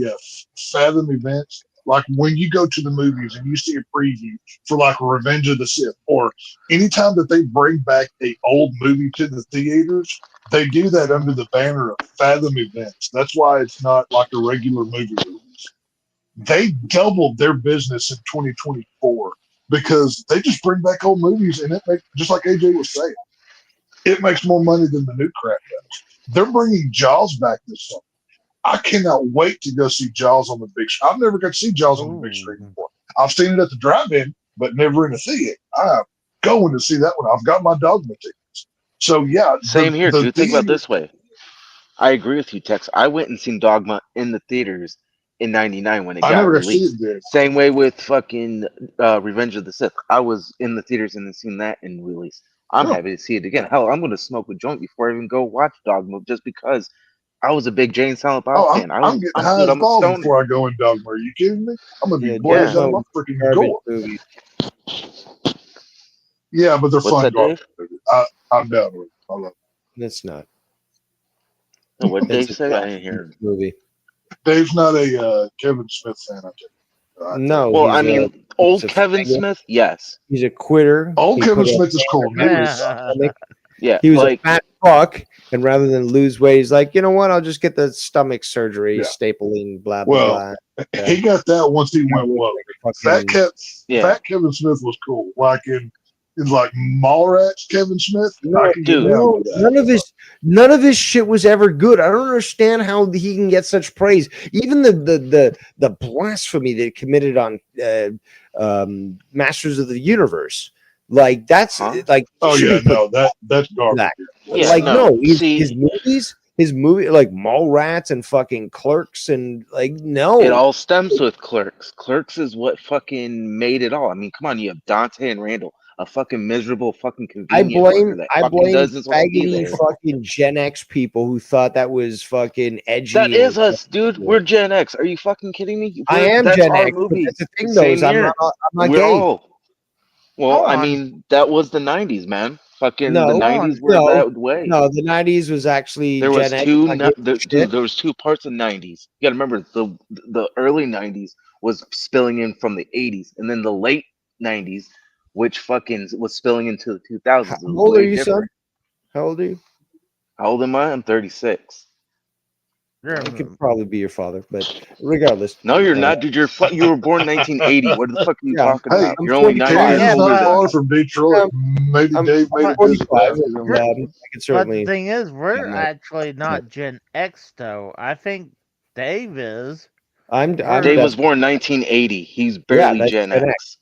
Fathom Events? Like when you go to the movies and you see a preview for like Revenge of the Sith, or anytime that they bring back a old movie to the theaters, they do that under the banner of Fathom Events. That's why it's not like a regular movie release. They doubled their business in 2024 because they just bring back old movies, and it makes, just like AJ was saying, it makes more money than the new crap does. They're bringing Jaws back this summer. I cannot wait to go see Jaws on the big screen. I've never got to see Jaws on the big screen before. I've seen it at the drive-in, but never in a theater. I'm going to see that one. I've got my Dogma tickets. So yeah, Same here, the dude. Think about it theater- this way. I agree with you, Tex. I went and seen Dogma in the theaters in '99 when it I got never got to see released. it there. Same way with fucking Revenge of the Sith. I was in the theaters and then seen that in release. I'm Yeah. happy to see it again. Hell, I'm going to smoke a joint before I even go watch Dogma just because I was a big Jay and Silent Bob Oh, fan. I'm getting high dude, as I'm a balls stoner. before I go in Dogma. Are you kidding me? I'm gonna be Yeah, blazed yeah. out of my freaking garbage door. movie. Yeah, but they're What's fun that, garbage Dave? movies. I'm down with it. I love it. It's not. No, what did It's Dave a say? I trash didn't hear him. movie. Dave's not a Kevin Smith fan. I tell you. No, Well, he's I mean, old a Kevin faggot. Smith, yes. He's a quitter. Old He Kevin put up Smith is cool. New on is his suck. stomach. Yeah, He was like, a fat fuck, and rather than lose weight, he's like, you know what? I'll just get the stomach surgery, Yeah. stapling, blah blah Well, blah. he got that once he went woke. Fucking- Yeah. Fat Kevin Smith was cool. Like in like Mallrats Kevin Smith. No, I can get dude. down No, with that. none of his shit was ever good. I don't understand how he can get such praise. Even the blasphemy that he committed on Masters of the Universe, like that's Huh? like Oh should yeah, be put no, that's garbage. back. Yeah, like no, no, see- his movie like Mallrats and fucking Clerks and like no. it all stems with Clerks. Clerks is what fucking made it all. I mean, come on, you have Dante and Randall, a fucking miserable fucking I convenient worker blame that I fucking blame doesn't want to be faggoty there. fucking Gen X people who thought that was fucking edgy. That and- is us, dude. We're Gen X. Are you fucking kidding me? I We're- am that's Gen our X. But movie. that's the thing, though, Same is I'm here. not We're gay. all. Well, Hold I on. mean, that was the '90s, man. Fucking No, the hold on. '90s were No, that way. No, the '90s was actually There was Gen X. two, not giving a dude. shit. There was two parts of '90s. You got to remember the early '90s was spilling in from the '80s, and then the late '90s, which fucking was spilling into the 2000s. How It was old are way you, different. son? How old are you? How old am I? I'm 36. I could probably be your father, but regardless. No, you're not, dude. You were born 1980. What the fuck are you Yeah. talking Hey, about? I'm You're only 9 45. years Yeah, Kansas older is but- than far me. from Detroit. Maybe I'm Dave made it 45. visit that. I can But certainly. the thing is, we're Yeah. actually not Gen X, though. I think Dave is. I'm Dave Dave that- was born 1980. He's barely that's Gen Gen X.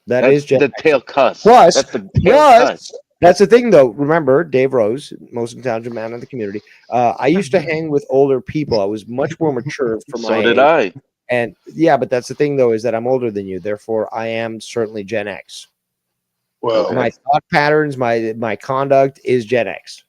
that That's is Gen the X. tail cuss. Plus- That's the tail Plus, cuss. that's the thing, though. Remember, Dave Rose, most intelligent man in the community. I used to hang with older people. I was much more mature for my So did age. I. And yeah, but that's the thing, though, is that I'm older than you. Therefore, I am certainly Gen X. Well, Okay. My thought patterns, my conduct is Gen X.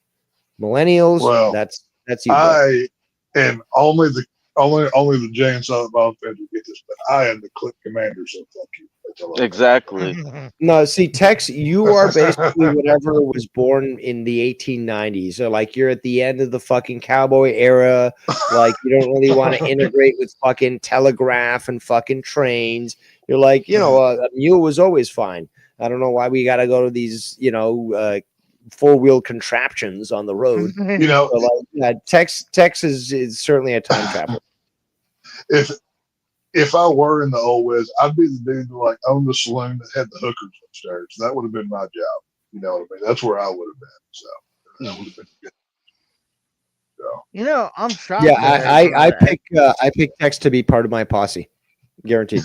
Millennials, Well, that's you. bro. I and only the James Silent Bob fans will get this, but I am the clip commander, so fuck you. That's all I know. Exactly. No, see, Tex, you are basically whatever was born in the 1890s. So, like, you're at the end of the fucking cowboy era. Like, you don't really want to integrate with fucking telegraph and fucking trains. You're like, a mule was always fine. I don't know why we got to go to these, four-wheel contraptions on the road. You know, So, like, yeah, Tex is certainly a time traveler. if if I were in the old West, I'd be the dude that like owned the saloon that had the hookers upstairs. That would have been my job. You know what I mean? That's where I would have been. So that would have been good. So You know, I'm shocked. Yeah, that I pick Tex to be part of my posse, guaranteed.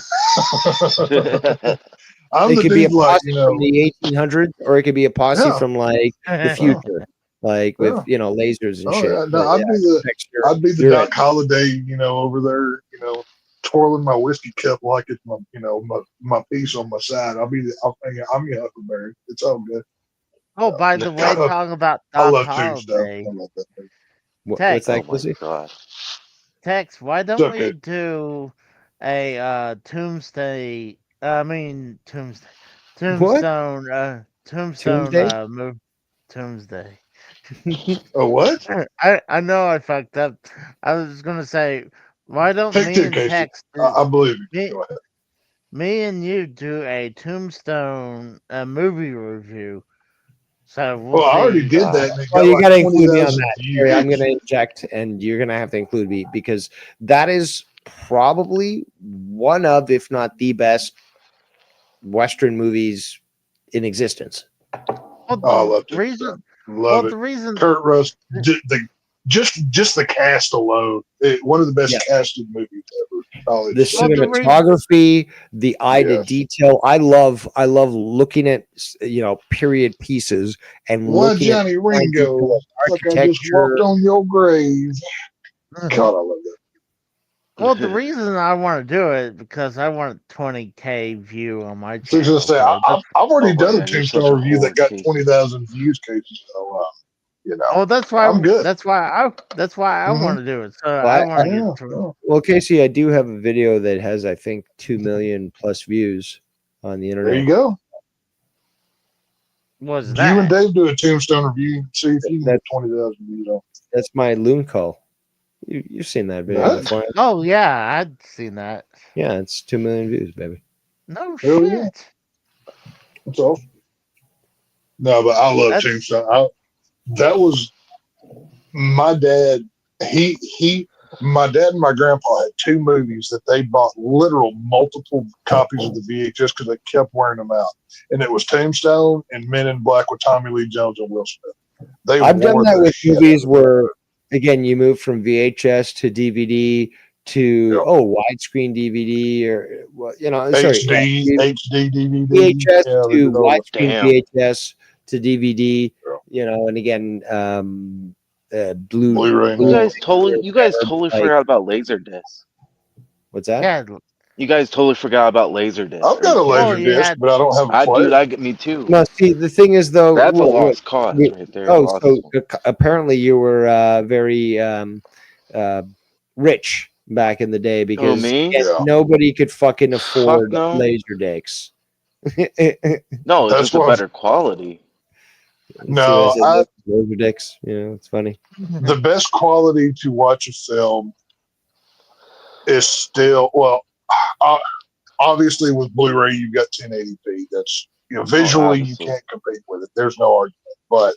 I'm It the could be a dude like, posse you know, from the 1800s, or it could be a posse yeah, from like the future, like with yeah. lasers and Oh shit. yeah, no, But I'd yeah, be the Tex, I'd be the you're Doc in. Holliday, you know, over there, you know, twirling my whiskey cup like it's my, you know, my piece on my side. I'm your Huckleberry. It's all good. Oh, by the way, talking about I Doc love Tombstone. Holiday, I love that thing. What's Tex, that, Oh my Kelsey? god. Tex, why It's don't we okay. do a Tombstone? I mean What? Tombstone Tuesday? move Tombstone. Oh, what? I know I fucked up. I was gonna say, why don't Take me two, and Casey. Tex do I believe you. me, Go ahead. me and you do a Tombstone movie review? So we'll Well, I already see. did that, and it Well, got you like got to 20,000 include me on that. Harry, I'm views. going to inject, and you're going to have to include me because that is probably one of, if not the best, Western movies in existence. Well, Oh, I love the Tombstone. reason, Love it. the reason, Kurt Russell, just the cast alone, one of the best Yeah. casted movies ever. Oh, The it's so good. cinematography, the eye to Yes. detail. I love looking at period pieces and Why, looking at Johnny the fine Ringo? detail of Like I just walked architecture. on your grave. God, I love that. well, the reason I want to do it because I want a 20K view on my So I was channel. gonna say, So that's, I've already Oh done a man, you're such a Tombstone review whore, that got Casey. 20,000 views, cases. So, you know, oh, that's I'm why. good. That's why I Mhm. want to do it. So Well, I want to Yeah, get. yeah. well, Casey, I do have a video that has, I think, 2 million plus views on the There internet. you go. Was You and that? Dave do a Tombstone review. See if you can That- get 20,000 views on. That's my loon call. You've seen that video That? before. Oh yeah, I'd seen that. Yeah, it's 2 million views, baby. No Hell yeah. shit. That's all. No, but I love That's Tombstone. That was my dad. My dad and my grandpa had two movies that they bought literal multiple copies of the VHS because they kept wearing them out, and it was Tombstone and Men in Black with Tommy Lee Jones and Will Smith. They I've done wore that the with shit movies out of where, again, you move from VHS to DVD to Yep. widescreen DVD or HD, HD, DVD. VHS Yeah, they to did all that. widescreen Damn. VHS to DVD. Yeah. And again, Blu-ray. You guys totally like, forgot about Laserdisc. what's that? yeah. You guys totally forgot about Laserdisc. I've got a Oh, laser you disc, had- but I don't have a I player. dude, me too. No, see, the thing is, though, That's a lost cause right there. Oh, so Lost. apparently you were very rich back in the day because me? again, Yeah. nobody could fucking afford no. laser discs. No, it's That's just a what- better quality. No, See what I said? Laser discs. It's funny. the best quality to watch a film is still obviously with Blu-ray you've got 1080p. That's visually you obviously. can't compete with it. There's no argument. But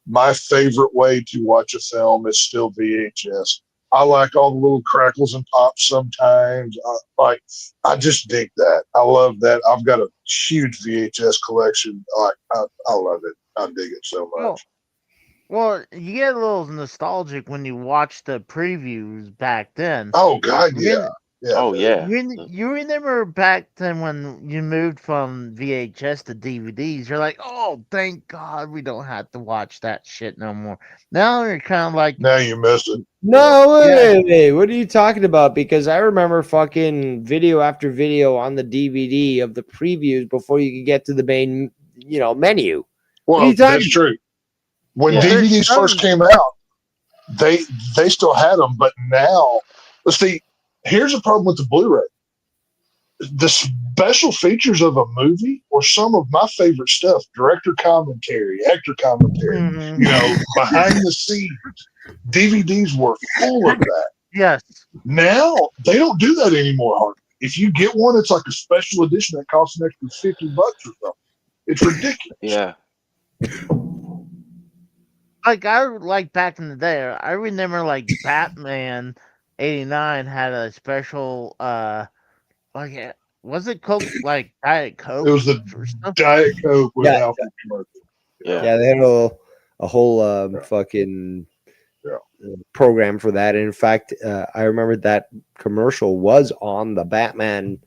my favorite way to watch a film is still VHS. I like all the little crackles and pops sometimes. I just dig that. I love that. I've got a huge VHS collection. I love it. I dig it so much. Well, you get a little nostalgic when you watch the previews back then. Oh God, You yeah. Yeah. Oh yeah. You remember back then when you moved from VHS to DVDs? You're like, oh, thank God we don't have to watch that shit no more. Now you're kind of like, Now you missed it. No, wait. What are you talking about? Because I remember fucking video after video on the DVD of the previews before you could get to the main, menu. What are Well, you talking that's true. When Yeah. DVDs first came out, they still had them, but now, let's see. Here's a problem with the Blu-ray. The special features of a movie or some of my favorite stuff, director commentary, actor commentary, behind the scenes, DVDs were full of that. Yes. Now they don't do that anymore, hardly. If you get one, it's like a special edition that costs an extra $50 or something. It's ridiculous. Yeah. Like back in the day, I remember like Batman '89 had a special Like, was it Coke like Diet Coke? It was the or something? Diet Coke with Yeah. Alfred commercial. Yeah, they had a whole Yeah. fucking Yeah. program for that. And in fact, I remember that commercial was on the Batman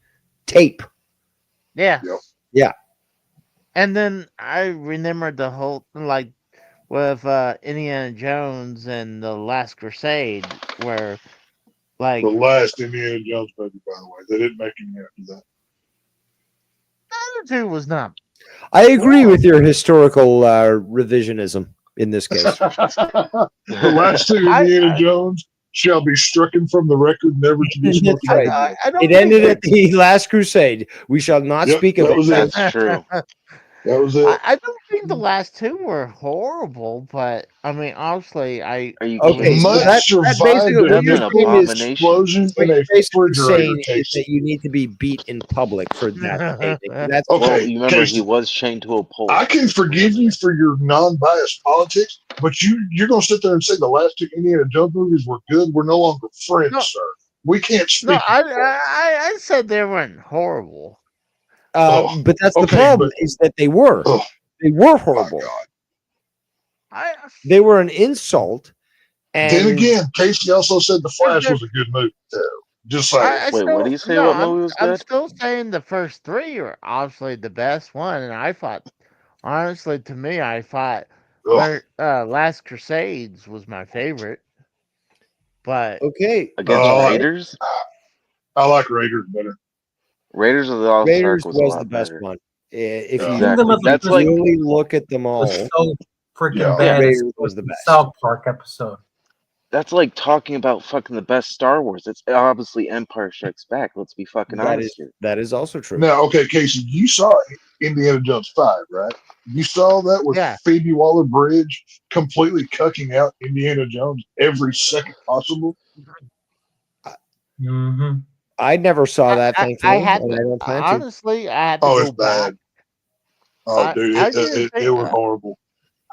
tape. Yeah. Yep. Yeah. And then I remembered the whole like with Indiana Jones and the Last Crusade, where like The last Indiana Jones movie, by the way. They didn't make any after that. the other two was not. I agree with your historical revisionism in this case. The last two Indiana Jones shall be stricken from the record, never to be spoken That's right. of again. I don't It think ended that- at the Last Crusade. We shall not Yep, speak of that it. was it. That's true. That was it. I don't think the last two were horrible, but I mean, honestly, I Are you Okay, kidding? so Much that survived basically what That's you're an saying is abomination. what explosion in you're a basically refrigerator, saying is Casey. that you need to be beat in public for that behavior. That's Well, Okay, you remember Casey, he was chained to a pole. I can forgive you for your non-biased politics, but you're gonna sit there and say the last two Indiana Jones movies were good. We're no longer friends, No. sir. We can't speak. no, I said they weren't horrible. But that's the okay, problem but- is that they were. Oh, They were my horrible. God. They were an insult. And Then again, Casey also said The Flash was a good movie too. Just saying. Wait, what do you say? No, What movie was I'm good? still saying the first three are obviously the best one, and I thought, honestly, to me, I thought Ugh. Last Crusades was my favorite. But okay, Against Oh, Raiders? I like Raiders better. Raiders of the Lost Raiders Ark was was a lot the best better. one. If Yeah. you Exactly. That's like really look at them all, was so freaking Yeah. bad. Raiders It's was the the best. South Park episode. that's like talking about fucking the best Star Wars. It's obviously Empire Strikes Back. Let's be fucking honest here. that is also true. Now, okay, Casey, you saw Indiana Jones 5, right? You saw that with Yeah. Phoebe Waller-Bridge completely cucking out Indiana Jones every second possible. Mm-hmm. I never saw that. I Thankfully, had and I to, don't plan to. honestly, I had to Oh, go it's bad. back. Oh, dude, I it didn't think- was horrible.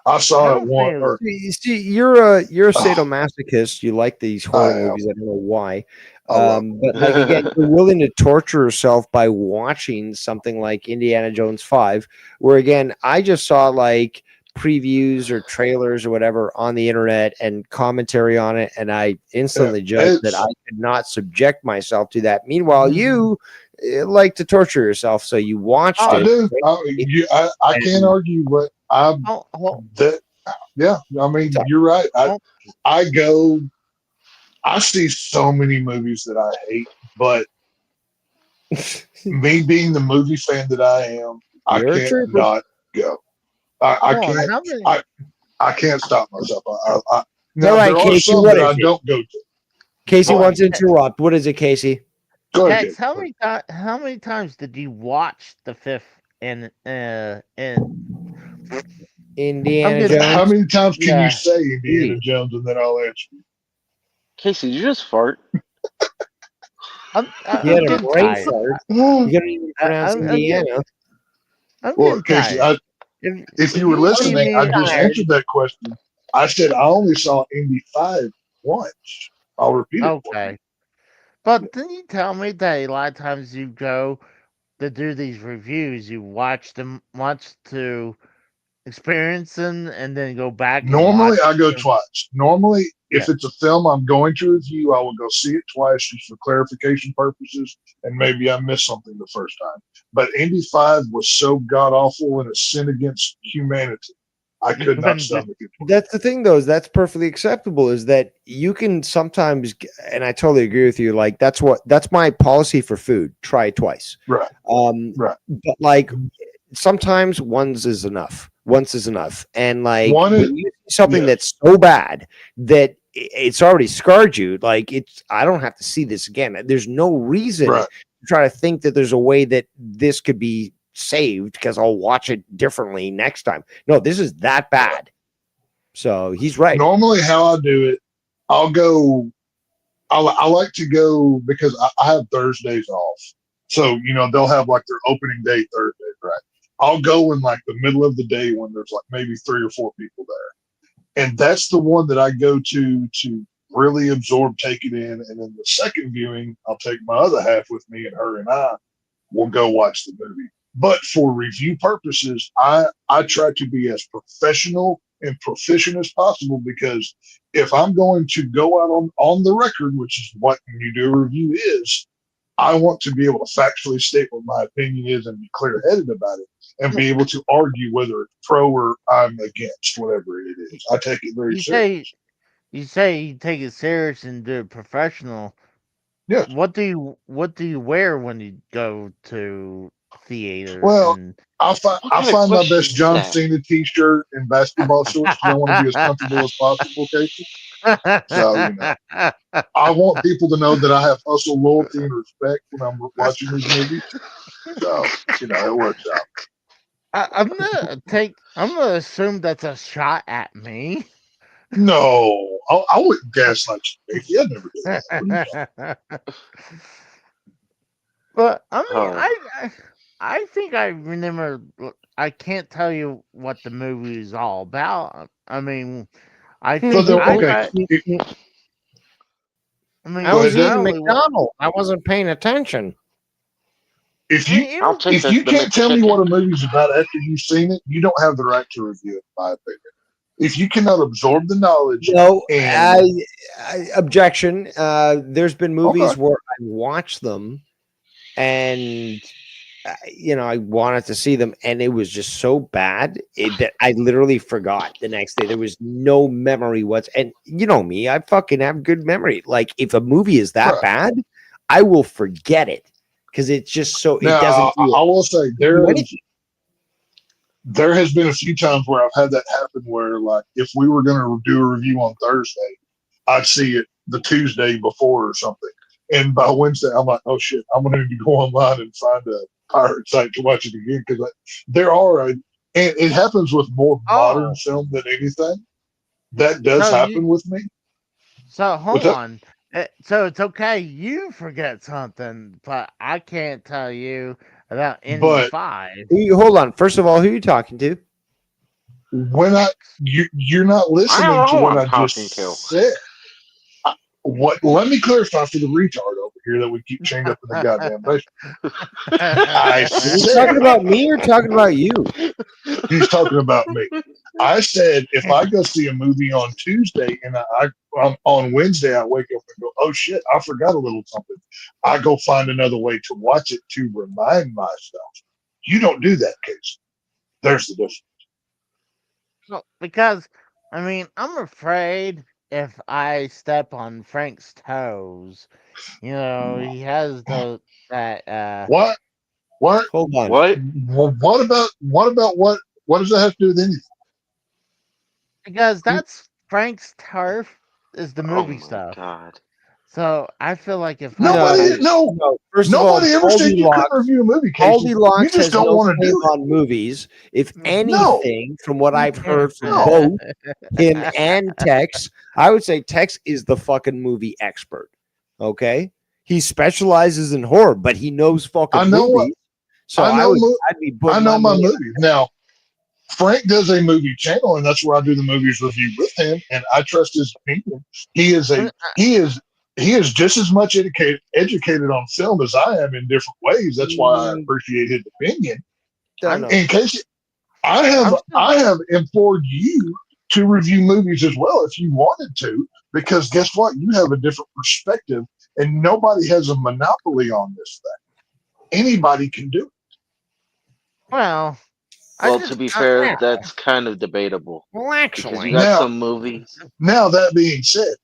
I I saw don't it one. think it was- You see, you're a sadomasochist. You like these horror I am. movies. I don't know why. I love But like again, you're willing to torture yourself by watching something like Indiana Jones 5, where again, I just saw like previews or trailers or whatever on the internet and commentary on it, and I instantly judged that it's- I could not subject myself to that. Meanwhile, you like to torture yourself, so you watched I it. do. I can't argue, but I'm Oh, that. Yeah, I mean, you're right. I see so many movies that I hate, but me being the movie fan that I am, I You're a can't trooper. not go. I oh, can't. how many- I can't stop myself. All Now, right, there are Casey, some what that I is it? don't go to. Casey Go wants to interrupt. What is it, Casey? Go ahead. Dex, Casey. how many times did you watch the fifth in Indiana just- Jones. How many times can Yeah. you say Indiana Jones and then I'll answer you? Casey, did you just fart? I'm You had a getting brain tired. fart. You gotta even pronounce I'm Indiana. I'm Well, getting Casey, tired. If if you were see listening, me I just tired- answered that question. I said I only saw Indy 5 once. I'll repeat it. For you. Okay. But didn't you tell me that a lot of times you go to do these reviews, you watch them once to experience them and then go back? and Normally, watch I go them? twice. Normally, if it's a film I'm going to review, I will go see it twice just for clarification purposes, and maybe I missed something the first time. But Indy 5 was so god awful and a sin against humanity. I could not stomach it. That's the thing, though, is that's perfectly acceptable. Is that you can sometimes, and I totally agree with you. Like that's my policy for food. Try it twice. Right. But like sometimes once is enough. Once is enough. And like One is- when you see something yeah. that's so bad that it's already scarred you, like I don't have to see this again. There's no reason Right. to try to think that there's a way that this could be saved because I'll watch it differently next time. No, this is that bad. So he's right. Normally, how I do it, I'll go. I like to go because I have Thursdays off. So they'll have like their opening day Thursday, right? I'll go in like the middle of the day when there's like maybe 3 or 4 people there, and that's the one that I go to really absorb, take it in, and then the second viewing, I'll take my other half with me, and her and I will go watch the movie. But for review purposes, I try to be as professional and proficient as possible, because if I'm going to go out on the record, which is what you do a review is, I want to be able to factually state what my opinion is and be clear-headed about it, and be able to argue whether it's pro or I'm against, whatever it is. I take it very serious. You say you take it serious and do it professional. Yeah. What do you wear when you go to theaters? Well, and I find my question best is John that? Cena T-shirt and basketball shorts, because I want to be as comfortable as possible, Casey. So, you know, I want people to know that I have hustle, loyalty, and respect when I'm watching these movies. So, you know, it works out. I'm gonna assume that's a shot at me. No, I wouldn't gaslight you, Casey. I'd never do that. What are you talking But I mean, Oh. I think I remember. I can't tell you what the movie is all about. I mean, I So think then, I, okay, I, if- I mean, I Go was ahead, eating Dave. McDonald's. I wasn't paying attention. if I mean, you it I'll was- take if the, you the can't tell me McChicken. what a movie's about after you've seen it, you don't have the right to review it, in my opinion. If you cannot absorb the knowledge, No, and objection. There's been movies Okay. where I watched them, and I wanted to see them, and it was just so bad that I literally forgot the next day. There was no memory and you know me, I fucking have good memory. Like, if a movie is that Right. bad, I will forget it, because it's just so it now doesn't I will say do anything. there has been a few times where I've had that happen, where, like, if we were going to do a review on Thursday, I'd see it the Tuesday before or something, and by Wednesday I'm like, oh shit, I'm going to need to go online and find a pirate site to watch it again, because and it happens with more modern Oh. film than anything. That does So happen with me. So hold What's up? on. So it's okay you forget something, but I can't tell you about Indy But 5. Hold on. First of all, who are you talking to? when you're not listening I don't to know what who I I'm just talking to. said. Let me clarify for the retard over here that we keep chained up in the goddamn basement. I Are you said talking about me or talking about you? he's talking about me. I said if I go see a movie on Tuesday and on Wednesday I wake up and go, oh shit, I forgot a little something. I go find another way to watch it to remind myself. You don't do that, Case. There's the difference. Well, because, I mean, I'm afraid if I step on Frank's toes, he has that. What? Hold on. What? What about what does that have to do with anything? Because that's Frank's turf is the Oh movie my stuff. god. So I feel like if No. First Nobody of all, ever said you couldn't review a movie, Casey. Goldilocks You just has don't no want to claim do it. on movies. If No. anything, from what I've heard from No. both him and Tex, I would say Tex is the fucking movie expert. Okay, he specializes in horror, but he knows fucking I know what- movies. So I know I'd be I putting know my money on movies. Now, Frank does a movie channel, and that's where I do the movies review with him, and I trust his opinion. He is just as much educated on film as I am in different ways. That's why I appreciate his opinion. Don't know. In case I have implored you to review movies as well if you wanted to, because guess what? You have a different perspective, and nobody has a monopoly on this thing. Anybody can do it. Well, Well, to be fair, that's kind of debatable. Well, Because actually, you got Now- some movies. Now, that being said,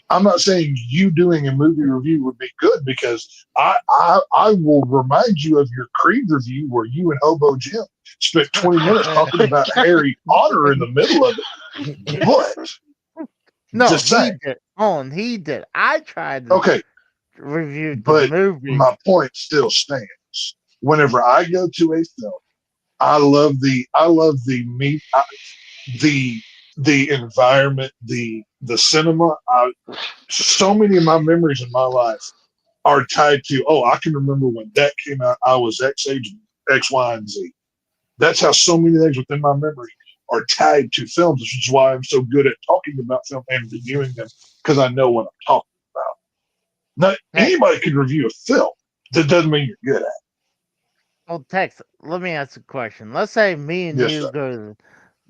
I'm not saying you doing a movie review would be good, because I will remind you of your Creed review where you and Hobo Jim spent 20 minutes talking about Harry Potter in the middle of it. But no, just he saying. did. He did. I tried to Okay, review the but movie. my point still stands. Whenever I go to a film, I love the meat, the environment, the cinema. So many of my memories in my life are tied to, oh, I can remember when that came out. I was X age, X, Y, and Z. That's how so many things within my memory are tied to films, which is why I'm so good at talking about film and reviewing them, because I know what I'm talking about. Not anybody can review a film. That doesn't mean you're good at it. Well, Tex, let me ask a question. Let's say me and Yes, you sir. go to the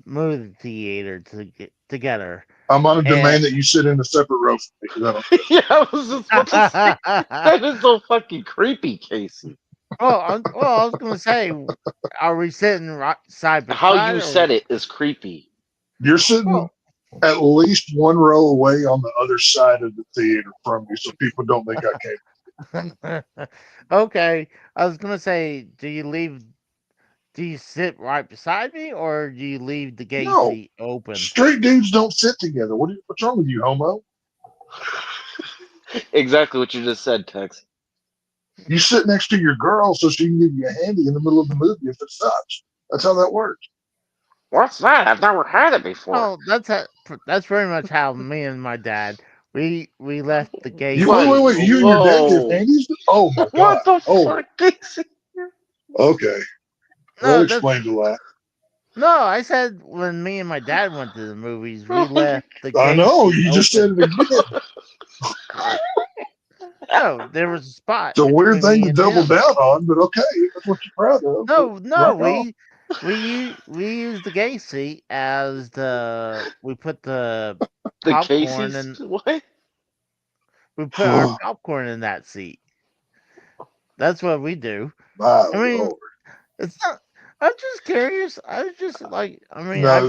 movie theater together. I'm going to And- demand that you sit in a separate row from me, 'cause I don't Yeah, I was just about to say that is so fucking creepy, Casey. I was gonna say, are we sitting right side by How side? you said it is creepy. You're sitting at least one row away on the other side of the theater from me, so people don't think I came. Okay, I was gonna say, do you sit right beside me, or do you leave the gate No. seat open? Straight dudes don't sit together. What's wrong with you, homo? Exactly what you just said, Tex. You sit next to your girl so she can give you a handy in the middle of the movie if it sucks. That's how that works. What's that? I've never had it before. Oh, that's very much how me and my dad we left the gate. You wait. You and your dad give handies? Oh my god. What the Oh, fuck, Casey? okay. No, That that's- explains a lot. No, I said when me and my dad went to the movies, we left the gate. I know. seat You just open. said it again. No, there was a spot. It's a weird between thing me to and double him. down on, but okay. That's what you're proud of. No, Right on. we used the gate seat as we put the The popcorn Casey's and what? we put our popcorn in that seat. That's what we do. My I mean, Lord. it's not. I'm just curious. I was just like, I mean, No, I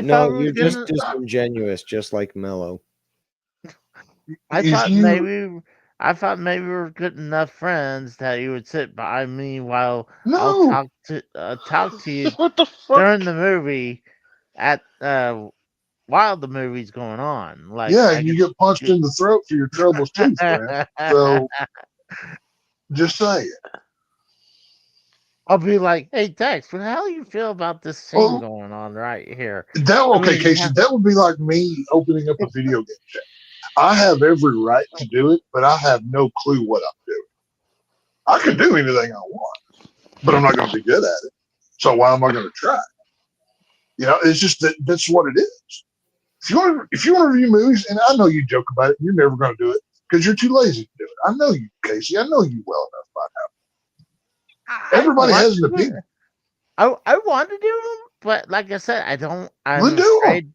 thought You're just gonna. disingenuous, just like Mello. I If thought you- maybe we were good enough friends that you would sit by me while No. I'll talk to you What the fuck? during the movie at while the movie's going on. Like, Yeah, I you could- get punched in the throat for your troubles too, friend. So just saying. I'll be like, hey Tex, how do you feel about this scene Well, going on right here? Okay, mean, Casey, that would be like me opening up a video game channel. I have every right to do it, but I have no clue what I'm doing. I can do anything I want, but I'm not going to be good at it. So why am I going to try? You know, it's just that's what it is. If you want to review movies, and I know you joke about it, you're never going to do it because you're too lazy to do it. I know you, Casey. I know you well enough by now. Everybody has an opinion. I want to do them, but like I said, I don't. Well, do 'em.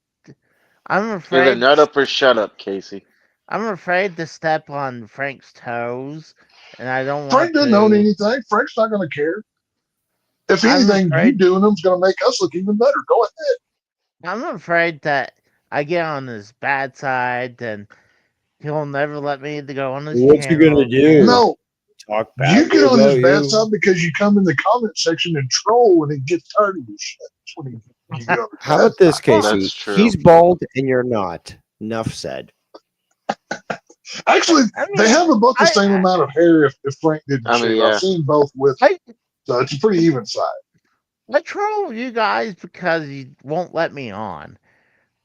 I'm Either afraid. nut up or shut up, Casey. I'm afraid to step on Frank's toes, and I don't want Frank doesn't to. own anything. Frank's not going to care. If I'm anything, you afraid- doing them is going to make us look even better. Go ahead. I'm afraid that I get on his bad side, and he'll never let me to go on his What's he gonna channel do? again. No, Talk you bad get on his about bad you. side because you come in the comment section and troll when he gets tired of your shit. That's when you get on his How bad about this, side. Casey? That's true. He's bald and you're not. Enough said. Actually, I mean, they have about the I- same amount of hair if Frank didn't I mean, shave. yeah. I've seen both with I so it's a pretty even side. I troll you guys because you won't let me on.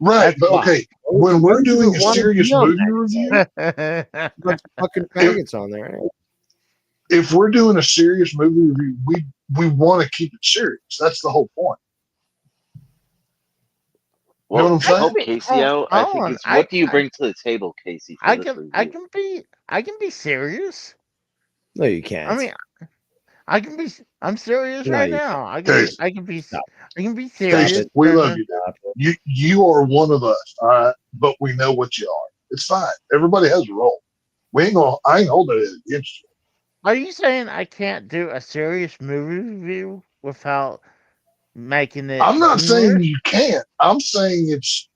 Right, That's but why. okay, when we're doing a serious movie that. review, Bunch of fucking faggots on there. if we're doing a serious movie review, we want to keep it serious. That's the whole point. Well, know what I'm to saying? help Casey out, I think Hold on, it's what do you I- bring to the table, Casey? For I this can review? I can be serious. No, you can't. I mean, I'm serious No, right you now. I Case. can be Stop. serious. Casey, we during love the- you, dude. You are one of us, all right? But we know what you are. It's fine. Everybody has a role. I ain't holding it against you. Are you saying I can't do a serious movie review without making it? I'm not saying humorous? you can't. I'm saying it's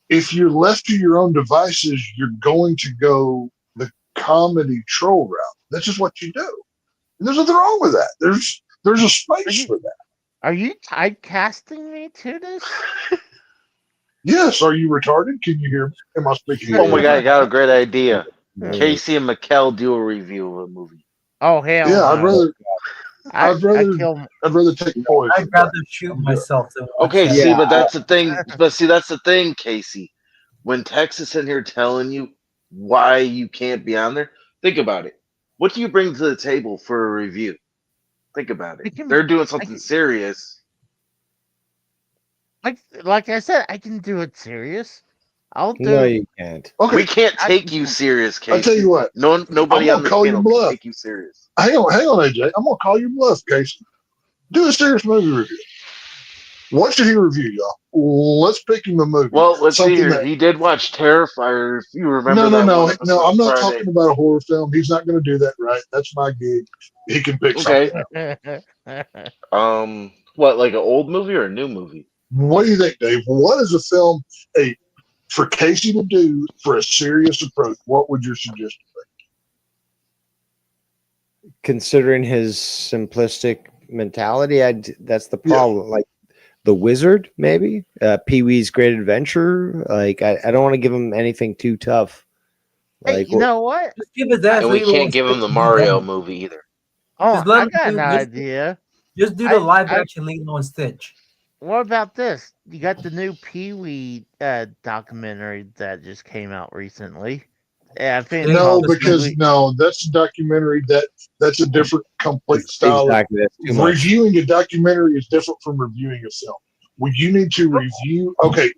if you're left to your own devices, you're going to go the comedy troll route. That's just what you do. And there's nothing wrong with that. There's a space for that. Are you typecasting me to this? Yes. Are you retarded? Can you hear me? Am I speaking? Oh my god, I got a great idea. Hmm. Casey and Mikkel do a review of a movie. Oh hell! Yeah, no. I'd rather take poison. I'd rather shoot myself than watch Okay, that. see, but that's the thing. But see, that's the thing, Casey. When Tex is in here telling you why you can't be on there, think about it. What do you bring to the table for a review? Think about I it. can- They're doing I something can- serious. Like I said, I can do it serious. I'll do. No, you can't. Okay, We can't take you serious, Casey. I'll tell you what. Nobody I'm on gonna this call your channel can bluff. take you serious. Hang on, AJ. I'm gonna call your bluff, Casey. Do a serious movie review. What should he review, y'all? Let's pick him a movie. Well, let's see Something here. that- He did watch Terrifier. If you remember No. one episode I'm not Friday. talking about a horror film. He's not going to do that, right? That's my gig. He can pick Okay. something out. What, like an old movie or a new movie? What do you think, Dave? What is a film for Casey to do for a serious approach? What would your suggestion Considering his simplistic mentality, that's the Yeah. problem. Like The Wizard, maybe Pee-wee's Great Adventure. Like I don't want to give him anything too tough. Hey, Like you know what? Just give his ass And we Lilo can't and give him the Stitch Mario again. movie either. Oh, Just let I him got an do- just- idea. Just do the I- live I- action Lilo and Stitch. What about this? You got the new Pee Wee documentary that just came out recently. Yeah, I think it's no, called because Pee-wee. no, that's a documentary. That's a different, complete style. exactly, that's too much. Reviewing a documentary is different from reviewing a film. When you need to review, okay,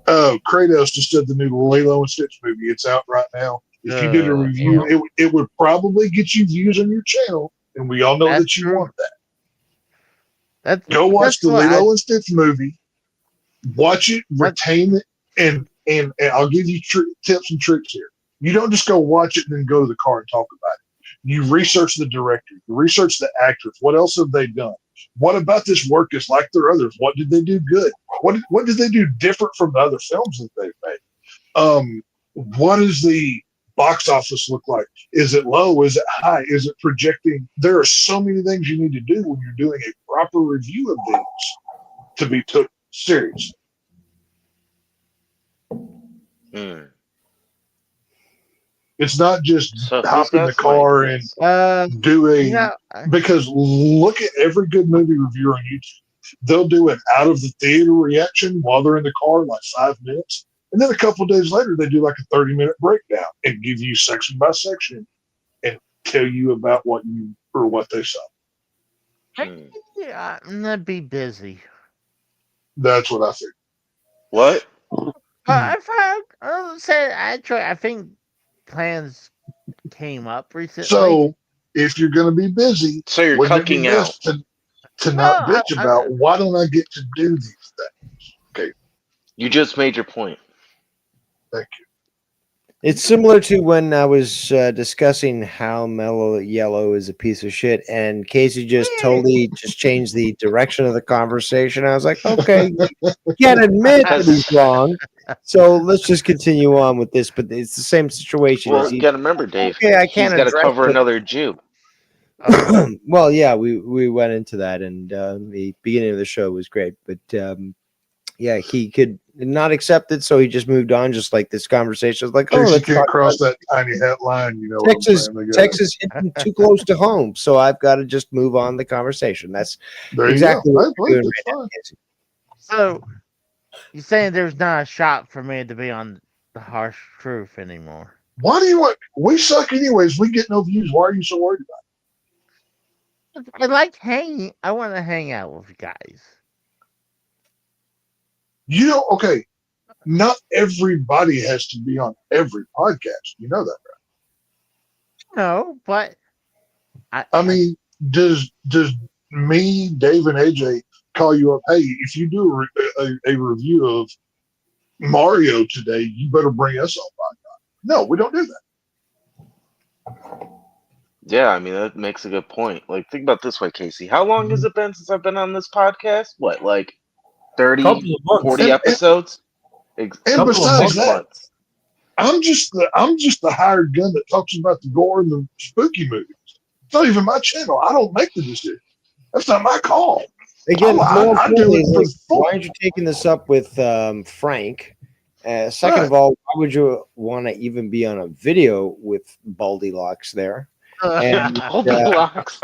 Kratos just did the new Lilo and Stitch movie. It's out right now. If you did a review, it would probably get you views on your channel, and we all know That's that you true. want that. That's, Go watch that's the what Lilo and Stitch movie, watch it, retain it, and I'll give you tips and tricks here. You don't just go watch it and then go to the car and talk about it. You research the director, you research the actors. What else have they done? What about this work is like their others? What did they do good? What did they do different from the other films that they've made? What does the box office look like? Is it low? Is it high? Is it projecting? There are so many things you need to do when you're doing a proper review of things to be took serious. Hmm. It's not just So who's hop in got the some car and ideas? do a yeah, because look at every good movie reviewer on YouTube. They'll do an out of the theater reaction while they're in the car, like 5 minutes. And then a couple of days later, they do like a 30-minute breakdown and give you section by section and tell you about what they saw. Hmm. yeah, I'm gonna be busy. That's what I think. What? I think plans came up recently. So if you're going to be busy, So you're wouldn't it be cucking out. best to not No, bitch about why don't I get to do these things? You just made your point. Thank you. It's similar to when I was discussing how Mellow Yellow is a piece of shit, and Casey just totally just changed the direction of the conversation. I was like, okay, you can't admit that he's wrong, so let's just continue on with this. But it's the same situation. Well, as you got to remember, Dave. Okay, I He's can't got to address cover it. another Jew. Well, yeah, we went into that, and the beginning of the show was great, but yeah, he could not accept it, so he just moved on. Just like this conversation was like, oh, In case you let's can't talk cross about that tiny hat line, you know what Texas. I'm saying? They got- Texas hitting too close to home, so I've got to just move on the conversation. That's There exactly you go. what we're doing That's right now, fine. Casey. So you're saying there's not a shot for me to be on the harsh truth anymore? Why do you want? We suck anyways. We get no views. Why are you so worried about I like hanging. I want to hang out with you guys. it? You know, okay, not everybody has to be on every podcast. You know that, No, but right? I mean, does me, Dave, and AJ call you up? Hey, if you do a review of Mario today, you better bring us on podcast. No, we don't do that. Yeah, I mean, that makes a good point. Like, think about it this way, Casey. How long has it been since I've been on this podcast? What, like 30, Couple of months. 40 And- episodes? And Couple of besides that, months. I'm just the hired gun that talks about the gore and the spooky movies. It's not even my channel. I don't make the decision. That's not my call. Again, I more do importantly, it is for like, fun. why aren't you taking this up with Frank? Second Right. of all, why would you want to even be on a video with Baldy Locks there? And Goldilocks.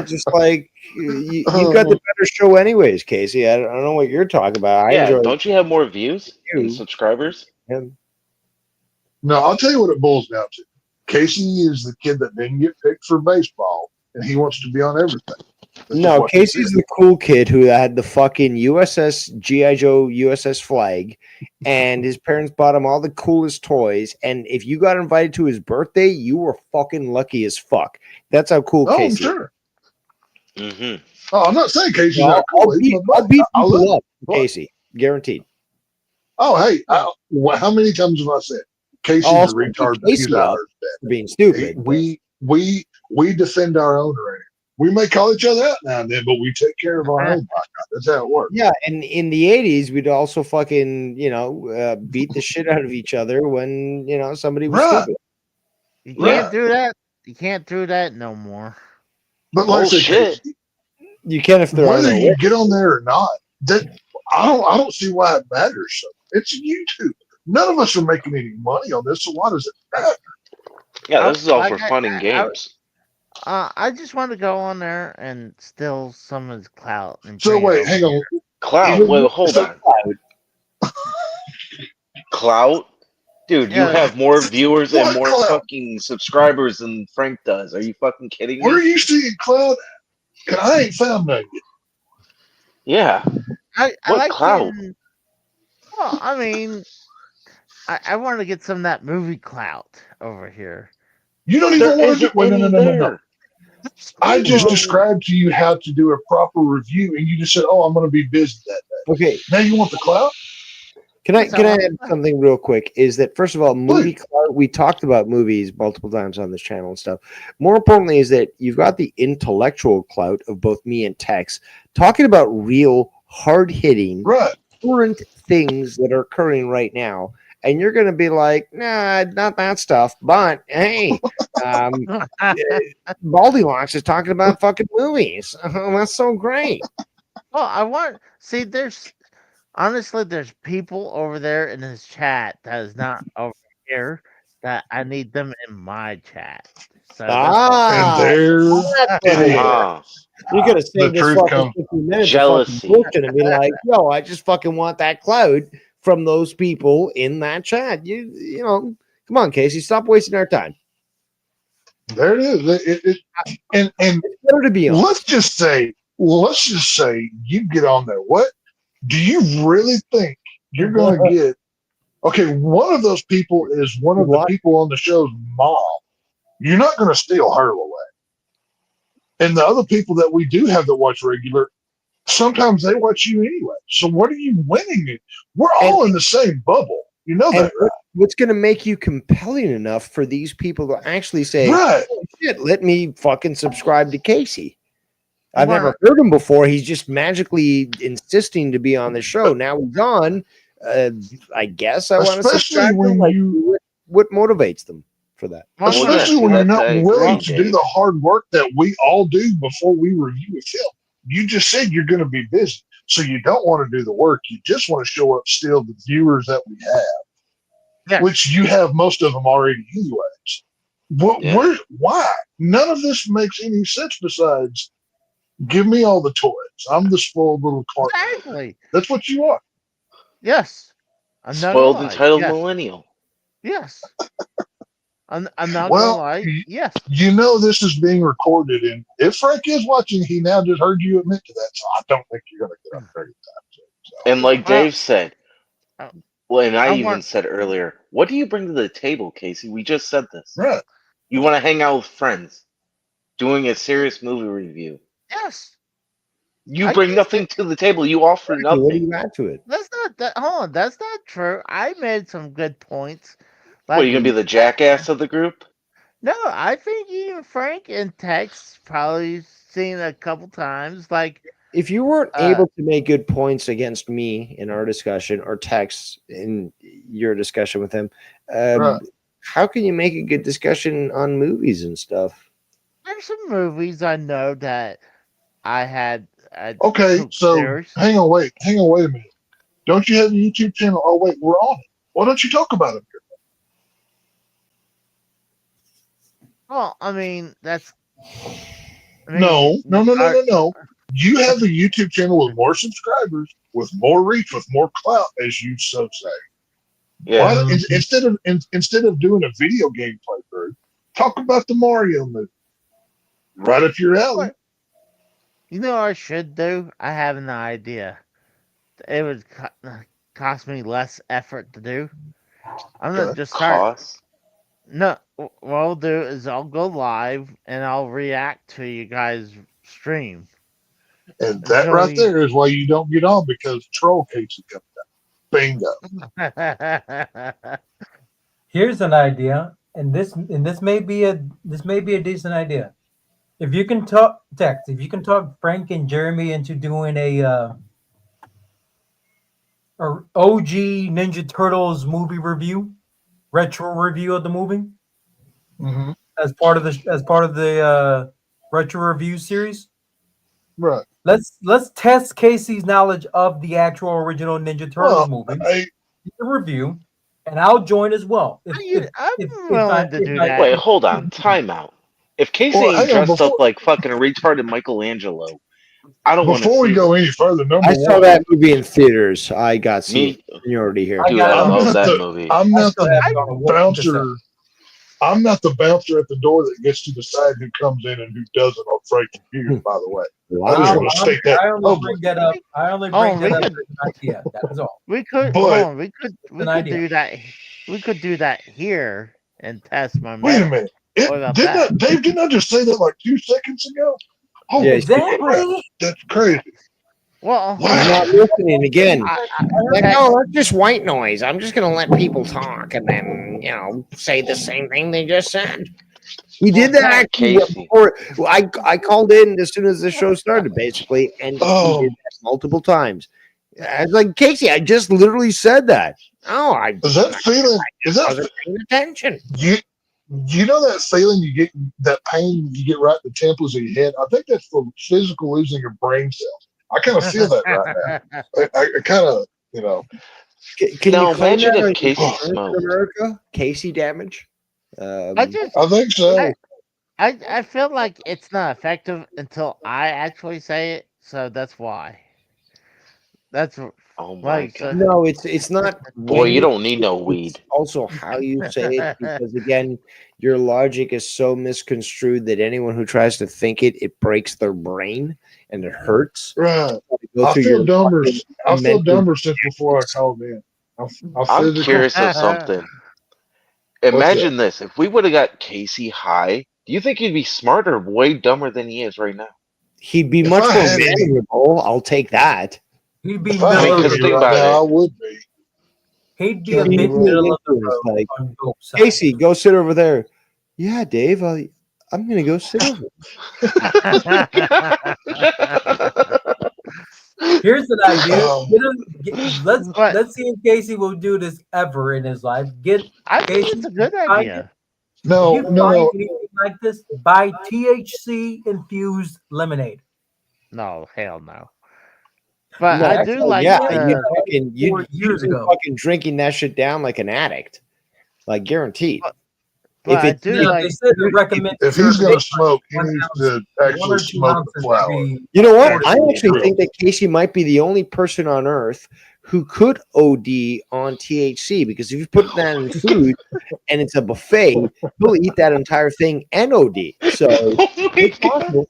just like you got the better show, anyways, Casey. I don't know what you're talking about. I Yeah, enjoy don't you have more views You. and subscribers? him. No, I'll tell you what it boils down to. Casey is the kid that didn't get picked for baseball, and he wants to be on everything. That's just No, what they Casey's said. the cool kid who had the fucking USS GI Joe USS flag, and his parents bought him all the coolest toys. And if you got invited to his birthday, you were fucking lucky as fuck. That's how cool Oh, I'm Casey is. sure. Mm-hmm. Oh, I'm not saying Casey's Well, not cool. I'll He's beat, my I'll buddy. beat I love people him. up, for Casey, guaranteed. Oh, hey, how many times have I said Casey's a Also, retard, but he's Casey our up husband? for being stupid. We defend our own right. We may call each other out now and then, but we take care of our own. My God, that's how it works. Yeah, and in the 80s, we'd also fucking, beat the shit out of each other when, somebody was Right. stupid. You Right. can't do that. You can't do that no more. But like I said, Bullshit. Casey, You can if there are whether no you get on there or not, that I don't see why it matters. So it's YouTube. None of us are making any money on this, so why does it matter? Yeah, this is all Like, for fun and games. I just want to go on there and steal someone's clout. And So bring it wait, over hang on. Clout. Even- Wait, hold on. Clout? Dude, you Yeah. have more viewers and What more clout? fucking subscribers than Frank does. Are you fucking kidding Where are me? you seeing cloud at? 'Cause I ain't found none yet. Yeah. I What like clout? getting- Well, I mean, I want to get some of that movie clout over here. You don't There even want to do isn't wait, no, any no, no, no, no. there. I just People- described to you how to do a proper review, and you just said, "Oh, I'm going to be busy that day." Okay, Now you want the clout? can I Yes, I can I want add that. something real quick? Is that first of all, movie Please. clout, we talked about movies multiple times on this channel and stuff. More importantly, is that you've got the intellectual clout of both me and Tex talking about real hard hitting Right. current things that are occurring right now. And you're going to be like, nah, not that stuff. But hey, Baldylocks is talking about fucking movies. That's so great. Well, I want see. There's honestly, there's people over there in this chat that is not over here that I need them in my chat. So that's Ah, And there that's what it it is. Ah, You're gonna The save this truth fucking comes. 15 minutes Jealousy. of fucking bullshit and be like, yo, I just fucking want that cloud from those people in that chat. You know, come on, Casey, stop wasting our time. There it is. And It's better to be on. let's just say you get on there. What do you really think you're going to get? Okay, one of those people is one of the What? people on the show's mom. You're not going to steal her away. And the other people that we do have that watch regular, sometimes they watch you anyway. So what are you winning? We're all in the same bubble. You know And that, right? what's going to make you compelling enough for these people to actually say, Right. "Oh, shit, let me fucking subscribe to Casey? I've Well- never heard him before. He's just magically insisting to be on the show. Now he's on. I guess I want to Especially subscribe to when him. Like, you- what motivates them for that? Well, Well, Especially yeah, when you're not I willing agree, to do Dave. the hard work that we all do before we review a film. You just said you're going to be busy, so you don't want to do the work. You just want to show up, still the viewers that we have, Yes. which you have most of them already anyways. Yeah. Why? None of this makes any sense besides give me all the toys. I'm the spoiled little cart. Exactly. That's what you are. Yes. I'm not Spoiled gonna lie. entitled Yes. millennial. Yes. I'm not Well, gonna lie. Yes. You know this is being recorded, and if Frank is watching, he now just heard you admit to that. So I don't think you're going to get up there anytime soon. So. And like Well, Dave said, uh, well, and I I even want- said earlier, what do you bring to the table, Casey? We just said this. Right. You want to hang out with friends, doing a serious movie review. Yes. You I bring just- nothing to the table. You offer What do nothing. you add to it? That's not that. Hold on. That's not true. I made some good points. What, are you gonna be the jackass of the group? No, I think you and Frank and Tex probably seen a couple times. Like, If you weren't Uh, able to make good points against me in our discussion or Tex in your discussion with him, Right. how can you make a good discussion on movies and stuff? there's some movies I know that I had. Okay, took so serious. hang on, wait a minute. Don't you have a YouTube channel? Oh, wait, we're on it. Why don't you talk about it? Well, I mean, that's. I mean, No. You have a YouTube channel with more subscribers, with more reach, with more clout, as you so say. Yeah. Why, instead of doing a video game playthrough, talk about the Mario movie. Right up your alley. You know what I should do? I have an idea. It would cost me less effort to do. I'm gonna Okay. just start. Cost. No, what I'll do is I'll go live and I'll react to you guys' stream. And that right there is why you don't get on, because troll Casey comes out. Bingo. Here's an idea, and this may be a decent idea. If you can talk Frank and Jeremy into doing a OG Ninja Turtles movie review, retro review of the movie, Mm-hmm. as part of the retro review series. Right. Let's test Casey's knowledge of the actual original Ninja Turtles movie. The review, and I'll join as well. I'm willing to do that. Wait, hold on. Time out. If Casey Well, ain't hang on, dressed before- up like fucking retarded Michelangelo, I don't want to Before see we go any further, number I one, saw that movie in theaters. I got Me- seniority here. Dude, I I'm love not that the- movie. I'm not still have it the on a walk to bouncer. I'm not the bouncer at the door that gets to decide who comes in and who doesn't on Frank's computer, by the way. I just want to state that I only public. bring that up. I only bring that up as an idea. That is all. We could But- hold on, we could idea. do that. We could do that here and test my. Wait a minute. What about that? Dave, didn't I just say that like 2 seconds ago? Oh, Yeah, Exactly. that's crazy. Well, Wow. I'm not listening again. Like, no, that's just white noise. I'm just gonna let people talk and then, say the same thing they just said. He did that actually Casey. before. I called in as soon as the show started, basically, and Oh. he did that multiple times. I was like, Casey, I just literally said that. Oh, I Is that feeling? Is wasn't that paying attention. you know that feeling you get, that pain you get right in the temples of your head? I think that's from physical losing your brain cells. I kind of feel that right now. I kind of, Can Now you claim imagine that if on Casey Insurance smoked. America? Casey damage? I just I think so. I feel like it's not effective until I actually say it, so that's why. That's Oh my like god. No, it's not. Boy, when you don't need no it's weed. Also, how you say it, because again, your logic is so misconstrued that anyone who tries to think it breaks their brain and it hurts. Right. Go I through feel your dumber. fucking I feel mental- dumber since before I called in. I'm curious of something. Imagine this. If we would have got Casey high, do you think he'd be smarter or way dumber than he is right now? He'd be If much I more had any- valuable. I'll take that. He'd be If I mean, had because any think right about now, it. I would be. He'd be a He'd be bit really middle of the influenced, road like, on both sides. Casey, go sit over there. Yeah, Dave, I'm gonna go sit over. Here's an idea. Oh. Let's see if Casey will do this ever in his life. I think it's a good idea. No, you no, find no. anything like this, buy THC infused lemonade. No, hell no. But No, I do like yeah, the, you fucking Four years you've been ago. fucking drinking that shit down like an addict, like guaranteed. but I it- do Yeah, like they said they recommend If he's serving going to smoke, he 1 needs ounce, to 1 actually or 2 smoke the ounces flower. every- You know what? I Actually, actually real. think that Casey might be the only person on earth who could OD on THC, because if you put that in food and it's a buffet, he'll eat that entire thing and OD. So Oh my it's God. possible.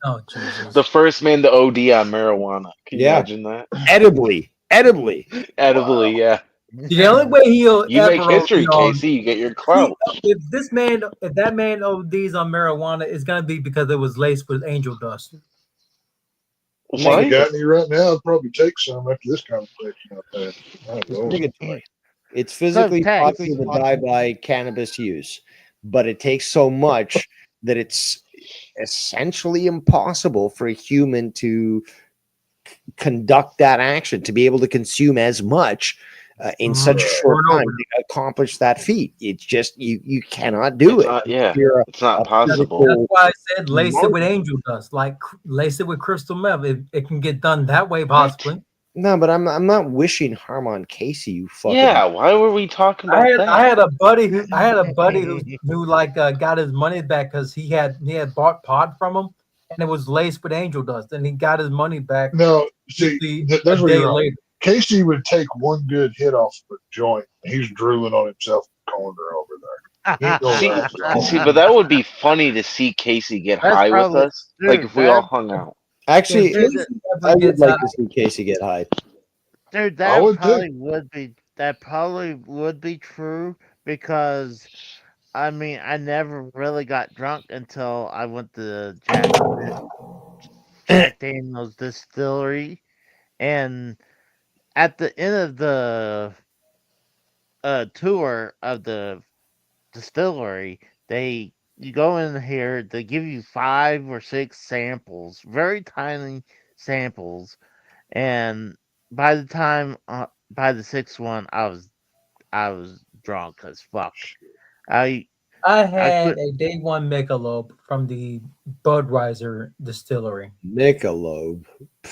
Oh Jesus! The first man to OD on marijuana. Can you Yeah. imagine that? Edibly. Edibly, yeah. The only way he'll You ever make history, OD on- Casey. You get your clout. if that man ODs on marijuana, it's gonna be because it was laced with angel dust. If I What? got any right now, I'd probably take some after this conversation. Out there. Oh, It's Lord. obligatory. It's physically Ted, possible to die by cannabis use, but it takes so much that it's essentially impossible for a human to conduct that action, to be able to consume as much in such a short Turn over. time to accomplish that feat. It's just you cannot do It's it. not, yeah, You're a it's not a possible. That's physical- why I said lace it with angel dust, like lace it with crystal meth. It can get done that way, possibly. No, but I'm not wishing harm on Casey. You fucking Yeah, why were we talking about that? I had a buddy who like got his money back because he had bought pot from him and it was laced with angel dust, and he got his money back No, see, a that's where day you're wrong. later. Casey would take one good hit off the joint. He's drooling on himself in the corner over there. He ain't going See, back to all see, but that would be funny to see Casey get That's high probably- with us. Like dude, if we all that- hung out. Actually, If Casey ever I would gets like high, to see Casey get high. Dude, I would that probably would be true because I mean I never really got drunk until I went to Jack Daniel's distillery, and at the end of the tour of the distillery, you go in here, they give you 5 or 6 samples, very tiny samples, and by the time by the 6th one, I was drunk as fuck. I I I had could a day one Michelob from the Budweiser distillery. Michelob.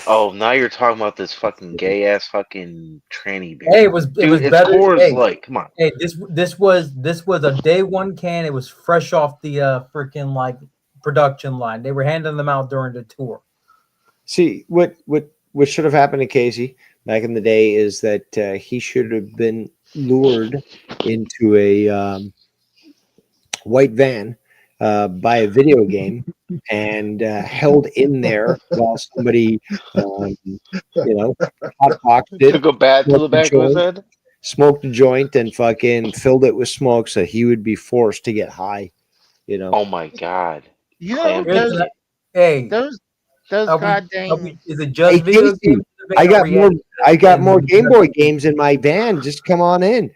Oh, now you're talking about this fucking gay ass fucking tranny beer. Hey, it was Dude, it's better. Coors Hey, Light. Come on. hey, this was a day one can. It was fresh off the freaking like production line. They were handing them out during the tour. See, what should have happened to Casey back in the day is that he should have been lured into a white van by a video game and held in there while somebody, hotboxed it, Took a bat to the back of his head. smoked a joint, and fucking filled it with smoke so he would be forced to get high. Oh my god. you Clam know those bacon. Hey, those are goddamn is it just Hey, video Casey, games? I got more Game Boy games in my van. Just come on in.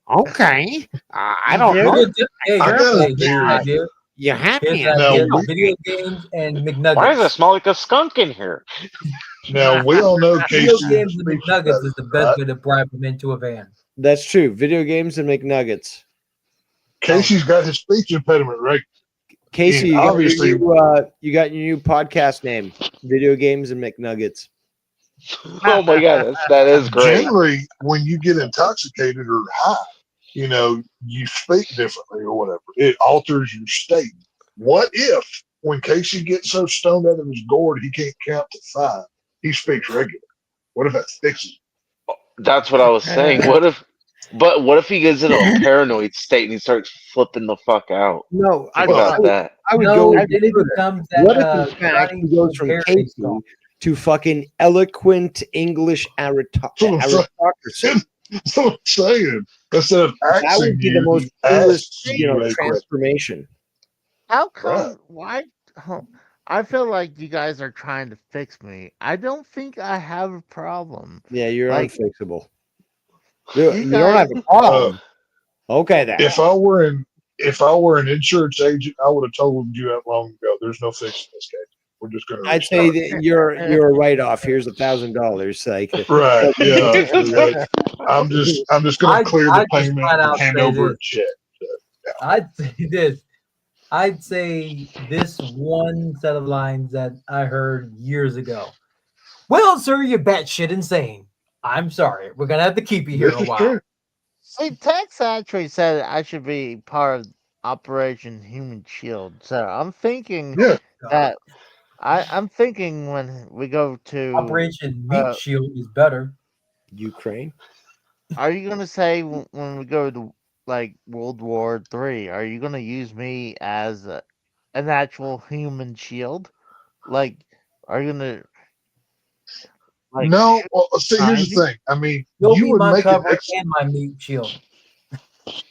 Okay. I don't Dude, know. Hey, I got a here's an theory. idea. You Here's happy? an Now, idea. we- Video games and Why does it McNuggets. smell like a skunk in here? Now we all know Video Casey games and speaks McNuggets better, is the best right? way to bribe them into a van. That's true. Video games and McNuggets. Casey's got his speech impediment, right? Casey, Yeah, obviously- you got your new podcast name, Video Games and McNuggets. Oh my god, that is great. Generally, when you get intoxicated or high, you speak differently or whatever. It alters your state. What if, when Casey gets so stoned out of his gourd he can't count to 5, he speaks regular? What if that fixes it? That's what I was saying. What if he gets into a paranoid state and he starts flipping the fuck out? No, Think about that. I would No, go. then it becomes that. What if in fact Johnny he goes from Perry Casey song. to fucking eloquent English aristocracy? That's what I'm saying. Instead of That axing would be you, the most he asks coolest, you a question. transformation. how come Right. why I feel like you guys are trying to fix me. I don't think I have a problem. Yeah, you're Like- unfixable. You You don't have a problem. Okay, then. If I were an insurance agent, I would have told you that long ago. There's no fixing this case. We're just going to. I'd say that you're a write off. Here's $1,000. Like, Right. Yeah. I'm just going I'd- to clear the I'd just payment flat out and hand say over a this. check. I'd say this. I'd say this one set of lines that I heard years ago. Well, sir, you're batshit insane. I'm sorry. We're gonna have to keep you here This a is while. true. See, Tex actually said I should be part of Operation Human Shield. So I'm thinking Yeah. that I'm thinking when we go to Operation Meat Shield is better. Ukraine. are you gonna say when we go to like World War III, are you gonna use me as an actual human shield? Like, are you gonna like No. Well, see, here's the behind thing. I mean, You'll you be would my make an cover excellent. and my meat shield.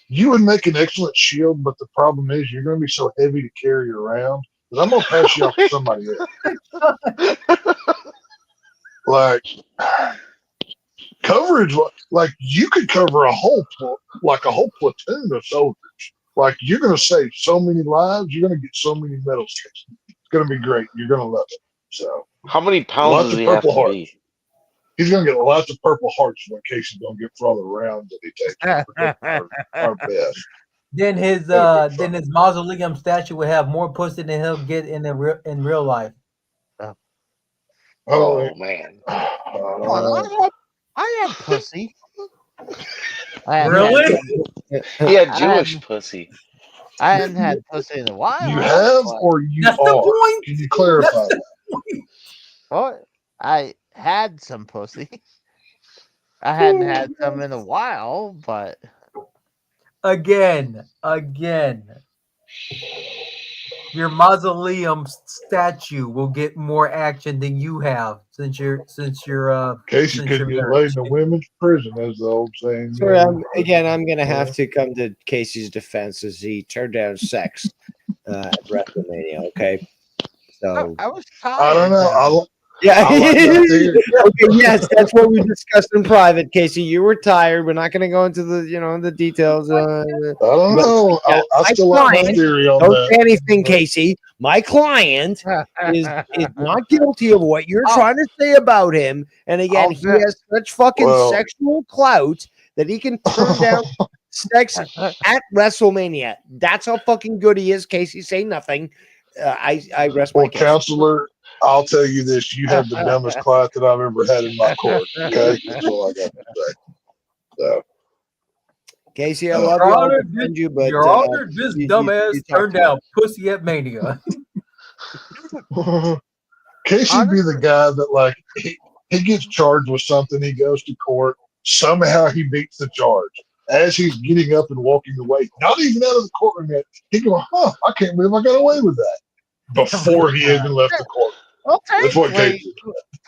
You would make an excellent shield, but the problem is you're going to be so heavy to carry around that I'm going to pass you off to somebody else. Like coverage, like you could cover a whole platoon of soldiers. Like you're going to save so many lives, you're going to get so many medals. It's going to be great. You're going to love it. So How many lots pounds of does he have Purple to Hearts. be? He's going to get lots of Purple Hearts when Casey don't get for all the rounds that he takes. Our best. Then his mausoleum statue will have more pussy than he'll get in real life. Oh, Oh man. Come on, I had pussy. Really? He had Jewish pussy. I hadn't had pussy in a while. you have but- or you That's the are? point. Can you clarify That's that? What? I had some pussy. I hadn't had some in a while, but Again. your mausoleum statue will get more action than you have since you're Casey since couldn't you're get married. laid in a women's prison, as the old saying Sorry, goes. I'm going to have to come to Casey's defense as he turned down sex at WrestleMania. Okay, so I was tired. I don't know. yeah, I like that theory. okay, yes, that's what we discussed in private, Casey. You were tired. We're not going to go into the details. I don't know. Yeah, I my still like my client- theory on Don't that. say anything, Casey. My client is not guilty of what you're trying to say about him. And again, he has such fucking Well- sexual clout that he can turn down sex at WrestleMania. That's how fucking good he is. Casey, say nothing. I rest my Well, case. counselor, I'll tell you this: you have the dumbest client that I've ever had in my court. Okay, that's all I got to say. So, Casey, I love Your you. I'll Honor, defend you, but Your Honor, this you dumbass talk turned to down pussy at Mania. Casey be the guy that like he gets charged with something. He goes to court. Somehow he beats the charge. As he's getting up and walking away, not even out of the courtroom yet, he goes, "Huh? I can't believe I got away with that." Before he even left the court. Well, That's what technically, Casey.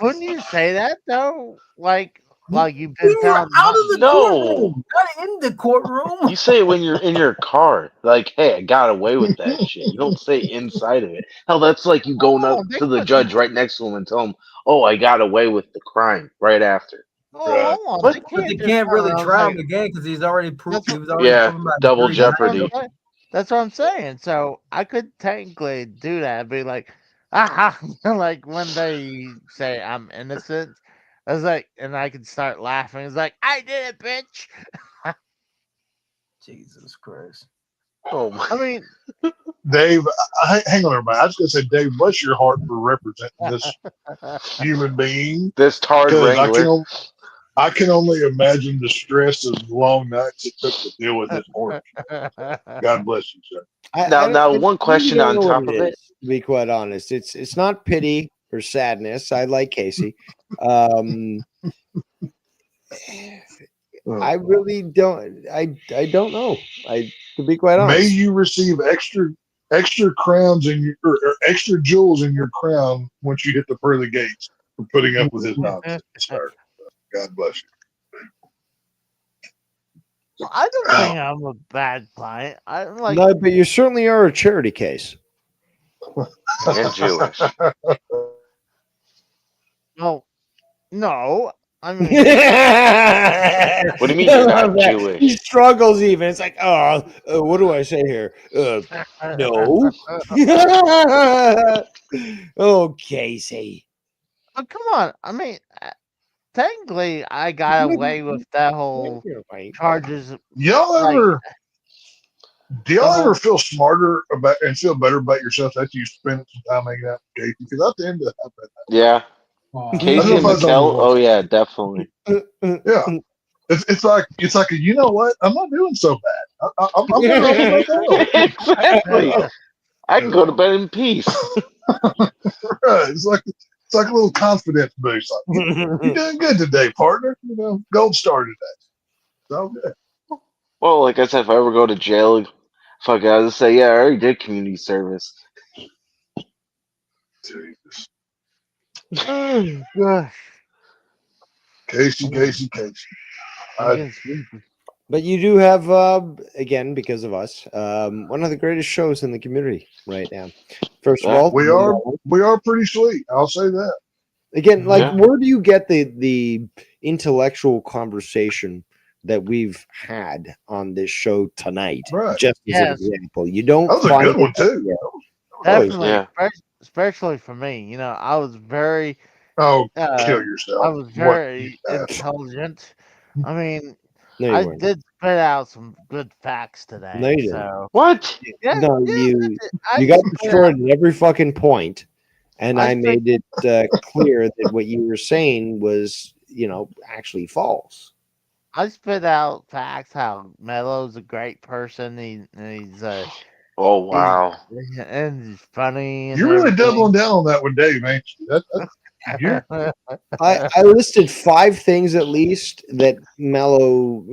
wouldn't you say that though? Like you've We been were found out of the No. courtroom, not in the courtroom. You say it when you're in your car, like, "Hey, I got away with that shit." You don't say inside of it. Hell, that's like you going up to the judge right next to him and tell him, "Oh, I got away with the crime" right after. Oh, Right. hold on. But- They But they just can't turn really around and try say- him again because he's already proved. That's He was already Yeah, proven by double jury. jeopardy. That's what I'm saying. So I could technically do that. Be like, aha, like when they say I'm innocent. I was like, and I could start laughing. It's like, I did it, bitch. Jesus Christ. Oh my! I mean, Dave, hang on, everybody. I was going to say, Dave, bless your heart for representing this human being. This Tard Because Wrangler. I can only imagine the stress of the long nights it took to deal with this horse. God bless you, sir. Now, one really question don't on know top what of it. is, to be quite honest, it's not pity or sadness. I like Casey. I really don't. I don't know. To be quite honest. May you receive extra crowns in your or extra jewels in your crown once you hit the pearly gates for putting up with his nonsense, sir. God bless you. I don't think I'm a bad client. I'm like, No, but you certainly are a charity case. And Jewish. well, no. I mean, What do you mean you're not He Jewish? struggles even. It's like, what do I say here? No. Oh, Casey. but come on. I mean, technically, I got away with that whole charges. Y'all Like- ever do y'all Uh-huh. ever feel smarter about and feel better about yourself after you spend some time hanging out with Casey? Because at the end of that, Yeah, Casey know and if I was on the Mikkel. board. Oh yeah, definitely. yeah, it's like you know what? I'm not doing so bad. I'm better off on my own. Exactly. I can go to bed in peace. Right. It's like a little confidence boost. Like, you're doing good today, partner. You know, gold star today. So good. Well, like I said, if I ever go to jail, fuck, I would say, yeah, I already did community service. Jesus. Oh, gosh. Casey. I, But you do have, again, because of us, one of the greatest shows in the community right now. First of Yeah. all, we are pretty sweet. I'll say that. again, like, Yeah. where do you get the intellectual conversation that we've had on this show tonight? Right. Just as Yes. an example, you don't. That was a find good it one too. everywhere. Definitely, Yeah. especially for me. You know, I was very, Oh, uh, kill yourself. I was What very you ass. intelligent. I mean, No, you I weren't. did spit out some good facts today. No, you didn't. So What? yeah, No, yeah, you I got spit destroyed at every fucking point, and I I made it clear that what you were saying was, actually false. I spit out facts. How Melo's a great person. He's Oh wow. and he's funny. And You're really everything. doubling down on that one, Dave, ain't you? You're, I listed 5 things at least that Mello,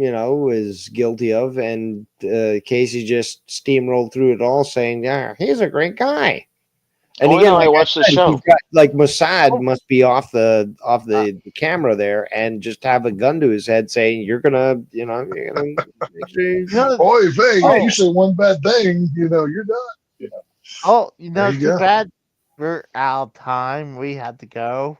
is guilty of, and Casey just steamrolled through it all, saying, "Yeah, he's a great guy." And Oh, I again, know, I like watched the said, show. you've got, like Mossad must be off the camera there, and just have a gun to his head, saying, "You're gonna, you're gonna." boy, if Oh. you say one bad thing, you're done. Oh, There you too go. bad we're out of time. We had to go.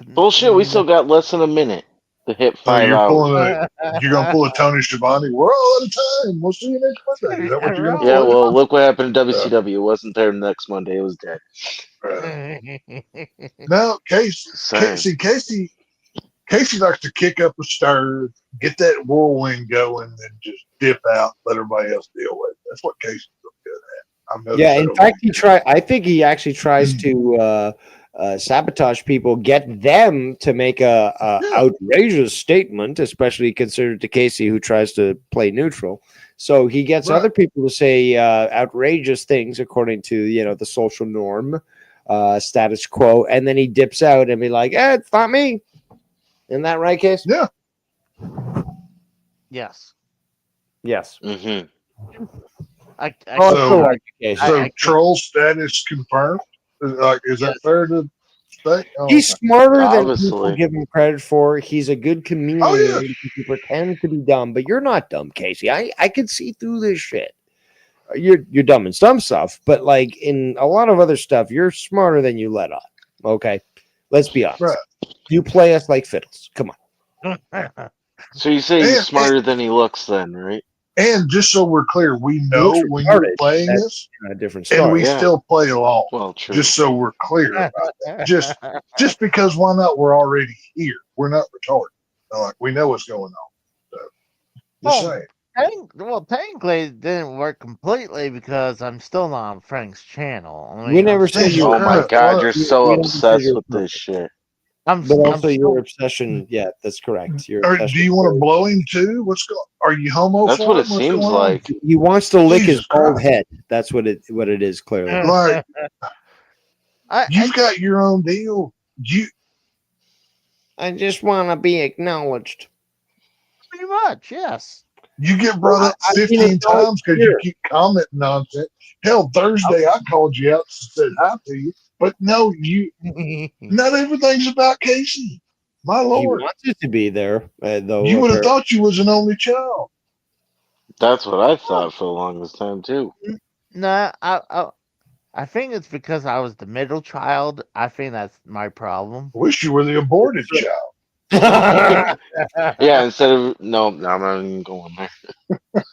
Bullshit, we still got less than a minute to hit So 5 you're hours. pulling you're gonna pull a Tony Schiavone. We're all out of time. We'll see you next Monday. Is that what you're gonna Yeah, pull? well, look what happened in WCW. It wasn't there next Monday. It was dead. No, Same. Casey likes to kick up a stir, get that whirlwind going, and just dip out, let everybody else deal with it. That's what Casey's good at. I've noticed Yeah, that in over fact, I think he actually tries to sabotage people, get them to make a outrageous statement, especially considered to Casey, who tries to play neutral. So he gets Right. other people to say outrageous things according to the social norm, status quo, and then he dips out and be like, "It's not me." Isn't that right, Case? Yeah. Yes. Yes. Mm-hmm. I Oh, So- so like Case. So troll status confirmed. Is that fair to say? Oh, He's smarter than people Obviously. give him credit for. He's a good comedian. Oh, yeah. Because he pretends to be dumb, but you're not dumb, Casey. I can see through this shit. You're dumb in some stuff, but like in a lot of other stuff, you're smarter than you let on. Okay, let's be honest. Right. You play us like fiddles. Come on. So you say he's And- smarter than he looks, then, right? And just so we're clear, we know Looks when you're retarded. playing That's this, A different and story. we Yeah. still play along. Well, true. Just so we're clear about that. Just because why not? We're already here. We're not retarded. Like we know what's going on. So just Oh. saying. Technically, it didn't work completely because I'm still not on Frank's channel. I We mean, never I'm said still- you Oh my Well, god, you're so we don't obsessed consider with this shit. I'm, But I'm also your still- obsession. Yeah, that's correct. Your Or obsession do you want to with- blow him too? Are you homo? That's for what him? it What's seems going on? like. He wants to lick his Jesus bald Christ. head. That's what it is. Clearly. Like I, you've got your own deal. I just want to be acknowledged. pretty much, yes. You get brought up I mean, 15 it's all times because here. you keep commenting nonsense. Hell, Thursday I called you out and said hi to you. But no, not everything's about Casey. My He Lord. wants it to be there, though. You would have apparently. thought you was an only child. That's what I thought for the longest time too. No, I think it's because I was the middle child. I think that's my problem. Wish you were the aborted child. Yeah, instead of no, I'm not even going there.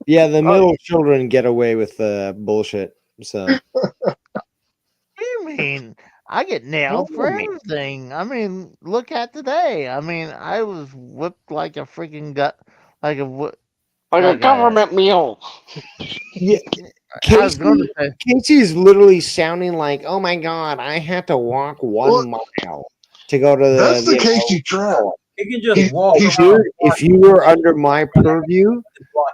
Yeah, the middle children get away with bullshit. So What do you mean? I get nailed for I mean- everything. I mean, look at today. I mean, I was whipped like a freaking gut, like a what? Like a Okay. government meal. yeah, I was going to say, Casey is literally sounding like, "Oh my god, I had to walk 1 mile to go to the." That's the you know, Casey trap. You can just walk he's around. If you were under my purview,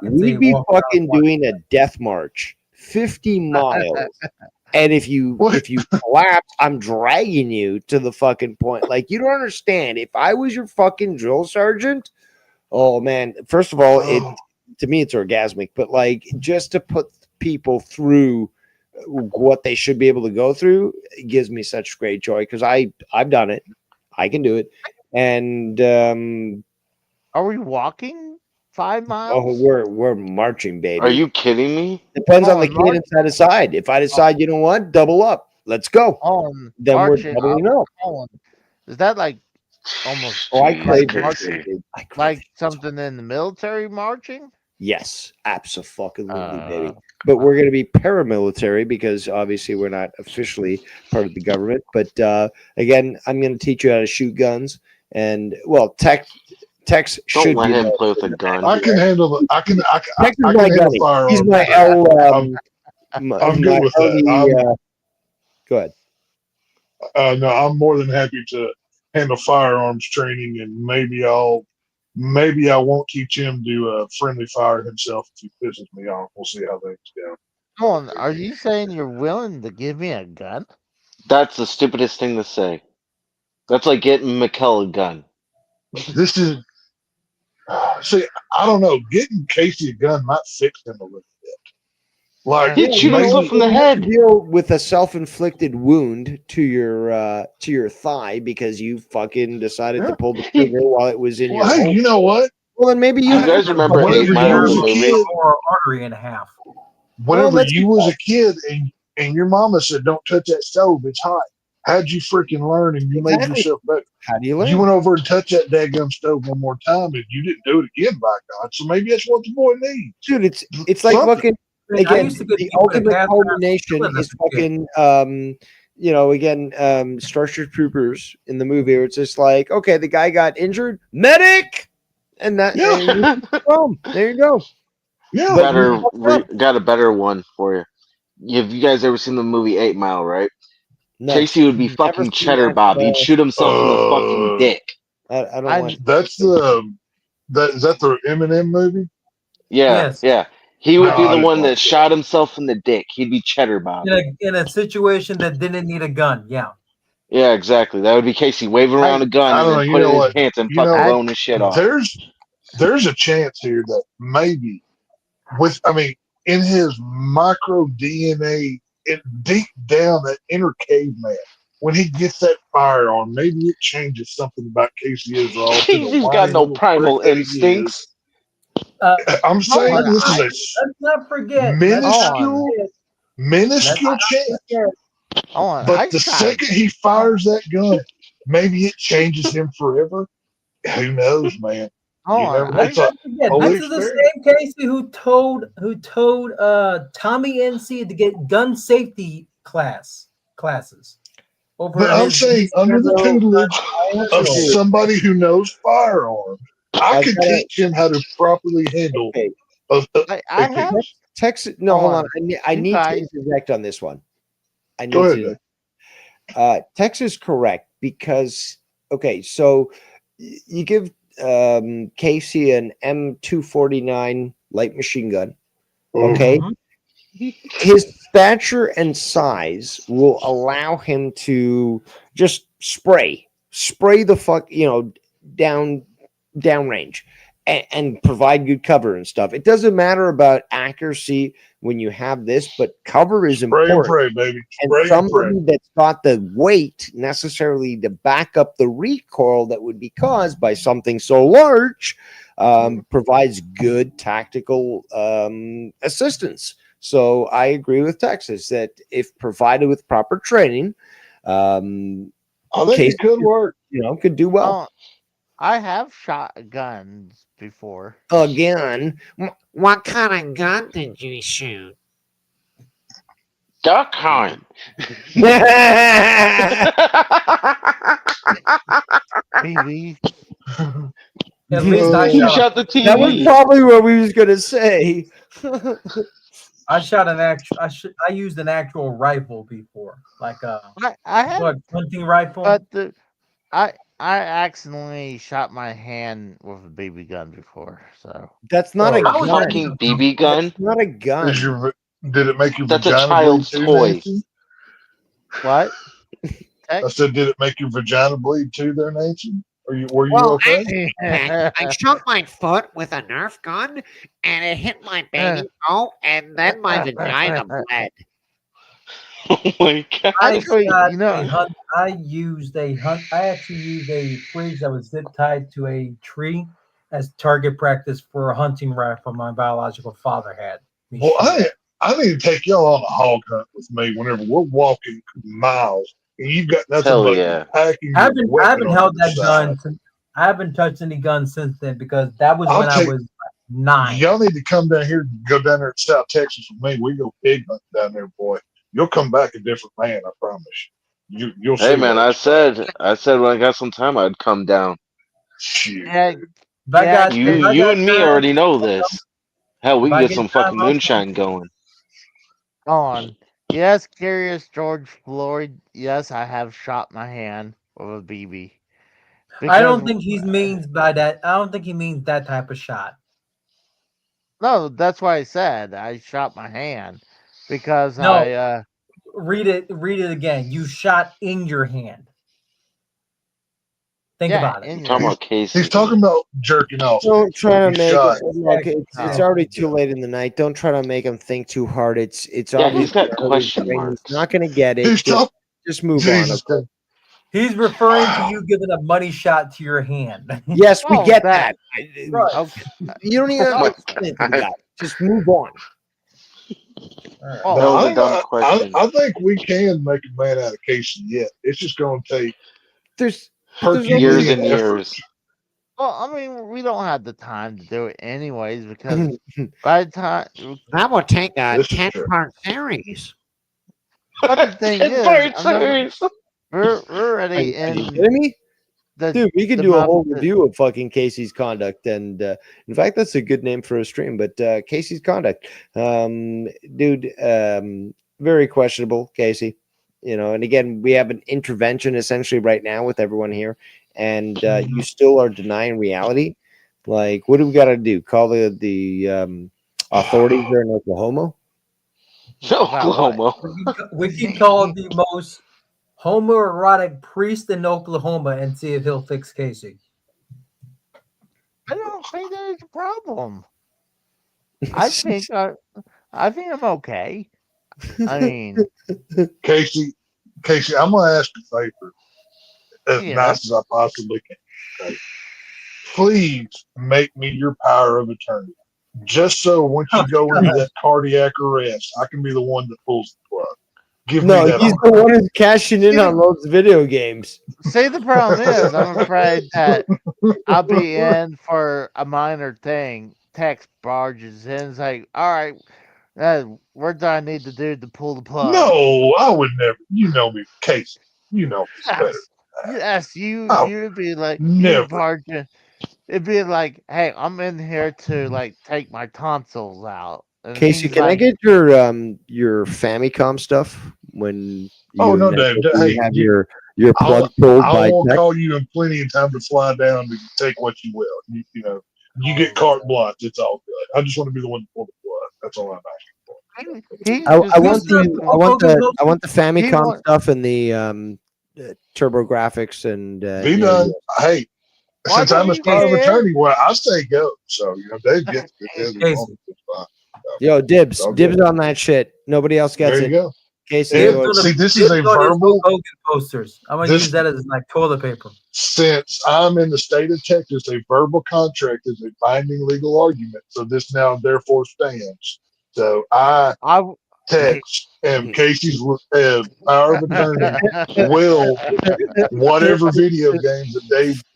and say we'd be walk around fucking one. doing a death march, 50 miles. And if you What? collapse, I'm dragging you to the fucking point. Like, you don't understand. If I was your fucking drill sergeant, oh man, first of all, Oh. to me it's orgasmic, but like just to put people through what they should be able to go through, it gives me such great joy because I've done it. I can do it. And are we walking 5 miles? we're marching, baby. Are you kidding me? Depends on the Oh, cadence I decide. If I decide, you know what, double up, let's go. Then marching. we're doubling up. Is that like almost Oh, I Jeez, crave Casey. it. dude. I crave like it. something in the military marching? Yes, absolutely, baby. Uh, But we're going to be paramilitary because obviously we're not officially part of the government. But again, I'm going to teach you how to shoot guns. And well, Tex Don't should let be him there. play with a gun. I can handle the. I can Tex is my handle gunny. firearms. He's my L. I'm good with that. Go ahead. No, I'm more than happy to handle firearms training, and maybe I won't teach him to friendly fire himself if he pisses me off. We'll see how things go. Come on, are you saying you're willing to give me a gun? That's the stupidest thing to say. That's like getting McKell a gun. This is see, I don't know. Getting Casey a gun might fix him a little bit. Like He'd shoot maybe himself in the You have to head. deal with a self-inflicted wound to your thigh because you fucking decided Yeah. to pull the trigger while it was in well, your hey, home. you know what? Well, then maybe you You have guys to remember Whenever 8 you Mile, was the a movie? kid, Or artery in half. whenever that's you was a kid and your mama said, "Don't touch that stove, it's hot." How'd you freaking learn and you made Exactly. yourself better? How do you You learn? went over and touched that daggum stove one more time and you didn't do it again, by God. So maybe that's what the boy needs. Dude, it's like Something. fucking I again. used to get The people to ultimate cast culmination as a is kid. fucking Starship Troopers in the movie where it's just like, okay, the guy got injured, medic, and that Yeah. and boom, there you go. Yeah. But you fucked up. Got a better one for you. Have you guys ever seen the movie 8 Mile, right? No, Casey would be never fucking seen Cheddar that, Bob. He'd shoot himself in the fucking Uh, dick. I don't I want. that's is that the Eminem movie? Yeah, Yes. yeah. He No, would be I the didn't one like that shot himself in the dick. He'd be Cheddar Bob. In a situation that didn't need a gun. Yeah. Yeah, exactly. That would be Casey waving around a gun I and don't know. then You put it know in his what? pants and You fucking know, blowing his shit off. there's a chance here that maybe in his micro DNA, deep down that inner caveman, when he gets that firearm, maybe it changes something about Casey Israel to the He's got whiny no little primal prick that he instincts. is. I'm saying on, this is Let's not forget. minuscule, Let's minuscule not chance. forget. on. But I the shot. second he fires that gun, maybe it changes him forever. Who knows, man? Hold You on. never. Let's It's a not forget. holy This is the experiment. same Casey who told Tommy NC to get gun safety classes over But I'm his saying under the tutelage of Dude, somebody who knows firearms, I I've could got teach him how to properly handle Okay, I a have. case. Texas. No, hold on. on. I You need to guys. interject on this one. I Go need ahead, to. Dave. Texas correct because okay, so you give Casey an M249 light machine gun. Okay, Mhm. his stature and size will allow him to just spray the fuck, downrange and provide good cover and stuff. It doesn't matter about accuracy when you have this, but cover is Spray and important. pray, baby. And Spray and pray. somebody that's got the weight necessarily to back up the recoil that would be caused by something so large provides good tactical assistance. So I agree with Texas that if provided with proper training, I think Casey it could work. could do well. Oh, I have shot guns before. Again, What kind of gun did you shoot? Duck hunt. Maybe. At least I You shot. shot the that was TV. probably what we was gonna say. I shot an actual. I used an actual rifle before, like I have, what hunting rifle. but I accidentally shot my hand with a BB gun before. So That's not a I was gun. Fucking BB gun. That's not a gun. Did it make your That's a vagina child's bleed too, toy. Nancy? what? I said, did it make your vagina bleed too, there, Nancy? Were you Well, okay? I shot my foot with a Nerf gun, and it hit my baby toe, and then my vagina bled. Oh my god. Actually, shot you know- a hunt. I actually used a fridge that was zip tied to a tree as target practice for a hunting rifle my biological father had. me Well, shoot. I need to take y'all on a hog hunt with me whenever we're walking miles and you've got nothing Hell but yeah. packing. I your haven't weapon on held your that side. gun. I haven't touched any guns since then because that was I'll when I take- was 9. Y'all need to come down here, go down there to South Texas with me. We go pig hunting down there, boy. You'll come back a different man, I promise you. You'll see. Hey man, what I it's said when I got some time I'd come down. Shit. Yeah, If I got, You if I you got and me time, already know this. Hell, we If can I get get some time, fucking I'll come. moonshine going. on. Yes, Curious George Floyd. Yes, I have shot my hand with a BB. I don't Because- think he means by that. I don't think he means that type of shot. No, that's why I said I shot my hand because No. read it again. You shot in your hand. Think about it. Talking about Casey. He's talking about jerking off. Don't try to You make shot. it look. It's already too late in the night. Don't try to make him think too hard. It's Yeah, he's obvious. got early question training. marks. He's not going to get it. He's Just move Jesus on. Christ. He's referring to you giving a money shot to your hand. Yes, we Oh, get that- that. Right. Okay. You don't even have to think of that. Just move on. Oh, That was a I, dumb question. I think we can make a man out of Casey yet. It's just going to take There's Herculean Years and effort. years. well, I mean, we don't have the time to do it anyways because by the time. That would take a This is 10-part series. But the thing is, Ten-part I'm not- series. we're Are already you in kidding me? the Dude, we can the do a month whole that- review of fucking Casey's conduct, and in fact, that's a good name for a stream. But Casey's conduct, dude, very questionable, Casey. You know, and again, we have an intervention essentially right now with everyone here, and you still are denying reality. Like, what do we got to do? Call the authorities there in Oklahoma? Oklahoma. We can call the most homoerotic priest in Oklahoma and see if he'll fix Casey. I don't think there's a problem. I think I'm okay. I mean, Casey, I'm going to ask a favor as Yeah. nice as I possibly can. Okay? Please make me your power of attorney. Just so once you go into that cardiac arrest, I can be the one that pulls the plug. Give No, me that. he's the honor. one who's cashing in on those video games. see, the problem is, I'm afraid that I'll be in for a minor thing. Text barges in. It's like, all right, what do I need to do to pull the plug? No, I would never. You know me, Casey. You know me better. Yes, you Oh, you'd be like never. you'd barging. It'd be like, hey, I'm in here to like take my tonsils out. And Casey, he's can I like, get your Famicom stuff when Oh, no, inevitably Dave. Hey, have you- your plug pulled I by won't tech? call you in plenty of time to fly down to take what you will. You know, you get carte blanche. It's all good. I just want to be the one to pull the plug. That's all I'm asking for. he I just- want the Famicom want- stuff and the TurboGrafx and Be done. Hey, Why since don't I'm his you power of care? attorney, well, I say go. So, you know, Dave gets it. Casey. Yo, dibs Okay. on that shit. Nobody else gets There you it. go. Casey, Yeah, go ahead. see, this is a Dibs on his verbal. Hulk Hogan posters. I'm gonna This- use that as like toilet paper. Since I'm in the state of Texas, a verbal contract is a binding legal argument. So this now therefore stands. So I I text and Casey's power of attorney will whatever video games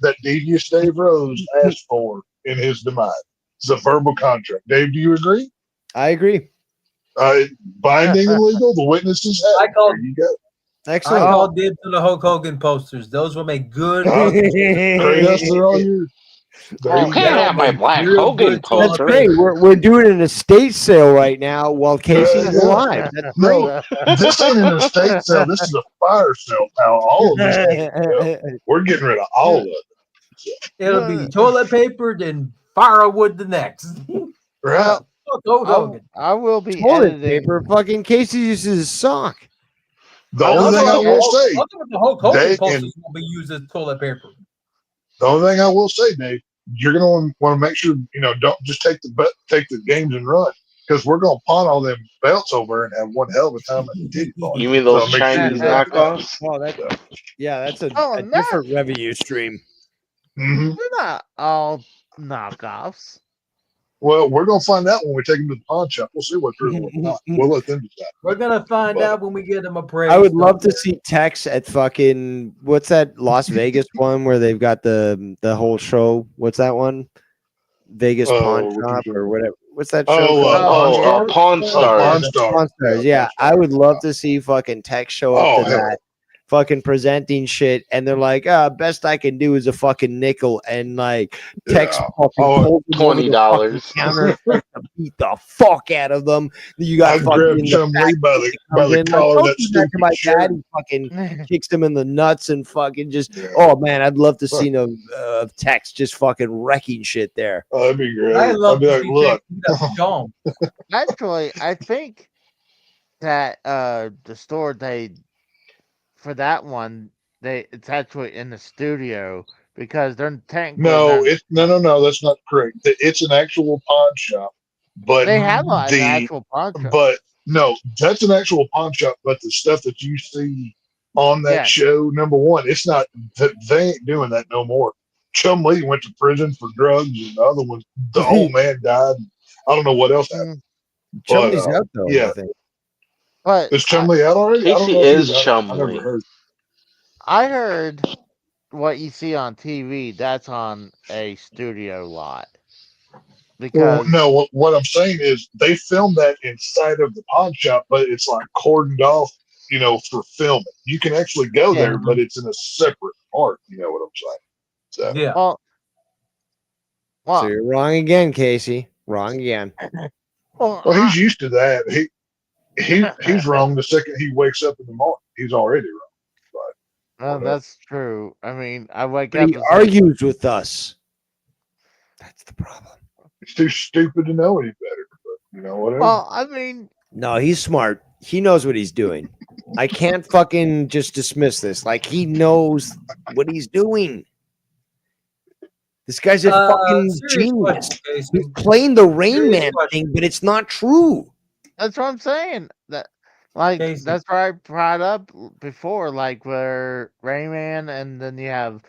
that devious Dave Rose asked for in his demise. It's a verbal contract. Dave, do you agree? I agree. Binding and legal. The witnesses have. I call- There you go. I Excellent. call dibs on the Hulk Hogan posters. Those will make good. Kratos, they're all yours. There You you can't go. have my Black Real Hogan good toilet That's poster. great. We're doing an estate sale right now while Casey's alive. That's No, this ain't an estate sale. This is a fire sale, pal. All of this. We're getting rid of all of it. It'll be toilet paper, then firewood the next. Right. Hulk Hogan. I will be toilet editing. paper. Fucking Casey uses his sock. The only thing I will say, The Hulk Hogan Dave posters will be used as toilet paper. the only thing I will say, Dave, you're gonna want to make sure don't just take the games and run, because we're gonna pawn all them belts over and have one hell of a time at the titty party. You mean those So make sure Chinese you do that. knockoffs? Oh, that's a Oh, no. different revenue stream. Mhm. They're not all knockoffs. Well, we're gonna find out when we take them to the pawn shop. We'll see what's real and what's not. We'll let them decide. We're gonna find Well, out when we get them appraised. I would love to see Tex at fucking what's that Las Vegas one where they've got the whole show. What's that one? Vegas Pawn which Shop one? or whatever. What's that show? Oh, called? Pawn Stars. Pawn Stars. Pawn Stars. Yeah, I would love to see fucking Tex show up Oh, to hell. that, fucking presenting shit, and they're like, best I can do is a fucking nickel, and like Tex Yeah. fucking Oh, pulls them over the $20. fucking counter to beat the fuck out of them. You got I fucking grabbed in the Chum back Lee by comes the in, collar like, of that "Don't do that to my stupid shirt. dad." He fucking kicks him in the nuts and fucking just. Yeah. Oh man, I'd love to Look. see of Tex just fucking wrecking shit there. Oh, that'd be great. I love I'd be to like, see look, Tex beat up Dom. Actually, I think that the store they for that one it's actually in the studio because they're technically No, they're no. That's not correct. It's an actual pawn shop, but they have an the actual pawn shop. but no, that's an actual pawn shop. But the stuff that you see on that Yeah. show, number one, it's not that they ain't doing that no more. Chum Lee went to prison for drugs, and the other one, the old man died. I don't know what else happened, but Chumley's out though, I yeah, think. But is Chum Lee out already? I don't Casey know if he is was out. I never Chumley. heard. I heard what you see on TV, that's on a studio lot. Well, Because no, what I'm saying is they filmed that inside of the pawn shop, but it's like cordoned off, for filming. You can actually go Yeah. there, but it's in a separate part. You know what I'm saying? So, Yeah. well So you're wrong again, Casey. Wrong again. well, well, he's used to that. He's wrong the second he wakes up in the morning. He's already wrong. well, that's true. I mean, I wake But up he and say, argues with us. That's the problem. He's too stupid to know any better. But whatever. well, I mean, No, he's smart. He knows what he's doing. I can't fucking just dismiss this. Like he knows what he's doing. This guy's a fucking Serious genius. question, Casey. He's playing the Rain Serious Man question. thing, but it's not true. that's what I'm saying. Casey. That's what I brought up before, like where Rayman and then you have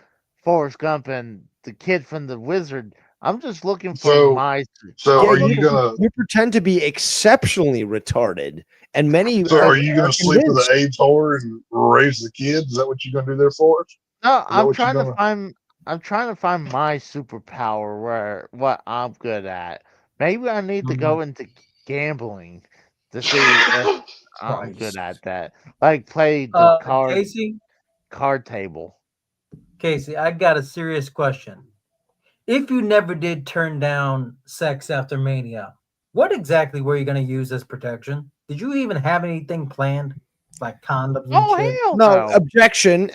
Forrest Gump and the kid from the Wizard. I'm just looking for So- my. So Yeah, are you gonna? You pretend to be exceptionally retarded, and many. So are you gonna sleep with convinced. an AIDS whore and raise the kids? Is that what you're gonna do there for us? No, that I'm what you're trying to gonna- find. I'm trying to find my superpower where what I'm good at. Maybe I need to go into gambling to see if I'm good Christ. at that. Like play the Casey, card table. Casey, I got a serious question. If you never did turn down sex after Mania, what exactly were you going to use as protection? Did you even have anything planned, like condoms and Oh shit? hell No, no! objection.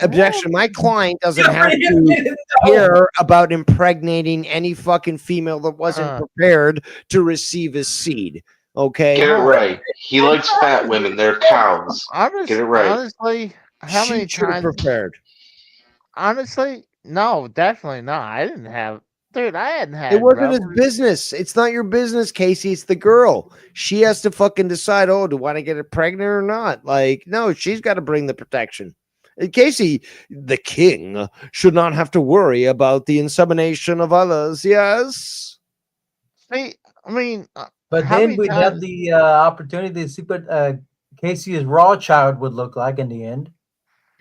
My client doesn't have to No. care about impregnating any fucking female that wasn't Uh. prepared to receive his seed. Okay. Get it right. He likes fat women. They're cows. Get it right. Honestly, how many She should have times? prepared. Honestly, no, definitely not. I didn't have, dude. I hadn't had. It wasn't his rubbers. business. It's not your business, Casey. It's the girl. She has to fucking decide, oh, do I want to get her pregnant or not? Like, no, she's got to bring the protection. Casey, the king, should not have to worry about the insemination of others. Yes. See, I mean, But how then many we'd have times- the opportunity to see what Casey's raw child would look like in the end.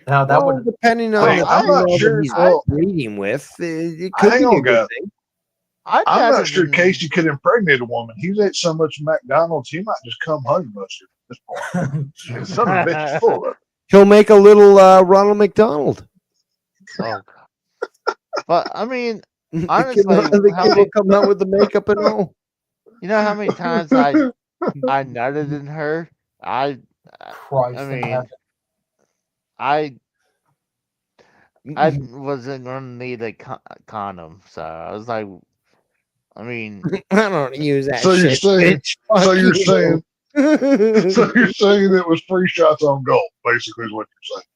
How that Well, would. depending on Hey, the I'm not female that sure. he's Well, breeding with, it could hang be a on, good guys. thing. I've I'm had not it sure in- Casey could impregnate a woman. He's ate so much McDonald's, he might just come honey mustard at this point. Son of a bitch is full of it. He'll make a little Ronald McDonald. Oh, God. But I mean, The honestly, kid how will many, come out with the makeup and all. you know how many times I nutted in her? I Christ in mean, heaven. I wasn't gonna need a condom, so I was like, I mean, I don't use that So you're shit. saying- bitch. So Fuck you're you. saying, so you're saying it was 3 shots on goal, basically is what you're saying.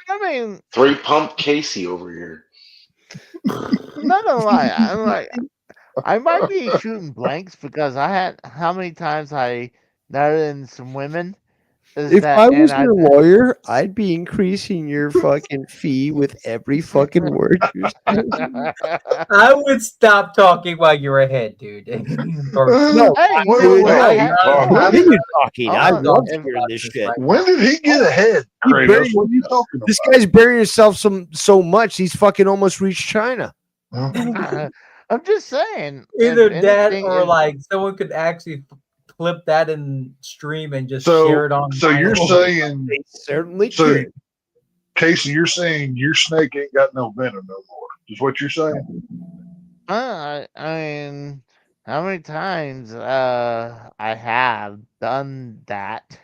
I mean, 3 pump Casey over here. not gonna lie, I'm like, I might be shooting blanks because I had how many times I nutted in some women. Is If that, I and was your lawyer, I'd be increasing your fucking fee with every fucking word you're saying. I would stop talking while you're ahead, dude. No, Hey, Wait, dude, wait, I wait. had- continue talking. I Oh, love if- hearing this shit. When did he get ahead, He Kratos? buried- What are you talking about? This guy's burying himself so much he's fucking almost reached China. I'm just saying. Either if that anything, or if- like someone could actually clip that in stream and just So- share it on. so you're viral. saying, They certainly So- could. Casey, you're saying your snake ain't got no venom no more. Is what you're saying? I mean, how many times I have done that?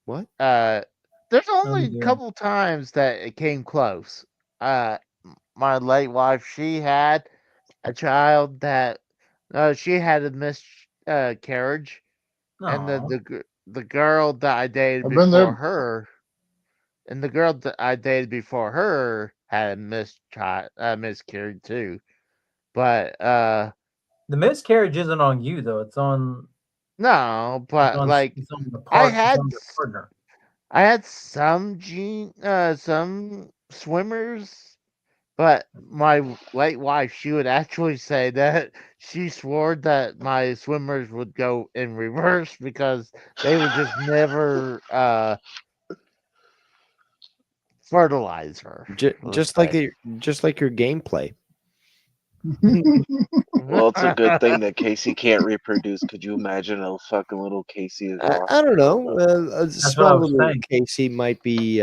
What? There's only dear. a couple times that it came close. My late wife, she had a child that she had a miscarriage, and Aw. the girl that I dated I've been before there. her, and the girl that I dated before her had a miscarried too. But The miscarriage isn't on you though. It's on no, but like it's on the I part. It's had on your partner. I had some swimmers, but my late wife, she would actually say that she swore that my swimmers would go in reverse because they would just never fertilize her. let's Just like say. just like your gameplay. Well, it's a good thing that Casey can't reproduce. Could you imagine a fucking little Casey is awesome? I don't know. A That's what I small was little saying. Casey might be.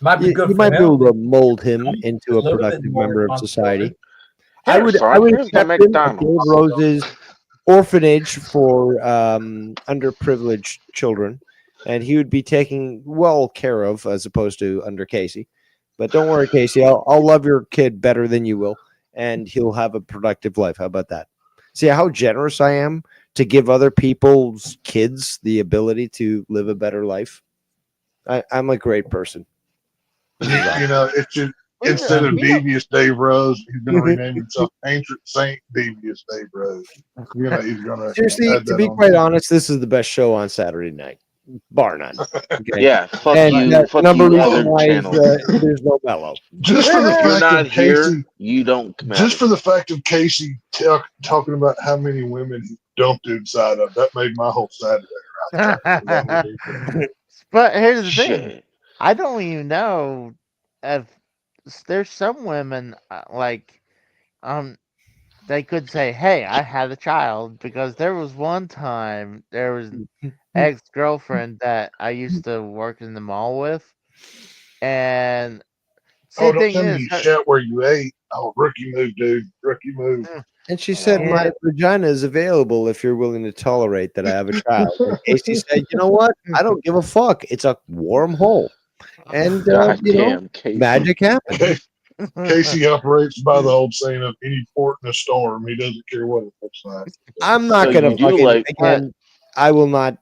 Might be good You for might be him. able to mold him A into a little bit productive more member of society. Here, I son, would here's the accept him at Dave McDonald's. Rose's orphanage for underprivileged children, and he would be taken well care of as opposed to under Casey. But don't worry, Casey, I'll love your kid better than you will, and he'll have a productive life. How about that? See how generous I am to give other people's kids the ability to live a better life. I'm a great person. You know, it's just instead of Devious Dave Rose, he's going to rename himself Ancient Saint Devious Dave Rose. He's gonna Seriously, add to that be on quite there. honest, this is the best show on Saturday night, bar none. Okay? Yeah, fuck And you, fuck number you, reason other why channels. is there's no mellow. Just for the If you're fact not of Casey, here, you don't come just out. for the fact of Casey talking about how many women he dumped inside of, that made my whole Saturday. But here's the thing: Shit. I don't even know if there's some women like they could say, "Hey, I had a child," because there was one time there was an ex-girlfriend that I used to work in the mall with, and see, Oh, the don't thing tell me is, you shout where you ate. Oh, rookie move, dude. Rookie move. And she said, Yeah. "My vagina is available if you're willing to tolerate that I have a child." And Casey said, "You know what? I don't give a fuck. It's a warm hole." And God you know, damn, Casey. magic happened. Casey operates by the old saying of any port in a storm. He doesn't care what it looks like. I'm not So gonna you do fucking like- again. I will not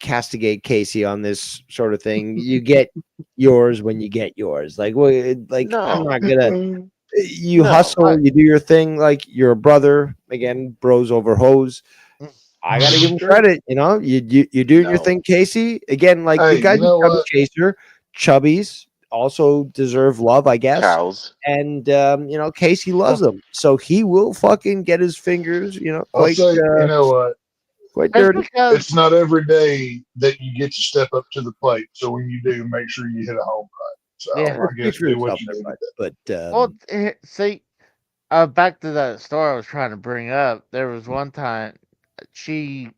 castigate Casey on this sort of thing. You get yours when you get yours. Like, well, I'm not gonna. You No, hustle, you do your thing. Like you're a brother. Again, bros over hoes. I gotta give him credit. You know, you're doing your No. thing, Casey. Again, like Hey, the guys you know who chubby what? chaser, chubbies also deserve love, I guess. cows. And you know, Casey loves them, so he will fucking get his fingers, you know, I'll quite say, you know what? quite Just dirty. because It's not every day that you get to step up to the plate. So when you do, make sure you hit a home run. So Yeah. I guess Speak for do what yourself you there, do. but well, see, back to that story I was trying to bring up. There was one time she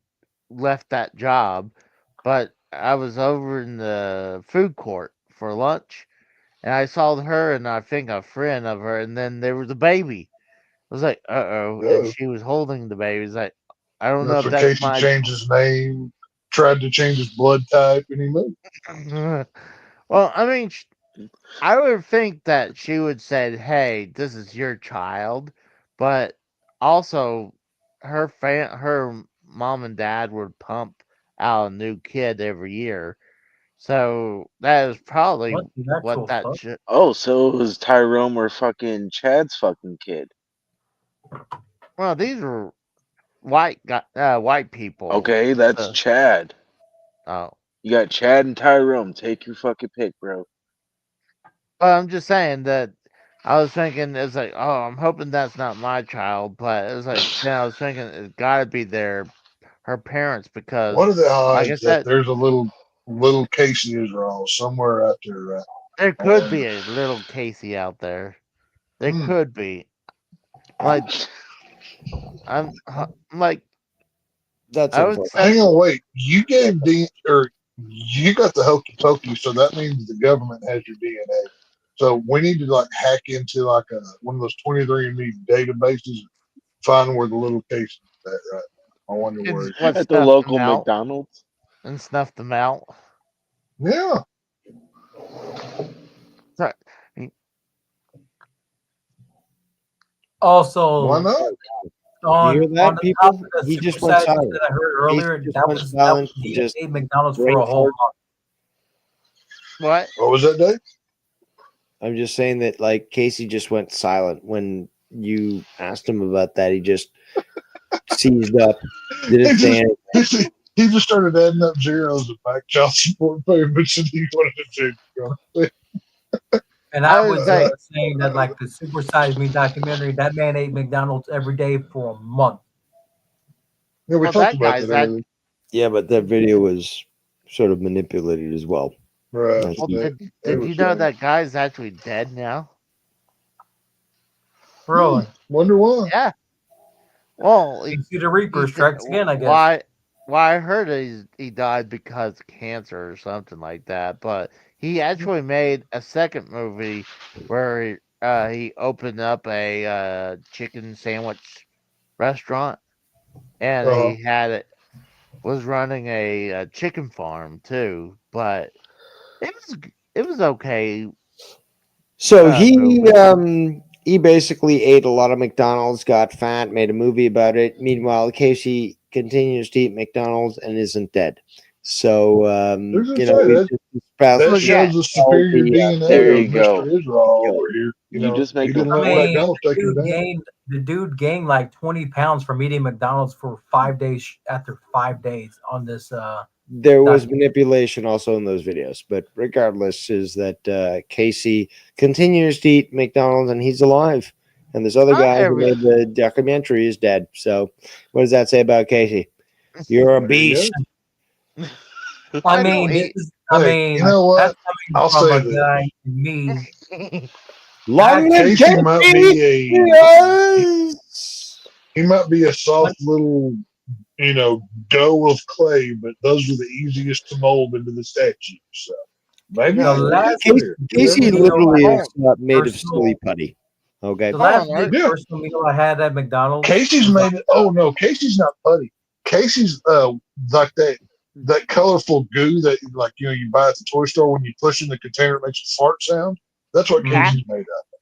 left that job, but I was over in the food court for lunch, and I saw her and I think a friend of her, and then there was a baby. I was like, "Uh-oh," and Uh-oh. she was holding the baby. It's like, I don't know That's if when that's Casey my. changed his name, tried to change his blood type, and he moved. Well, I mean, I would think that she would say, "Hey, this is your child," but also her mom and dad would pump out a new kid every year, so that is probably What the actual what that. fuck? Oh, so it was Tyrone or fucking Chad's fucking kid. Well, these were white people. Okay, that's Chad. Oh, You got Chad and Tyrone. Take your fucking pick, bro. but I'm just saying that. I was thinking it's like, oh, I'm hoping that's not my child, but it was like, then I was thinking it's got to be her parents because, What are the like I odds that said, there's a little Casey Israel somewhere out there? there could be a little Casey out there. There could be. Like, I'm like, that's I would unfortunate. say, Hang on, wait. You gave you got the hokey pokey, so that means the government has your DNA. So we need to like hack into like one of those 23andMe databases, find where the little Casey's at right now. I wonder where. it's what At the snuff local them out McDonald's. and snuff them out. Yeah. So, Also, Why not? on, hear that, on the people? top of the He just super went size silent. that I heard earlier, just that went was silent. He he just ate McDonald's for brain a whole fart. month. What? What was that, Dave? I'm just saying that, like, Casey just went silent when you asked him about that. He just seized up, didn't say anything. He just started adding up zeros and back child support payments, and he wanted to do. And I I was was like- saying that like the Super Size Me documentary, that man ate McDonald's every day for a month. Yeah, we Well, talked that about guy's that that- earlier. Yeah, but that video was sort of manipulated as well. Right. That's Well, the- did you know that guy's actually dead now? Really? Wonder why. Yeah. Well, You see the Reaper he- strikes again, I guess. Why I heard he died because of cancer or something like that, but he actually made a second movie where he opened up a chicken sandwich restaurant, and he was running a chicken farm too, but it was okay. So movie. he basically ate a lot of McDonald's, got fat, made a movie about it. Meanwhile, Casey continues to eat McDonald's and isn't dead. So Who's you to know, say he's that? just sprouting That shows the superior DNA There of you go. Mr. Israel over here. You just make he didn't a let I mean, McDonald's take him down. the dude gained like 20 pounds from eating McDonald's for 5 days after 5 days on this. There was manipulation also in those videos, but regardless, is that Casey continues to eat McDonald's and he's alive, and this other guy who made the documentary is dead. So, what does that say about Casey? You're a beast. I mean, Hey, you know what? that's I'll coming say from a this. guy, me. Long live Casey might be Yes! he might be a soft little, dough of clay, but those are the easiest to mold into the statue. So maybe The last Casey meal literally I is made of personal- silly putty. Okay. The last big personal meal I had at McDonald's. Casey's was made it. Oh no, Casey's not putty. Casey's like that colorful goo that you buy at the toy store when you push in the container, it makes a fart sound. That's what Casey's made out of.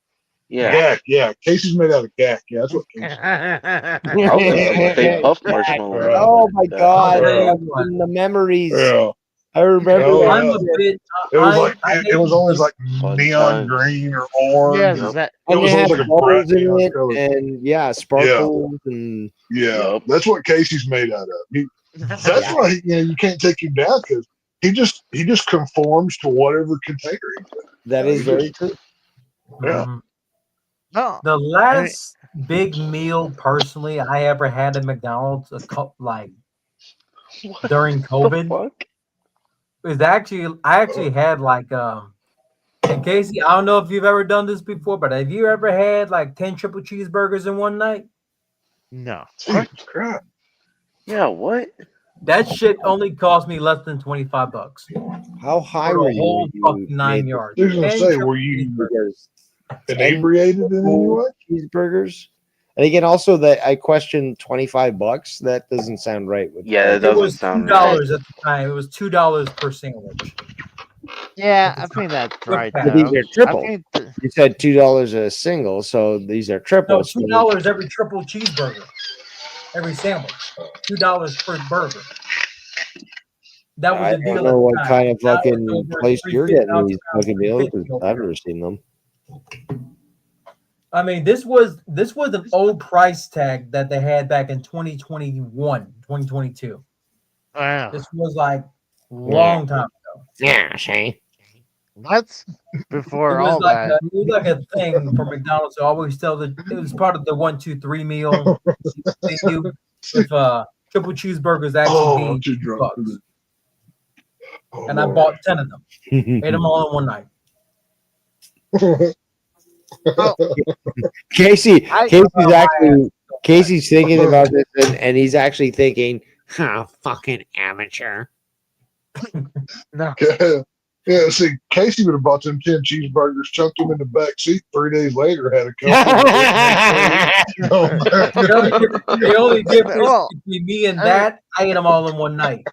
Yeah. Gack, yeah. Casey's made out of gack. Yeah, that's what Casey's. I was gonna say Stay Puft Marshmallow. Oh my God! Yeah. The memories. Yeah. I remember. Oh, that. I'm a bit. It was like I it was always like Fun neon times. green or orange. Yes, or- that- it And was it always had like a bright bubbles in neon it, color. and sparkles and Yeah, that's what Casey's made out of. That's why you can't take him down because he just conforms to whatever container he's in. that is very true. Yeah. Mhm. No, The last big meal personally I ever had at McDonald's, during COVID, was I actually had and Casey, I don't know if you've ever done this before, but have you ever had like 10 triple cheeseburgers in one night? no. Jesus Christ. Yeah, what? That shit only cost me less than $25 How high for were the you? whole when you fucking 9 made yards. I was gonna 10 say, triple were you cheeseburgers. inebriated in any way? cheeseburgers? And again, also that I questioned $25. That doesn't sound right. With Yeah, that It doesn't was sound $2 right. at the time. It was $2 per sandwich. Yeah, I think that's right. But But these though. are triple. I think You said $2 a single, so these are No, triples. $2 every triple cheeseburger, every sandwich. $2 per burger. That was I the don't deal. know at the what time. kind of Now it's fucking over place you're 350 getting ounce these pounds, fucking meals. 'Cause 350 over I've there. never seen them. I mean, this was an old price tag that they had back in 2021, 2022. wow. This was like long time ago. Yeah, see. That's before It was all like that. it was like a thing for McDonald's to always tell that it was part of the 1, 2, 3 meal. They knew if triple cheeseburgers actually Oh, being I'm too drunk for $2. this. Oh, And I Lord. bought 10 of them. Ate them all in one night. Casey's I- Casey's thinking about this, and he's actually thinking, Oh, fucking amateur. No. Yeah, see, Casey would have bought them 10 cheeseburgers, chunked them in the back seat. 3 days later, had a couple. The only difference Well, between me and that, I ate them all in one night.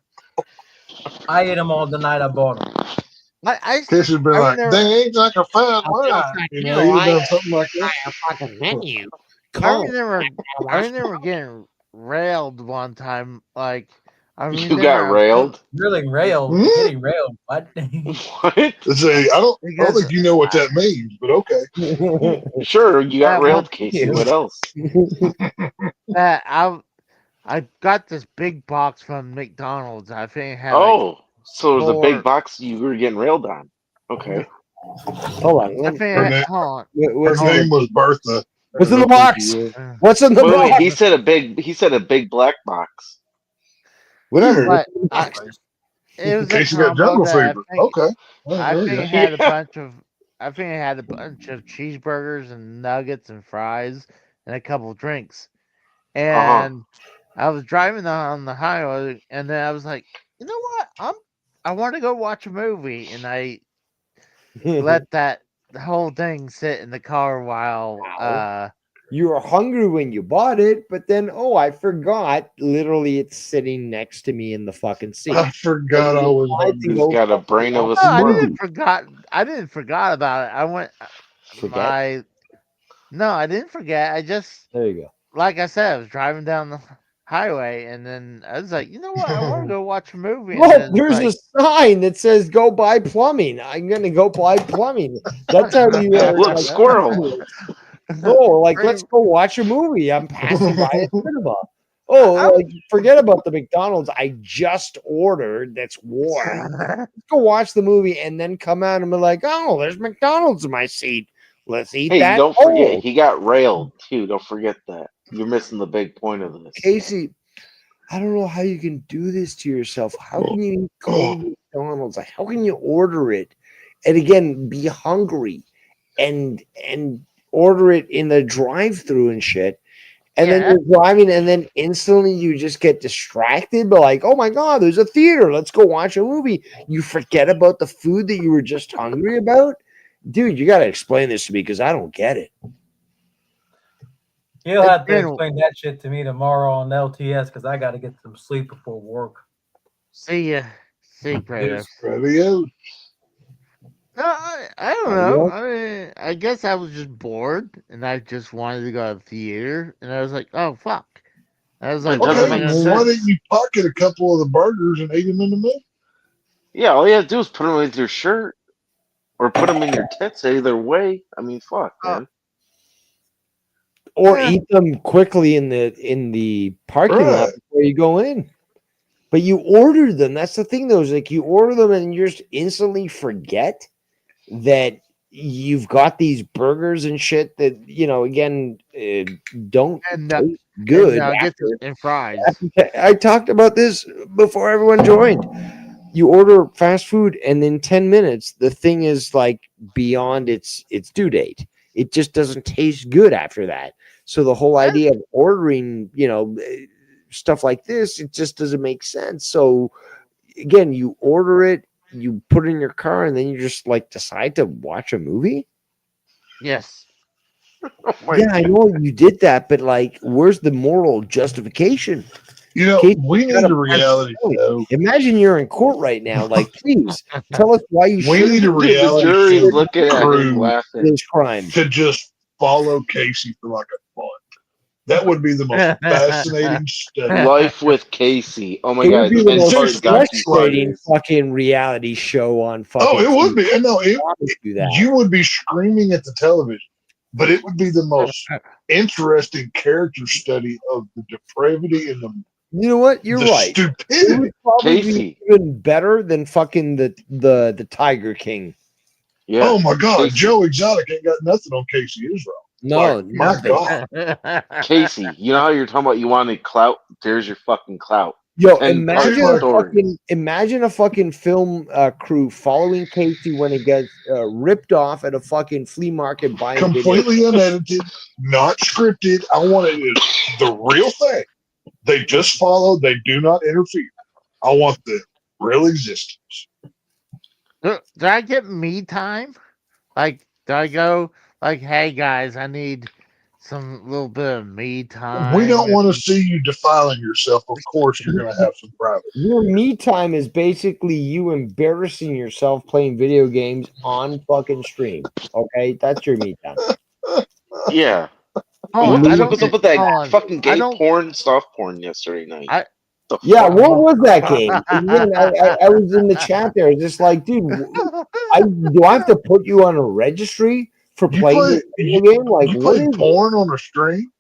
I ate them all the night I bought them. Casey would be I like, never- they ain't like a fine wine. I He'd know, have done something like that. A fucking menu. calm. I remember getting railed one time. Like, I You remember got I was railed. Really railed, Hmm? getting railed. What? What? Say, I don't because think you know what that means, but okay. Sure, you got that railed, one Casey. What else? that I got this big box from McDonald's. I think it had like Oh, so it was a big four. box you were getting railed on. Okay. Hold on. I think Her, I, na- hold her What's in name the, was Bertha. what's in the Look into box? you. on. What's in the Wait, box? he said a big. He said a big black box. Whatever. But what's in the box? it In was a case you got combo jungle that fever. Okay. Well, I there you think go. it had a Yeah. bunch of I think it had a bunch of cheeseburgers and nuggets and fries and a couple of drinks. Uh-huh. And I was driving on the highway and then I was like, you know what? I want to go watch a movie, and I let that whole thing sit in the car while You were hungry when you bought it, but then I forgot. Literally, it's sitting next to me in the fucking seat. I forgot I was I hungry. He's got a brain of a no, I squirrel. didn't forgot. I didn't forgot about it. I went Forget? no, I didn't forget. I just There you go. like I said, I was driving down the highway, and then I was like, you know what? I want to go watch a movie. And Look, then there's like, a sign that says "Go buy plumbing." I'm gonna go buy plumbing. That's how you Look, squirrel. No, like Pretty- let's go watch a movie. I'm passing by a cinema. I Like, forget about the McDonald's I just ordered. That's warm. Let's go watch the movie and then come out and be like, "Oh, there's McDonald's in my seat. Let's eat Hey, that." don't forget, he got railed too. Don't forget that. You're missing the big point of this. Casey, I don't know how you can do this to yourself. How can you go to McDonald's? Like, how can you order it and again be hungry and order it in the drive-through and shit? And then you're driving, and then instantly you just get distracted. But like, oh my god, there's a theater. Let's go watch a movie. You forget about the food that you were just hungry about, dude. You got to explain this to me because I don't get it. You'll have to then- explain that shit to me tomorrow on LTS because I got to get some sleep before work. see ya, see Kratos. Radio. No, I don't know. I mean, I guess I was just bored, and I just wanted to go to the theater, and I was like, "Oh fuck!" I was like, It doesn't Okay, make well, sense. why didn't you pocket a couple of the burgers and eat them in the movie? Yeah, all you have to do is put them with your shirt or put them in your tits. Either way, I mean, fuck, man. Or eat them quickly in the parking lot Right. before you go in. But you order them. That's the thing, though. Is like you order them and you just instantly forget that you've got these burgers and shit that again don't and taste good. nuggets after. and fries. I talked about this before everyone joined. You order fast food, and in 10 minutes, the thing is like beyond its due date. It just doesn't taste good after that. So the whole idea of ordering, stuff like this, it just doesn't make sense. So again, you order it, you put it in your car, and then you just like decide to watch a movie. Yes. Oh my Yeah, I know you did that, but like, where's the moral justification? You know, Kate, we you need gotta a reality show. Imagine you're in court right now. Like, please tell us why you We need a should The reality jury's show looking at him crew laughing. this crime. to just follow Casey for like a month. That would be the most fascinating study. Life with Casey. Oh my It god, would be this the man's most probably got you frustrating Fridays. fucking reality show on fucking. Oh, it would TV. be. And no, I promise you that. you would be screaming at the television, but it would be the most interesting character study of the depravity and the You know what? You're the right. It stupidity. would probably Casey. be even better than fucking the Tiger King. Yeah. Oh my God, Casey. Joe Exotic ain't got nothing on Casey Israel. No, Like, my nothing. God. Casey, you know how you're talking about you wanted clout? There's your fucking clout. Yo, 10 imagine part a stories. fucking film crew following Casey when it gets ripped off at a fucking flea market buying video. Completely unedited, not scripted. I want it the real thing. They just follow. They do not interfere. I want the real existence. Do I get me time? Like, do I go like, hey guys, I need some little bit of me time. We don't want to see you defiling yourself. Of course, you're going to have some private. Your me time is basically you embarrassing yourself playing video games on fucking stream. Okay, that's your me time. Yeah. Oh, What I the fuck don't was up get. with that Hold on. fucking I gay don't. porn, soft porn yesterday night? I- The Yeah, fuck? what was that game? Again, I was in the chat there, just like, dude, do I have to put you on a registry for You playing play this video game? Like, you what play is it? porn on a stream?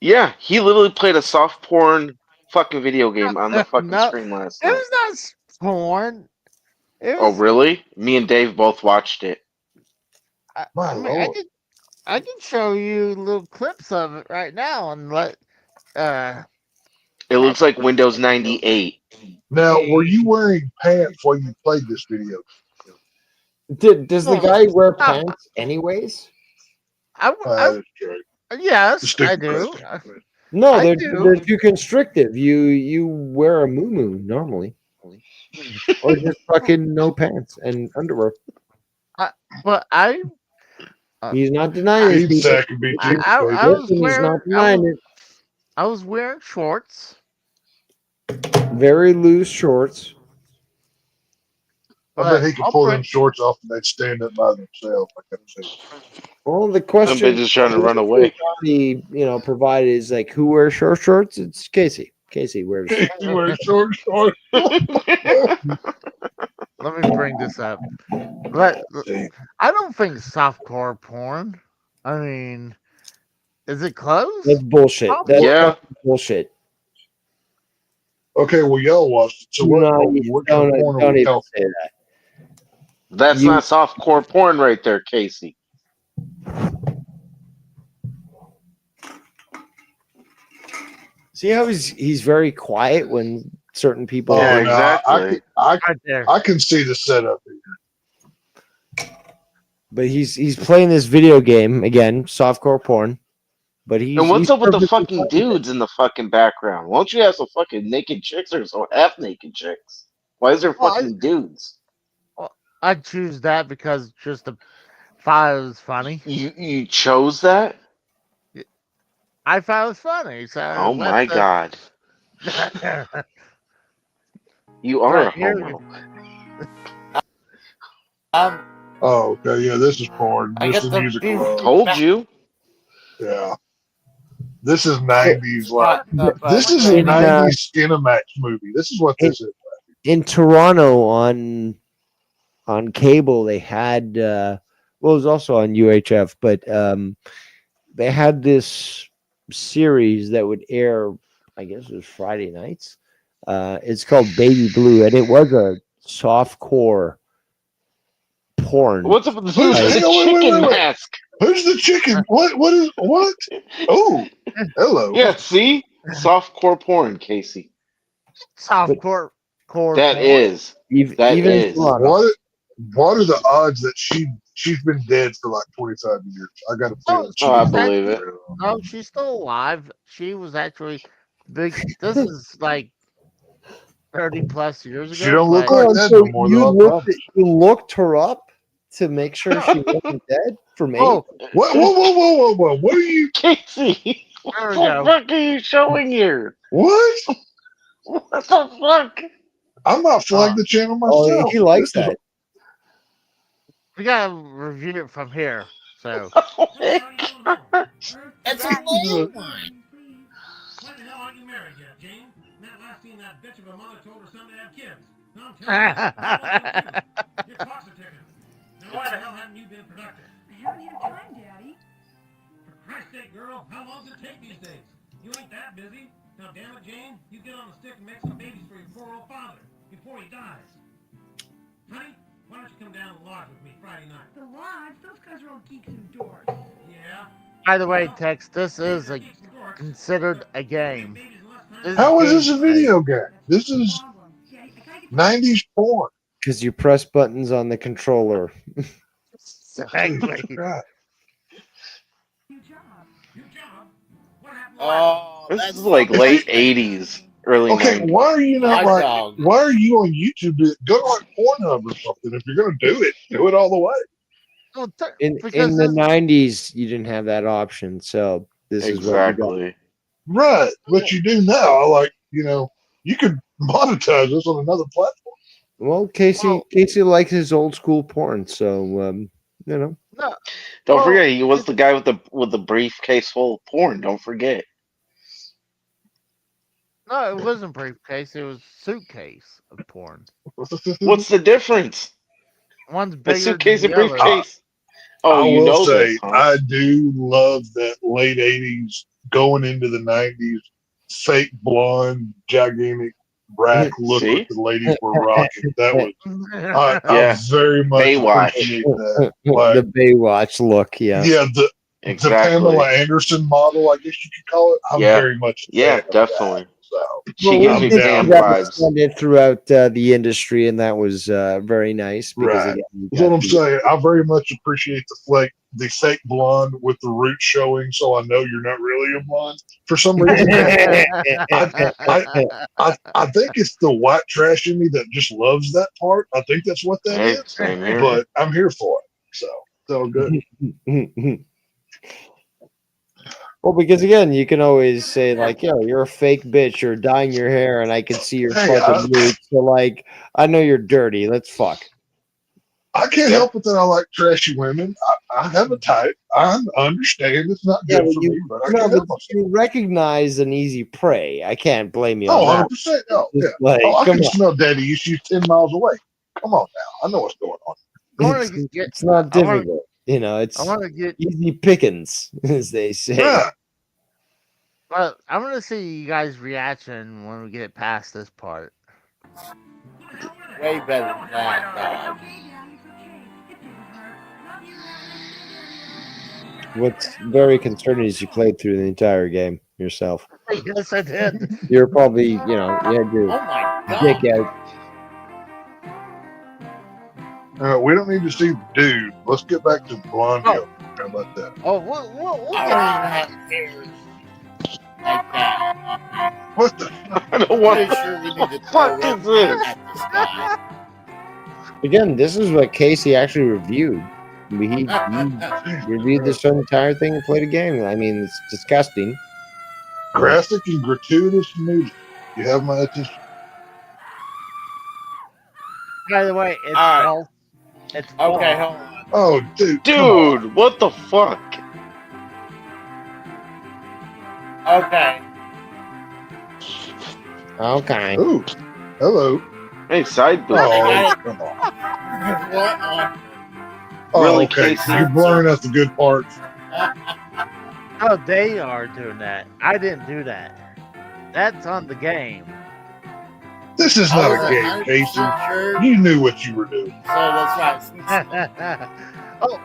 Yeah, he literally played a soft porn fucking video game on the fucking No, stream last it night. was not porn. It Oh, was. really? Me and Dave both watched it. My I mean, lord. I can show you little clips of it right now and let. It looks like Windows 98. Now, were you wearing pants while you played this video? Does the guy wear pants anyways? That is true. Yes, I Stupid do. question. No, I they're do. too constrictive. You wear a muumuu normally, or just fucking no pants and underwear. But I He's not denying it. He'd people. sack and be too I was Listen, he's not denying it. I was wearing shorts. Very loose shorts. I bet he could I'll pull bring- them shorts off and they'd stand up by themselves. I gotta say. Well, the Some question bitches trying to run away. he provided is like, who wears short shorts? It's Casey. Casey wears. You wear short shorts. Let me bring this up. But I don't think softcore porn. I mean, is it close? That's bullshit. That's Yeah. fucking bullshit. Okay, well, y'all watched it. So what? No, What kind of porn are don't we even talking? say that. That's You- not softcore porn right there, Casey. See how he's very quiet when certain people. Yeah, Oh, no, exactly. Right there. I can see the setup here. But he's playing this video game again, softcore porn. But he's And what's he's up with the perfectly fucking fine with it. dudes in the fucking background? Why don't you have some fucking naked chicks or some half naked chicks? Why is there Well, fucking dudes? I choose that because just the thought it was funny. You chose that? I thought it was funny. So Oh my god. You are Right, a here homo. Oh, okay. Yeah, this is porn. I This get is the music. view. Told you. Yeah. This is 90s. Like, this is In, a 90s Skinamax movie. This is what this is. in Toronto on cable they had well it was also on UHF, but they had this series that would air, I guess it was Friday nights. It's called Baby Blue, and it was a softcore porn. What's up with the Who's- dude with hang the on, wait, chicken wait. mask? Who's the chicken? What? Oh, hello. Yeah, see? Softcore porn, Casey. Softcore core. That porn. is. That Even in is. Toronto. What are the odds that she's been dead for like 25 years? I got a feeling. she Oh, I was believe dead. it. No, she's still alive. She was actually big. This is like 30+ years ago. She don't look but- like Oh, that so no more. you though, I looked, promise. you looked her up to make sure she wasn't dead from Oh, AIDS? What? Whoa! What are you? Casey, there what we the go. fuck are you showing here? What? What the fuck? I'm not flagging the channel Oh, myself. he likes This is- that. We gotta review it from here. So Oh my god. It's a long one. When the hell aren't you married yet, Jane? That last scene that bitch of a mother told her son to have kids. No, I'm telling you. Your clocks are ticking. Now why the hell haven't you been productive? I haven't had time, Daddy. For Christ's sake, girl, how long does it take these days? You ain't that busy. Now damn it, Jane, you get on the stick and make some babies for your poor old father before he dies. Honey, why don't you come down and lodge with me Friday night? The lodge? Those guys are all geeks and dorks. Yeah? by the way, Tex, this is considered a game. How is this a video game? This is 90s porn. Because you press buttons on the controller. Exactly. Oh, this is like late 80s, early Okay, 90s. why are you not Hot like? dog. Why are you on YouTube? Go to like Pornhub or something. If you're gonna do it all the way. In Because the this- 90s, you didn't have that option. So this is what we got. Exactly. Right, but you do now. Like you could monetize this on another platform. Well, Casey likes his old school porn, so No, Don't well, forget, he was the guy with the briefcase full of porn. Don't forget. no, it wasn't briefcase. It was suitcase of porn. What's the difference? One's A bigger suitcase than and the other. briefcase. I Oh, you will know say, this, huh? I do love that late 80s, going into the 90s, fake blonde, gigantic rack look See? that the ladies were rocking. That was, I Yeah. very much Baywatch. appreciate that. Like, The Baywatch look, yeah. yeah, the Exactly. Pamela Anderson model, I guess you could call it. I'm Yeah. very much a Yeah, fan of definitely. that. So, She Well, gives we me did down Pam see with vibes. represented throughout the industry, and that was very nice because right. again, you That's what got I'm saying. I very much appreciate the fake blonde with the roots showing, so I know you're not really a blonde. For some reason, I think it's the white trash in me that just loves that part. I think that's what that Hey, is. same here. But I'm here for it. So it's all good. Well, because again, you can always say like, "Yo, you're a fake bitch. You're dyeing your hair, and I can see your Hey, fucking roots." So like, I know you're dirty. Let's fuck. I can't Yeah. help it that I like trashy women. I have a type. I understand it's not Yeah, good but for you me, but I no, can't but help myself. you recognize an easy prey. I can't blame you Oh, on that. 100%. Oh, yeah. It's like, Oh, I come can on, smell daddy issues 10 miles away. Come on now. I know what's going on. I want it's, to get. it's not I wanna- difficult. You know, I it's want to get. easy pickings, as they say. Right. Well, I'm gonna see you guys' reaction when we get past this part. Way better than that, dog. Okay, Daddy, it's okay. It didn't hurt. Love you, Daddy. What's very concerning is you played through the entire game yourself. Yes, I did. You're probably, you know, you had Oh your my dick god. out. We don't need to see the dude. Let's get back to blonde. Oh. How about that? Oh, we'll I get don't on even that. have hairs like that. What the? I don't want. Pretty sure we need to Fuck throw is it this? at this guy. Again, this is what Casey actually reviewed. He reviewed this entire thing and played a game. I mean, it's disgusting. Graphic and gratuitous nudity. You have my attention. By the way, it's All right. false. It's false. Okay, hold on. Oh, dude. come on. Dude, what the fuck? Okay. Okay. Ooh. Hello. Hey, side boob. Oh, come on. What on? Oh, Really, okay. Casey? You're blurring out the good parts. Oh, they are doing that. I didn't do that. That's on the game. This is I not was a game, 100% Casey. sure. You knew what you were doing. So that's right. Oh,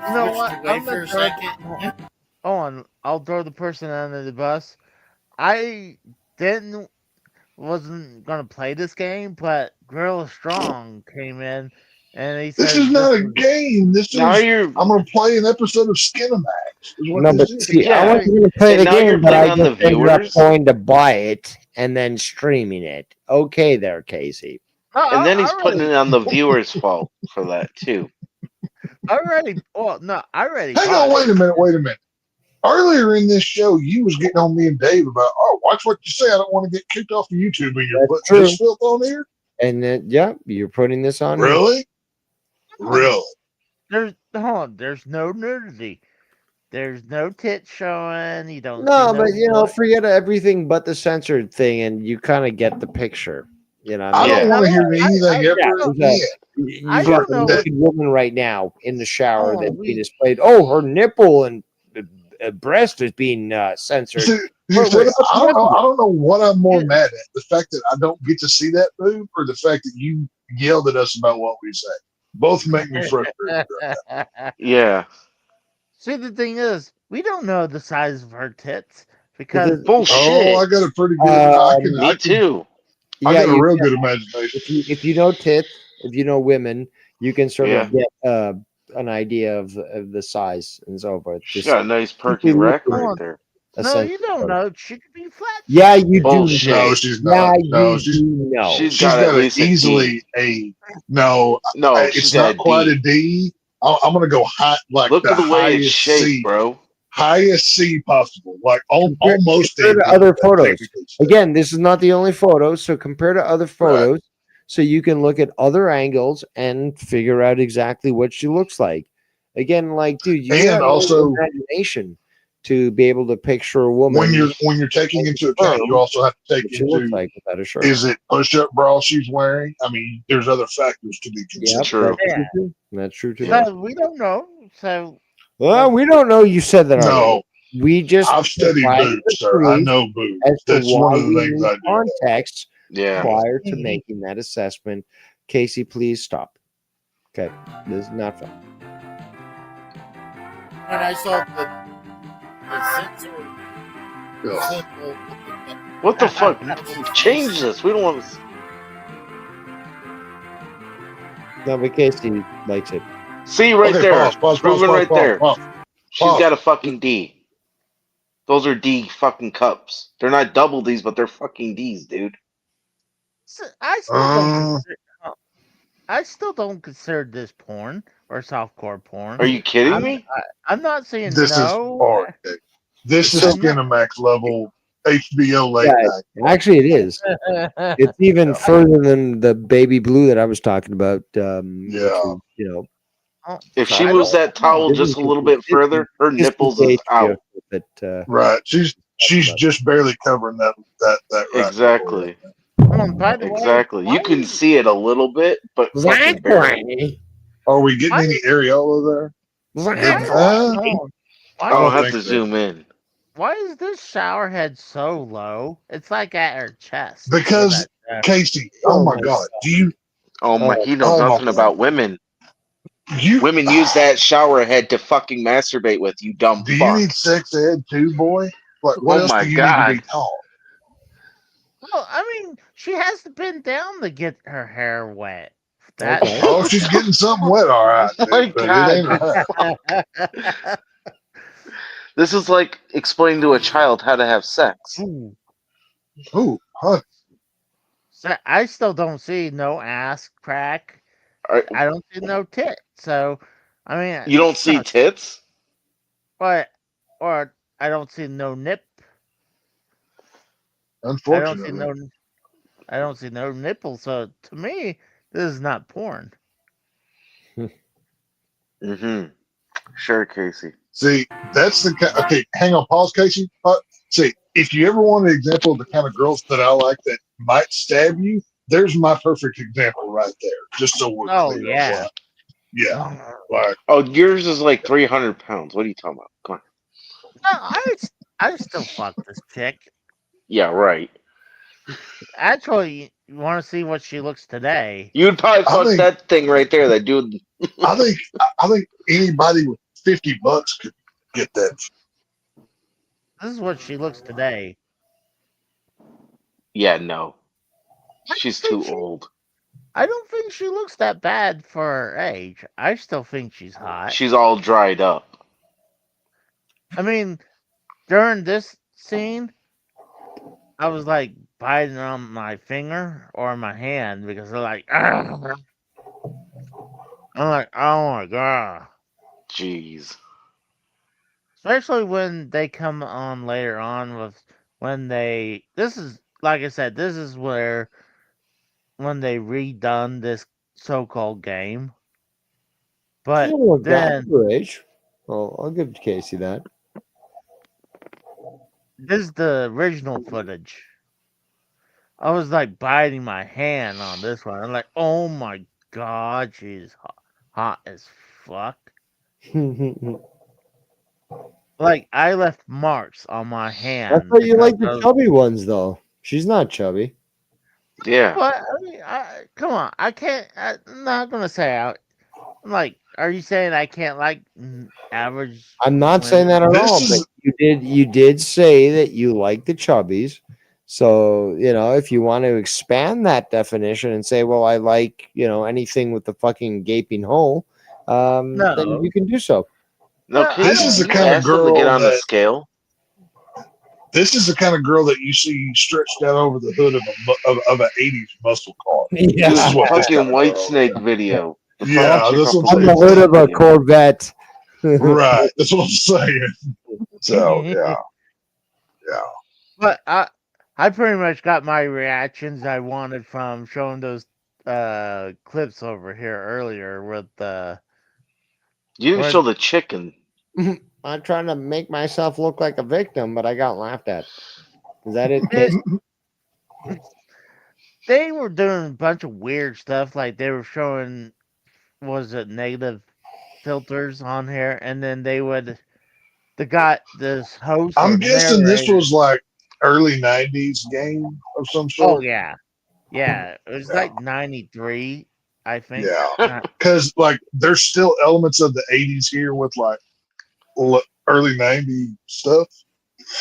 you know Switched what? away I'm for gonna a throw second. on. I'll throw the person under the bus. I wasn't gonna play this game, but Gorilla Strong came in and he said This is not a was- game. This Now is. you're. I'm going to play an episode of Skinamax. Is what No, this but is. see, Yeah. I wasn't going to play And the now you're game, but playing I on the just ended up viewers? going to buy it and then streaming it. Okay, there, Casey. No, And then he's I putting it on the viewer's fault for that too. I already. Well, no, I already. Hang bought on, it. wait a minute. Earlier in this show, you was getting on me and Dave about, oh, watch what you say. I don't want to get kicked off of YouTube and you're That's putting this true. filth on here. And then, yeah, you're putting this on. here. Really? Really? Hold on. There's no nudity. There's no tits showing. You don't. No, see but you know, butt. forget everything but the censored thing, and you kind of get the picture. You know, what I I mean? don't Yeah. want to hear anything ever yeah. again. You I got don't a know naked woman right now in the shower Oh, that's we- being displayed. Oh, her nipple and breast is being censored. See, What about the I don't know. rest I don't know what I'm more Yeah. mad at: the fact that I don't get to see that move, or the fact that you yelled at us about what we say. Both make me frustrated. Yeah. See, the thing is, we don't know the size of her tits because Bullshit. Oh, I got a pretty good. I can. Me too. I Yeah, got a you real can. good imagination. If you know tits, if you know women, you can sort Yeah. of get an idea of the size and so forth. She's Just got a nice perky simply rack look at right there. a no, censored you don't photo. know. She could be flat. Yeah, you do. Bullshit. know. No, she's Yeah, not. No, you she's do know. She's she's got got at a least a easily a no. No, It's she's got not quite D. a D. I'm gonna go high, like Look the at the way it's highest shaped, C, bro. highest C possible, like Compare- almost compare a to D, other that photos. technically says. Again, this is not the only photo, so compare to other photos, so you can look at other angles and figure out exactly what she looks like. Again, like, dude, you And have also- also imagination to be able to picture a woman when you're taking into account, you also have to take what she looks into like without a shirt. is it push-up bra she's wearing? I mean, there's other factors to be Yep, considered. True. that's Yeah. true too. That's true too. So we don't know. So Well, we don't know. You said that already. No, We just I've studied provided boobs, the sir. I brief know boobs. as to That's why one of the we things need I do. context Yeah. prior to Mhm. making that assessment. Casey, please stop. Okay, this is not fun. when I saw the sensor Yeah. symbol, What the fuck? Change this. We don't want to. No, but Casey likes it. See right Okay, there. pause, Proven right there. pause. She's Pause. got a fucking D. Those are D fucking cups. They're not double D's, but they're fucking D's, dude. I still don't consider this porn or softcore porn. Are you kidding me? I'm not saying This no. is hard. This is I'm not- Skinamax level HBO late Yeah, night. actually, it is. It's even further than the baby blue that I was talking about. Yeah. You know, If So she I moves don't- that towel This just is a little bit just- further, her just in nipples is case you out. that, Right. She's just barely covering that right Exactly. by the way, Exactly. why You can is- see it a little bit, but fucking barely. Exactly. Are we getting any areola there? Exactly. Oh, I'll don't have think to so. zoom in. why is this shower head so low? It's like at her chest. Because Casey, oh my God, do you Oh my, he knows Oh my nothing God. about women. Women use that shower head to fucking masturbate with, you dumb Do you fuck. need sex ed too, boy? Like, what Oh else my do you God. need to be taught? Well, I mean, she has to bend down to get her hair wet. That Okay. Oh, she's getting something wet, all right. Oh my but God. it ain't right. This is like explaining to a child how to have sex. Ooh. Ooh, huh. So I still don't see no ass crack. Are- I don't see no tit. So, I mean, You don't see tits? but or I don't see no nip. I don't Unfortunately. see no. I don't see no nipple. So to me, this is not porn. Mm-hmm. Sure, Casey. See, that's the kind. Okay, hang on, pause, Casey. See, if you ever want an example of the kind of girls that I like that might stab you, there's my perfect example right there. Just so we're Oh, clear. yeah. Like, yeah. Like, Oh, yours is like 300 pounds. What are you talking about? Come on. No, I still fuck this chick. Yeah, right. Actually, you want to see what she looks today? You'd probably I fuck think- that thing right there. That dude. I think anybody with $50 could get that. This is what she looks today. Yeah, no. She's too old. I don't think she looks that bad for her age. I still think she's hot. She's all dried up. I mean, during this scene, I was like biting on my finger or my hand because they're like, "Argh." I'm like, oh my god. Jeez. Especially when they come on later on with when they. This is like I said. This is where when they redone this so-called game. But Oh, then Age. Well, I'll give Casey that. this is the original footage. I was like biting my hand on this one. I'm like, oh my god, she's hot as fuck. Like I left marks on my hand. I thought you liked because the of- chubby ones, though. She's not chubby. Yeah. But I mean, come on, I can't. I'm not gonna say out. I'm like, are you saying I can't like average? I'm not women? saying that at This all, is- but you did say that you like the chubbies. So, if you want to expand that definition and say, well, I like, anything with the fucking gaping hole, then No. you can do so. No, Well, Casey, This is the you kind of asked him to girl get on the that- scale. This is the kind of girl that you see stretched out over the hood of an '80s muscle car. Yeah. This is what this Fucking kind of White girl Snake is. video. The Yeah, fucking this chick will off On the the say- White hood of Snake a video. Corvette. Right. That's what I'm saying. So yeah. But I pretty much got my reactions I wanted from showing those clips over here earlier with You didn't Or- show the chicken. I'm trying to make myself look like a victim, but I got laughed at. Is that it, It- Case? they were doing a bunch of weird stuff, like they were showing, was it negative filters on here, and then they would, this host I'm or guessing this narrator. was like early '90s game of some Oh sort. yeah, yeah. It was Yeah. like 93, I think. Yeah, Not- because like there's still elements of the '80s here with like early '90s stuff.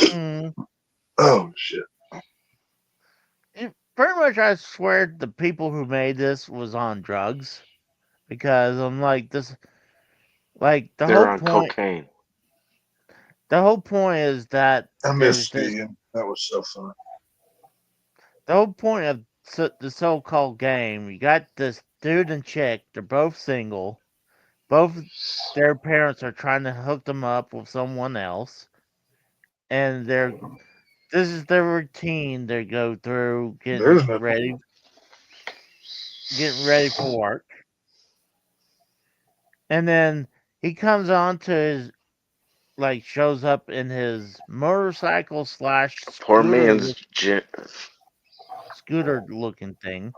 mm, Oh shit! pretty much, I swear the people who made this was on drugs, because I'm like this, like the They're whole on point. cocaine. The whole point is that I there's miss this. skiing. That was so fun. The whole point of the so-called game, you got this dude and chick. They're both single. Both their parents are trying to hook them up with someone else, and this is their routine. They go through There's nothing. getting ready for work, and then he comes on to his, like, shows up in his motorcycle slash Poor man's scooter looking thing.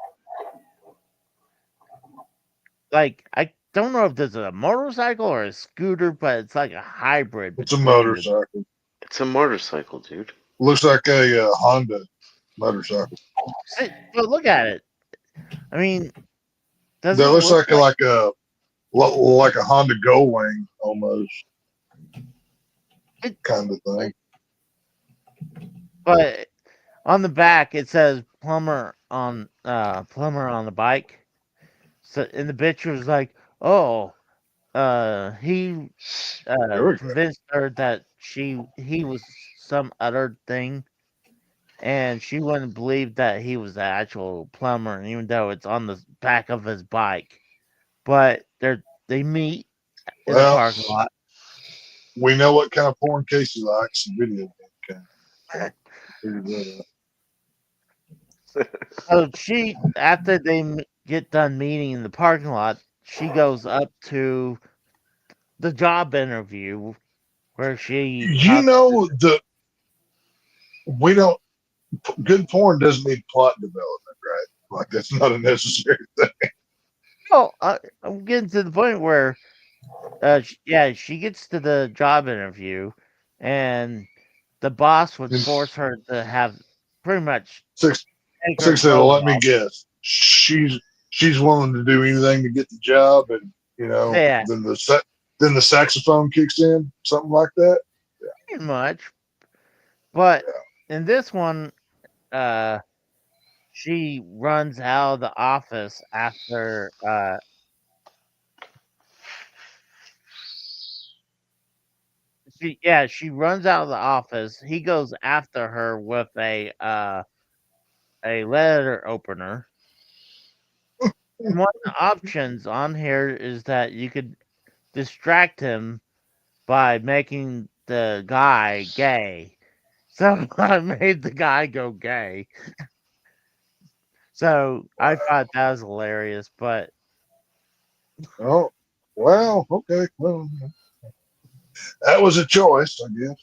Like, I don't know if this is a motorcycle or a scooter, but it's like a hybrid. It's a between motorcycle. It's a motorcycle, dude. Looks like a Honda motorcycle. See, but look at it. I mean, That doesn't it looks look like a Honda Goldwing almost, kind of thing. but on the back it says plumber on the bike. So, and the bitch was like, "Oh, he There we go. convinced her that he was some other thing, and she wouldn't believe that he was the actual plumber, even though it's on the back of his bike." But they meet in the Well, parking lot. we know what kind of porn Casey likes in video game. Figured that out. So she, after they get done meeting in the parking lot, she goes up to the job interview where she. You know we don't. Good porn doesn't need plot development, right? Like that's not a necessary thing. Oh, I'm getting to the point where, she gets to the job interview, and the boss would force her to have pretty much Six take her said, clothes let me off. guess. She's willing to do anything to get the job, and Yeah. then the saxophone kicks in, something like that. Pretty much. But in this one, she runs out of the office after she runs out of the office. He goes after her with a letter opener. And one of the options on here is that you could distract him by making the guy gay. So I made the guy go gay. So I thought that was hilarious, but Oh, well, okay. Well, that was a choice, I guess.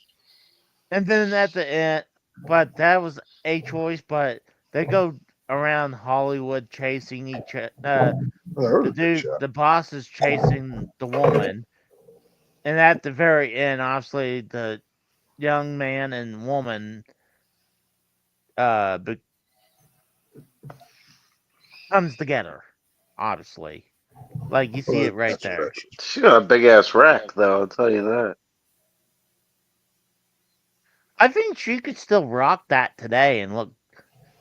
and then at the end, but that was a choice, but they go around Hollywood chasing each the boss is chasing the woman, and at the very end, obviously the young man and woman comes together, obviously. Like you see it right That's there. precious. She got a big ass rack, though. I'll tell you that. I think she could still rock that today and look.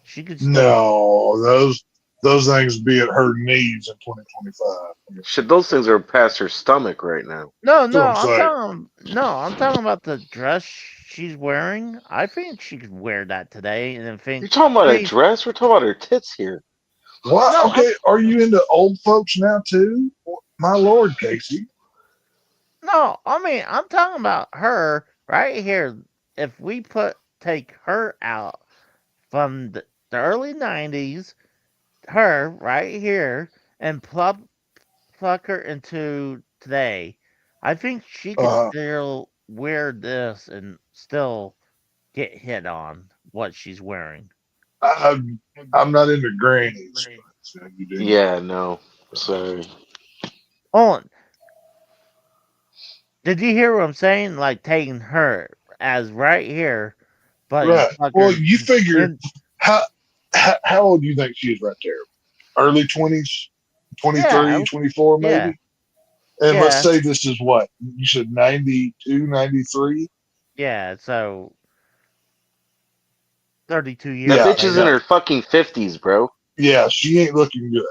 She could still. No, those things be at her knees in 2025. Shit, those things are past her stomach right now. No, That's what I'm saying. I'm talking about the dress she's wearing. I think she could wear that today, and then think. You're talking about a dress? We're talking about her tits here. What? No, Okay, are you into old folks now too? My lord, Casey. No, I mean I'm talking about her right here. If we take her out from the early '90s, her right here, and pluck her into today, I think she could Uh, still wear this and still get hit on what she's wearing. I'm not into grannies. So you do. Yeah, no. Sorry. Oh, did you hear what I'm saying? Like taking her as right here, but you Right. fuck Well, her you figure in, how how old do you think she is right there? Early 20s, yeah, 23, 24 yeah, maybe? And let's yeah, say this is what? You said 92, 93? yeah. So 32 That years Yeah, bitch is in later. no. her fucking 50s, bro. Yeah, she ain't looking good.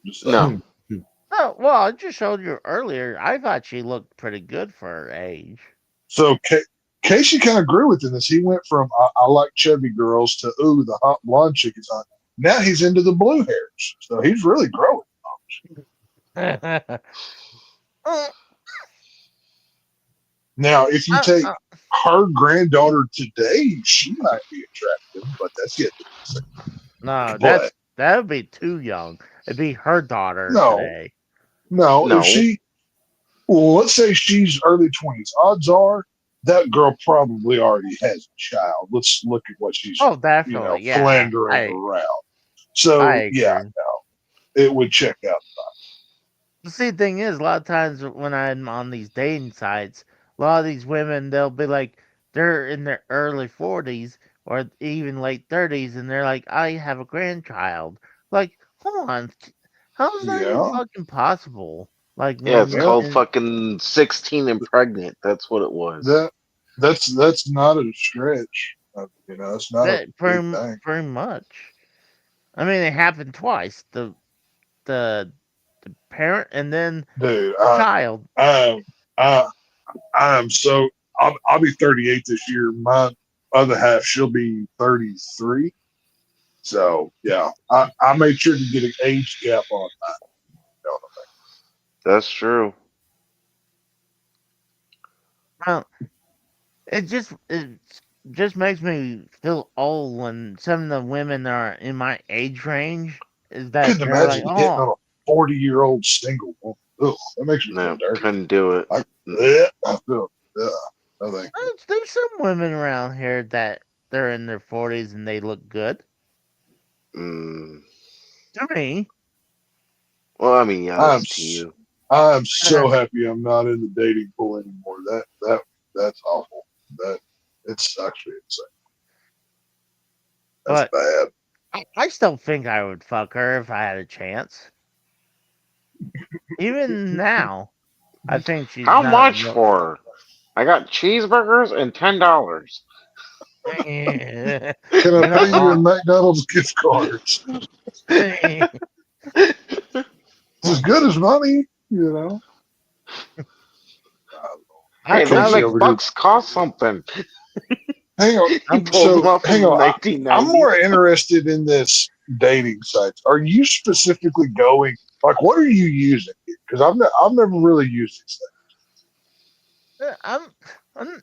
Just saying. No. Oh, well, I just showed you earlier. I thought she looked pretty good for her age. So Casey kind of grew within this. He went from I like chubby girls to ooh, the hot blonde chick is hot. Now he's into the blue hairs. So he's really growing. uh, Now, if you take uh, her granddaughter today, she might be attractive, but that's yet to be seen. no, But that would be too young. It'd be her daughter no, today. no, if No. she, well, let's say she's early 20s, odds are that girl probably already has a child. Let's look at what she's, Oh, definitely, yeah. philandering around. So, I yeah, agree. no, it would check out. See, the thing is, a lot of times when I'm on these dating sites, a lot of these women, they'll be like, they're in their early 40s or even late 30s, and they're like, I have a grandchild. Like, hold on, how is that even Yeah, fucking possible? Like, Yeah, when it's you're yeah, called in, fucking 16 and pregnant. That's what it was. that's not a stretch. It's not a that big thing. pretty much. I mean, it happened twice. The parent and then Dude, the child. I, I, I'm so I'll be 38 this year. My other half, she'll be 33. So yeah, I made sure to get an age gap on that. That's true. Well, it just makes me feel old when some of the women are in my age range. Is that Couldn't they're like, imagine hitting oh, on a 40-year-old single woman. Ugh, that makes me feel No, dirty. couldn't do it. I feel no thank you. there's some women around here that they're in their 40s and they look good Mm. to me. Well, I mean, yeah, I'm that's to you. I'm so happy I'm not in the dating pool anymore. That's awful. That it sucks me insane. That's But bad. I still think I would fuck her if I had a chance. Even now, I think she's How not. much for? I got cheeseburgers and $10. You Can I pay you in know, McDonald's gift cards? It's as good as money. Hey, those I Casey over here. McBucks cost something. Hang on. He pulled them off Hang in on. I'm 1990. more interested in this dating sites. Are you specifically going like what are you using? Because I've never really used these I'm things.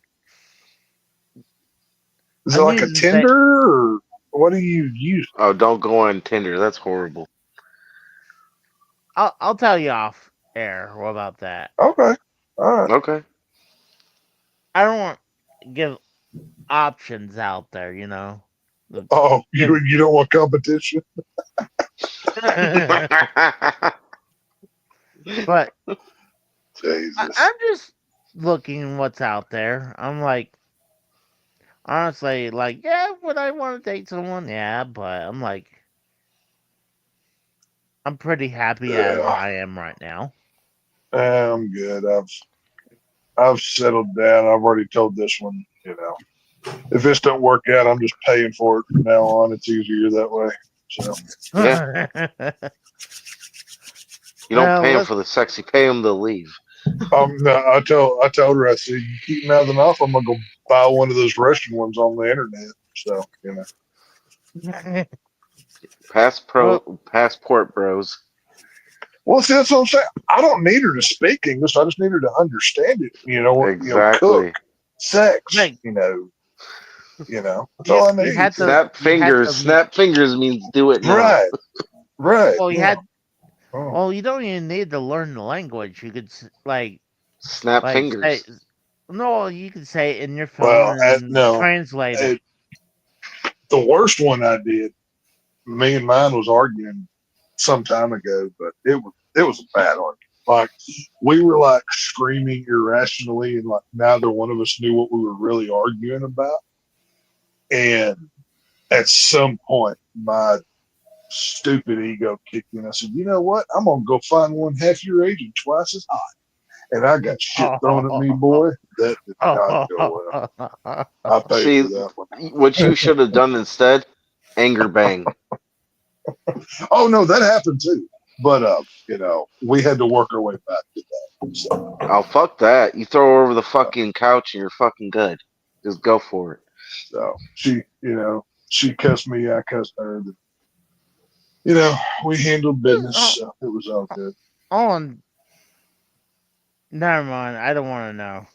Is it I'm like a using Tinder or what do you use? Oh, don't go on Tinder. That's horrible. I'll tell you off air. What about that? Okay. All right. Okay. I don't want to give options out there. You know. Oh, you don't want competition? But Jesus. I'm just looking what's out there. I'm like, honestly, like, yeah, would I want to date someone? Yeah, but I'm like, I'm pretty happy as Yeah, I am right now. I'm good. I've settled down. I've already told this one, if this don't work out, I'm just paying for it from now on. It's easier that way. So Yeah. You don't Well, pay them for the sex. You pay them to leave. no, I told her, I said, you keep mouthing off, I'm gonna go buy one of those Russian ones on the internet. So Passport bros. Well, see, that's what I'm saying. I don't need her to speak English. I just need her to understand it. Exactly. Cook, sex. Like, That's all I need. had to- Snap fingers. Snap fingers means do it now. Right. Well, yeah. Well, you don't even need to learn the language. You could like Snap Like, fingers. no, you can say it in your Well, phone and no. translate it. The worst one I did, me and mine was arguing some time ago, but it was a bad argument. Like we were like screaming irrationally, and like neither one of us knew what we were really arguing about. And at some point, my stupid ego kicked in. I said, "You know what? I'm gonna go find one half your age and twice as hot." And I got shit thrown at me, boy. That did not go well. I paid See, for that one. what you should have done instead, anger bang. Oh no, that happened too. But we had to work our way back to that. So, Oh, fuck that. You throw her over the fucking couch and you're fucking good. Just go for it. so she cussed me, I cussed her. We handled business, so it was all good. On. Never mind. I don't want to know.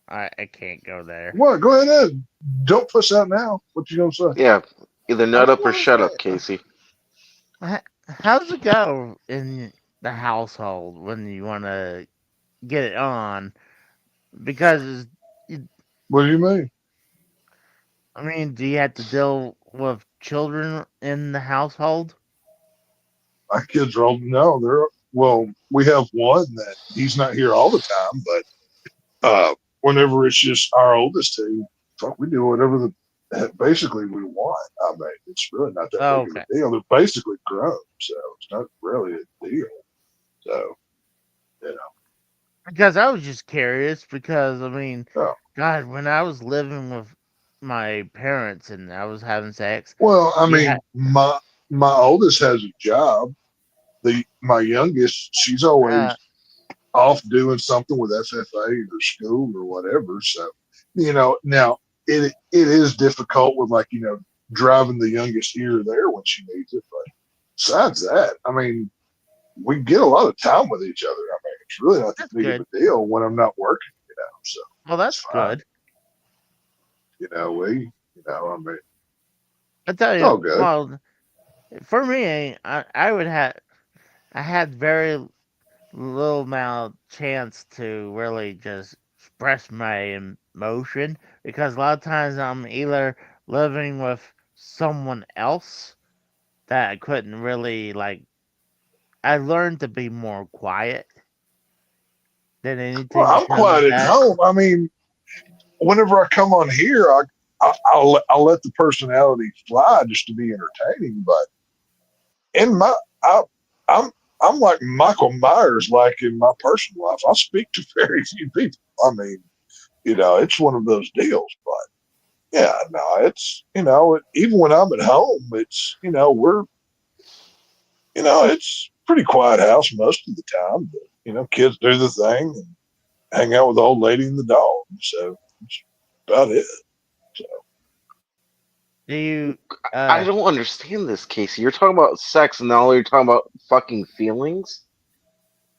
I can't go there. What? Go ahead. Don't push out now. What you gonna say? Yeah, either nut up or wanna shut say up, it. Casey. How's it go in the household when you want to get it on? Because, What do you mean? I mean, do you have to deal with children in the household? My kids are old. No, we have one that he's not here all the time, but whenever it's just our oldest two, fuck, we do whatever basically we want. I mean, it's really not that Oh, big of okay. a deal. They're basically grown, so it's not really a deal. So, Because I was just curious. Because I mean, oh. God, when I was living with my parents and I was having sex, Well, I you mean, had, my oldest has a job. My youngest, she's always off doing something with FFA or school or whatever. So, now it is difficult with driving the youngest here or there when she needs it. But besides that, I mean, we get a lot of time with each other. I mean, it's really not that that's big good. of a deal when I'm not working, So, Well, that's fine. good. I mean, I tell it's you, all good. well, for me, I had very little amount of chance to really just express my emotion because a lot of times I'm either living with someone else that I couldn't really I learned to be more quiet than anything Well, I'm because of quiet at that. home. I mean, whenever I come on here, I'll let the personality fly just to be entertaining. But in I'm like Michael Myers, like in my personal life. I speak to very few people. I mean, it's one of those deals. But yeah, no, it's even when I'm at home, it's it's pretty quiet house most of the time. But kids do the thing and hang out with the old lady and the dog. So that's about it. So. Do you? I don't understand this, Casey. You're talking about sex and now you're talking about fucking feelings?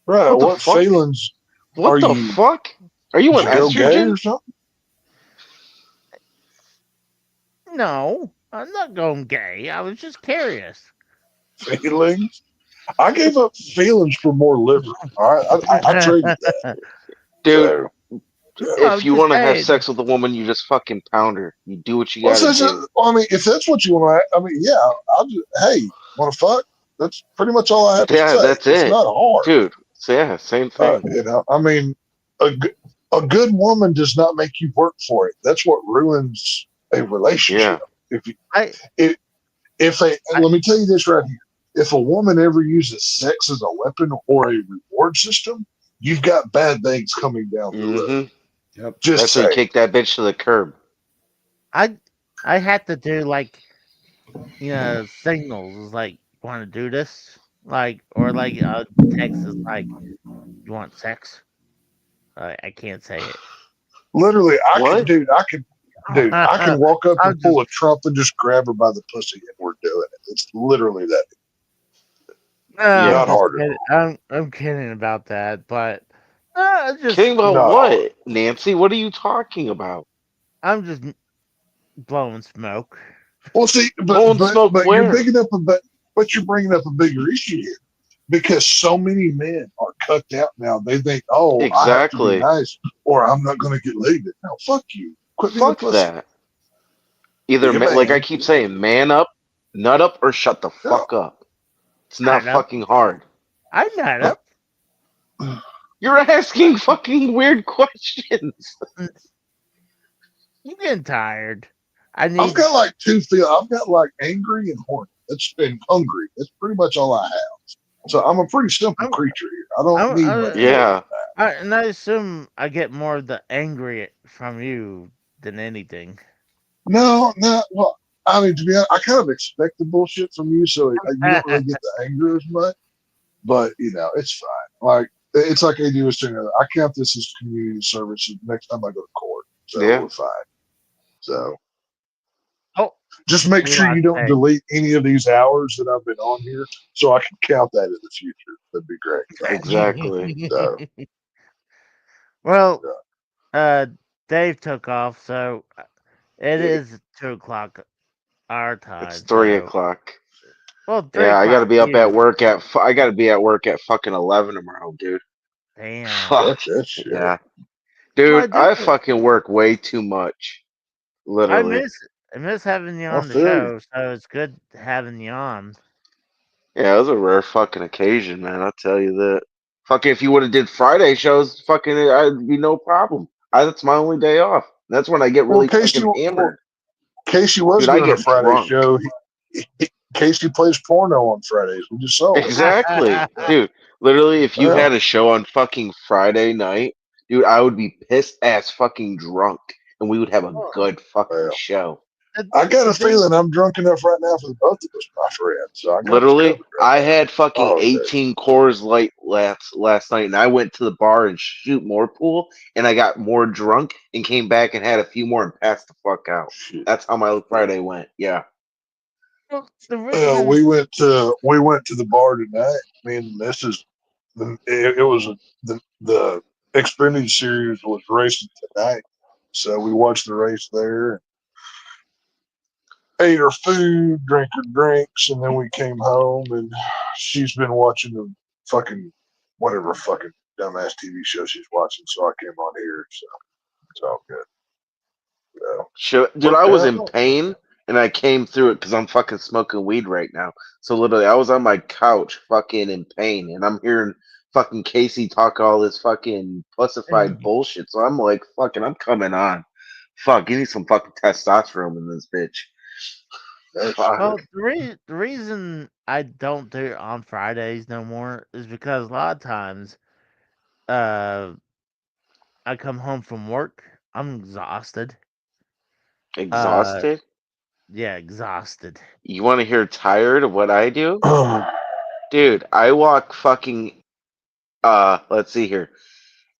Right. What the What fuck? feelings What are the you? fuck? Are you on Did you go gay or estrogen? something? No, I'm not going gay. I was just curious. Feelings? I gave up feelings for more liver. All right. I traded that. Dude, So, I was if you just want to have saying. sex with a woman, you just fucking pound her. You do what you well, gotta so, do. I mean, if that's what you want to, I mean, yeah, I'll just, hey, want to fuck? That's pretty much all I have to Yeah, say. that's It's it. not hard. Dude, so yeah, same thing. I mean, a good woman does not make you work for it. That's what ruins a relationship. Yeah. Let me tell you this right here. If a woman ever uses sex as a weapon or a reward system, you've got bad things coming down the road. Mm-hmm. Yep. Just That's when you say, kick that bitch to the curb. I had to do signals like want to do this or text is like you want sex. I can't say it. literally, I What? can walk up I'm and pull a Trump and just grab her by the pussy, and we're doing it. It's literally that. I'm Not just harder. kidding. I'm kidding about that, but Kidding about Not what, hard. Nancy? What are you talking about? I'm just blowing smoke. Well, see, Blowing smoke you're where? bringing up a bigger issue here because so many men are cucked out now. They think, oh, I have to be Exactly. nice or I'm not going to get laid. No, fuck you. Quit being a Fuck pussy. that. Either Be a like I man. keep saying, man up, nut up, or shut the Yeah. fuck up. It's not Nut up. fucking hard. I'm not up. You're asking fucking weird questions. I'm getting tired. I I've need. got like two feel. I've got like angry and horny. That's been hungry. That's pretty much all I have. So I'm a pretty simple I'm- creature here. I don't I'm- need I'm- much. Yeah. And I assume I get more of the angry from you than anything. No. Well, I mean, to be honest, I kind of expect the bullshit from you, so you don't really get the anger as much. But it's fine. Like it's like AD was saying earlier, I count this as community service next time I go to court. So Yeah. we're fine. So Oh, just make sure you don't Hey. delete any of these hours that I've been on here, so I can count that in the future. That'd be great. Exactly. So, Well, Dave took off, so it Yeah. is 2 o'clock our time. It's 3 so- o'clock. Well, 3 Yeah, I gotta o'clock be up you. at work at. I gotta be at work at fucking 11 tomorrow, dude. Damn. Fuck. fuck that shit. Yeah. Dude, Well, I fucking work way too much. Literally. I miss having you I on the feel you. show, so it's good having you on. Yeah, it was a rare fucking occasion, man. I'll tell you that. Fucking, if you would have did Friday shows, fucking, I'd be no problem. That's my only day off. That's when I get really Casey, fucking hammered. Casey was Dude, I doing a get Friday drunk. show. Casey plays porno on Fridays. We just saw it. Exactly, dude. Literally, if you Yeah. had a show on fucking Friday night, dude, I would be pissed ass fucking drunk, and we would have a good fucking Yeah. show. I got a feeling I'm drunk enough right now for the both of us, my friend. So I got Literally, this covered right I had fucking Oh, okay. 18 Coors Light last night, and I went to the bar and shoot more pool, and I got more drunk and came back and had a few more and passed the fuck out. Shit. That's how my Friday went. Yeah. Well, the reason We went to the bar tonight. Me and the missus. It was the Xfinity series was racing tonight, so we watched the race there. Ate her food, drank her drinks, and then we came home. And she's been watching the fucking whatever fucking dumbass TV show she's watching. So I came on here. So it's all good. So, Shit, dude, I was in pain, and I came through it because I'm fucking smoking weed right now. So literally, I was on my couch, fucking in pain, and I'm hearing fucking Casey talk all this fucking pussified bullshit. So I'm like, fucking, I'm coming on. Fuck, give me some fucking testosterone in this bitch. Fuck. Well, the reason I don't do it on Fridays no more is because a lot of times, I come home from work, I'm exhausted. Exhausted? Yeah, exhausted. You want to hear tired of what I do? Dude, I walk fucking, let's see here,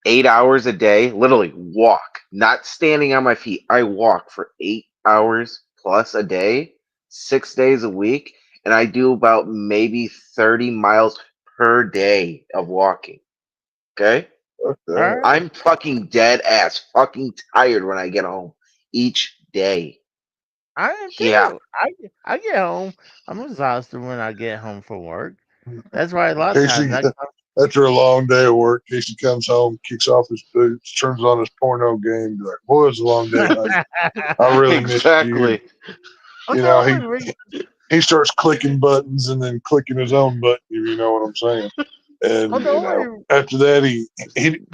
8 hours a day. Literally walk, not standing on my feet. I walk for 8 hours plus a day, 6 days a week, and I do about maybe 30 miles per day of walking. Okay? okay. I'm fucking dead ass fucking tired when I get home each day. I am too. Yeah. I get home, I'm exhausted when I get home from work. That's why a lot of Casey, times after a long day of work, Casey comes home, kicks off his boots, turns on his porno game, be like, boy, it was a long day. I really missed you. Exactly. You know, he starts clicking buttons and then clicking his own button, if you know what I'm saying. And Well, the only- after that, he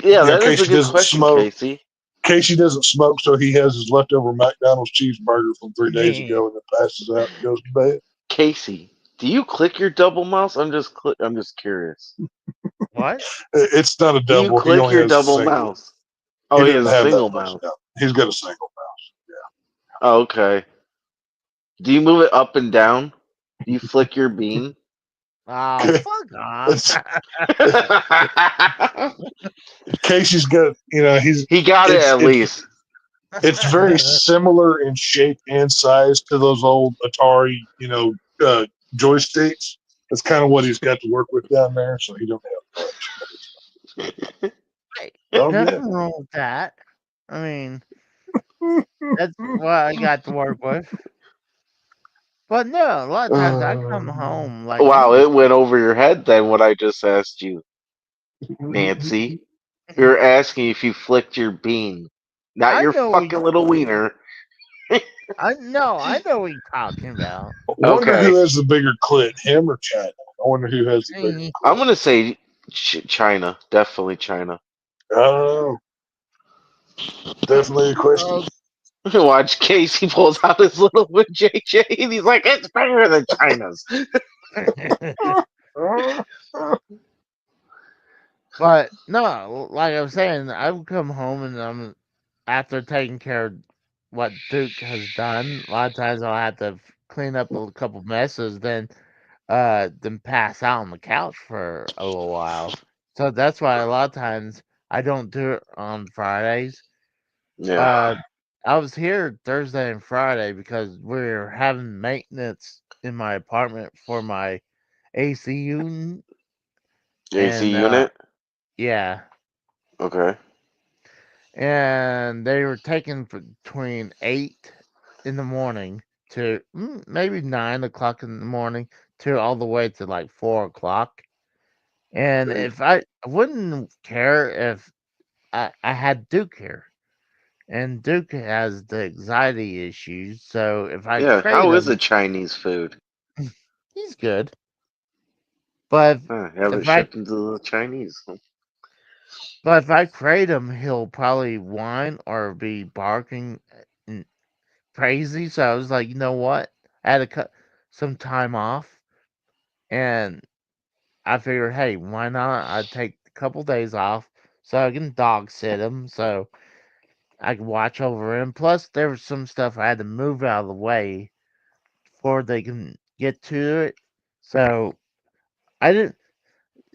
Yeah, that is Casey a good doesn't question, smoke. Casey. Casey doesn't smoke, so he has his leftover McDonald's cheeseburger from 3 days Yeah. ago and then passes out and goes to bed. Casey, do you click your double mouse? I'm just curious. What? It's not a Do you double. He click only your has a double single. mouse? Oh, he has doesn't a have that single much mouse. now. He's got a single mouse. Oh, okay. Do you move it up and down? Do you flick your bean? Oh, fuck off. Casey's got, he's He got it at least. It's very similar in shape and size to those old Atari, joysticks. That's kind of what he's got to work with down there, so he don't have much. Hey, Oh, nothing yeah. wrong with that. I mean, that's what I got to work with. But no, a lot of times I come home like Wow, it went over your head then what I just asked you. Nancy, you're asking if you flicked your bean, not I your know fucking little wiener. I know what you're talking about. Wonder Okay. who has the bigger clit, him or China? I wonder who has the bigger clit. I'm gonna say China, definitely China. Oh, definitely a question. Watch Casey pulls out his little JJ and he's like, it's bigger than China's. But no, like I was saying, I would come home and after taking care of what Duke has done. A lot of times I'll have to clean up a couple messes, then pass out on the couch for a little while. So that's why a lot of times I don't do it on Fridays. Yeah. I was here Thursday and Friday because we're having maintenance in my apartment for my AC unit. AC unit? Yeah. Okay. And they were taking between 8 in the morning to maybe 9 o'clock in the morning to all the way to like 4 o'clock. And if I wouldn't care if I had Duke here. And Duke has the anxiety issues, so if I Yeah, trade how him, is the Chinese food? he's good. But Have it if I shipped into the Chinese. but if I trade him, he'll probably whine or be barking crazy. So I was like, you know what? I had to cut some time off, and I figured, hey, why not? I'd take a couple days off so I can dog sit him, so I can watch over him. Plus, there was some stuff I had to move out of the way before they can get to it. So I didn't.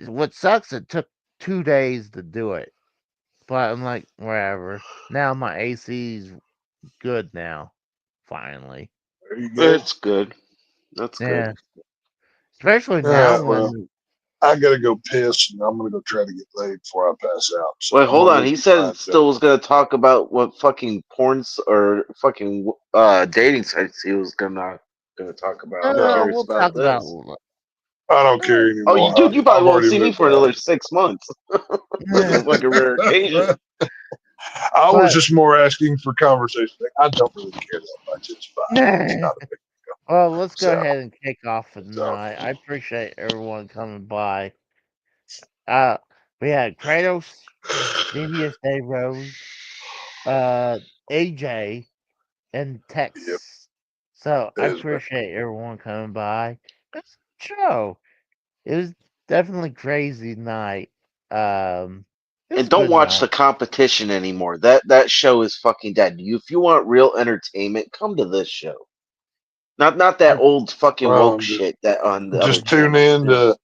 What sucks? It took 2 days to do it, but I'm like, whatever. Now my AC's good now. Finally. There you go. It's good. That's Yeah. good. Especially All now right, well, when I gotta go piss, and I'm gonna go try to get laid before I pass out. So Wait, I'm hold gonna on. let He you said find still was gonna talk about what fucking porns or fucking dating sites he was gonna talk about. I'm curious we'll about talk about. this. I don't care Oh, anymore. dude, you probably I've won't already see me lived for that. another 6 months. This is like a rare occasion. I was But- just more asking for conversation. I don't really care that much. It's fine. It's not a big Well, let's go So- ahead and kick off for the so- night. I appreciate everyone coming by. We had Kratos, Devious Day Rose, AJ, and Tex. Yep. So I Yes, man. appreciate everyone coming by. It's a show. It was definitely crazy night. It was And a don't good watch the night. competition anymore. That show is fucking dead. If you want real entertainment, come to this show. Not that old fucking Well, woke shit that on the just other tune in to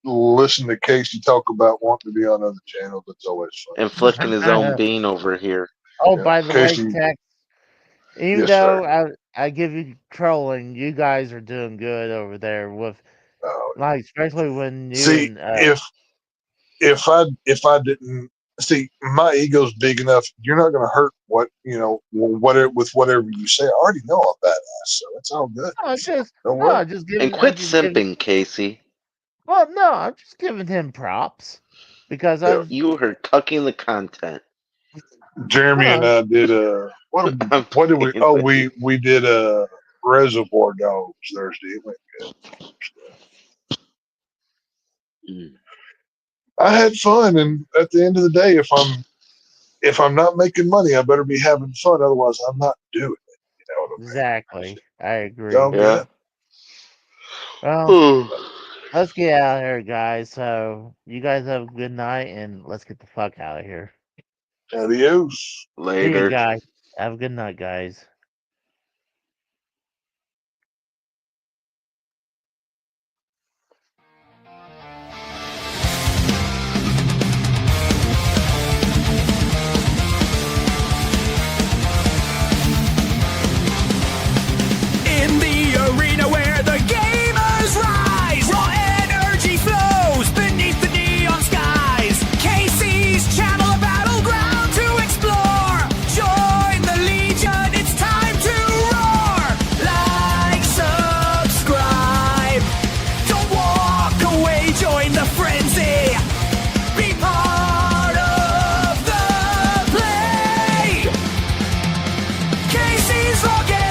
listen to Casey talk about wanting to be on other channels. That's always fun. and flicking his own bean over here. Oh, Yeah, by the way, Casey- Tex, even Yes, though sir. I give you trolling, you guys are doing good over there with Oh, like especially when you see, and if I didn't see, my ego's big enough. You're not going to hurt with whatever you say. I already know I'm badass, so it's all good. Don't worry. just And giving quit simping, Casey. well, no, I'm just giving him props because Yeah. You are cucking the content. Jeremy and I did what did we? Oh, we did Reservoir Dogs Thursday. It went good. I had fun, and at the end of the day, if I'm not making money, I better be having fun. Otherwise, I'm not doing it. You know what I mean? Exactly, I agree. Y'all Yeah. good? Well, let's get out of here, guys. So you guys have a good night, and let's get the fuck out of here. Adios. See you Later. guys. Have a good night, guys. In the arena where the gamers rise, raw energy flows beneath the neon skies. Casey's channel, a battleground to explore. Join the Legion, it's time. is all game.